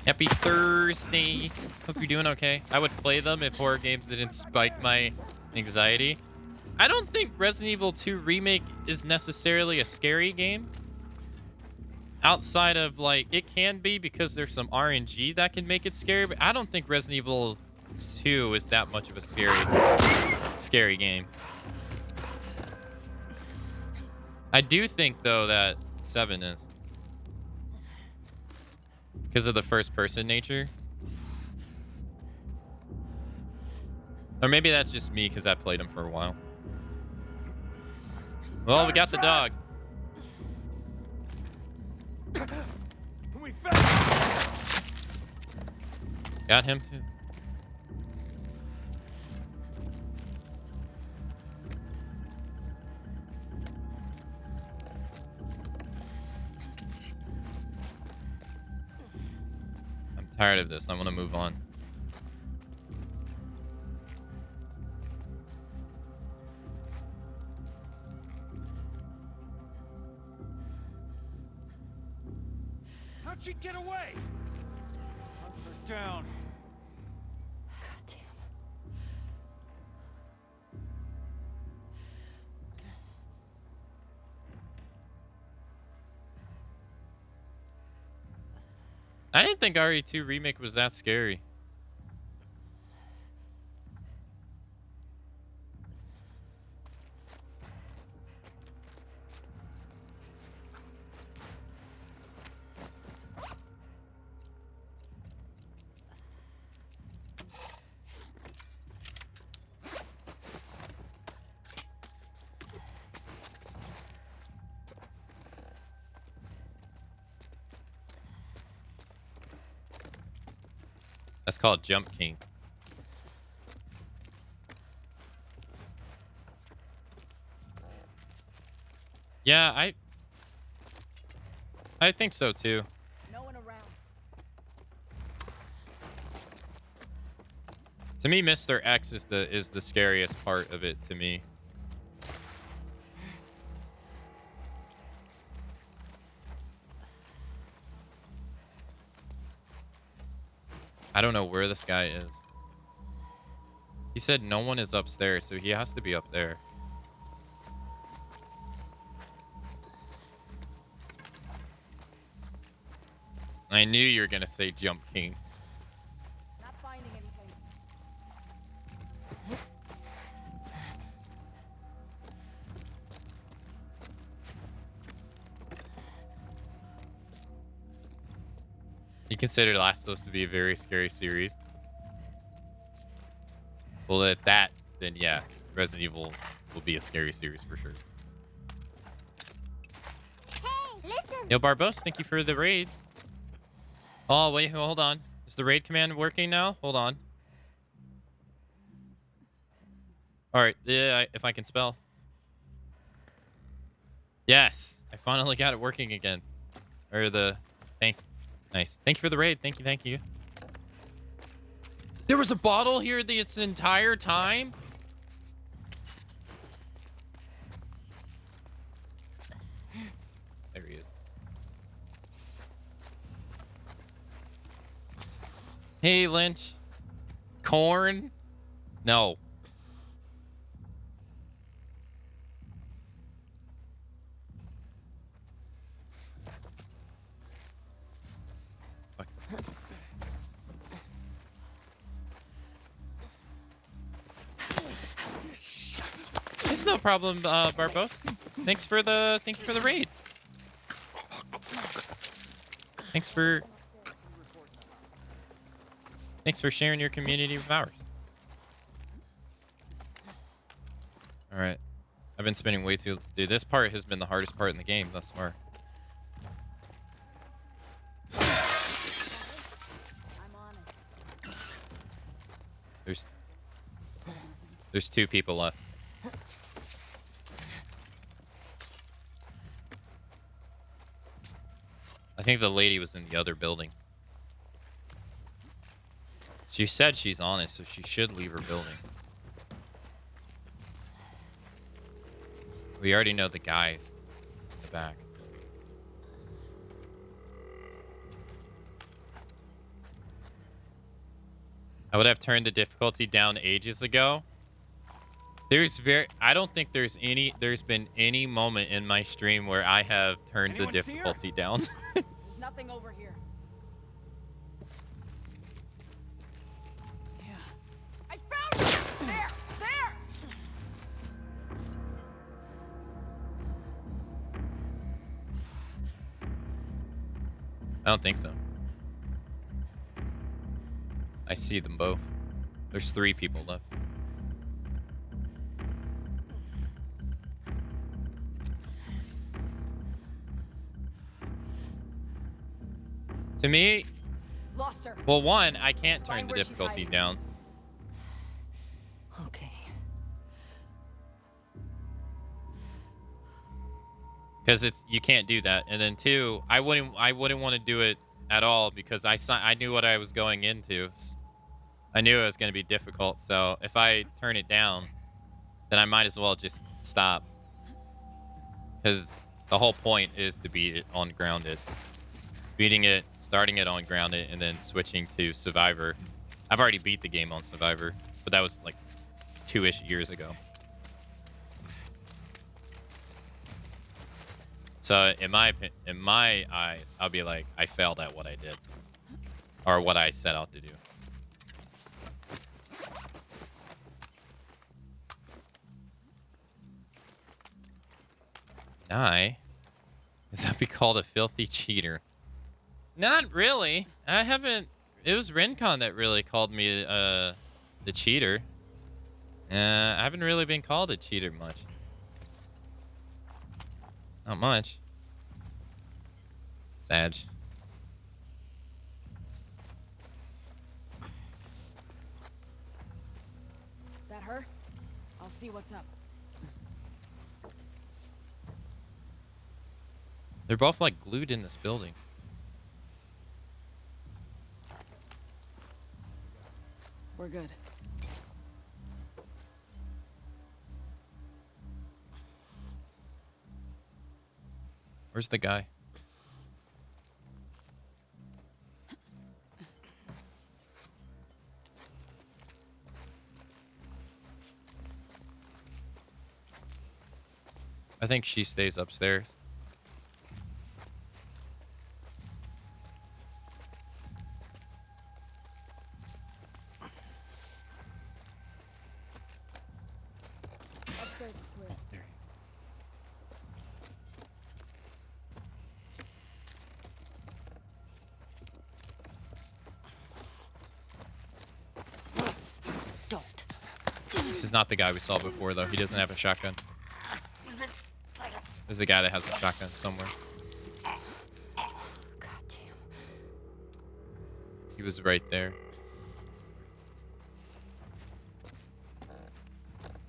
Happy Thursday. Hope you're doing okay. I would play them if horror games didn't spike my anxiety. I don't think Resident Evil 2 Remake is necessarily a scary game. Outside of, like, it can be because there's some RNG that can make it scary, but I don't think Resident Evil 2 is that much of a scary game. I do think, though, that 7 is. Because of the first-person nature. Or maybe that's just me because I played him for a while. Well, we got the dog. We found Got him, too. I'm tired of this. I want to move on. How'd she get away? Hunt her down. God damn. I didn't think RE2 Remake was that scary. That's called Jump King. Yeah, I think so too. No one around. To me, Mr. X is the scariest part of it to me. I don't know where this guy is. He said no one is upstairs, so he has to be up there. I knew you were gonna say Jump King. Not finding anything. You consider Last of Us to be a very scary series? Well, at that, then yeah, Resident Evil will be a scary series for sure. Hey, listen. Yo, Barbos, thank you for the raid. Oh, wait, hold on. Is the raid command working now? Hold on. All right, yeah, if I can spell. Yes, I finally got it working again. Or the nice. Thank you for the raid. Thank you, thank you. There was a bottle here this entire time? There he is. Hey, Lynch. Corn? No. It's no problem, Barbos. Thank you for the raid. Thanks for sharing your community with ours. All right. I've been spending way too... Dude, this part has been the hardest part in the game thus far. I'm on it. There's 2 people left. I think the lady was in the other building. She said she's on it, so she should leave her building. We already know the guy in the back. I would have turned the difficulty down ages ago. I don't think there's been any moment in my stream where I have turned the difficulty down. There's nothing over here. Yeah. I found it! There! There! I don't think so. I see them both. There's 3 people left. To me, Lost her. well, one, I can't turn Find the where she's difficulty hiding. down. Okay. Because you can't do that. And then 2, I wouldn't want to do it at all because I knew what I was going into. I knew it was going to be difficult. So if I turn it down, then I might as well just stop. Because the whole point is to beat it on grounded. Beating it, starting it on grounded, and then switching to Survivor. I've already beat the game on Survivor, but that was like 2-ish years ago. So in my eyes, I'll be like, I failed at what I did, or what I set out to do. Is that be called a filthy cheater? Not really. I haven't. It was Rincon that really called me the cheater. I haven't really been called a cheater much. Not much. Sag. That her? I'll see what's up. They're both like glued in this building. We're good. Where's the guy? I think she stays upstairs. Upstairs is clear. There he is. Don't. This is not the guy we saw before, though. He doesn't have a shotgun. There's a guy that has a shotgun somewhere. God damn. He was right there.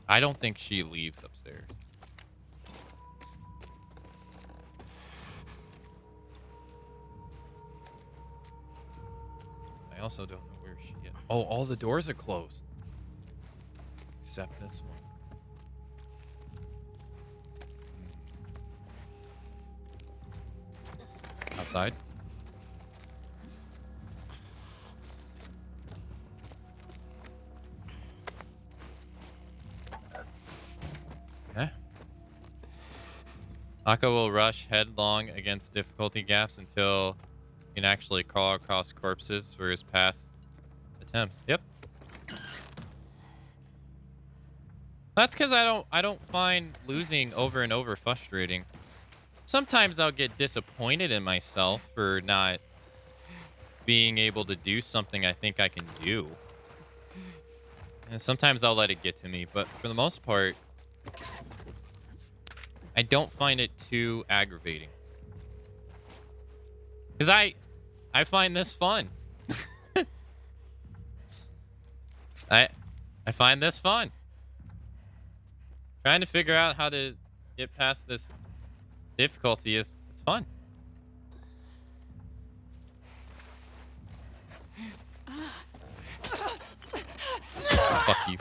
I don't think she leaves upstairs. I also don't know where she is. Oh, all the doors are closed. Except this one. Outside. Okay. Aka will rush headlong against difficulty gaps until he can actually crawl across corpses for his past attempts. Yep. That's because I don't find losing over and over frustrating. Sometimes I'll get disappointed in myself for not being able to do something I think I can do. And sometimes I'll let it get to me, but for the most part, I don't find it too aggravating. Because I find this fun. I find this fun. Trying to figure out how to get past this difficulty it's fun. Fuck you.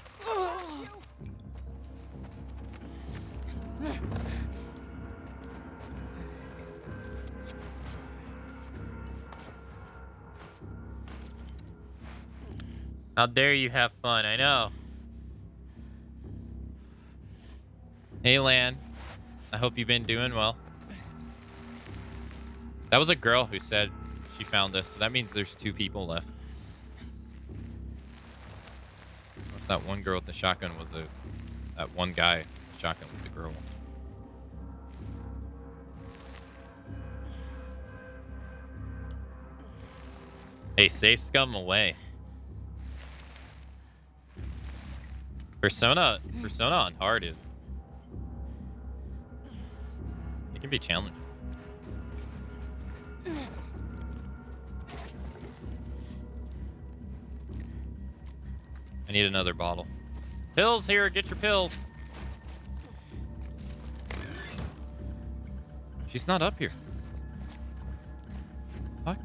How dare you have fun? I know. Hey, Lan. I hope you've been doing well. That was a girl who said she found us, so that means there's 2 people left. Unless that one girl with the shotgun was that one guy with the shotgun was a girl. Hey, safe scum away. Persona on hard is... It can be challenging. I need another bottle. Pills here, get your pills. She's not up here. Fuck.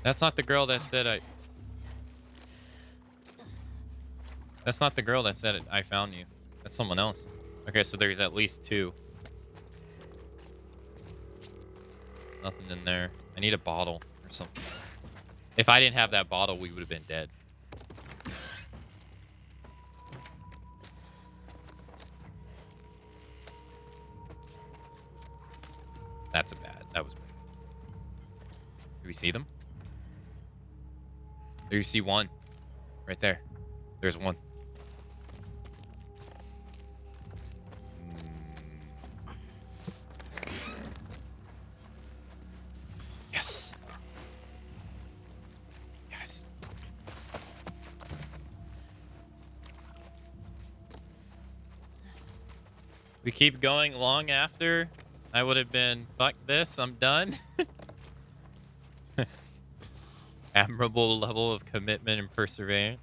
That's not the girl that said That's not the girl that said I found you. That's someone else. Okay, so there's at least 2. Nothing in there. I need a bottle or something. If I didn't have that bottle, we would have been dead. That was bad. Do we see them? There you see one. Right there. There's one. Yes. Yes. We keep going long after. I would have been, fuck this, I'm done. Admirable level of commitment and perseverance.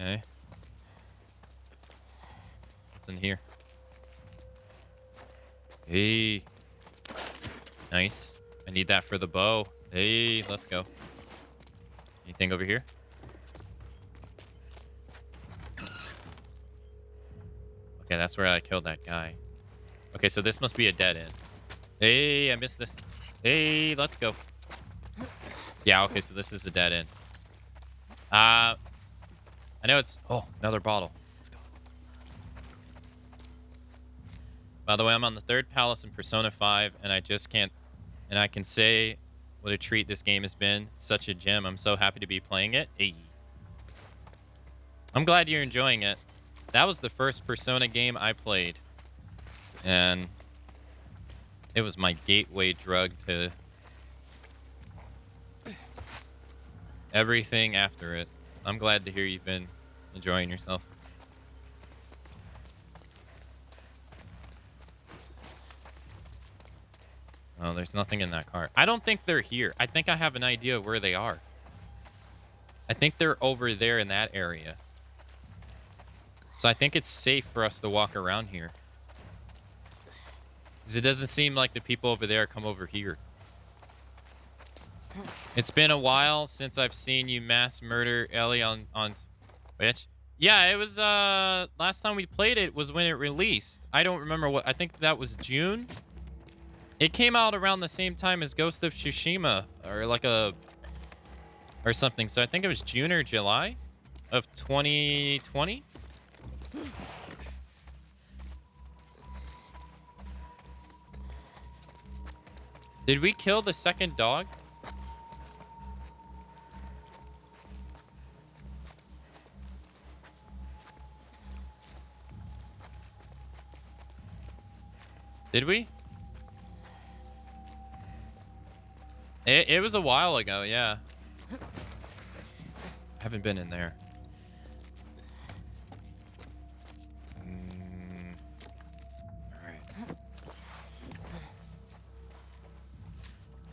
Okay. What's in here? Hey. Nice. I need that for the bow. Hey, let's go. Anything over here? Okay, that's where I killed that guy. Okay, so this must be a dead end. Hey, I missed this. Hey, let's go. Yeah, okay, so this is the dead end. I know it's... Oh, another bottle. Let's go. By the way, I'm on the 3rd palace in Persona 5, and I just can't... And I can say what a treat this game has been. It's such a gem. I'm so happy to be playing it. Hey. I'm glad you're enjoying it. That was the first Persona game I played. And it was my gateway drug to everything after it. I'm glad to hear you've been enjoying yourself. Oh, there's nothing in that car. I don't think they're here. I think I have an idea of where they are. I think they're over there in that area. So I think it's safe for us to walk around here. Because it doesn't seem like the people over there come over here. It's been a while since I've seen you mass murder Ellie on Twitch. Yeah, it was last time we played it was when it released. I don't remember what. I think that was June. It came out around the same time as Ghost of Tsushima or something. So I think it was June or July of 2020. Did we kill the second dog? Did we? It was a while ago, yeah. Haven't been in there. Alright. Here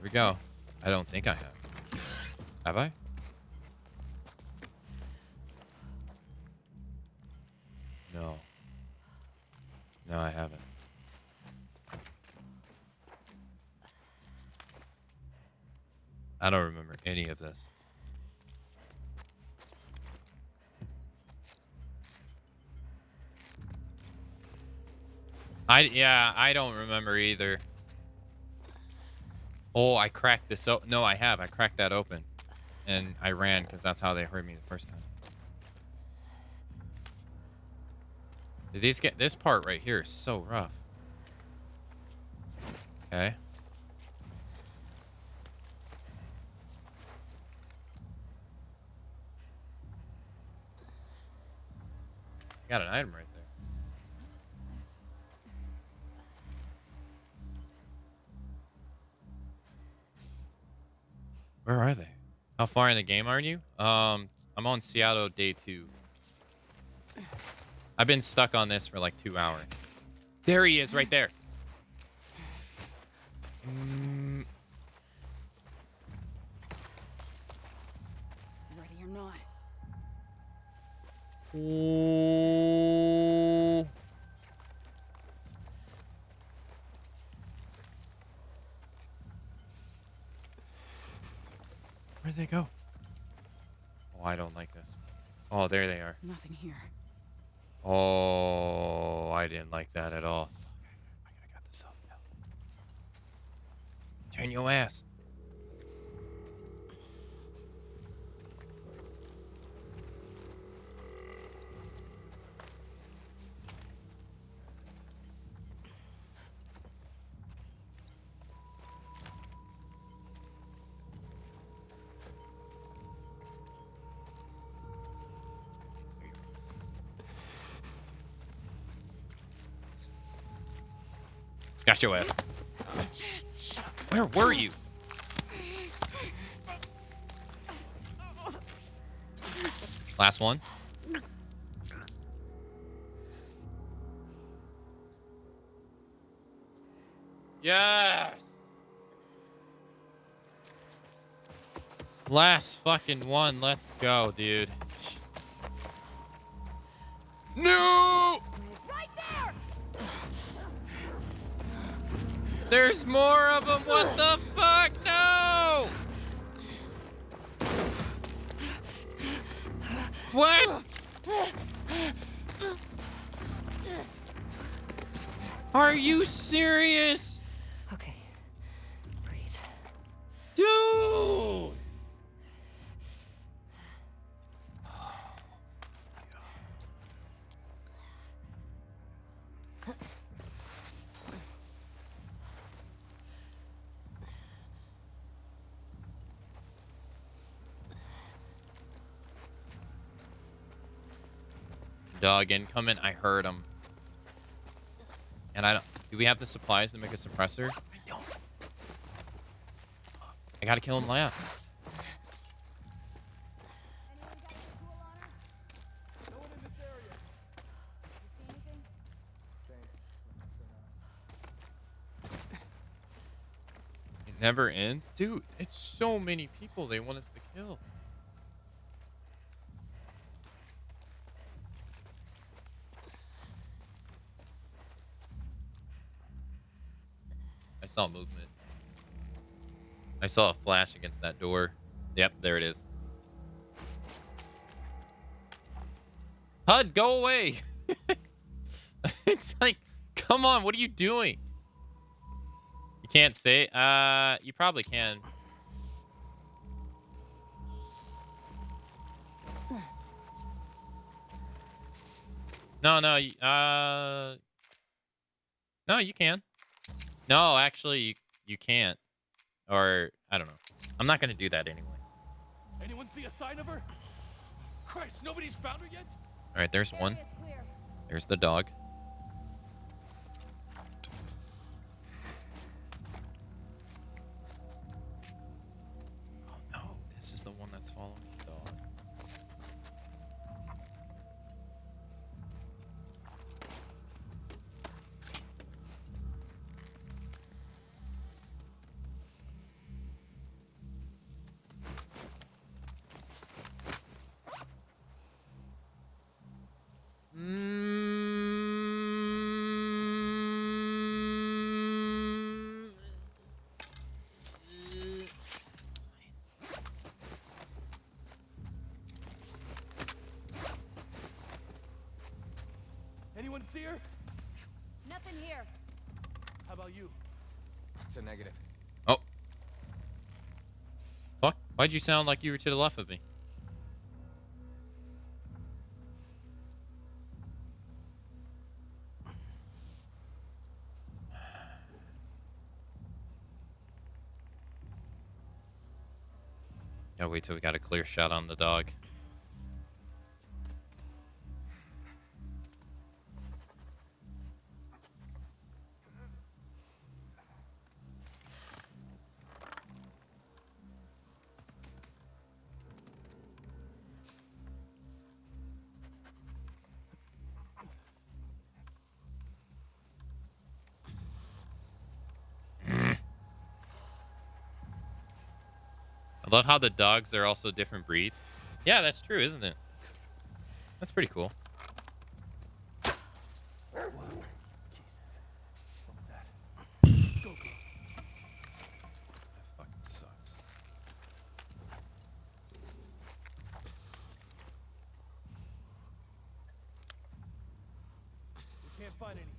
we go. I don't think I have. Have I? No. No, I haven't. I don't remember any of this. I don't remember either. Oh, I cracked this. Oh, no, I have. I cracked that open. And I ran because that's how they heard me the first time. Did these get this part right here is so rough. Okay. Got an item right there. Where are they? How far in the game are you? I'm on Seattle day 2. I've been stuck on this for like 2 hours. There he is, right there. Ready or not. Ooh. Where'd they go? Oh, I don't like this. Oh, there they are. Nothing here. Oh, I didn't like that at all. I could have got the self kill. Turn your ass. Got your ass. Where were you? Last one. Yes. Last fucking one. Let's go, dude. No! Right there! There's more of them. What the fuck? No! What? Are you serious? Okay. Breathe. Dude! Dog incoming. I heard him. And I don't. Do we have the supplies to make a suppressor? I don't. I gotta kill him last. It never ends? Dude, it's so many people they want us to kill. I saw movement. I saw a flash against that door. Yep, there it is. HUD, go away! It's like, come on, what are you doing? You can't say? You probably can. No, no, no, you can. No, actually, you can't. Or, I don't know. I'm not going to do that anyway. Anyone see a sign of her? Christ, nobody's found her yet? All right, there's one. There's the dog. Oh, no. This is the one that's following the dog. Anyone see her? Nothing here. How about you? It's a negative. Oh. Why'd you sound like you were to the left of me? Gotta wait till we got a clear shot on the dog. I love how the dogs are also different breeds. Yeah, that's true, isn't it? That's pretty cool. Jesus. What was that? Go, go. That fucking sucks. We can't find anything.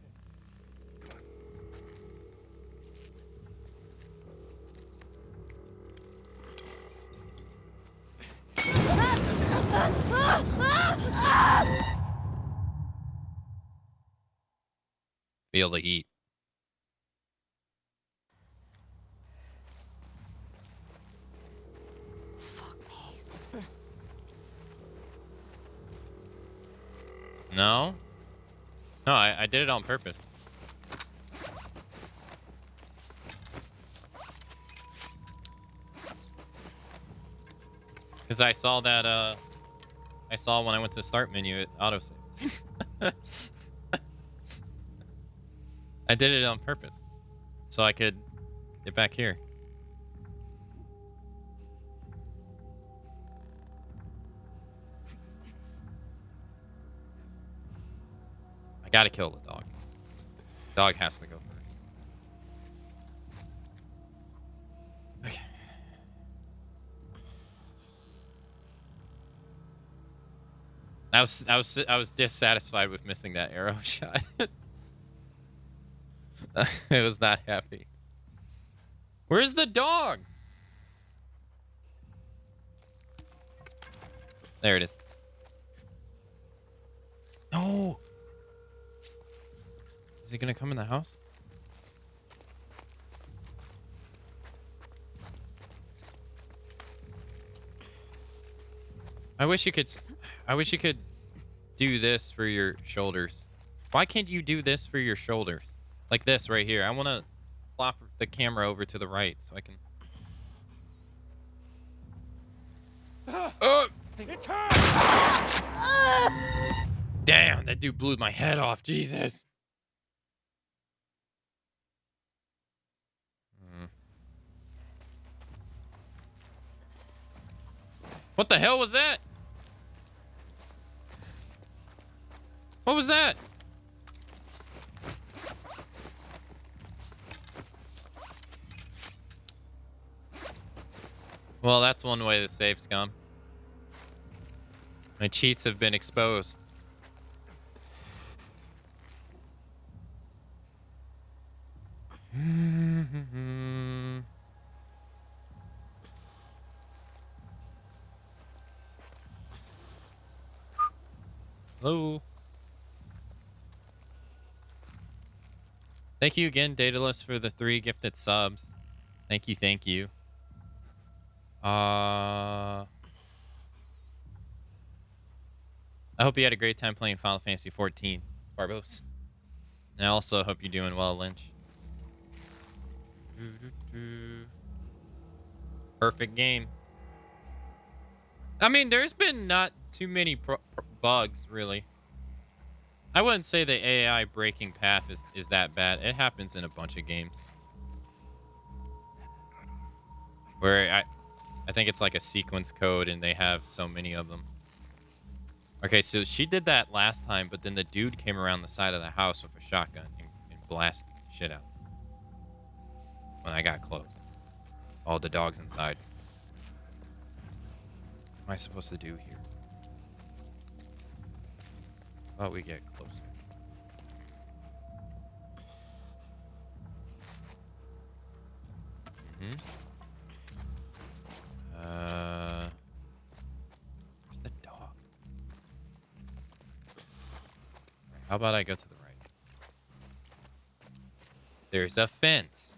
Feel the heat. Fuck me. No? No, I did it on purpose. Because I saw that, I saw when I went to the start menu, it autosaved. I did it on purpose. So I could get back here. I gotta kill the dog. Dog has to go first. Okay. I was dissatisfied with missing that arrow shot. I was not happy. Where's the dog? There it is. No. Is he gonna come in the house? I wish you could do this for your shoulders. Why can't you do this for your shoulders? Like this right here. I want to flop the camera over to the right so I can... It's her! Damn, that dude blew my head off. Jesus. What the hell was that? What was that? Well, that's one way the safe's gone. My cheats have been exposed. Hello. Thank you again, Daedalus, for the 3 gifted subs. Thank you, thank you. I hope you had a great time playing Final Fantasy 14, Barbos. And I also hope you're doing well, Lynch. Perfect game. I mean, there's been not too many bugs, really. I wouldn't say the AI breaking path is that bad. It happens in a bunch of games. Where I think it's like a sequence code and they have so many of them. Okay, so she did that last time, but then the dude came around the side of the house with a shotgun and blasted the shit out. When I got close. All the dogs inside. What am I supposed to do here? How about we get closer? How about I go to the right? There's a fence.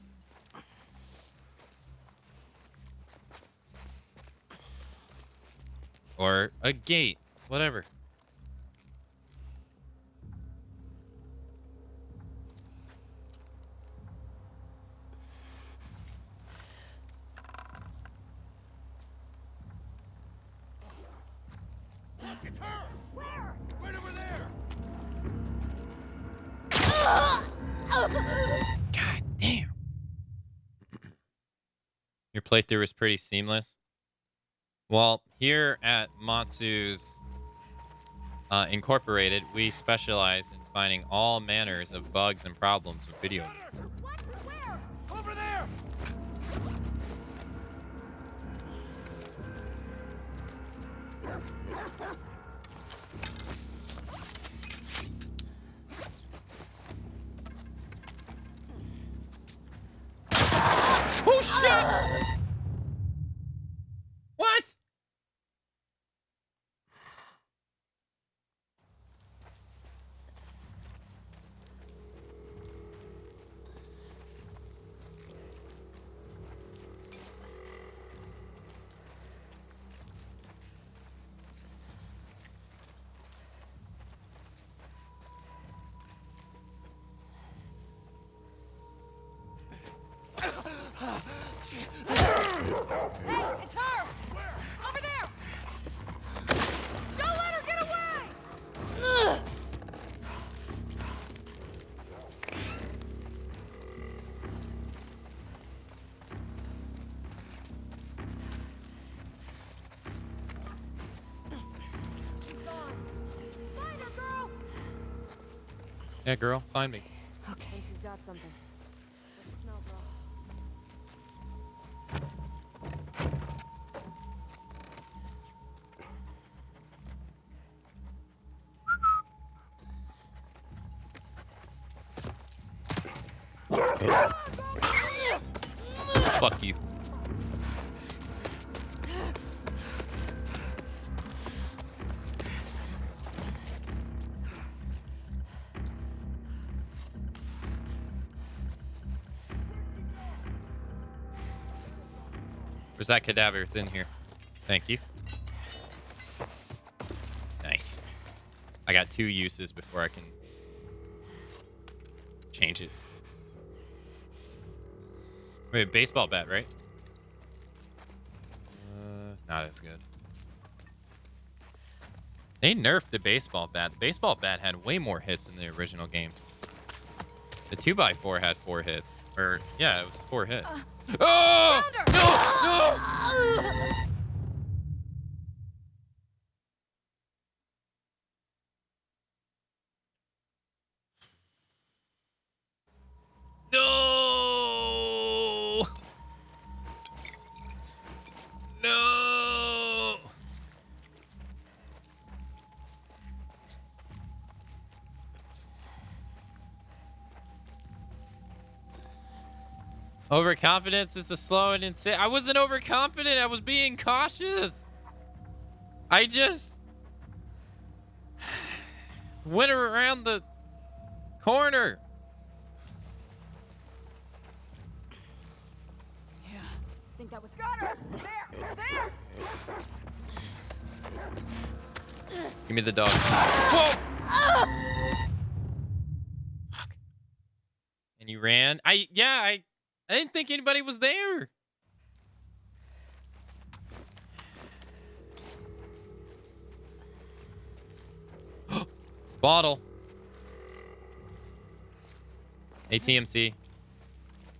Or a gate. Whatever. Look, it's her! Where? Right over there! God damn. Your playthrough was pretty seamless. Well, here at Matsu's Incorporated, we specialize in finding all manners of bugs and problems with video games. What? Where? Over there! Oh shit! What? Hey, it's her! Where? Over there! Don't let her get away! She's gone. Find her, girl! Yeah, girl, find me. Okay. She's got something. Let us know, girl. Fuck you. Where's that cadaver? It's in here. Thank you. Nice. I got 2 uses before I can change it. Wait, baseball bat, right? Not as good. They nerfed the baseball bat. The baseball bat had way more hits in the original game. The 2x4 had 4 hits. Or, yeah, it was 4 hits. Oh! No! No! No! No! Overconfidence is a slow and insane. I wasn't overconfident. I was being cautious. I just went around the corner. Yeah, I think that was... Got her! There! There! Give me the dog. Whoa! Fuck. And you ran. I didn't think anybody was there. Bottle. ATMC.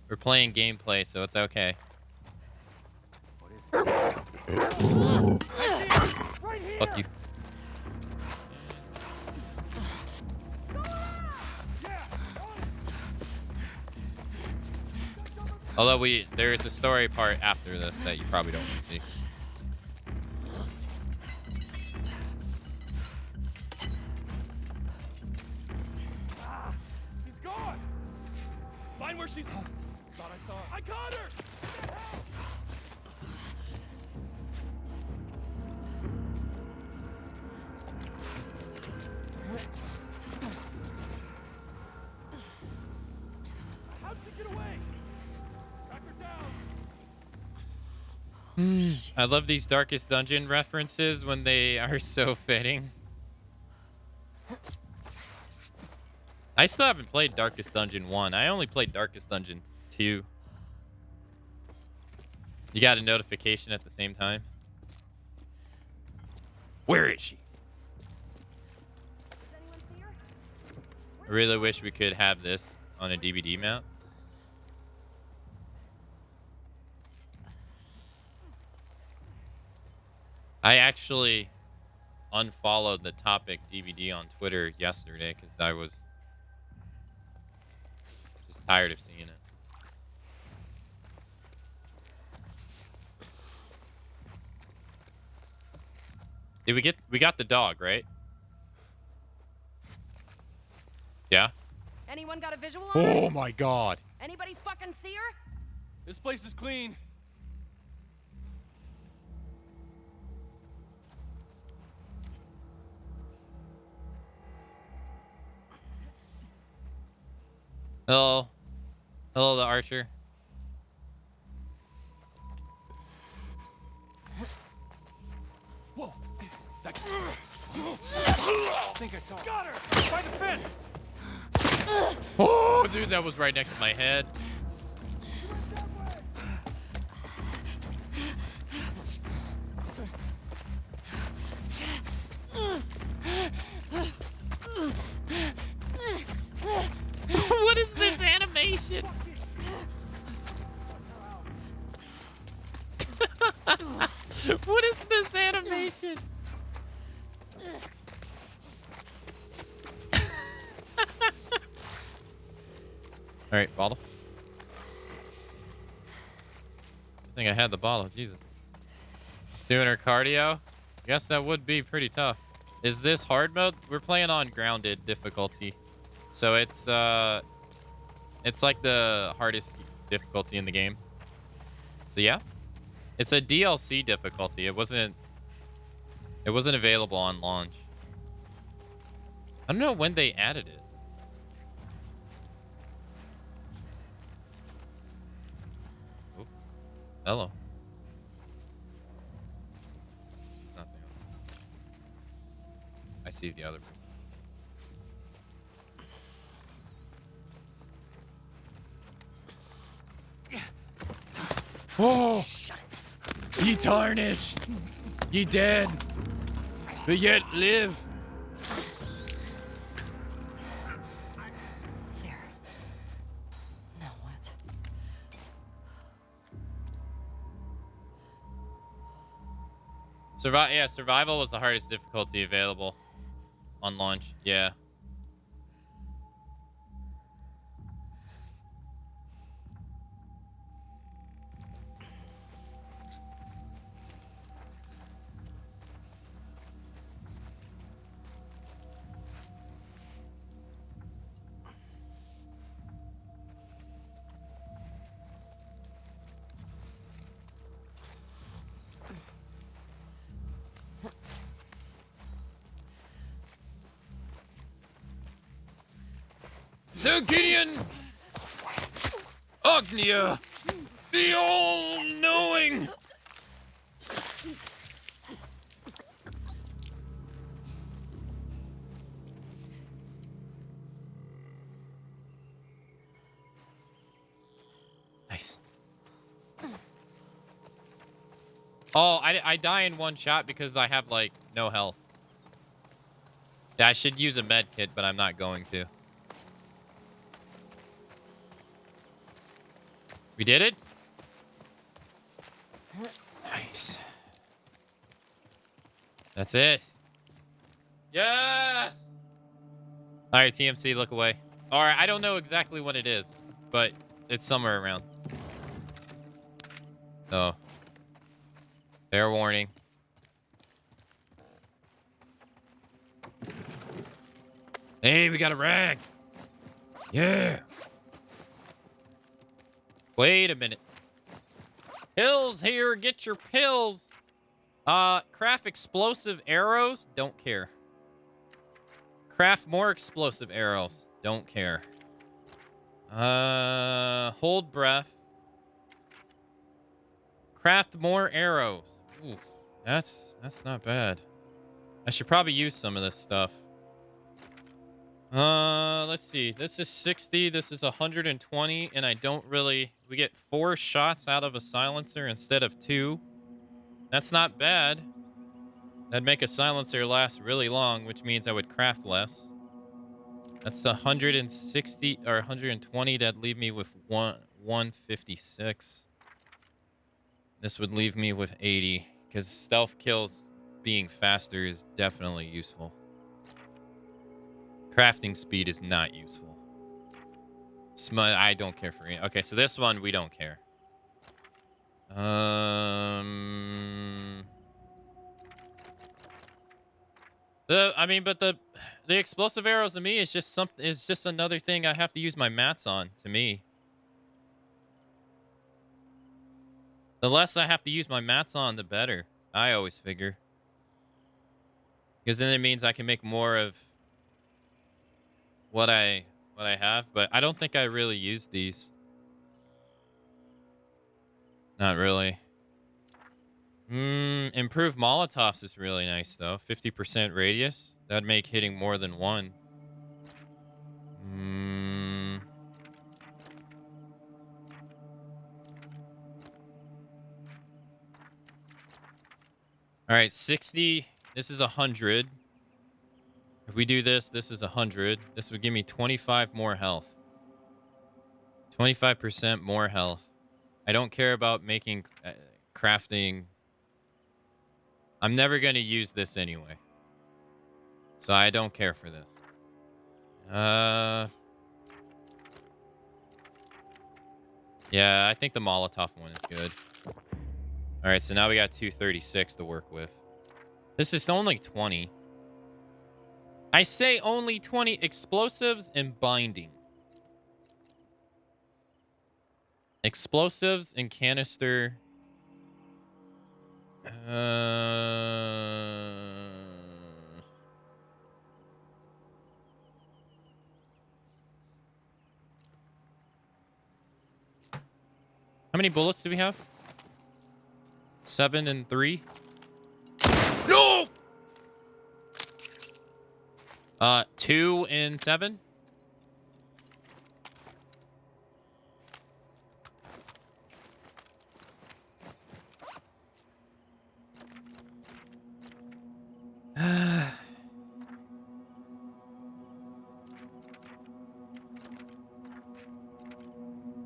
We're playing gameplay, so it's okay. Fuck you. Although there is a story part after this that you probably don't want to see. She's gone! Find where she's... Thought I saw her. I got her! How'd she get away? Track her down. I love these Darkest Dungeon references when they are so fitting. I still haven't played Darkest Dungeon 1. I only played Darkest Dungeon 2. You got a notification at the same time? Where is she? I really wish we could have this on a DVD mount. I actually unfollowed the Topic DVD on Twitter yesterday because I was just tired of seeing it. Did we got the dog, right? Yeah? Anyone got a visual on her? Oh my god. Anybody fucking see her? This place is clean. Hello. Hello, the archer. Whoa. That... I think I saw her. Got her! By the fence! Oh, dude, that was right next to my head. What is this animation? What is this animation? All right, bottle. I think I had the bottle. Jesus. Just doing her cardio. Guess that would be pretty tough. Is this hard mode? We're playing on grounded difficulty. So it's like the hardest difficulty in the game. So yeah. It's a DLC difficulty. It wasn't available on launch. I don't know when they added it. Oop. Hello. It's not there. I see the other person. Oh! Shut it. Ye tarnish! Ye dead! But yet live! There. Now what? Survival was the hardest difficulty available on launch. Yeah. Zerginian Ognia, the all-knowing. Nice. Oh, I die in one shot because I have, like, no health. Yeah, I should use a med kit, but I'm not going to. We did it? Nice. That's it. Yes! All right, TMC, look away. All right, I don't know exactly what it is, but it's somewhere around. So, fair warning. Hey, we got a rag. Yeah. Wait a minute. Pills here. Get your pills. Craft explosive arrows. Don't care. Craft more explosive arrows. Don't care. Hold breath. Craft more arrows. Ooh, that's not bad. I should probably use some of this stuff. Let's see. This is 60. This is 120, and I don't really. We get 4 shots out of a silencer instead of 2. That's not bad. That'd make a silencer last really long, which means I would craft less. That's 160 or 120. That'd leave me with 156. This would leave me with 80, because stealth kills being faster is definitely useful. Crafting speed is not useful. I don't care for it. Okay, so this one we don't care. But the explosive arrows to me is just another thing I have to use my mats on. To me, the less I have to use my mats on, the better. I always figure, because then it means I can make more of what I have. But I don't think I really use these. Not really. Improved Molotovs is really nice, though. 50% radius. That'd make hitting more than one. All right, 60. This is 100. If we do this, this is 100. This would give me 25 more health. 25% more health. I don't care about making crafting. I'm never going to use this anyway. So I don't care for this. Yeah, I think the Molotov one is good. All right, so now we got 236 to work with. This is only 20. I say only 20 explosives and binding. Explosives and canister. How many bullets do we have? 7 and 3. No! 2 and 7.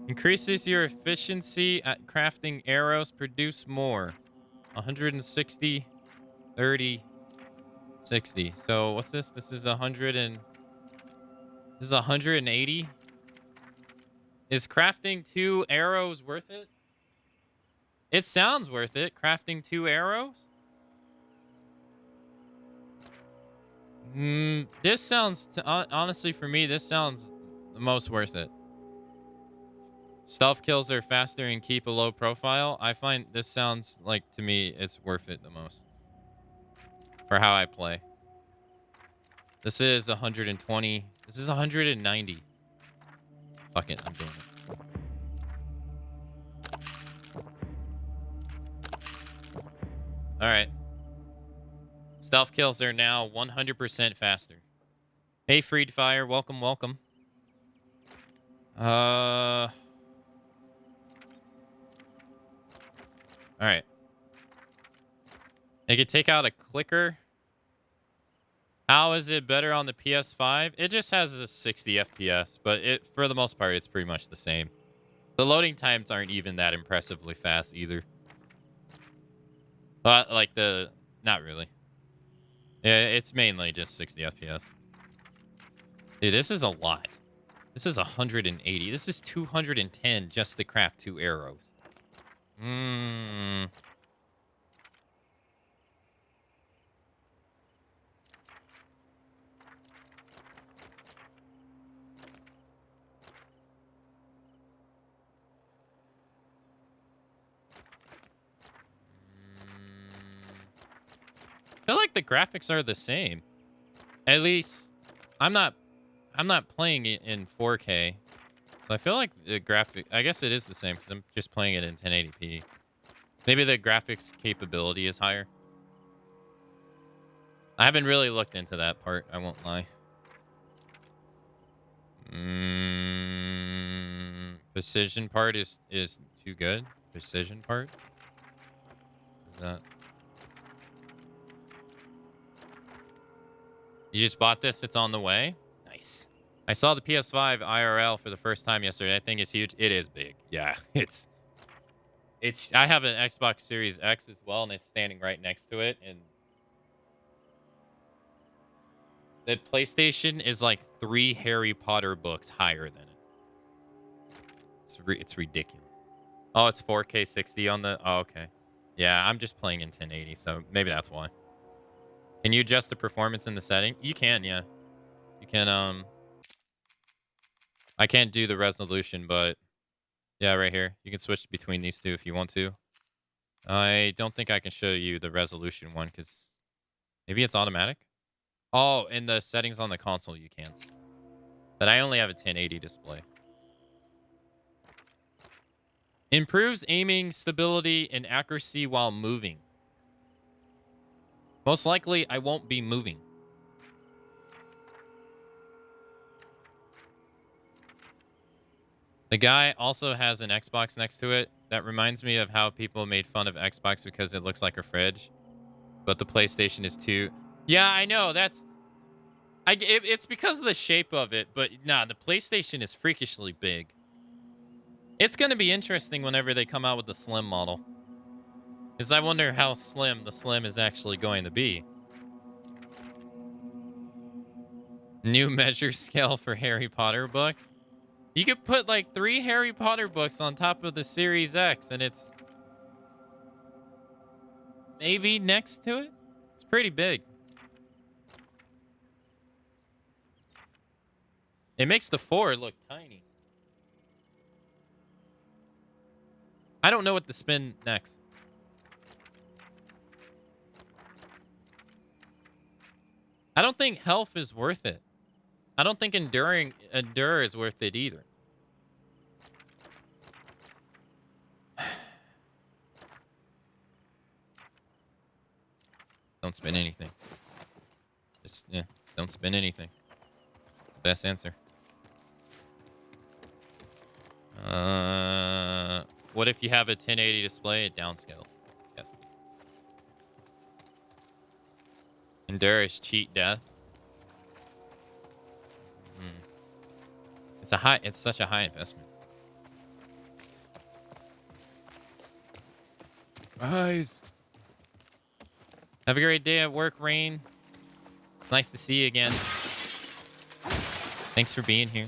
Increases your efficiency at crafting arrows. Produce more. 160, 30, 60. So what's this? This is 100 and... This is 180. Is crafting 2 arrows worth it? It sounds worth it. Crafting 2 arrows? This sounds... honestly, for me, this sounds the most worth it. Stealth kills are faster and keep a low profile. I find this sounds like, to me, it's worth it the most. For how I play. This is 120. This is 190. Fuck it, I'm doing it. Alright. Stealth kills are now 100% faster. Hey, Freed Fire. Welcome, welcome. Alright. They could take out a clicker. How is it better on the PS5? It just has a 60 FPS, but for the most part, it's pretty much the same. The loading times aren't even that impressively fast either. But, like, not really. Yeah, it's mainly just 60 FPS. Dude, this is a lot. This is 180. This is 210 just to craft 2 arrows. I feel like the graphics are the same. At least I'm not playing it in 4K. So I feel like the graphic, I guess it is the same because I'm just playing it in 1080p. Maybe the graphics capability is higher. I haven't really looked into that part, I won't lie. Precision part is too good. Precision part? Is that... You just bought this? It's on the way? Nice. I saw the PS5 IRL for the first time yesterday. I think it's huge. It is big. Yeah, it's... I have an Xbox Series X as well, and it's standing right next to it. And the PlayStation is like 3 Harry Potter books higher than it. It's ridiculous. Oh, it's 4K 60 on the... Oh, okay. Yeah, I'm just playing in 1080, so maybe that's why. Can you adjust the performance in the setting? You can, yeah. You can, I can't do the resolution, but... Yeah, right here. You can switch between these two if you want to. I don't think I can show you the resolution one, because... Maybe it's automatic? Oh, in the settings on the console, you can. But I only have a 1080 display. Improves aiming, stability, and accuracy while moving. Most likely, I won't be moving. The guy also has an Xbox next to it. That reminds me of how people made fun of Xbox because it looks like a fridge. But the PlayStation is too... Yeah, I know. That's... it's because of the shape of it. But nah, the PlayStation is freakishly big. It's going to be interesting whenever they come out with the slim model. Because I wonder how slim the slim is actually going to be. New measure scale for Harry Potter books. You could put like 3 Harry Potter books on top of the Series X and it's maybe next to it. It's pretty big. It makes the 4 look tiny. I don't know what to spin next. I don't think health is worth it. I don't think endure is worth it either. Don't spin anything. Just, yeah, don't spin anything. It's the best answer. What if you have a 1080 display? It downscales. Yes. Endure is cheat death. It's such a high investment. Rise. Have a great day at work, Rain. It's nice to see you again. Thanks for being here.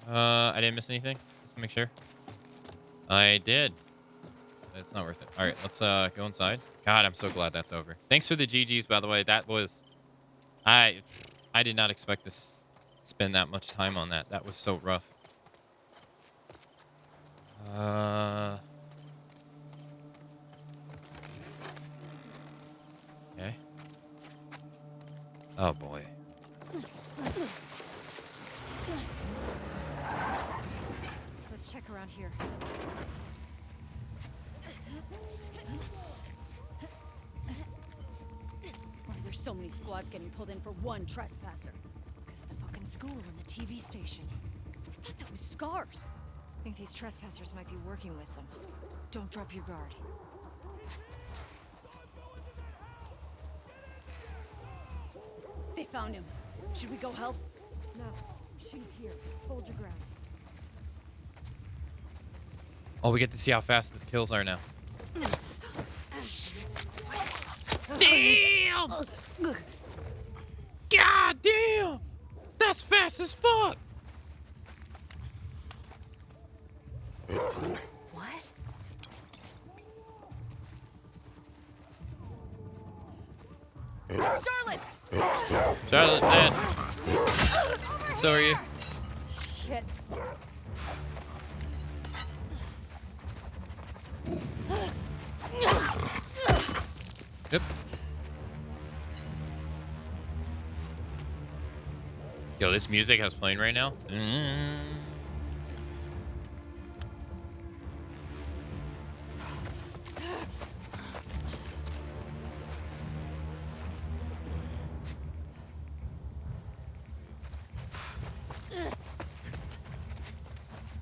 I didn't miss anything. Just to make sure. I did. It's not worth it. All right, let's go inside. God, I'm so glad that's over. Thanks for the GGs, by the way. That was... I did not expect to spend that much time on that. That was so rough. Okay. Oh, boy. Let's check around here. Why are there so many squads getting pulled in for one trespasser? Because of the fucking school and the TV station. I thought that was scars. I think these trespassers might be working with them. Don't drop your guard. They found him. Should we go help? No, she's here. Hold your ground. Oh, we get to see how fast the kills are now. Damn! God damn! That's fast as fuck! What? Charlotte! Charlotte, dead. So are you. Shit. Yep. Yo, this music I was playing right now.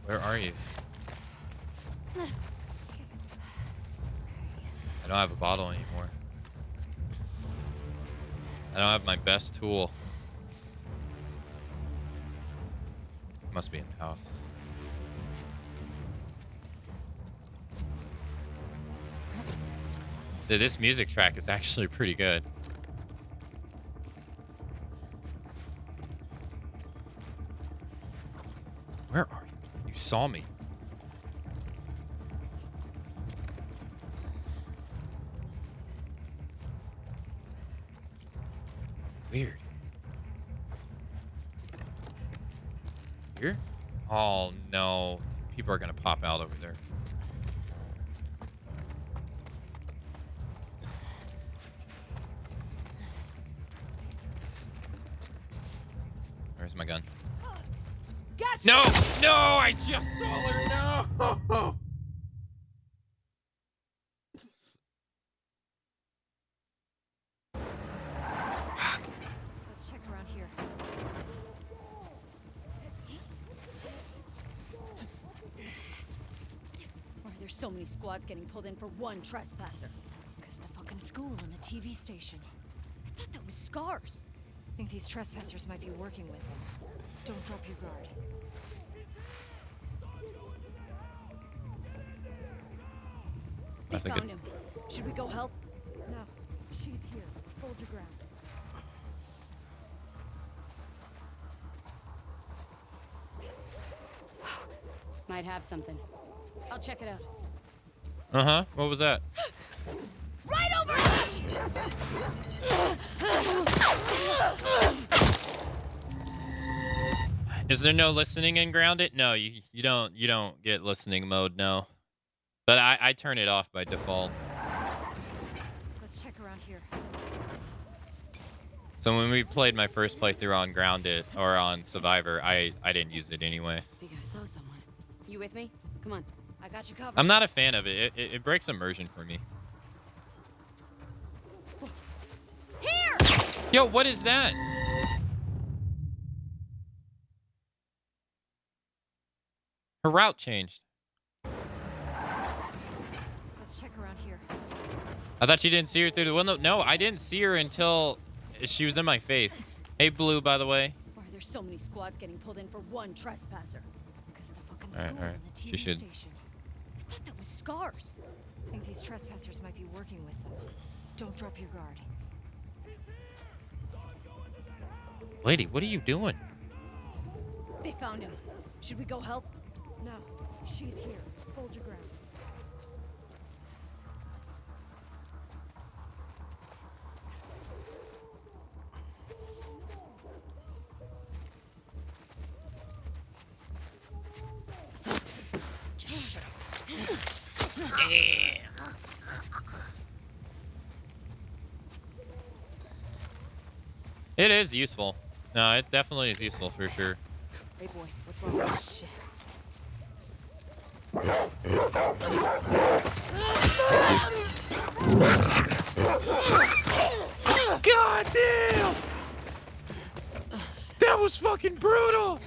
Where are you? I don't have a bottle anymore. I don't have my best tool. Must be in the house. Dude, this music track is actually pretty good. Where are you? You saw me. Weird. Here? Oh, no. People are going to pop out over there. Where's my gun? Gotcha! No! No! I just saw her! No! Let's check around here. Why are there so many squads getting pulled in for one trespasser? Because the fucking school and the TV station. I thought that was scars. I think these trespassers might be working with them. Don't drop your guard. They That's a found good- him. Should we go help? No, she's here. Hold your ground. Might have something. I'll check it out. Uh-huh. What was that? Right over! Is there no listening in Grounded? No, you don't get listening mode, no. But I turn it off by default. Let's check around here. So when we played my first playthrough on Grounded or on Survivor, I didn't use it anyway. I think I saw someone. You with me? Come on. I got you covered. I'm not a fan of it. It breaks immersion for me. Here! Yo, what is that? Her route changed. Let's check around here. I thought you didn't see her through the window. No, I didn't see her until she was in my face. Hey, Blue, by the way. Why are there so many squads getting pulled in for one trespasser? Because the fucking All right, school all right. and the She TV should. station. I thought that was scars. I think these trespassers might be working with them. Don't drop your guard. Lady, what are you doing? They found him. Should we go help? No, she's here. Hold your ground. It is useful. No, it definitely is useful for sure. Hey boy, what's wrong? Shit. God damn! That was fucking brutal!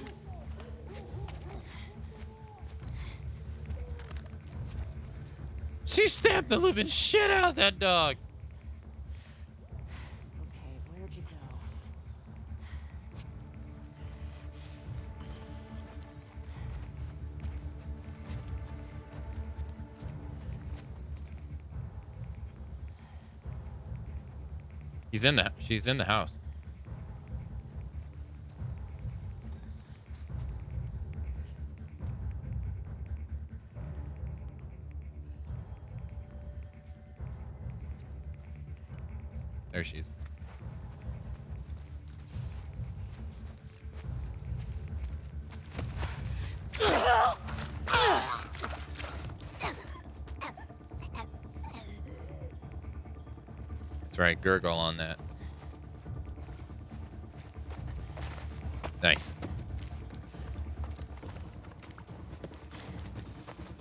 She stabbed the living shit out of that dog. Okay, where'd you go? She's in the house. There she is. That's right, gurgle on that. Nice.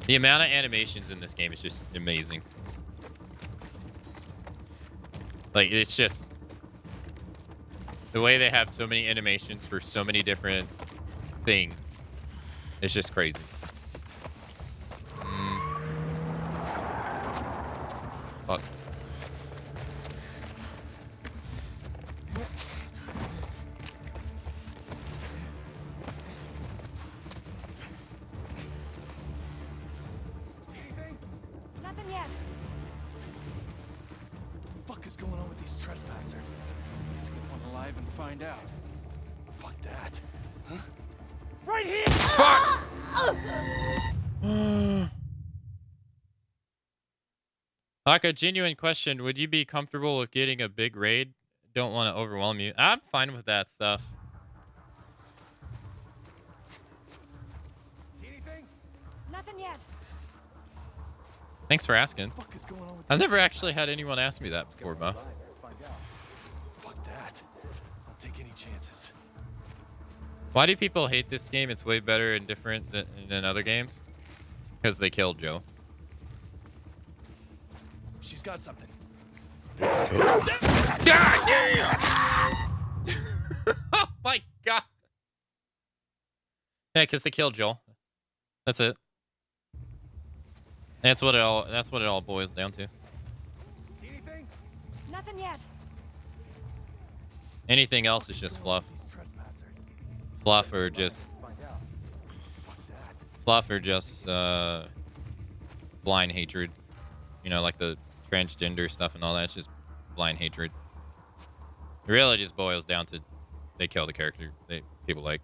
The amount of animations in this game is just amazing. Like, it's just... the way they have so many animations for so many different things. It's just crazy. Fuck. Nothing yet. What the fuck is going on with these trespassers? Let's get one alive and find out. Fuck that. Huh? Right here! Like a genuine question, would you be comfortable with getting a big raid? Don't want to overwhelm you. I'm fine with that stuff. See anything? Nothing yet. Thanks for asking. What the fuck is going on with I've these never actually had trespassers? anyone ask me that Let's get before, one Bo. alive and find out. Fuck that. I'll take any chances. Why do people hate this game? It's way better and different than other games. Because they killed Joe. She's got something. God damn! Oh my god. Yeah, because they killed Joel. That's it. That's what it all boils down to. See anything? Nothing yet. Anything else is just fluff. These trespassers. Fluff or just Find out. Fuck that. fluff or just blind hatred. You know, like the transgender stuff and all that. It's just blind hatred. It really just boils down to they kill the character people like.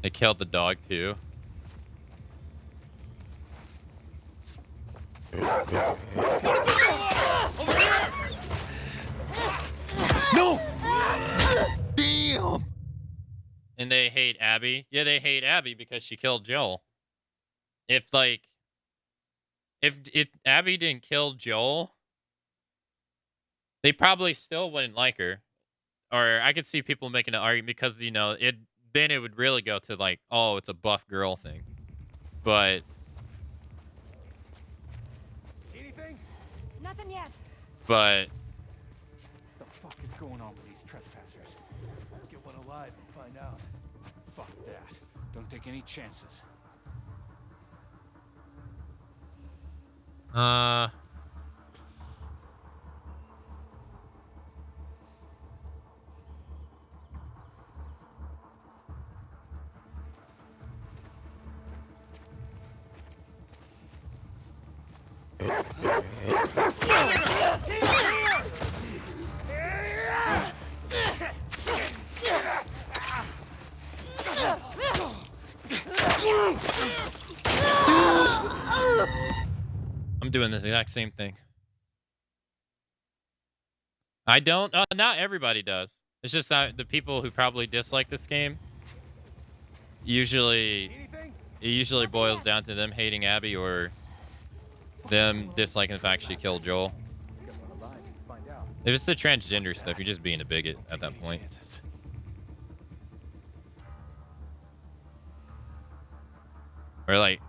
They killed the dog too. No! Damn! And they hate Abby. Yeah, they hate Abby because she killed Joel. If Abby didn't kill Joel, they probably still wouldn't like her. Or I could see people making an argument because, you know, then it would really go to like, oh, it's a buff girl thing. But See anything? Nothing yet. What the fuck is going on with these trespassers? Let's get one alive and find out. Fuck that. Don't take any chances. I'm doing this exact same thing. I don't. Not everybody does. It's just that the people who probably dislike this game usually it usually boils down to them hating Abby or them disliking the fact she killed Joel. Get one alive and find out. If it's the transgender stuff, you're just being a bigot Don't at take that any point. chances. Or like,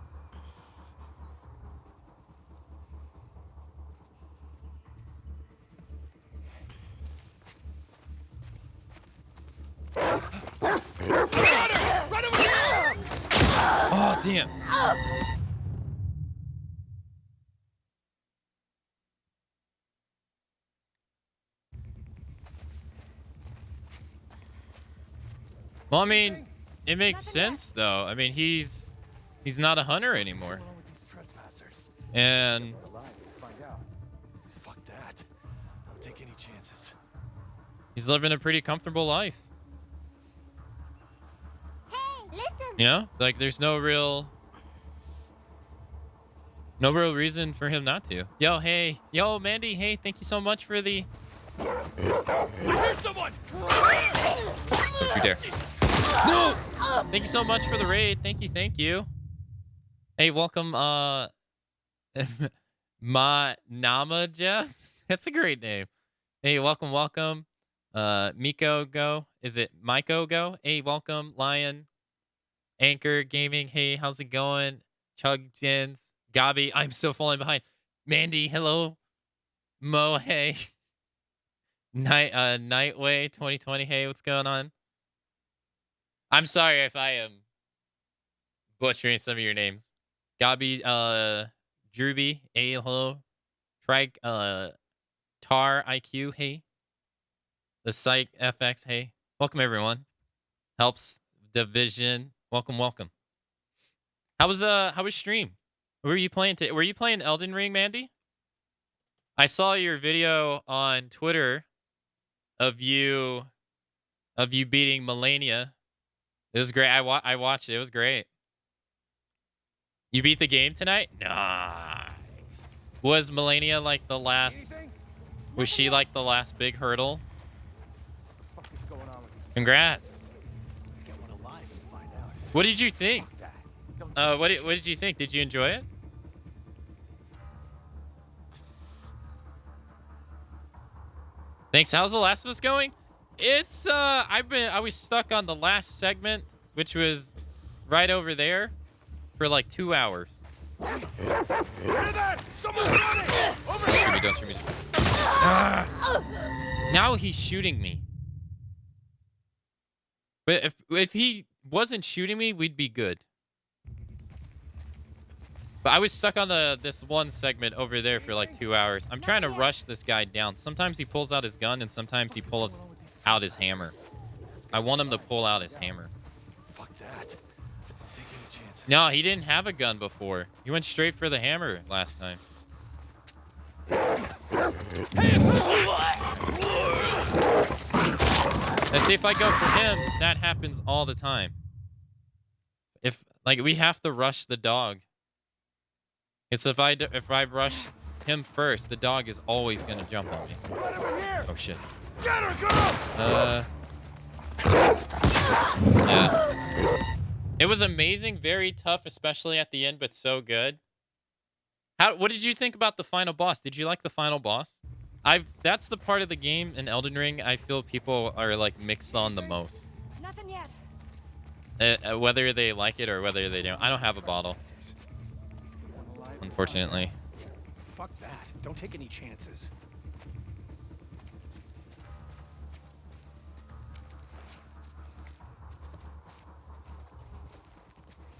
oh damn. Well, I mean, it makes sense though. I mean, he's not a hunter anymore, What's going on with these trespassers? and One alive and find out. Fuck that. Don't take any chances. he's living a pretty comfortable life. Hey, listen. You know, like there's no real reason for him not to. Yo, Mandy, hey, thank you so much for the. I hear someone! Don't you dare. No! Thank you so much for the raid. Thank you. Hey, welcome, Ma Nama Jeff. That's a great name. Hey, welcome, welcome. Miko Go. Is it Miko Go? Hey, welcome, Lion. Anchor Gaming. Hey, how's it going? Chug Jins. Gabi. I'm still falling behind. Mandy, hello. Mo, hey. Nightway 2020. Hey, what's going on? I'm sorry if I am butchering some of your names. Gabi, Drewby, hey, hello. Trike, Tar IQ, hey. The Psych FX, hey. Welcome everyone. Helps Division. Welcome, welcome. How was stream? Were you playing were you playing Elden Ring, Mandy? I saw your video on Twitter of you beating Melania. It was great. I watched it. It was great. You beat the game tonight? Nice. Was Melania like the last? Was she like the last big hurdle? What the fuck is going on with these? Congrats. Let's get one alive and find out. What did you think? Fuck that. Don't take What any did you think? Did you enjoy it? Thanks. How's The Last of Us going? It's I was stuck on the last segment, which was right over there, for like 2 hours. Hear that? Someone's running! Over here! Don't shoot me. Ah! Now he's shooting me. But if he wasn't shooting me, we'd be good. But I was stuck on this one segment over there for like 2 hours. I'm trying to rush this guy down. Sometimes he pulls out his gun, and sometimes he pulls out his hammer. I want him to pull out his hammer. Fuck that. Don't take any chances. No, he didn't have a gun before. He went straight for the hammer last time. Let's see if I go for him. That happens all the time. If like we have to rush the dog. It's if I rush him first, the dog is always gonna jump on me. Right over here! Oh shit. Get her, girl! Yeah. It was amazing, very tough, especially at the end, but so good. What did you think about the final boss? Did you like the final boss? That's the part of the game in Elden Ring I feel people are like mixed on the most. Nothing yet. Whether they like it or whether they don't. I don't have a bottle, unfortunately. Fuck that. Don't take any chances.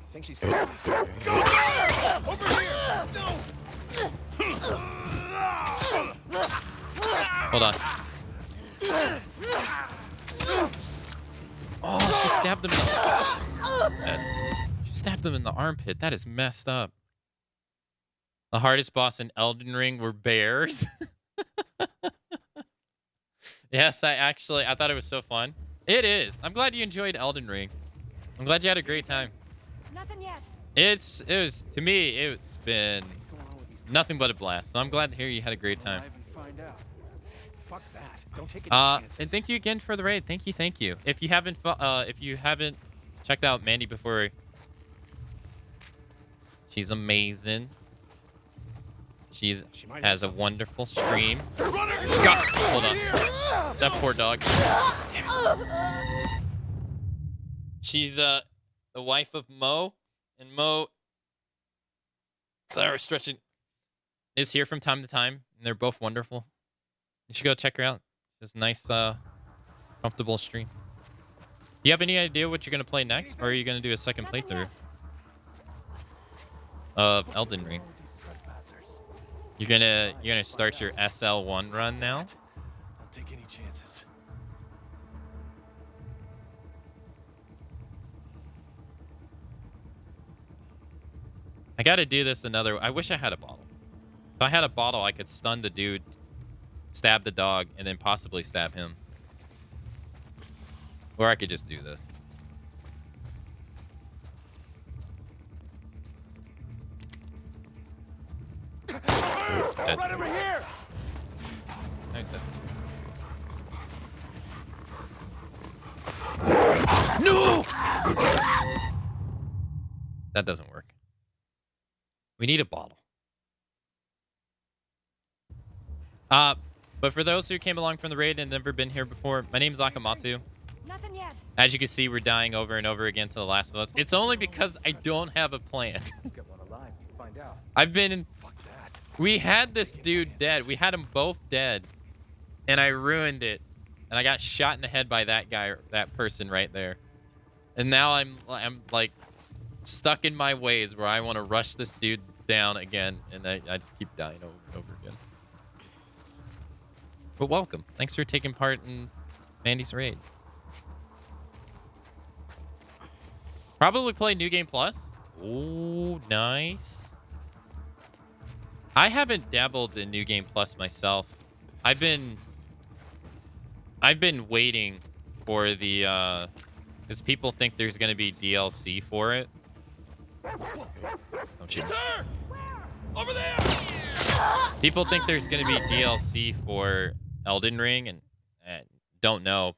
I think she's going. Over here! No! Hold on. Oh, she stabbed him. She stabbed him in the armpit. That is messed up. The hardest boss in Elden Ring were bears. Yes, I thought it was so fun. It is. I'm glad you enjoyed Elden Ring. I'm glad you had a great time. Nothing yet. To me, it's been nothing but a blast. So I'm glad to hear you had a great time. Fuck that. Don't take any chances. And thank you again for the raid. Thank you. If you haven't checked out Mandy before, she's amazing. She has a wonderful stream. God, hold on. That poor dog. Damn it. She's the wife of Mo, and Mo, sorry, stretching, is here from time to time, and they're both wonderful. You should go check her out. It's a nice, comfortable stream. Do you have any idea what you're gonna play next, or are you gonna do a second playthrough of Elden Ring? You're gonna start your SL1 run now? Don't take any chances. I gotta do this I wish I had a bottle. If I had a bottle, I could stun the dude, stab the dog, and then possibly stab him. Or I could just do this. Dead. Right over here! Nice dead. No! That doesn't work. We need a bottle. But for those who came along from the raid and never been here before, my name's Akamatzu. Nothing yet. As you can see, we're dying over and over again to The Last of Us. It's only because I don't have a plan. Let's get one alive and find out. I've been... Fuck that. We had this dude dead. We had them both dead. And I ruined it. And I got shot in the head by that guy, that person right there. And now I'm like stuck in my ways where I want to rush this dude down again. And I just keep dying over and over again. But welcome. Thanks for taking part in Mandy's raid. Probably play New Game Plus. Oh, nice. I haven't dabbled in New Game Plus myself. I've been waiting for the because people think there's gonna be DLC for it. Don't you? Sir! Over there! People think there's gonna be DLC for Elden Ring, and don't know.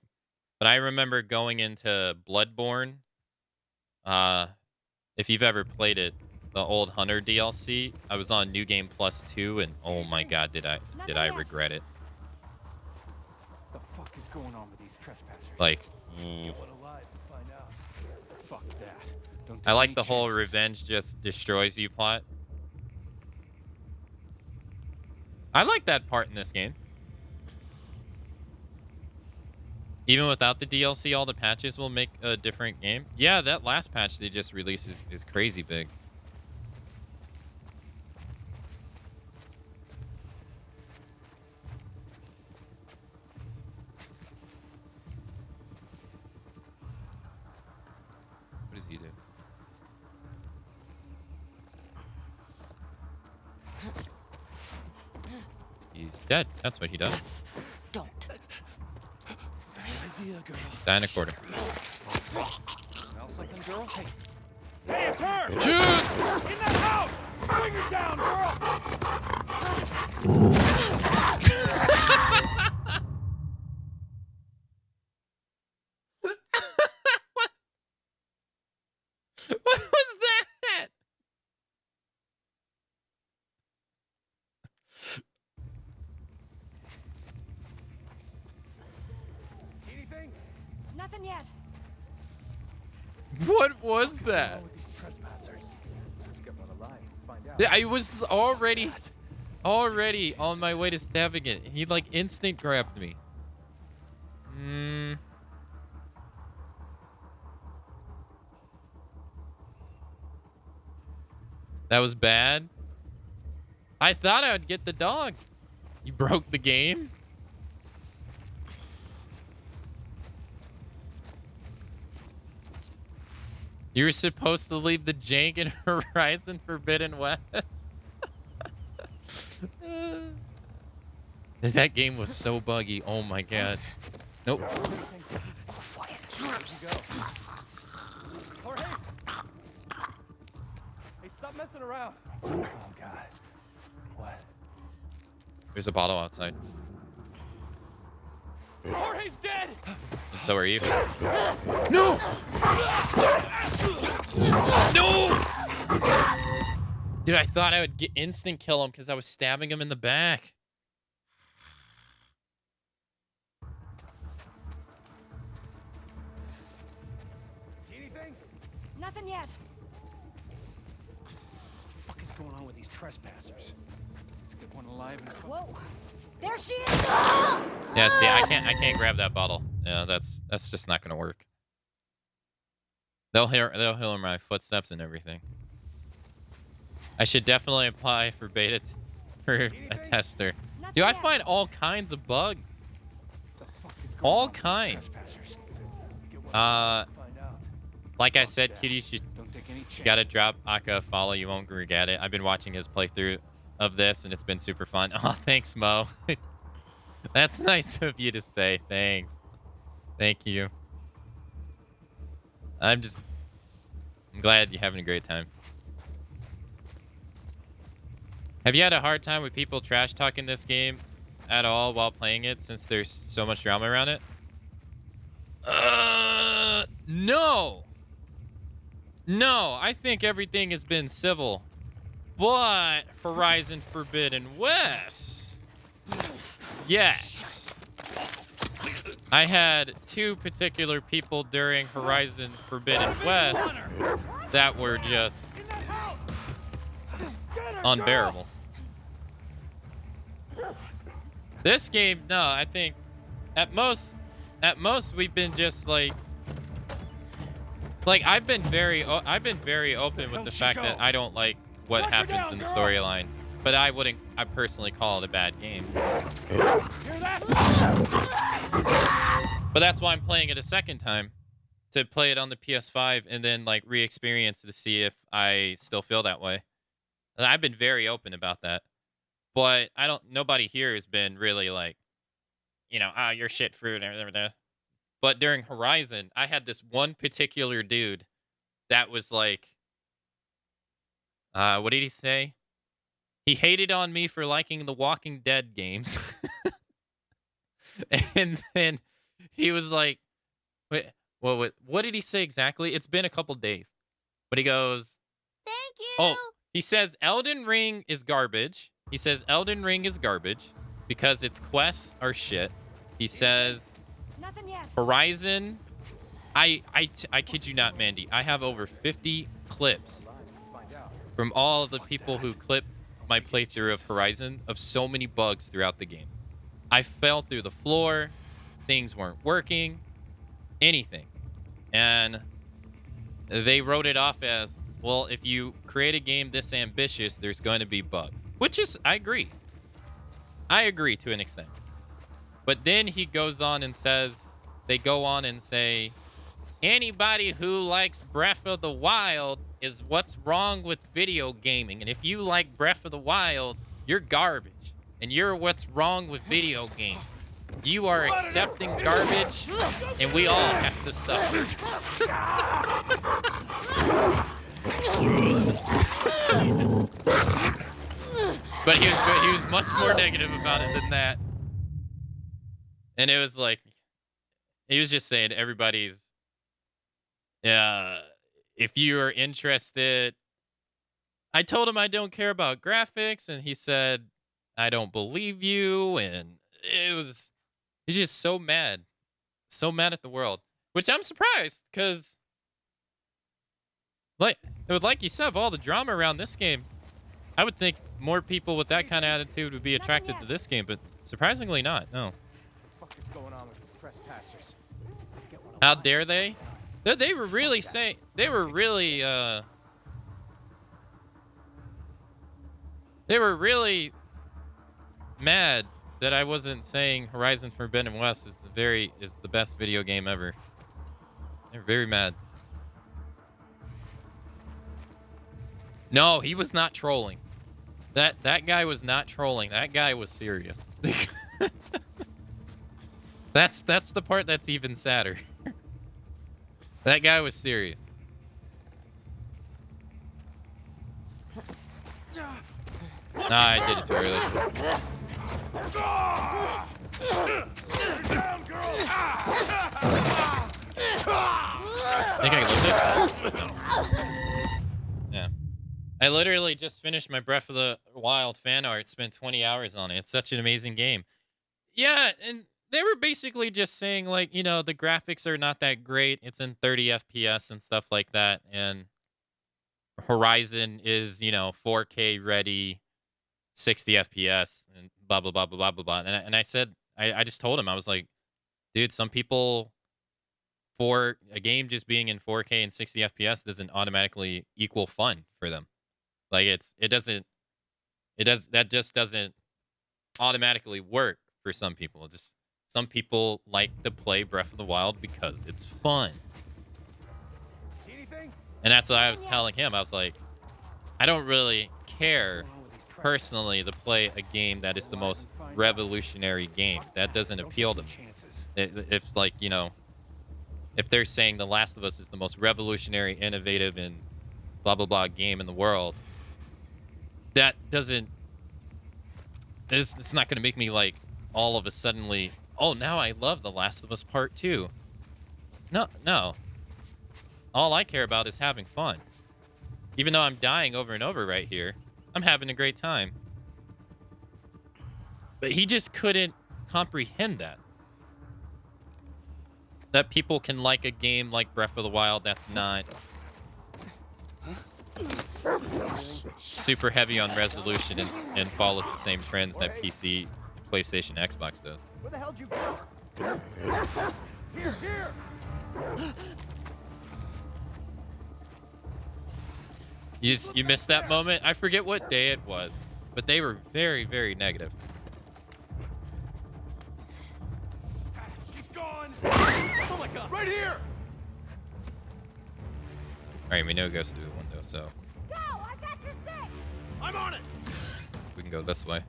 But I remember going into Bloodborne. If you've ever played it, the old Hunter DLC, I was on New Game Plus 2, and oh my god, did I regret it. The fuck is going on with these trespassers? Like, Get one alive and find out. Fuck that. Don't I take like any the whole chances. revenge just destroys you plot. I like that part in this game. Even without the DLC, all the patches will make a different game. Yeah, that last patch they just released is crazy big. What does he do? He's dead. That's what he does. Don't. Die in a quarter. Smell something, girl? Hey, Hey, it's her! Shoot! In that house! Bring her down, girl! What was that? Anything? Nothing yet. What was that? with these trespassers? Let's get one alive and find out. Yeah, I was already on my way to stabbing it. He like instant grabbed me. That was bad. I thought I would get the dog. You broke the game. You were supposed to leave the jank in Horizon Forbidden West. That game was so buggy. Oh my god. Nope. Jorge! Hey, stop messing around. Oh, God. What? There's a bottle outside. Jorge's dead! And so are you. No! No! Dude, I thought I would get instant kill him because I was stabbing him in the back. See anything? Nothing yet. What the fuck is going on with these trespassers? Let's get one alive and Whoa. There she is. Yeah, see, I can't grab that bottle. Yeah, that's just not gonna work. They'll hear my footsteps and everything. I should definitely apply for beta for a tester. Dude, I find all kinds of bugs. All kinds. Like I said, kiddies, you gotta drop Aka a follow. You won't regret it. I've been watching his playthrough of this, and it's been super fun. Oh, thanks, Mo. That's nice of you to say. Thanks. Thank you. I'm glad you're having a great time. Have you had a hard time with people trash talking this game at all while playing it, since there's so much drama around it? No. No, I think everything has been civil. But Horizon Forbidden West, yes. I had two particular people during Horizon Forbidden West that were just unbearable. This game, no, I think at most we've been just like I've been very open with the fact that I don't like what happens in the storyline, but I personally call it a bad game. But that's why I'm playing it a second time, to play it on the PS5 and then like re-experience to see if I still feel that way. And I've been very open about that, but nobody here has been really like, you're shit fruit. But during Horizon, I had this one particular dude that was like, what did he say? He hated on me for liking the Walking Dead games. And then he was like, wait, what did he say exactly? It's been a couple days. But he goes, Thank you. oh, he says Elden Ring is garbage. He says Elden Ring is garbage because its quests are shit. He says Nothing yet. Horizon, I kid you not, Mandy. I have over 50 clips from all of the people who clipped my playthrough of Horizon of so many bugs throughout the game. I fell through the floor. Things weren't working. Anything. And they wrote it off as, well, if you create a game this ambitious, there's going to be bugs. Which is, I agree. I agree to an extent. But then he goes on and says, they go on and say, anybody who likes Breath of the Wild is what's wrong with video gaming. And if you like Breath of the Wild, you're garbage. And you're what's wrong with video games. You are accepting garbage, and we all have to suffer. But he was much more negative about it than that. And it was like, he was just saying everybody's, if you are interested. I told him I don't care about graphics, and he said, I don't believe you. And he's just so mad at the world, which I'm surprised, because like you said, of all the drama around this game, I would think more people with that kind of attitude would be attracted to this game, but surprisingly not. No. What the fuck is going on with these trespassers? How dare they? They were really saying, they were really mad that I wasn't saying Horizon Forbidden West is the best video game ever. They're very mad. No, he was not trolling. That guy was not trolling. That guy was serious. That's the part that's even sadder. That guy was serious. Nah, I did it too early. Think I can lift it? Yeah. I literally just finished my Breath of the Wild fan art. Spent 20 hours on it. It's such an amazing game. Yeah, and they were basically just saying, like, the graphics are not that great. It's in 30 FPS and stuff like that. And Horizon is, 4K ready, 60 FPS, and blah, blah, blah, blah, blah, blah, blah. And I said, I just told him, I was like, dude, some people, for a game just being in 4K and 60 FPS doesn't automatically equal fun for them. Like, that just doesn't automatically work for some people. Just some people like to play Breath of the Wild because it's fun. And that's what I was telling him. I was like, I don't really care personally to play a game that is the most revolutionary game. That doesn't appeal to me. If like, if they're saying The Last of Us is the most revolutionary, innovative, and blah, blah, blah game in the world, that doesn't, it's not going to make me like all of a suddenly, oh, now I love The Last of Us Part 2. No. All I care about is having fun. Even though I'm dying over and over right here, I'm having a great time. But he just couldn't comprehend that. That people can like a game like Breath of the Wild that's not super heavy on resolution and follows the same trends that PC, PlayStation, Xbox does. Where the hell did you go? Here! You missed that moment? I forget what day it was, but they were very, very negative. She's gone! Oh my god! Right here! Alright, we know it goes through the window, so Go! I got your six! I'm on it! we can go this way.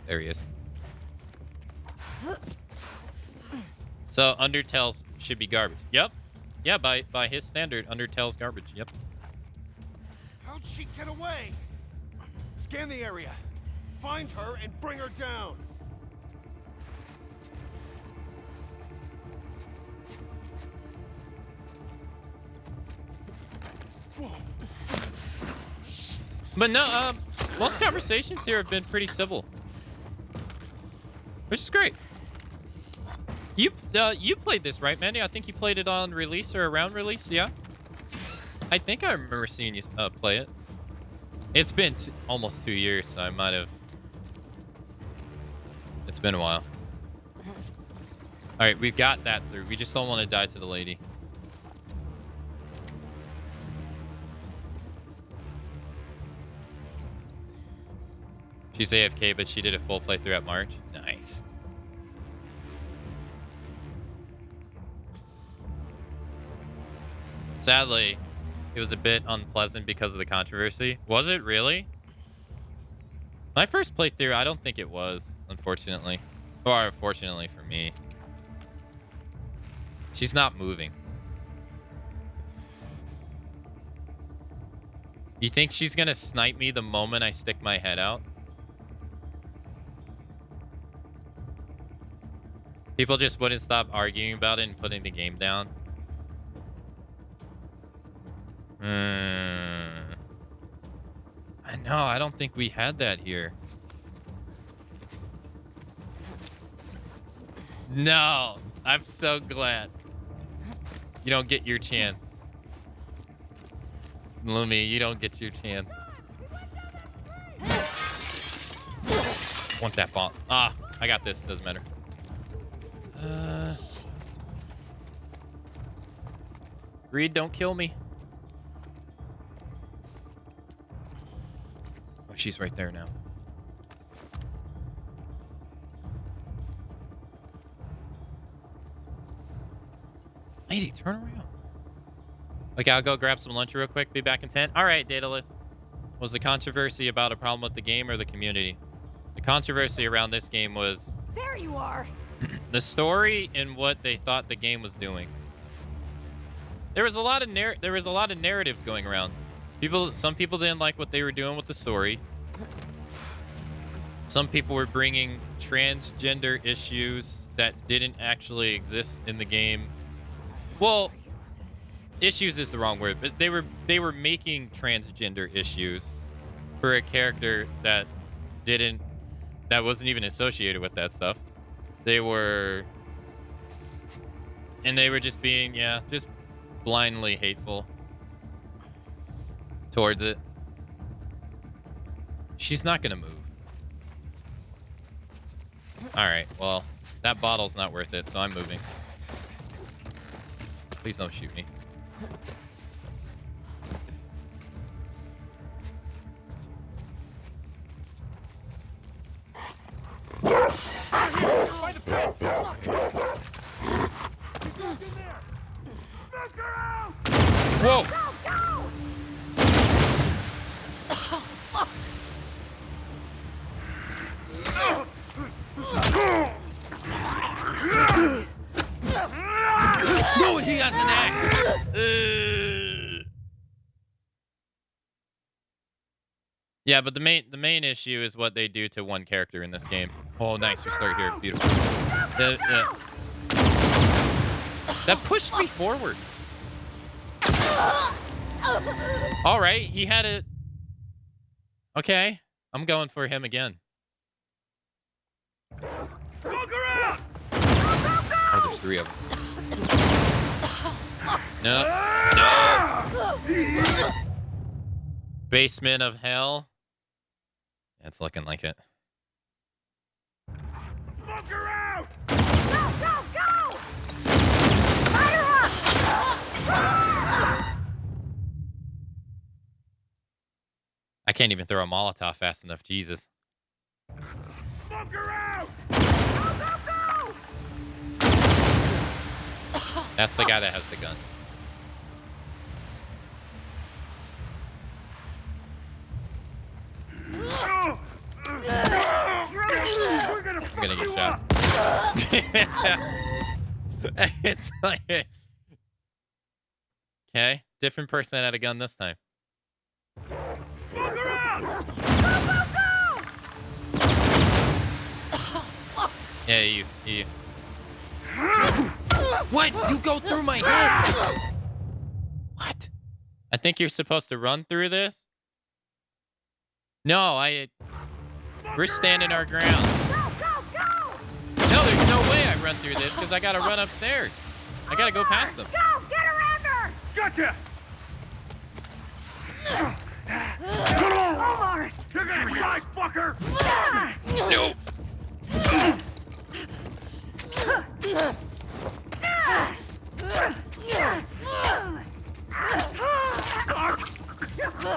There he is. So Undertale's should be garbage. Yep. Yeah, by his standard, Undertale's garbage. Yep. How'd she get away? Scan the area. Find her and bring her down. Whoa. But no, most conversations here have been pretty civil, which is great. You played this, right, Mandy? I think you played it on release or around release. Yeah. I think I remember seeing you play it. It's been almost 2 years, so I might have. It's been a while. All right, we've got that through. We just don't want to die to the lady. She's AFK, but she did a full playthrough at March. Nice. Sadly, it was a bit unpleasant because of the controversy. Was it really? My first playthrough, I don't think it was, unfortunately. Or unfortunately for me. She's not moving. You think she's gonna snipe me the moment I stick my head out? People just wouldn't stop arguing about it and putting the game down. I know, I don't think we had that here. No, I'm so glad. You don't get your chance. Lumi, you don't get your chance. Want that bomb. Ah, I got this, doesn't matter. Reed, don't kill me. Oh, she's right there now. Lady, turn around. Okay, I'll go grab some lunch real quick. Be back in 10. All right, Daedalus. Was the controversy about a problem with the game or the community? The controversy around this game was There you are. the story and what they thought the game was doing. There was a lot of narratives going around. Some people didn't like what they were doing with the story. Some people were bringing transgender issues that didn't actually exist in the game. Well, issues is the wrong word, but they were making transgender issues for a character that wasn't even associated with that stuff. They were just being, just blindly hateful towards it. She's not gonna move. All right, well, that bottle's not worth it, so I'm moving. Please don't shoot me. By the fence! In there! Knock her out! Whoa! No, he has an axe. Yeah, but the main issue is what they do to one character in this game. Oh, nice. We start here. Beautiful. That pushed me forward. All right, he had it. Okay, I'm going for him again. Oh, there's 3 of them. No. No. Basement of hell. Yeah, it's looking like it. Smoke her out! Go, go, go! Fire up! I can't even throw a Molotov fast enough. Jesus. Smoke her out! Go, go, go! That's the guy that has the gun. We're gonna I'm gonna get you shot. up. It's like, okay, different person that had a gun this time. Smoke her out! Yeah, you. What? You go through my head? What? I think you're supposed to run through this. No, we're standing our ground. Go, go, go! No, there's no way I run through this because I gotta run upstairs. I gotta go past them. Go, get around her! Gotcha! Omar! You're gonna die, fucker! No.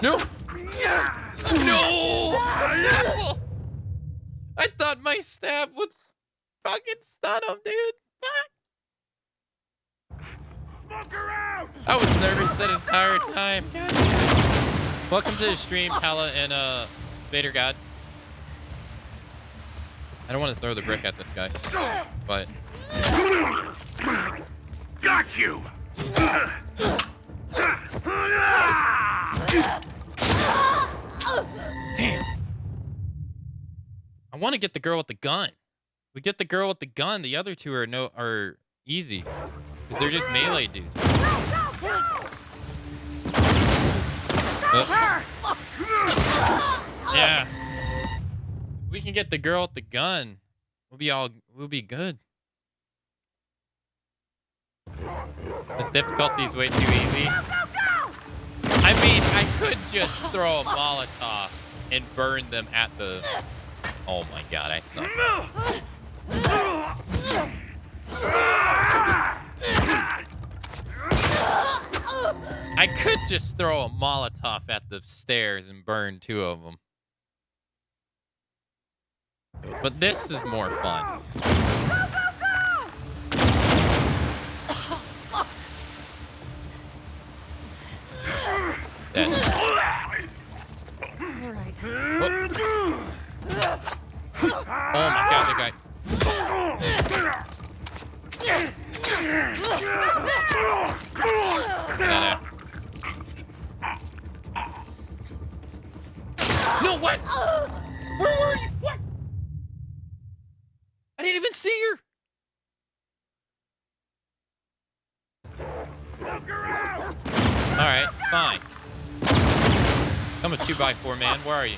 No. No. I thought my stab would fucking stun him, dude. Fuck. Smoke her out! I was nervous that entire time. God damn it. Welcome to the stream, Pala and Vader God. I don't want to throw the brick at this guy, but Got you! damn. I want to get the girl with the gun. We get the girl with the gun. The other two are easy because they're just melee dudes. Yeah. If we can get the girl with the gun, we'll be good. This difficulty is way too easy. I mean, I could just throw a Molotov and burn them at the... Oh my god, I suck. I could just throw a Molotov at the stairs and burn 2 of them. But this is more fun. Dead. Oh my god, the guy. That no, what? Where were you? What? I didn't even see her. All right, fine. I'm a 2x4 man. Where are you?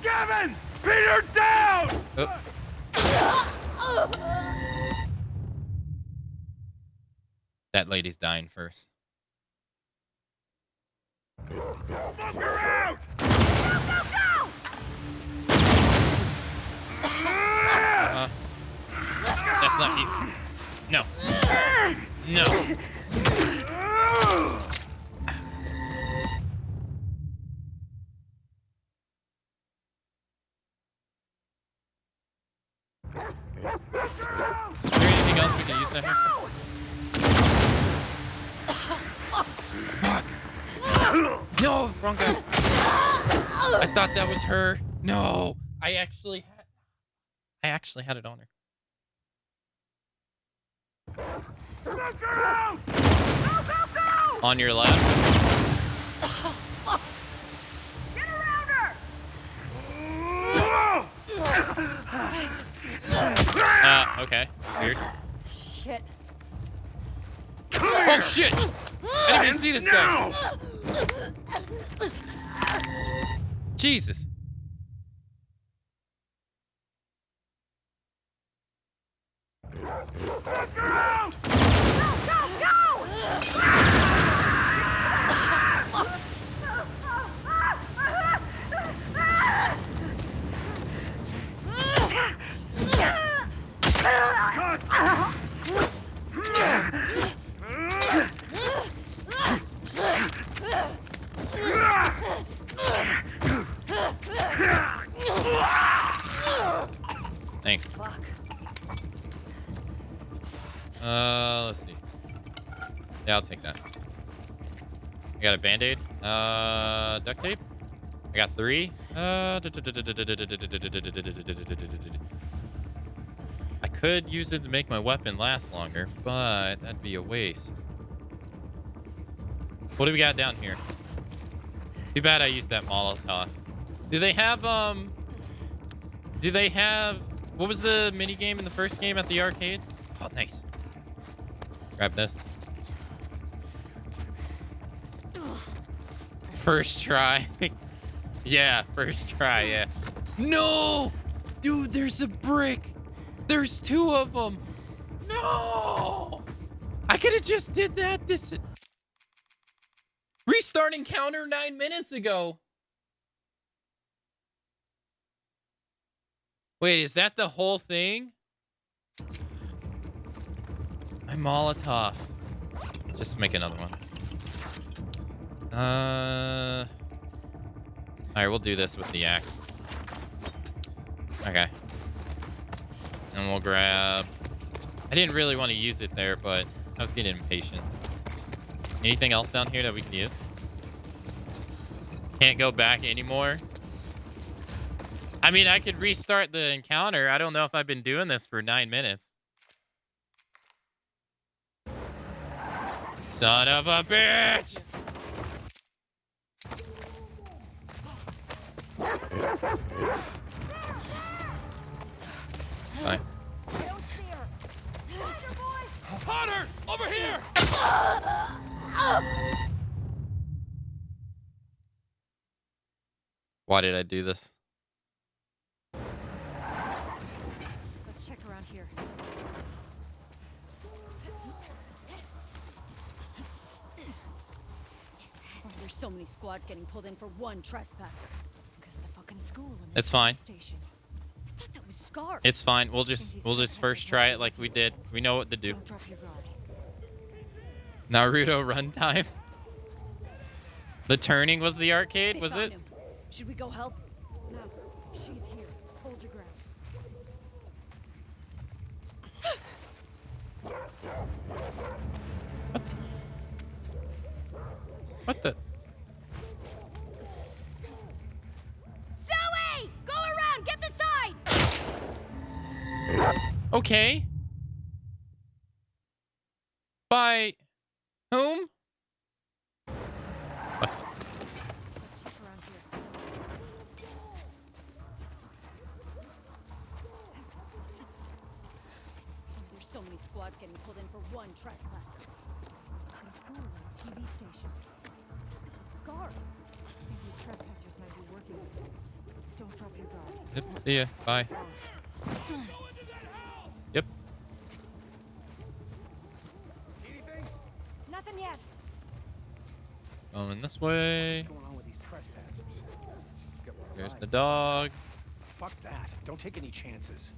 Gavin! Beat her down! That lady's dying first. Smoke her out! That's not you. No. No. Is there anything else we can use that here? Fuck. No, wrong guy. I thought that was her. No, I actually had it on her. On your left. Get around her! Okay. Weird. Shit. Oh shit! I didn't even see this guy. Jesus. Thanks. Fuck. Let's see. Yeah, I'll take that. I got a band-aid. Duct tape. I got 3. I could use it to make my weapon last longer, but that'd be a waste. What do we got down here? Too bad I used that Molotov. Do they have, what was the mini game in the first game at the arcade? Oh, nice. Grab this. First try. Yeah, first try, yeah. No! Dude, there's a brick. There's 2 of them. No! I could have just did that. Restart encounter 9 minutes ago. Wait, is that the whole thing? My Molotov. Just make another one. Alright, we'll do this with the axe. Okay. And we'll grab... I didn't really want to use it there, but I was getting impatient. Anything else down here that we can use? Can't go back anymore. I mean, I could restart the encounter. I don't know if I've been doing this for 9 minutes. Son of a bitch! Fine. Connor! Over here! Why did I do this? Let's check around here. Why are there so many squads getting pulled in for one trespasser? Because of the fucking school and the It's fine. station. I thought that was Scar. It's fine. We'll just first try it like we did. We know what to do. Don't drop your guard. Naruto runtime. The turning was the arcade, They was found it? him. Should we go help? No. She's here. Hold your ground. What the? Zoe! Go around! Get the side! Okay. By whom? What? Check around here. There's so many squads getting pulled in for one trespasser. The school and TV station. Scar. Maybe trespassers might be working with them. Don't drop your guard. Yep. See ya. Bye. Yep. See anything? Nothing yet. Going this way. What's going on with these trespassers? Get one There's alive. the dog. Fuck that. Don't take any chances.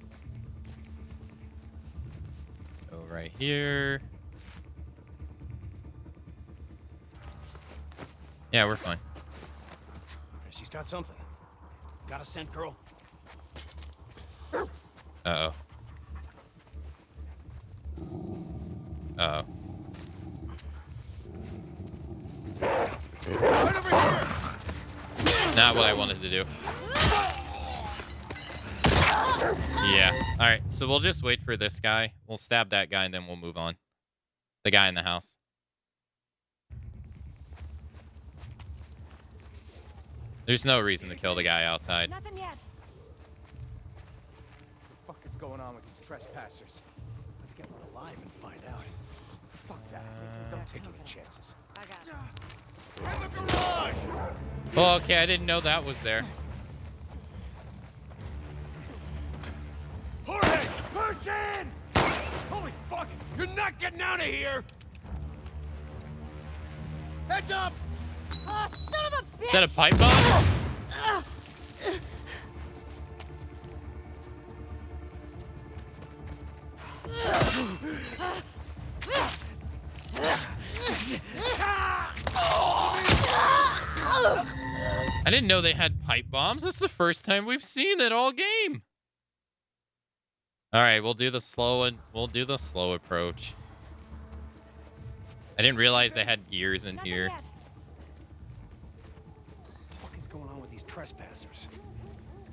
Go right here. Yeah, we're fine. She's got something. Got a scent, girl? Uh-oh. Uh-oh. Right over here! Not what I wanted to do. Yeah. All right. So we'll just wait for this guy. We'll stab that guy and then we'll move on. The guy in the house. There's no reason to kill the guy outside. Nothing yet. What the fuck is going on with these trespassers? Let's get one alive and find out. Fuck that. Don't take any chances. I got it. In the garage! Oh, okay, I didn't know that was there. Jorge! Push in! Holy fuck! You're not getting out of here! Heads up! Oh, son of a bitch! Is that a pipe bomb? I didn't know they had pipe bombs. That's the first time we've seen it all game. All right, we'll do the slow approach. I didn't realize they had gears in here. What the fuck is going on with these trespassers?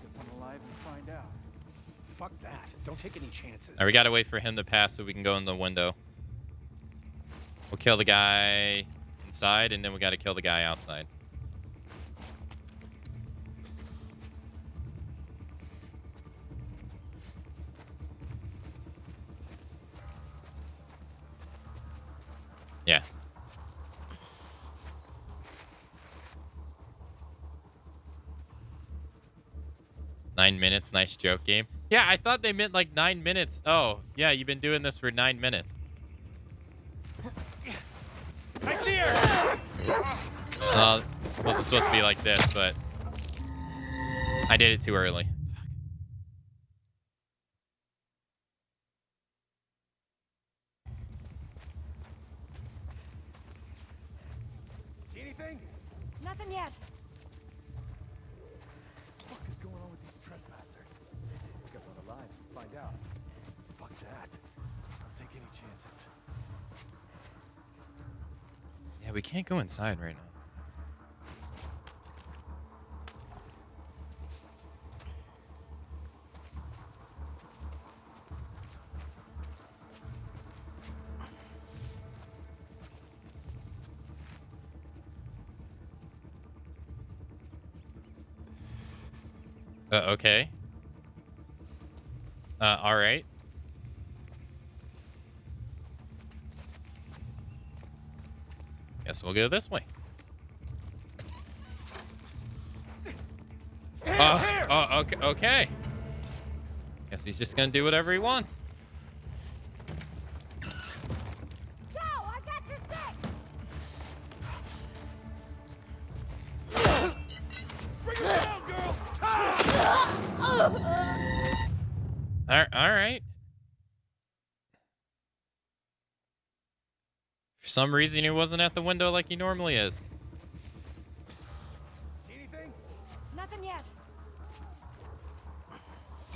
Get one alive and find out. Fuck that. Don't take any chances. All right, we gotta wait for him to pass so we can go in the window. We'll kill the guy inside, and then we gotta kill the guy outside. Yeah. Nine minutes, nice joke game. Yeah, I thought they meant like 9 minutes. Oh, yeah, you've been doing this for 9 minutes. I see her! Was it supposed to be like this, but I did it too early. See anything? Nothing yet. What the fuck is going on with these trespassers? Get one alive and find out. Fuck that. Don't take any chances. Yeah, we can't go inside right now. Okay. All right. Guess we'll go this way. Okay. Okay. Guess he's just gonna do whatever he wants. Joe, I got your stick! Bring her down, girl! All right. For some reason, he wasn't at the window like he normally is. See anything? Nothing yet.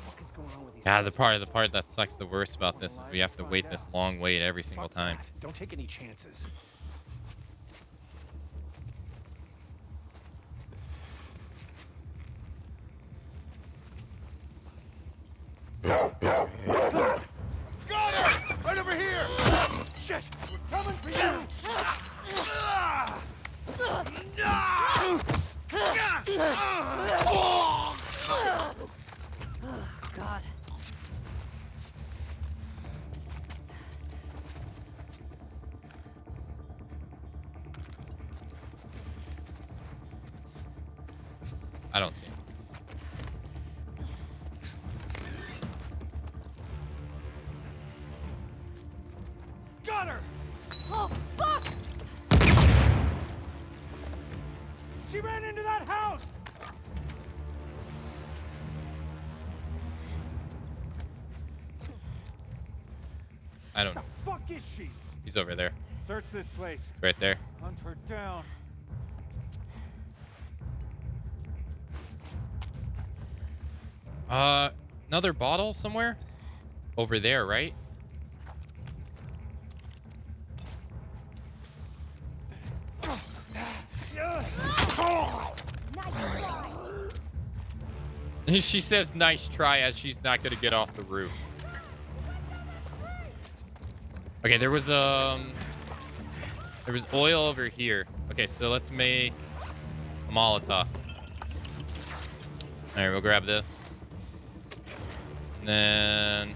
What is going on with these Yeah, the part that sucks the worst about this is we have to wait this long wait every single Fuck time. that. Don't take any chances. Got her! Right over here! Shit! We're coming for you! God. I don't see him. Got her! Oh, fuck! She ran into that house! I don't know. Fuck is she? He's over there. Search this place. Right there. Hunt her down. Another bottle somewhere? Over there, right? She says nice try as she's not gonna get off the roof. Okay, there was oil over here. Okay, so let's make a Molotov. All right, we'll grab this. And then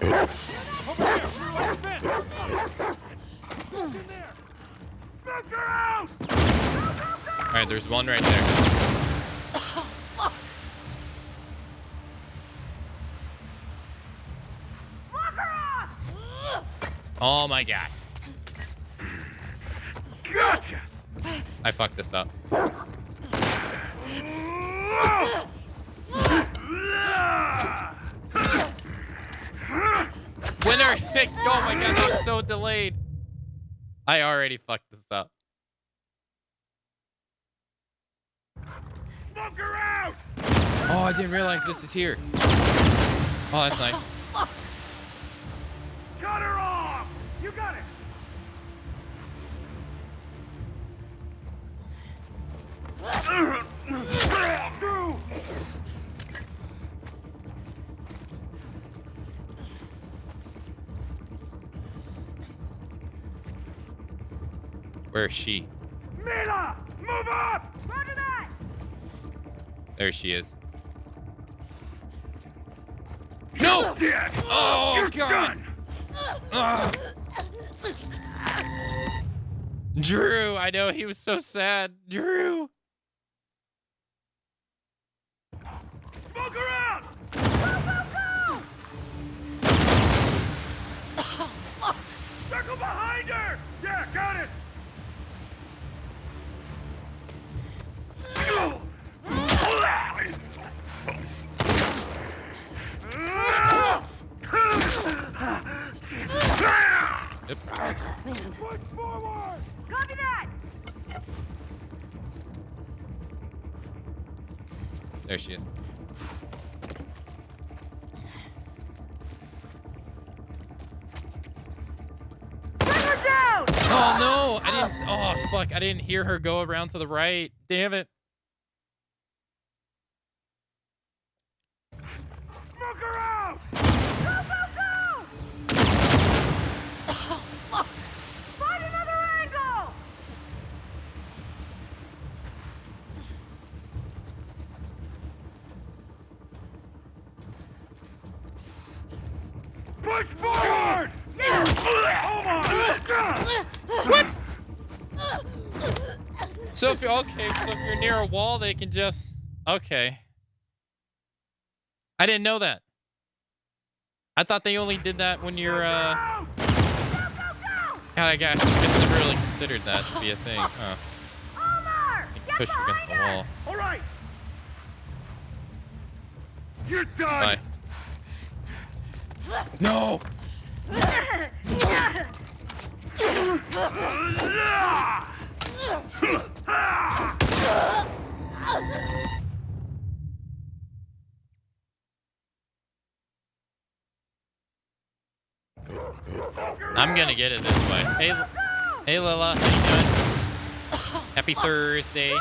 Over here, through our fence. Look in there. Knock her out! All right, there's one right there. Oh my god. Gotcha! I fucked this up. Winner! Oh my god, that was so delayed. I already fucked this up. Smoke her out! Oh, I didn't realize this is here. Oh, that's nice. Cut her off! You got it! Through! Where is she? Mila! Move up! Roger that! There she is. No! Dead! Oh, You're God! done! Ugh. Drew, I know he was so sad. Drew! Smoke her out! Circle behind her! Yeah, got it! Yep. Push forward! Copy that! There she is. Bring her down! Oh no! I didn't. Oh fuck! I didn't hear her go around to the right. Damn it! Smoke her out! Go, go, go! Find another angle! Push forward! Hold on! What? So if you're okay, so if you're near a wall, they can just. Okay. I didn't know that. I thought they only did that when you're. God, I guess never really considered that to be a thing. Huh. Omar! You can push against the wall. All right! You're done! Bye. No! I'm gonna get it this way. Hey, hey Lila, how you doing? Happy Thursday.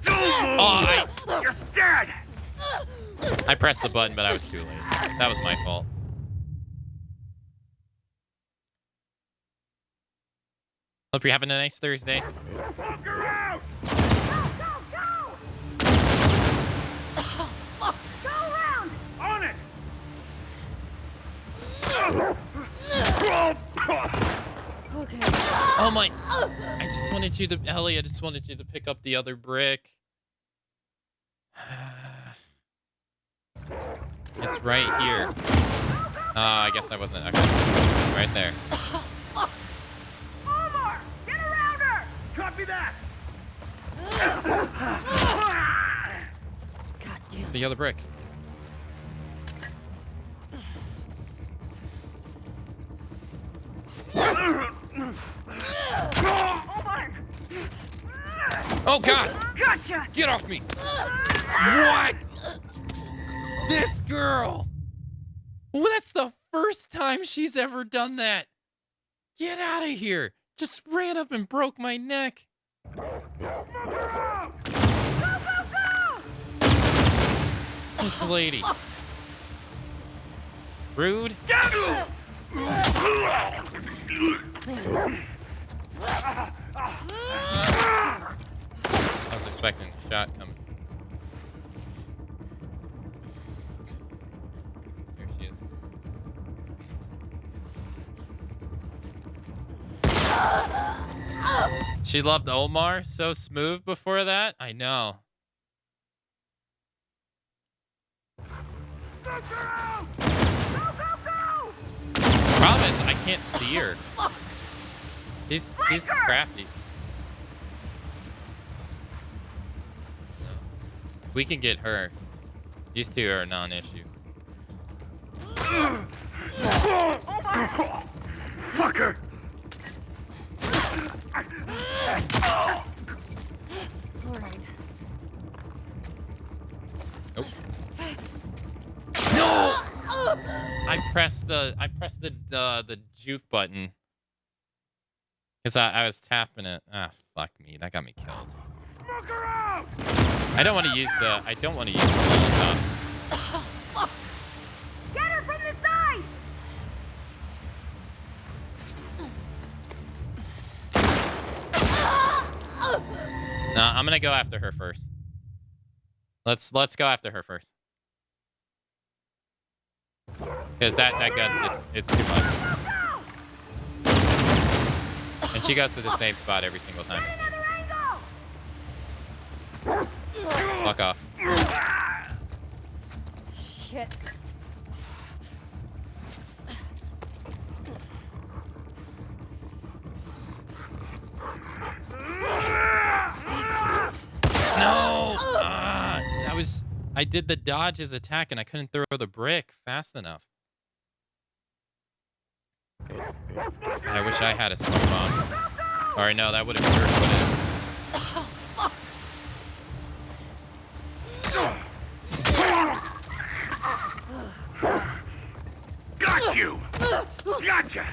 Oh, You're dead! I pressed the button, but I was too late. That was my fault. Hope you're having a nice Thursday. Smoke her out! Go around! On it! Okay. Oh my! I just wanted you to, Ellie. I just wanted you to pick up the other brick. It's right here. Oh, I guess I wasn't. Okay, it's right there. Omar! Get around her! Copy that! God damn. The other brick. Omar! Oh God! Gotcha! Get off me! What? This girl! Well, that's the first time she's ever done that. Get out of here! Just ran up and broke my neck. This lady. Rude. I was expecting a shot coming. She loved Omar. So smooth before that. I know. Go, go, go! Problem is, I can't see her. He's crafty. We can get her. These two are a non-issue. Fucker! All right. Nope. No! I pressed the juke button because I was tapping it. Ah, fuck me. That got me killed. I don't want to use the Molotov. Get her from the side! No, I'm gonna go after her first. Let's go after her first. Because that gun's just, it's too much. And she goes to the same spot every single time. Fuck off. Shit. No! I did the dodge's attack and I couldn't throw the brick fast enough. God, I wish I had a smoke bomb. Or no, that would have worked, wouldn't it? Got you! Gotcha!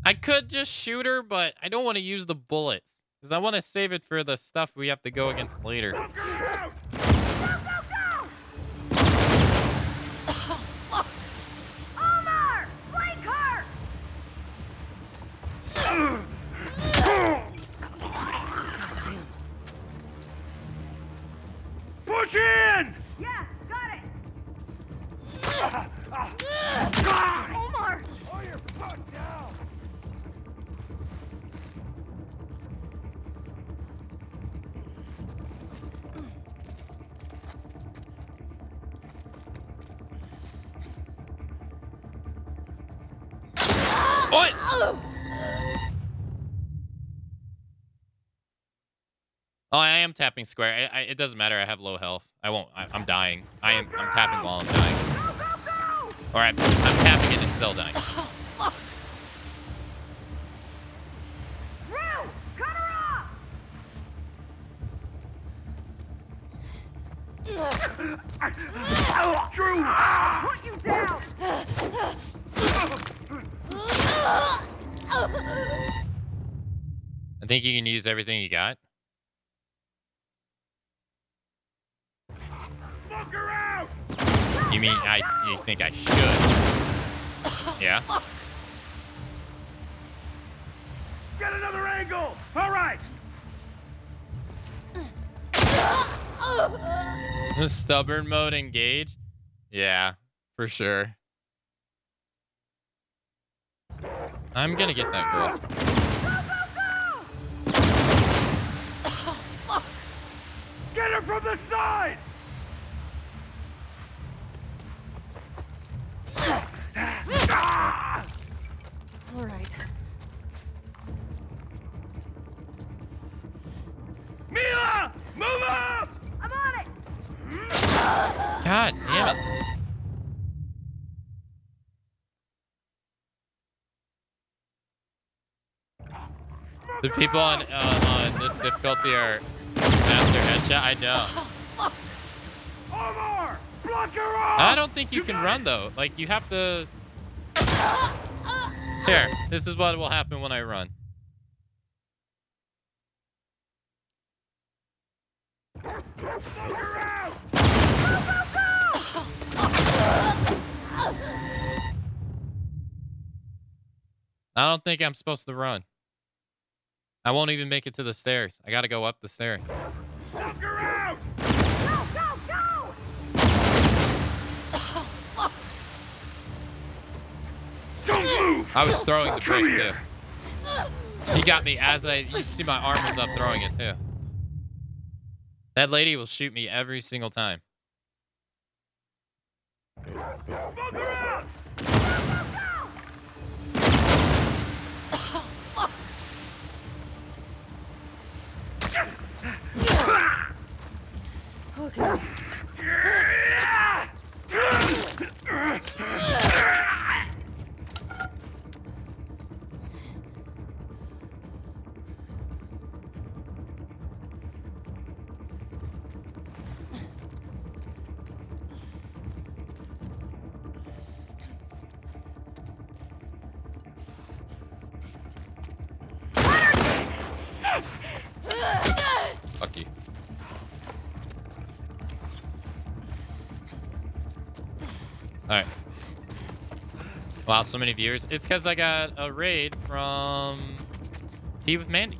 I could just shoot her, but I don't want to use the bullets. Because I want to save it for the stuff we have to go against later. Omar! Flank her! Push in! Yeah, got it! Omar! Oh, you're fucked down! What? Oh, I am tapping square. It doesn't matter. I have low health. I'm dying. I'm tapping while I'm dying. Or I'm tapping it and still dying. Drew! Put you down! I think you can use everything you got. Smoke her out! You mean you think I should? Yeah. Get another angle! All right! The stubborn mode engage? Yeah, for sure. I'm gonna get that girl. Get her from the side! All right. Mila! Move up! I'm on it! God damn it. The people on this difficulty are master headshot. I know. Omar! Block her off! I don't think you can run though. Like you have to. Here, this is what will happen when I run. I don't think I'm supposed to run. I won't even make it to the stairs. I gotta go up the stairs. Knock her out! Go, go, go! Don't move! I was throwing the brick too. He got me as you see my arm was up throwing it too. That lady will shoot me every single time. Okay. Fuck you. Alright. Wow, so many viewers. It's because I got a raid from Tea with Mandy.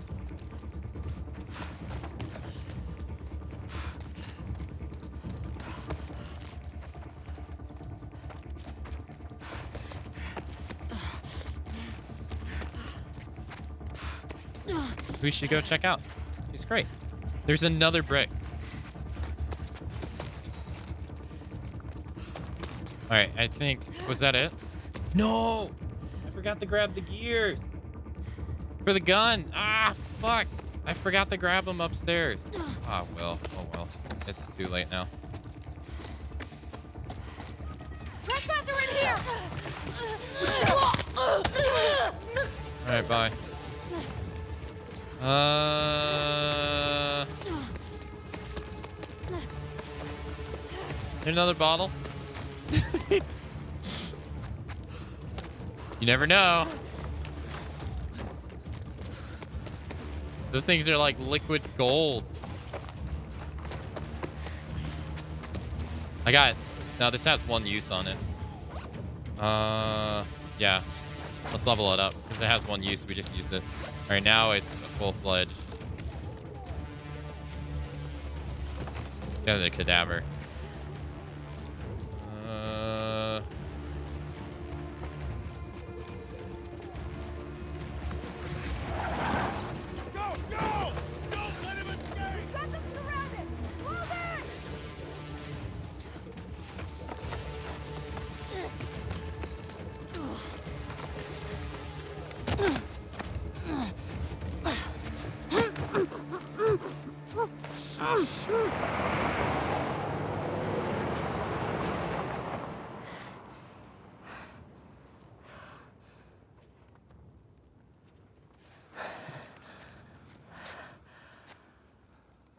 We should go check out. He's great. There's another brick. All right, I think, was that it? No, I forgot to grab the gears for the gun. Ah, fuck. I forgot to grab them upstairs. Ah, well, oh well. It's too late now. Trespasser in here! All right, bye. Another bottle. You never know. Those things are like liquid gold. I got, no, this has one use on it. Yeah. Let's level it up because it has one use. We just used it. All right, now it's a full-fledged. Yeah, the cadaver. Go! Go! Don't let him escape! Got them surrounded! Move in!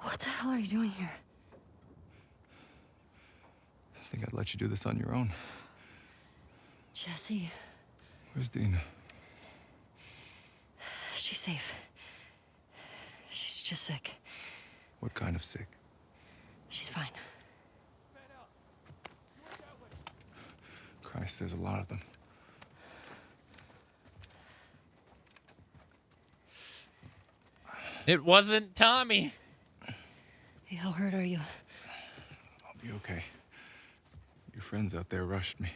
What the hell are you doing here? I think I'd let you do this on your own. Jesse, Where's Dina? she's safe. She's just sick. What kind of sick? She's fine. Christ, there's a lot of them. It wasn't Tommy. Hey, how hurt are you? I'll be okay. Your friends out there rushed me.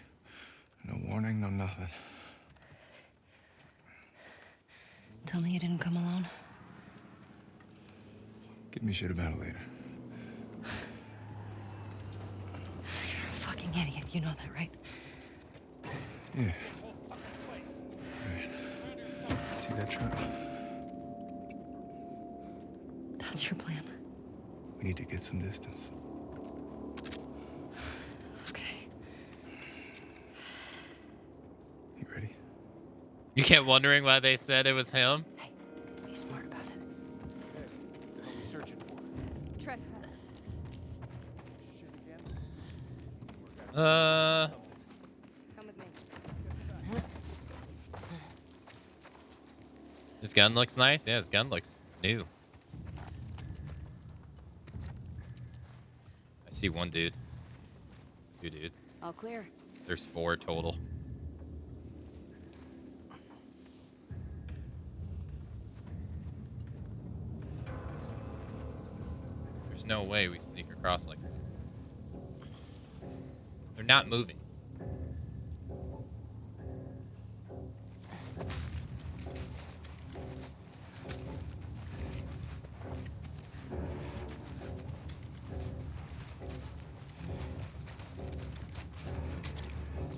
No warning, no nothing. Tell me you didn't come alone. Give me shit about it later. You're a fucking idiot. You know that, right? Yeah. Right. See that truck? That's your plan. We need to get some distance. Okay. You ready? You kept wondering why they said it was him? Hey, be smart about it. What are we searching for? Trespass. Shit again? Come with me. His gun looks nice. Yeah, his gun looks new. I see one dude. Two dudes. All clear. There's 4 total. There's no way we sneak across like this. They're not moving.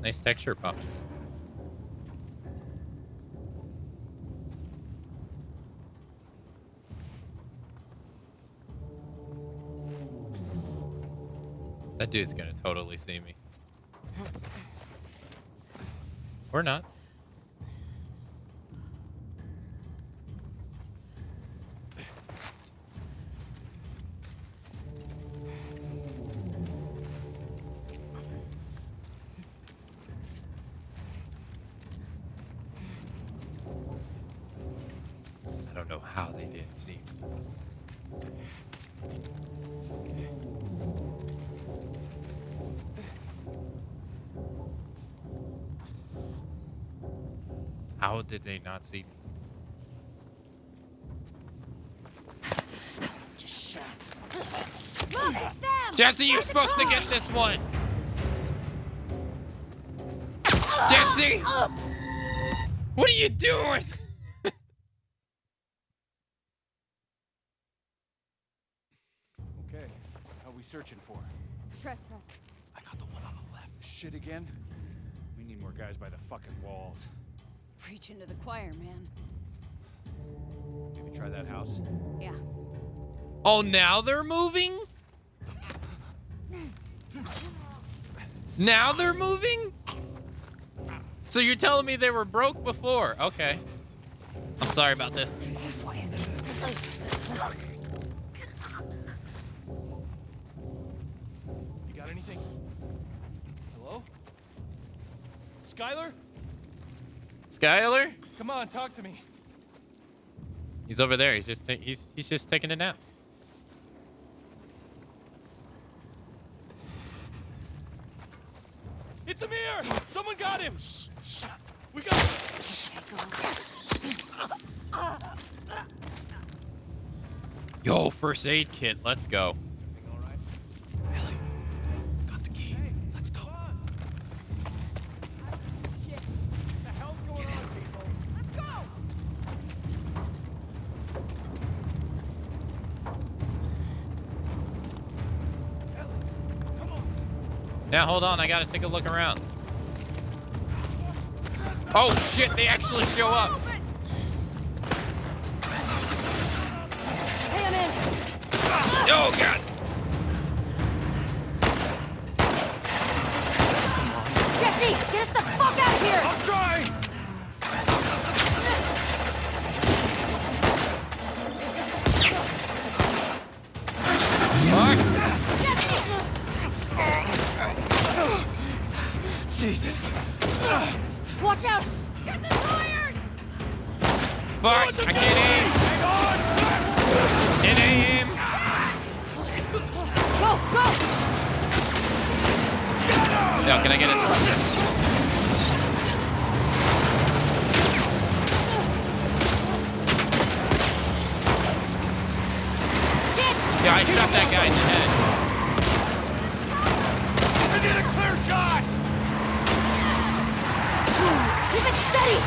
Nice texture pop. That dude's gonna totally see me. Or not. I don't know how they didn't see me. How did they not see me? Look, it's them! Jesse, you're supposed to get this one! Jesse! What are you doing? Okay, how we searching for? Trespass. I got the one on the left. Shit again? We need more guys by the fucking walls. Preaching to the choir, man. Maybe try that house? Yeah. Oh, now they're moving? Now they're moving? So you're telling me they were broke before? Okay. I'm sorry about this. You got anything? Hello? Skylar? Skylar? Come on, talk to me. He's over there. He's just he's just taking a nap. It's Amir! Someone got him! Shut up. We got him! Yo, first aid kit. Let's go. All right? Ellie, got the keys. Let's go. Shit. What the hell's going on, people? Let's go! Ellie, come on. Now hold on. I gotta take a look around. Oh shit! They actually show up. Hey, I'm in. Oh god! Jesse, get us the fuck out of here! I'm trying! Jesus. Watch out! Get the tires! Fuck! I can't aim. Can't aim. Go, go! Yo, can I get it? Yeah, I shot that guy in the head. I need a clear shot! Keep it steady!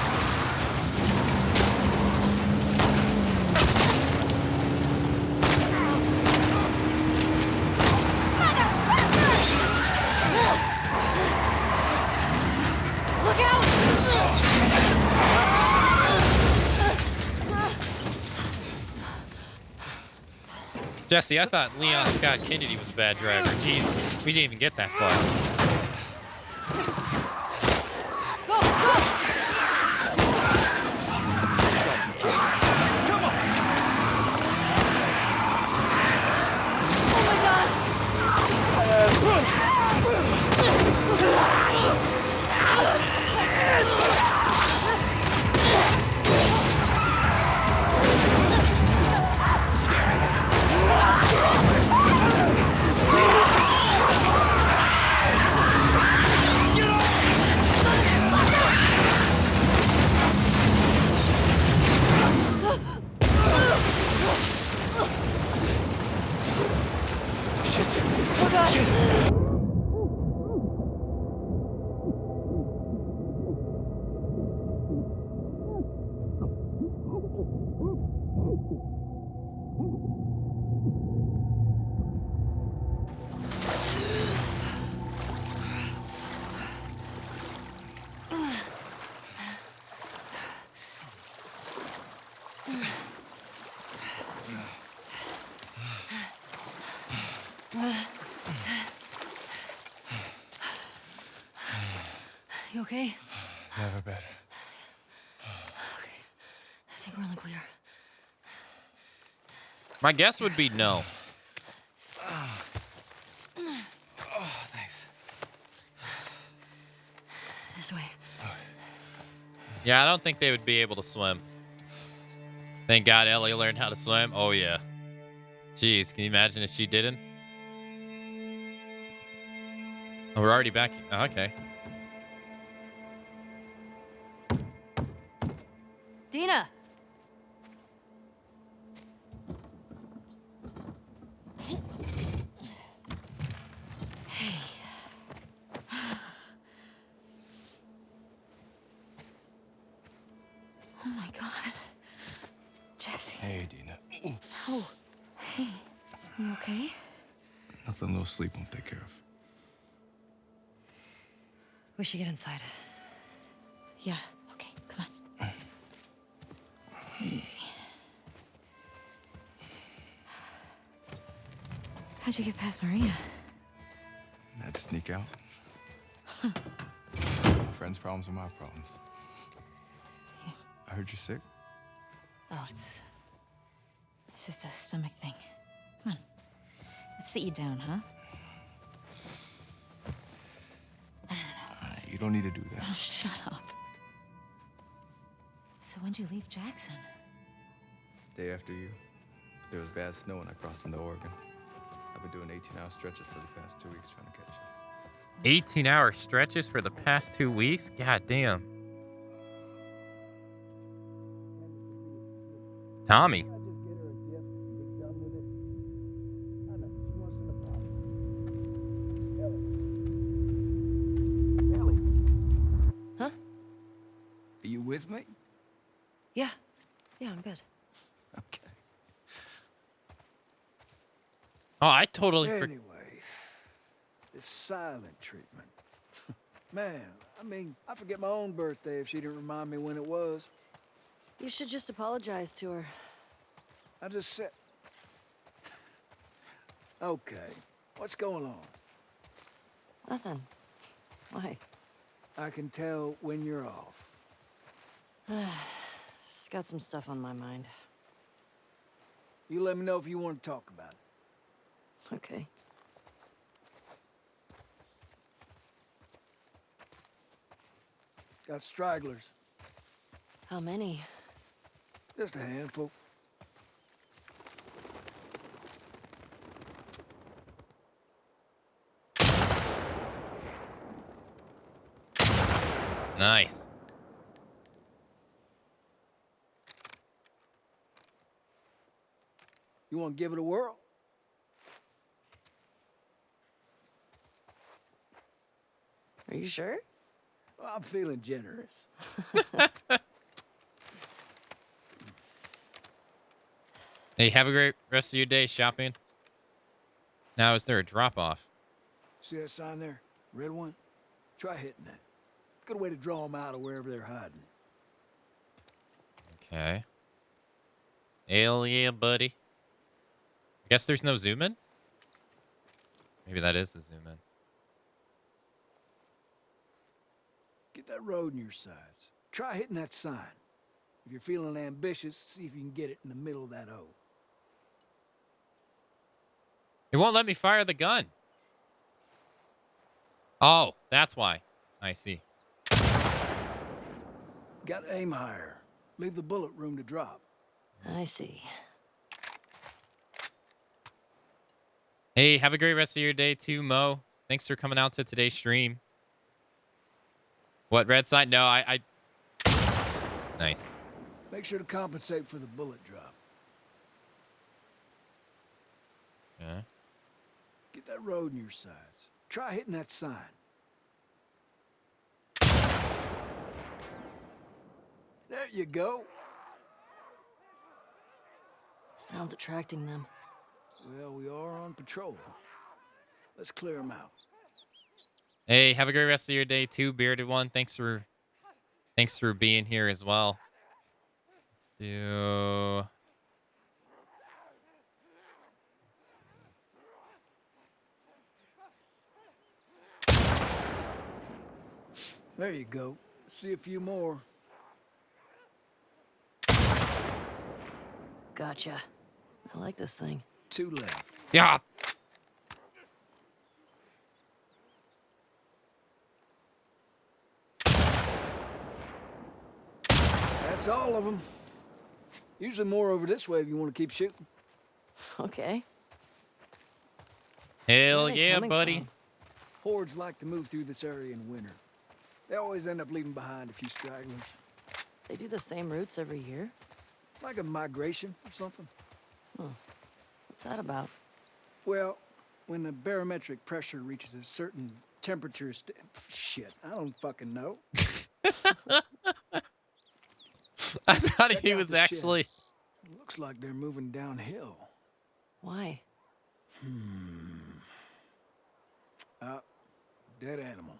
Look out! Jesse, I thought Leon Scott Kennedy was a bad driver. Jesus, we didn't even get that far. Go, go! Oh my god! Oh god! You okay? Never better. Okay. I think we're in the clear. My guess would be no. Oh, thanks. This way. Yeah, I don't think they would be able to swim. Thank God Ellie learned how to swim. Oh, yeah. Jeez, can you imagine if she didn't? Oh, we're already back. Oh, okay. Dina! Oh my God. Jesse. Hey, Dina. Oh, hey. You okay? Nothing a little sleep won't take care of. We should get inside. Yeah, okay, come on. Easy. How'd you get past Maria? I had to sneak out. My friends' problems are my problems. Yeah. I heard you're sick. Oh, it's just a stomach thing. Come on. Let's sit you down, huh? You don't need to do that. Oh, shut up. So when'd you leave Jackson? Day after you, there was bad snow and I crossed into Oregon. I've been doing 18-hour stretches for the past 2 weeks trying to catch up. 18-hour stretches for the past 2 weeks? God damn. Tommy. I just get her a gift and be done with it. I know she wants an apartment. Ellie. Huh? Are you with me? Yeah. Yeah, I'm good. Okay. Oh, I totally Anyway, this silent treatment. Man, I mean, I forget my own birthday if she didn't remind me when it was. You should just apologize to her. I just said... Okay, what's going on? Nothing. Why? I can tell when you're off. Just got some stuff on my mind. You let me know if you want to talk about it. Okay. Got stragglers. How many? Just a handful. Nice. You want to give it a whirl? Are you sure? Well, I'm feeling generous. Hey, have a great rest of your day shopping. Now, is there a drop-off? See that sign there? Red one? Try hitting that. Good way to draw them out of wherever they're hiding. Okay. Hell yeah, buddy. I guess there's no zoom in? Maybe that is the zoom in. Get that road in your sights. Try hitting that sign. If you're feeling ambitious, see if you can get it in the middle of that O. It won't let me fire the gun. Oh, that's why. I see. Got to aim higher. Leave the bullet room to drop. I see. Hey, have a great rest of your day too, Mo. Thanks for coming out to today's stream. What, red side? No, I... Nice. Make sure to compensate for the bullet drop. Yeah. Get that road in your sights. Try hitting that sign. There you go. Sounds attracting them. Well, we are on patrol. Let's clear them out. Hey, have a great rest of your day too, bearded one. Thanks for being here as well. Let's do... There you go. See a few more. Gotcha. I like this thing. 2 left. Yeah. That's all of them. Usually more over this way if you want to keep shooting. Okay. Hell Where are they yeah, coming buddy. from? Hordes like to move through this area in winter. They always end up leaving behind a few stragglers. They do the same routes every year? Like a migration or something. What's that about? Well, when the barometric pressure reaches a certain temperature shit, I don't fucking know. I thought Check he out was the shed. actually. Looks like they're moving downhill. Why? Dead animal.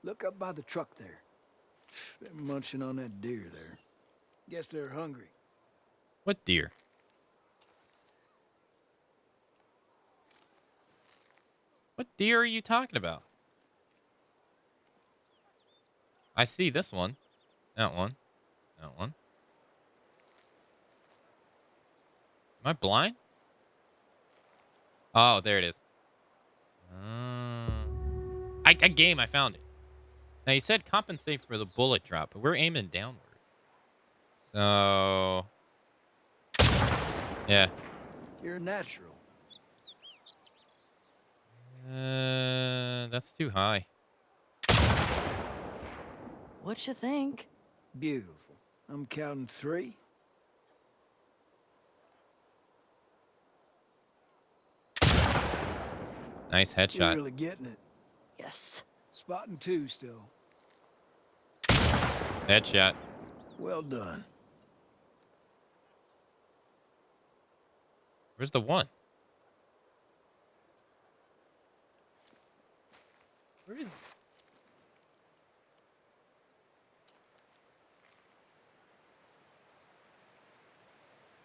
Look up by the truck there. They're munching on that deer there. Guess they're hungry. What deer? What deer are you talking about? I see this one. That one. That one. Am I blind? Oh, there it is. I found it. Now, you said compensate for the bullet drop, but we're aiming downwards. So... yeah. You're a natural. That's too high. What you think? Beautiful. I'm counting 3. Nice You're headshot. really getting it. Yes. Spotting 2 still. Headshot. Well done. Where's the one? Where is it?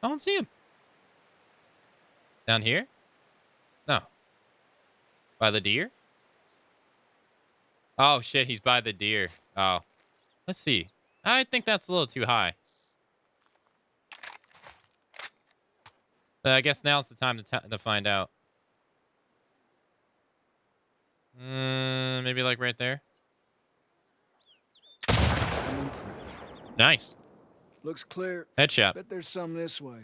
I don't see him. Down here? No. By the deer? Oh, shit. He's by the deer. Oh. Let's see. I think that's a little too high. But I guess now's the time to find out. Maybe like right there. I'm impressed. Nice. Looks clear. Headshot. Bet there's some this way.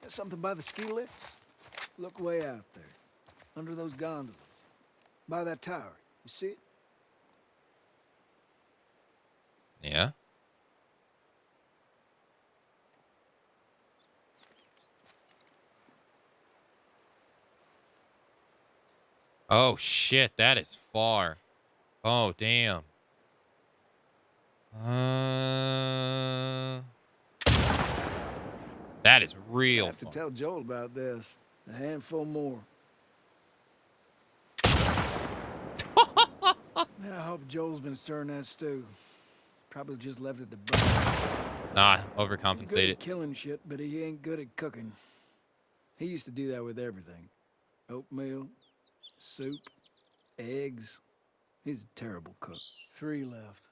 There's something by the ski lifts. Look way out there. Under those gondolas. By that tower. You see it? Yeah. Oh, shit. That is far. Oh, damn. That is I real have to far. tell Joel about this. A handful more. I hope Joel's been stirring that stew. Probably just left it to burn. Nah, He's good at overcompensated. killing shit, but he ain't good at cooking. He used to do that with everything. Oatmeal, soup, eggs. He's a terrible cook. 3 left.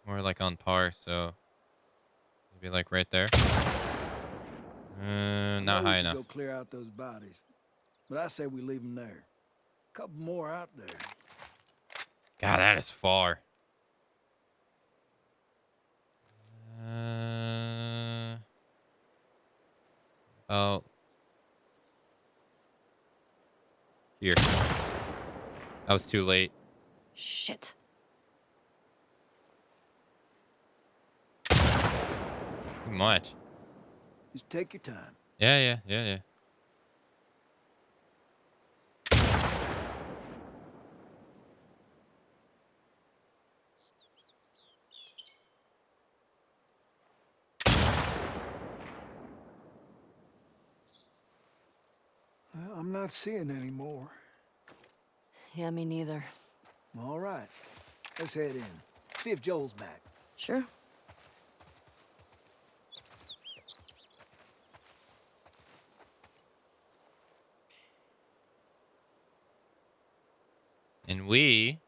More like on par, so maybe like right there. Not Know we high should enough. go clear out those bodies. But I say we leave them there. Couple more out there. God, that is far. Oh. Here. That was too late. Shit. Too much. Just take your time. Yeah. Well, I'm not seeing any more. Yeah, me neither. All right. Let's head in. See if Joel's back. Sure. And we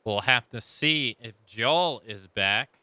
will have to see if Joel is back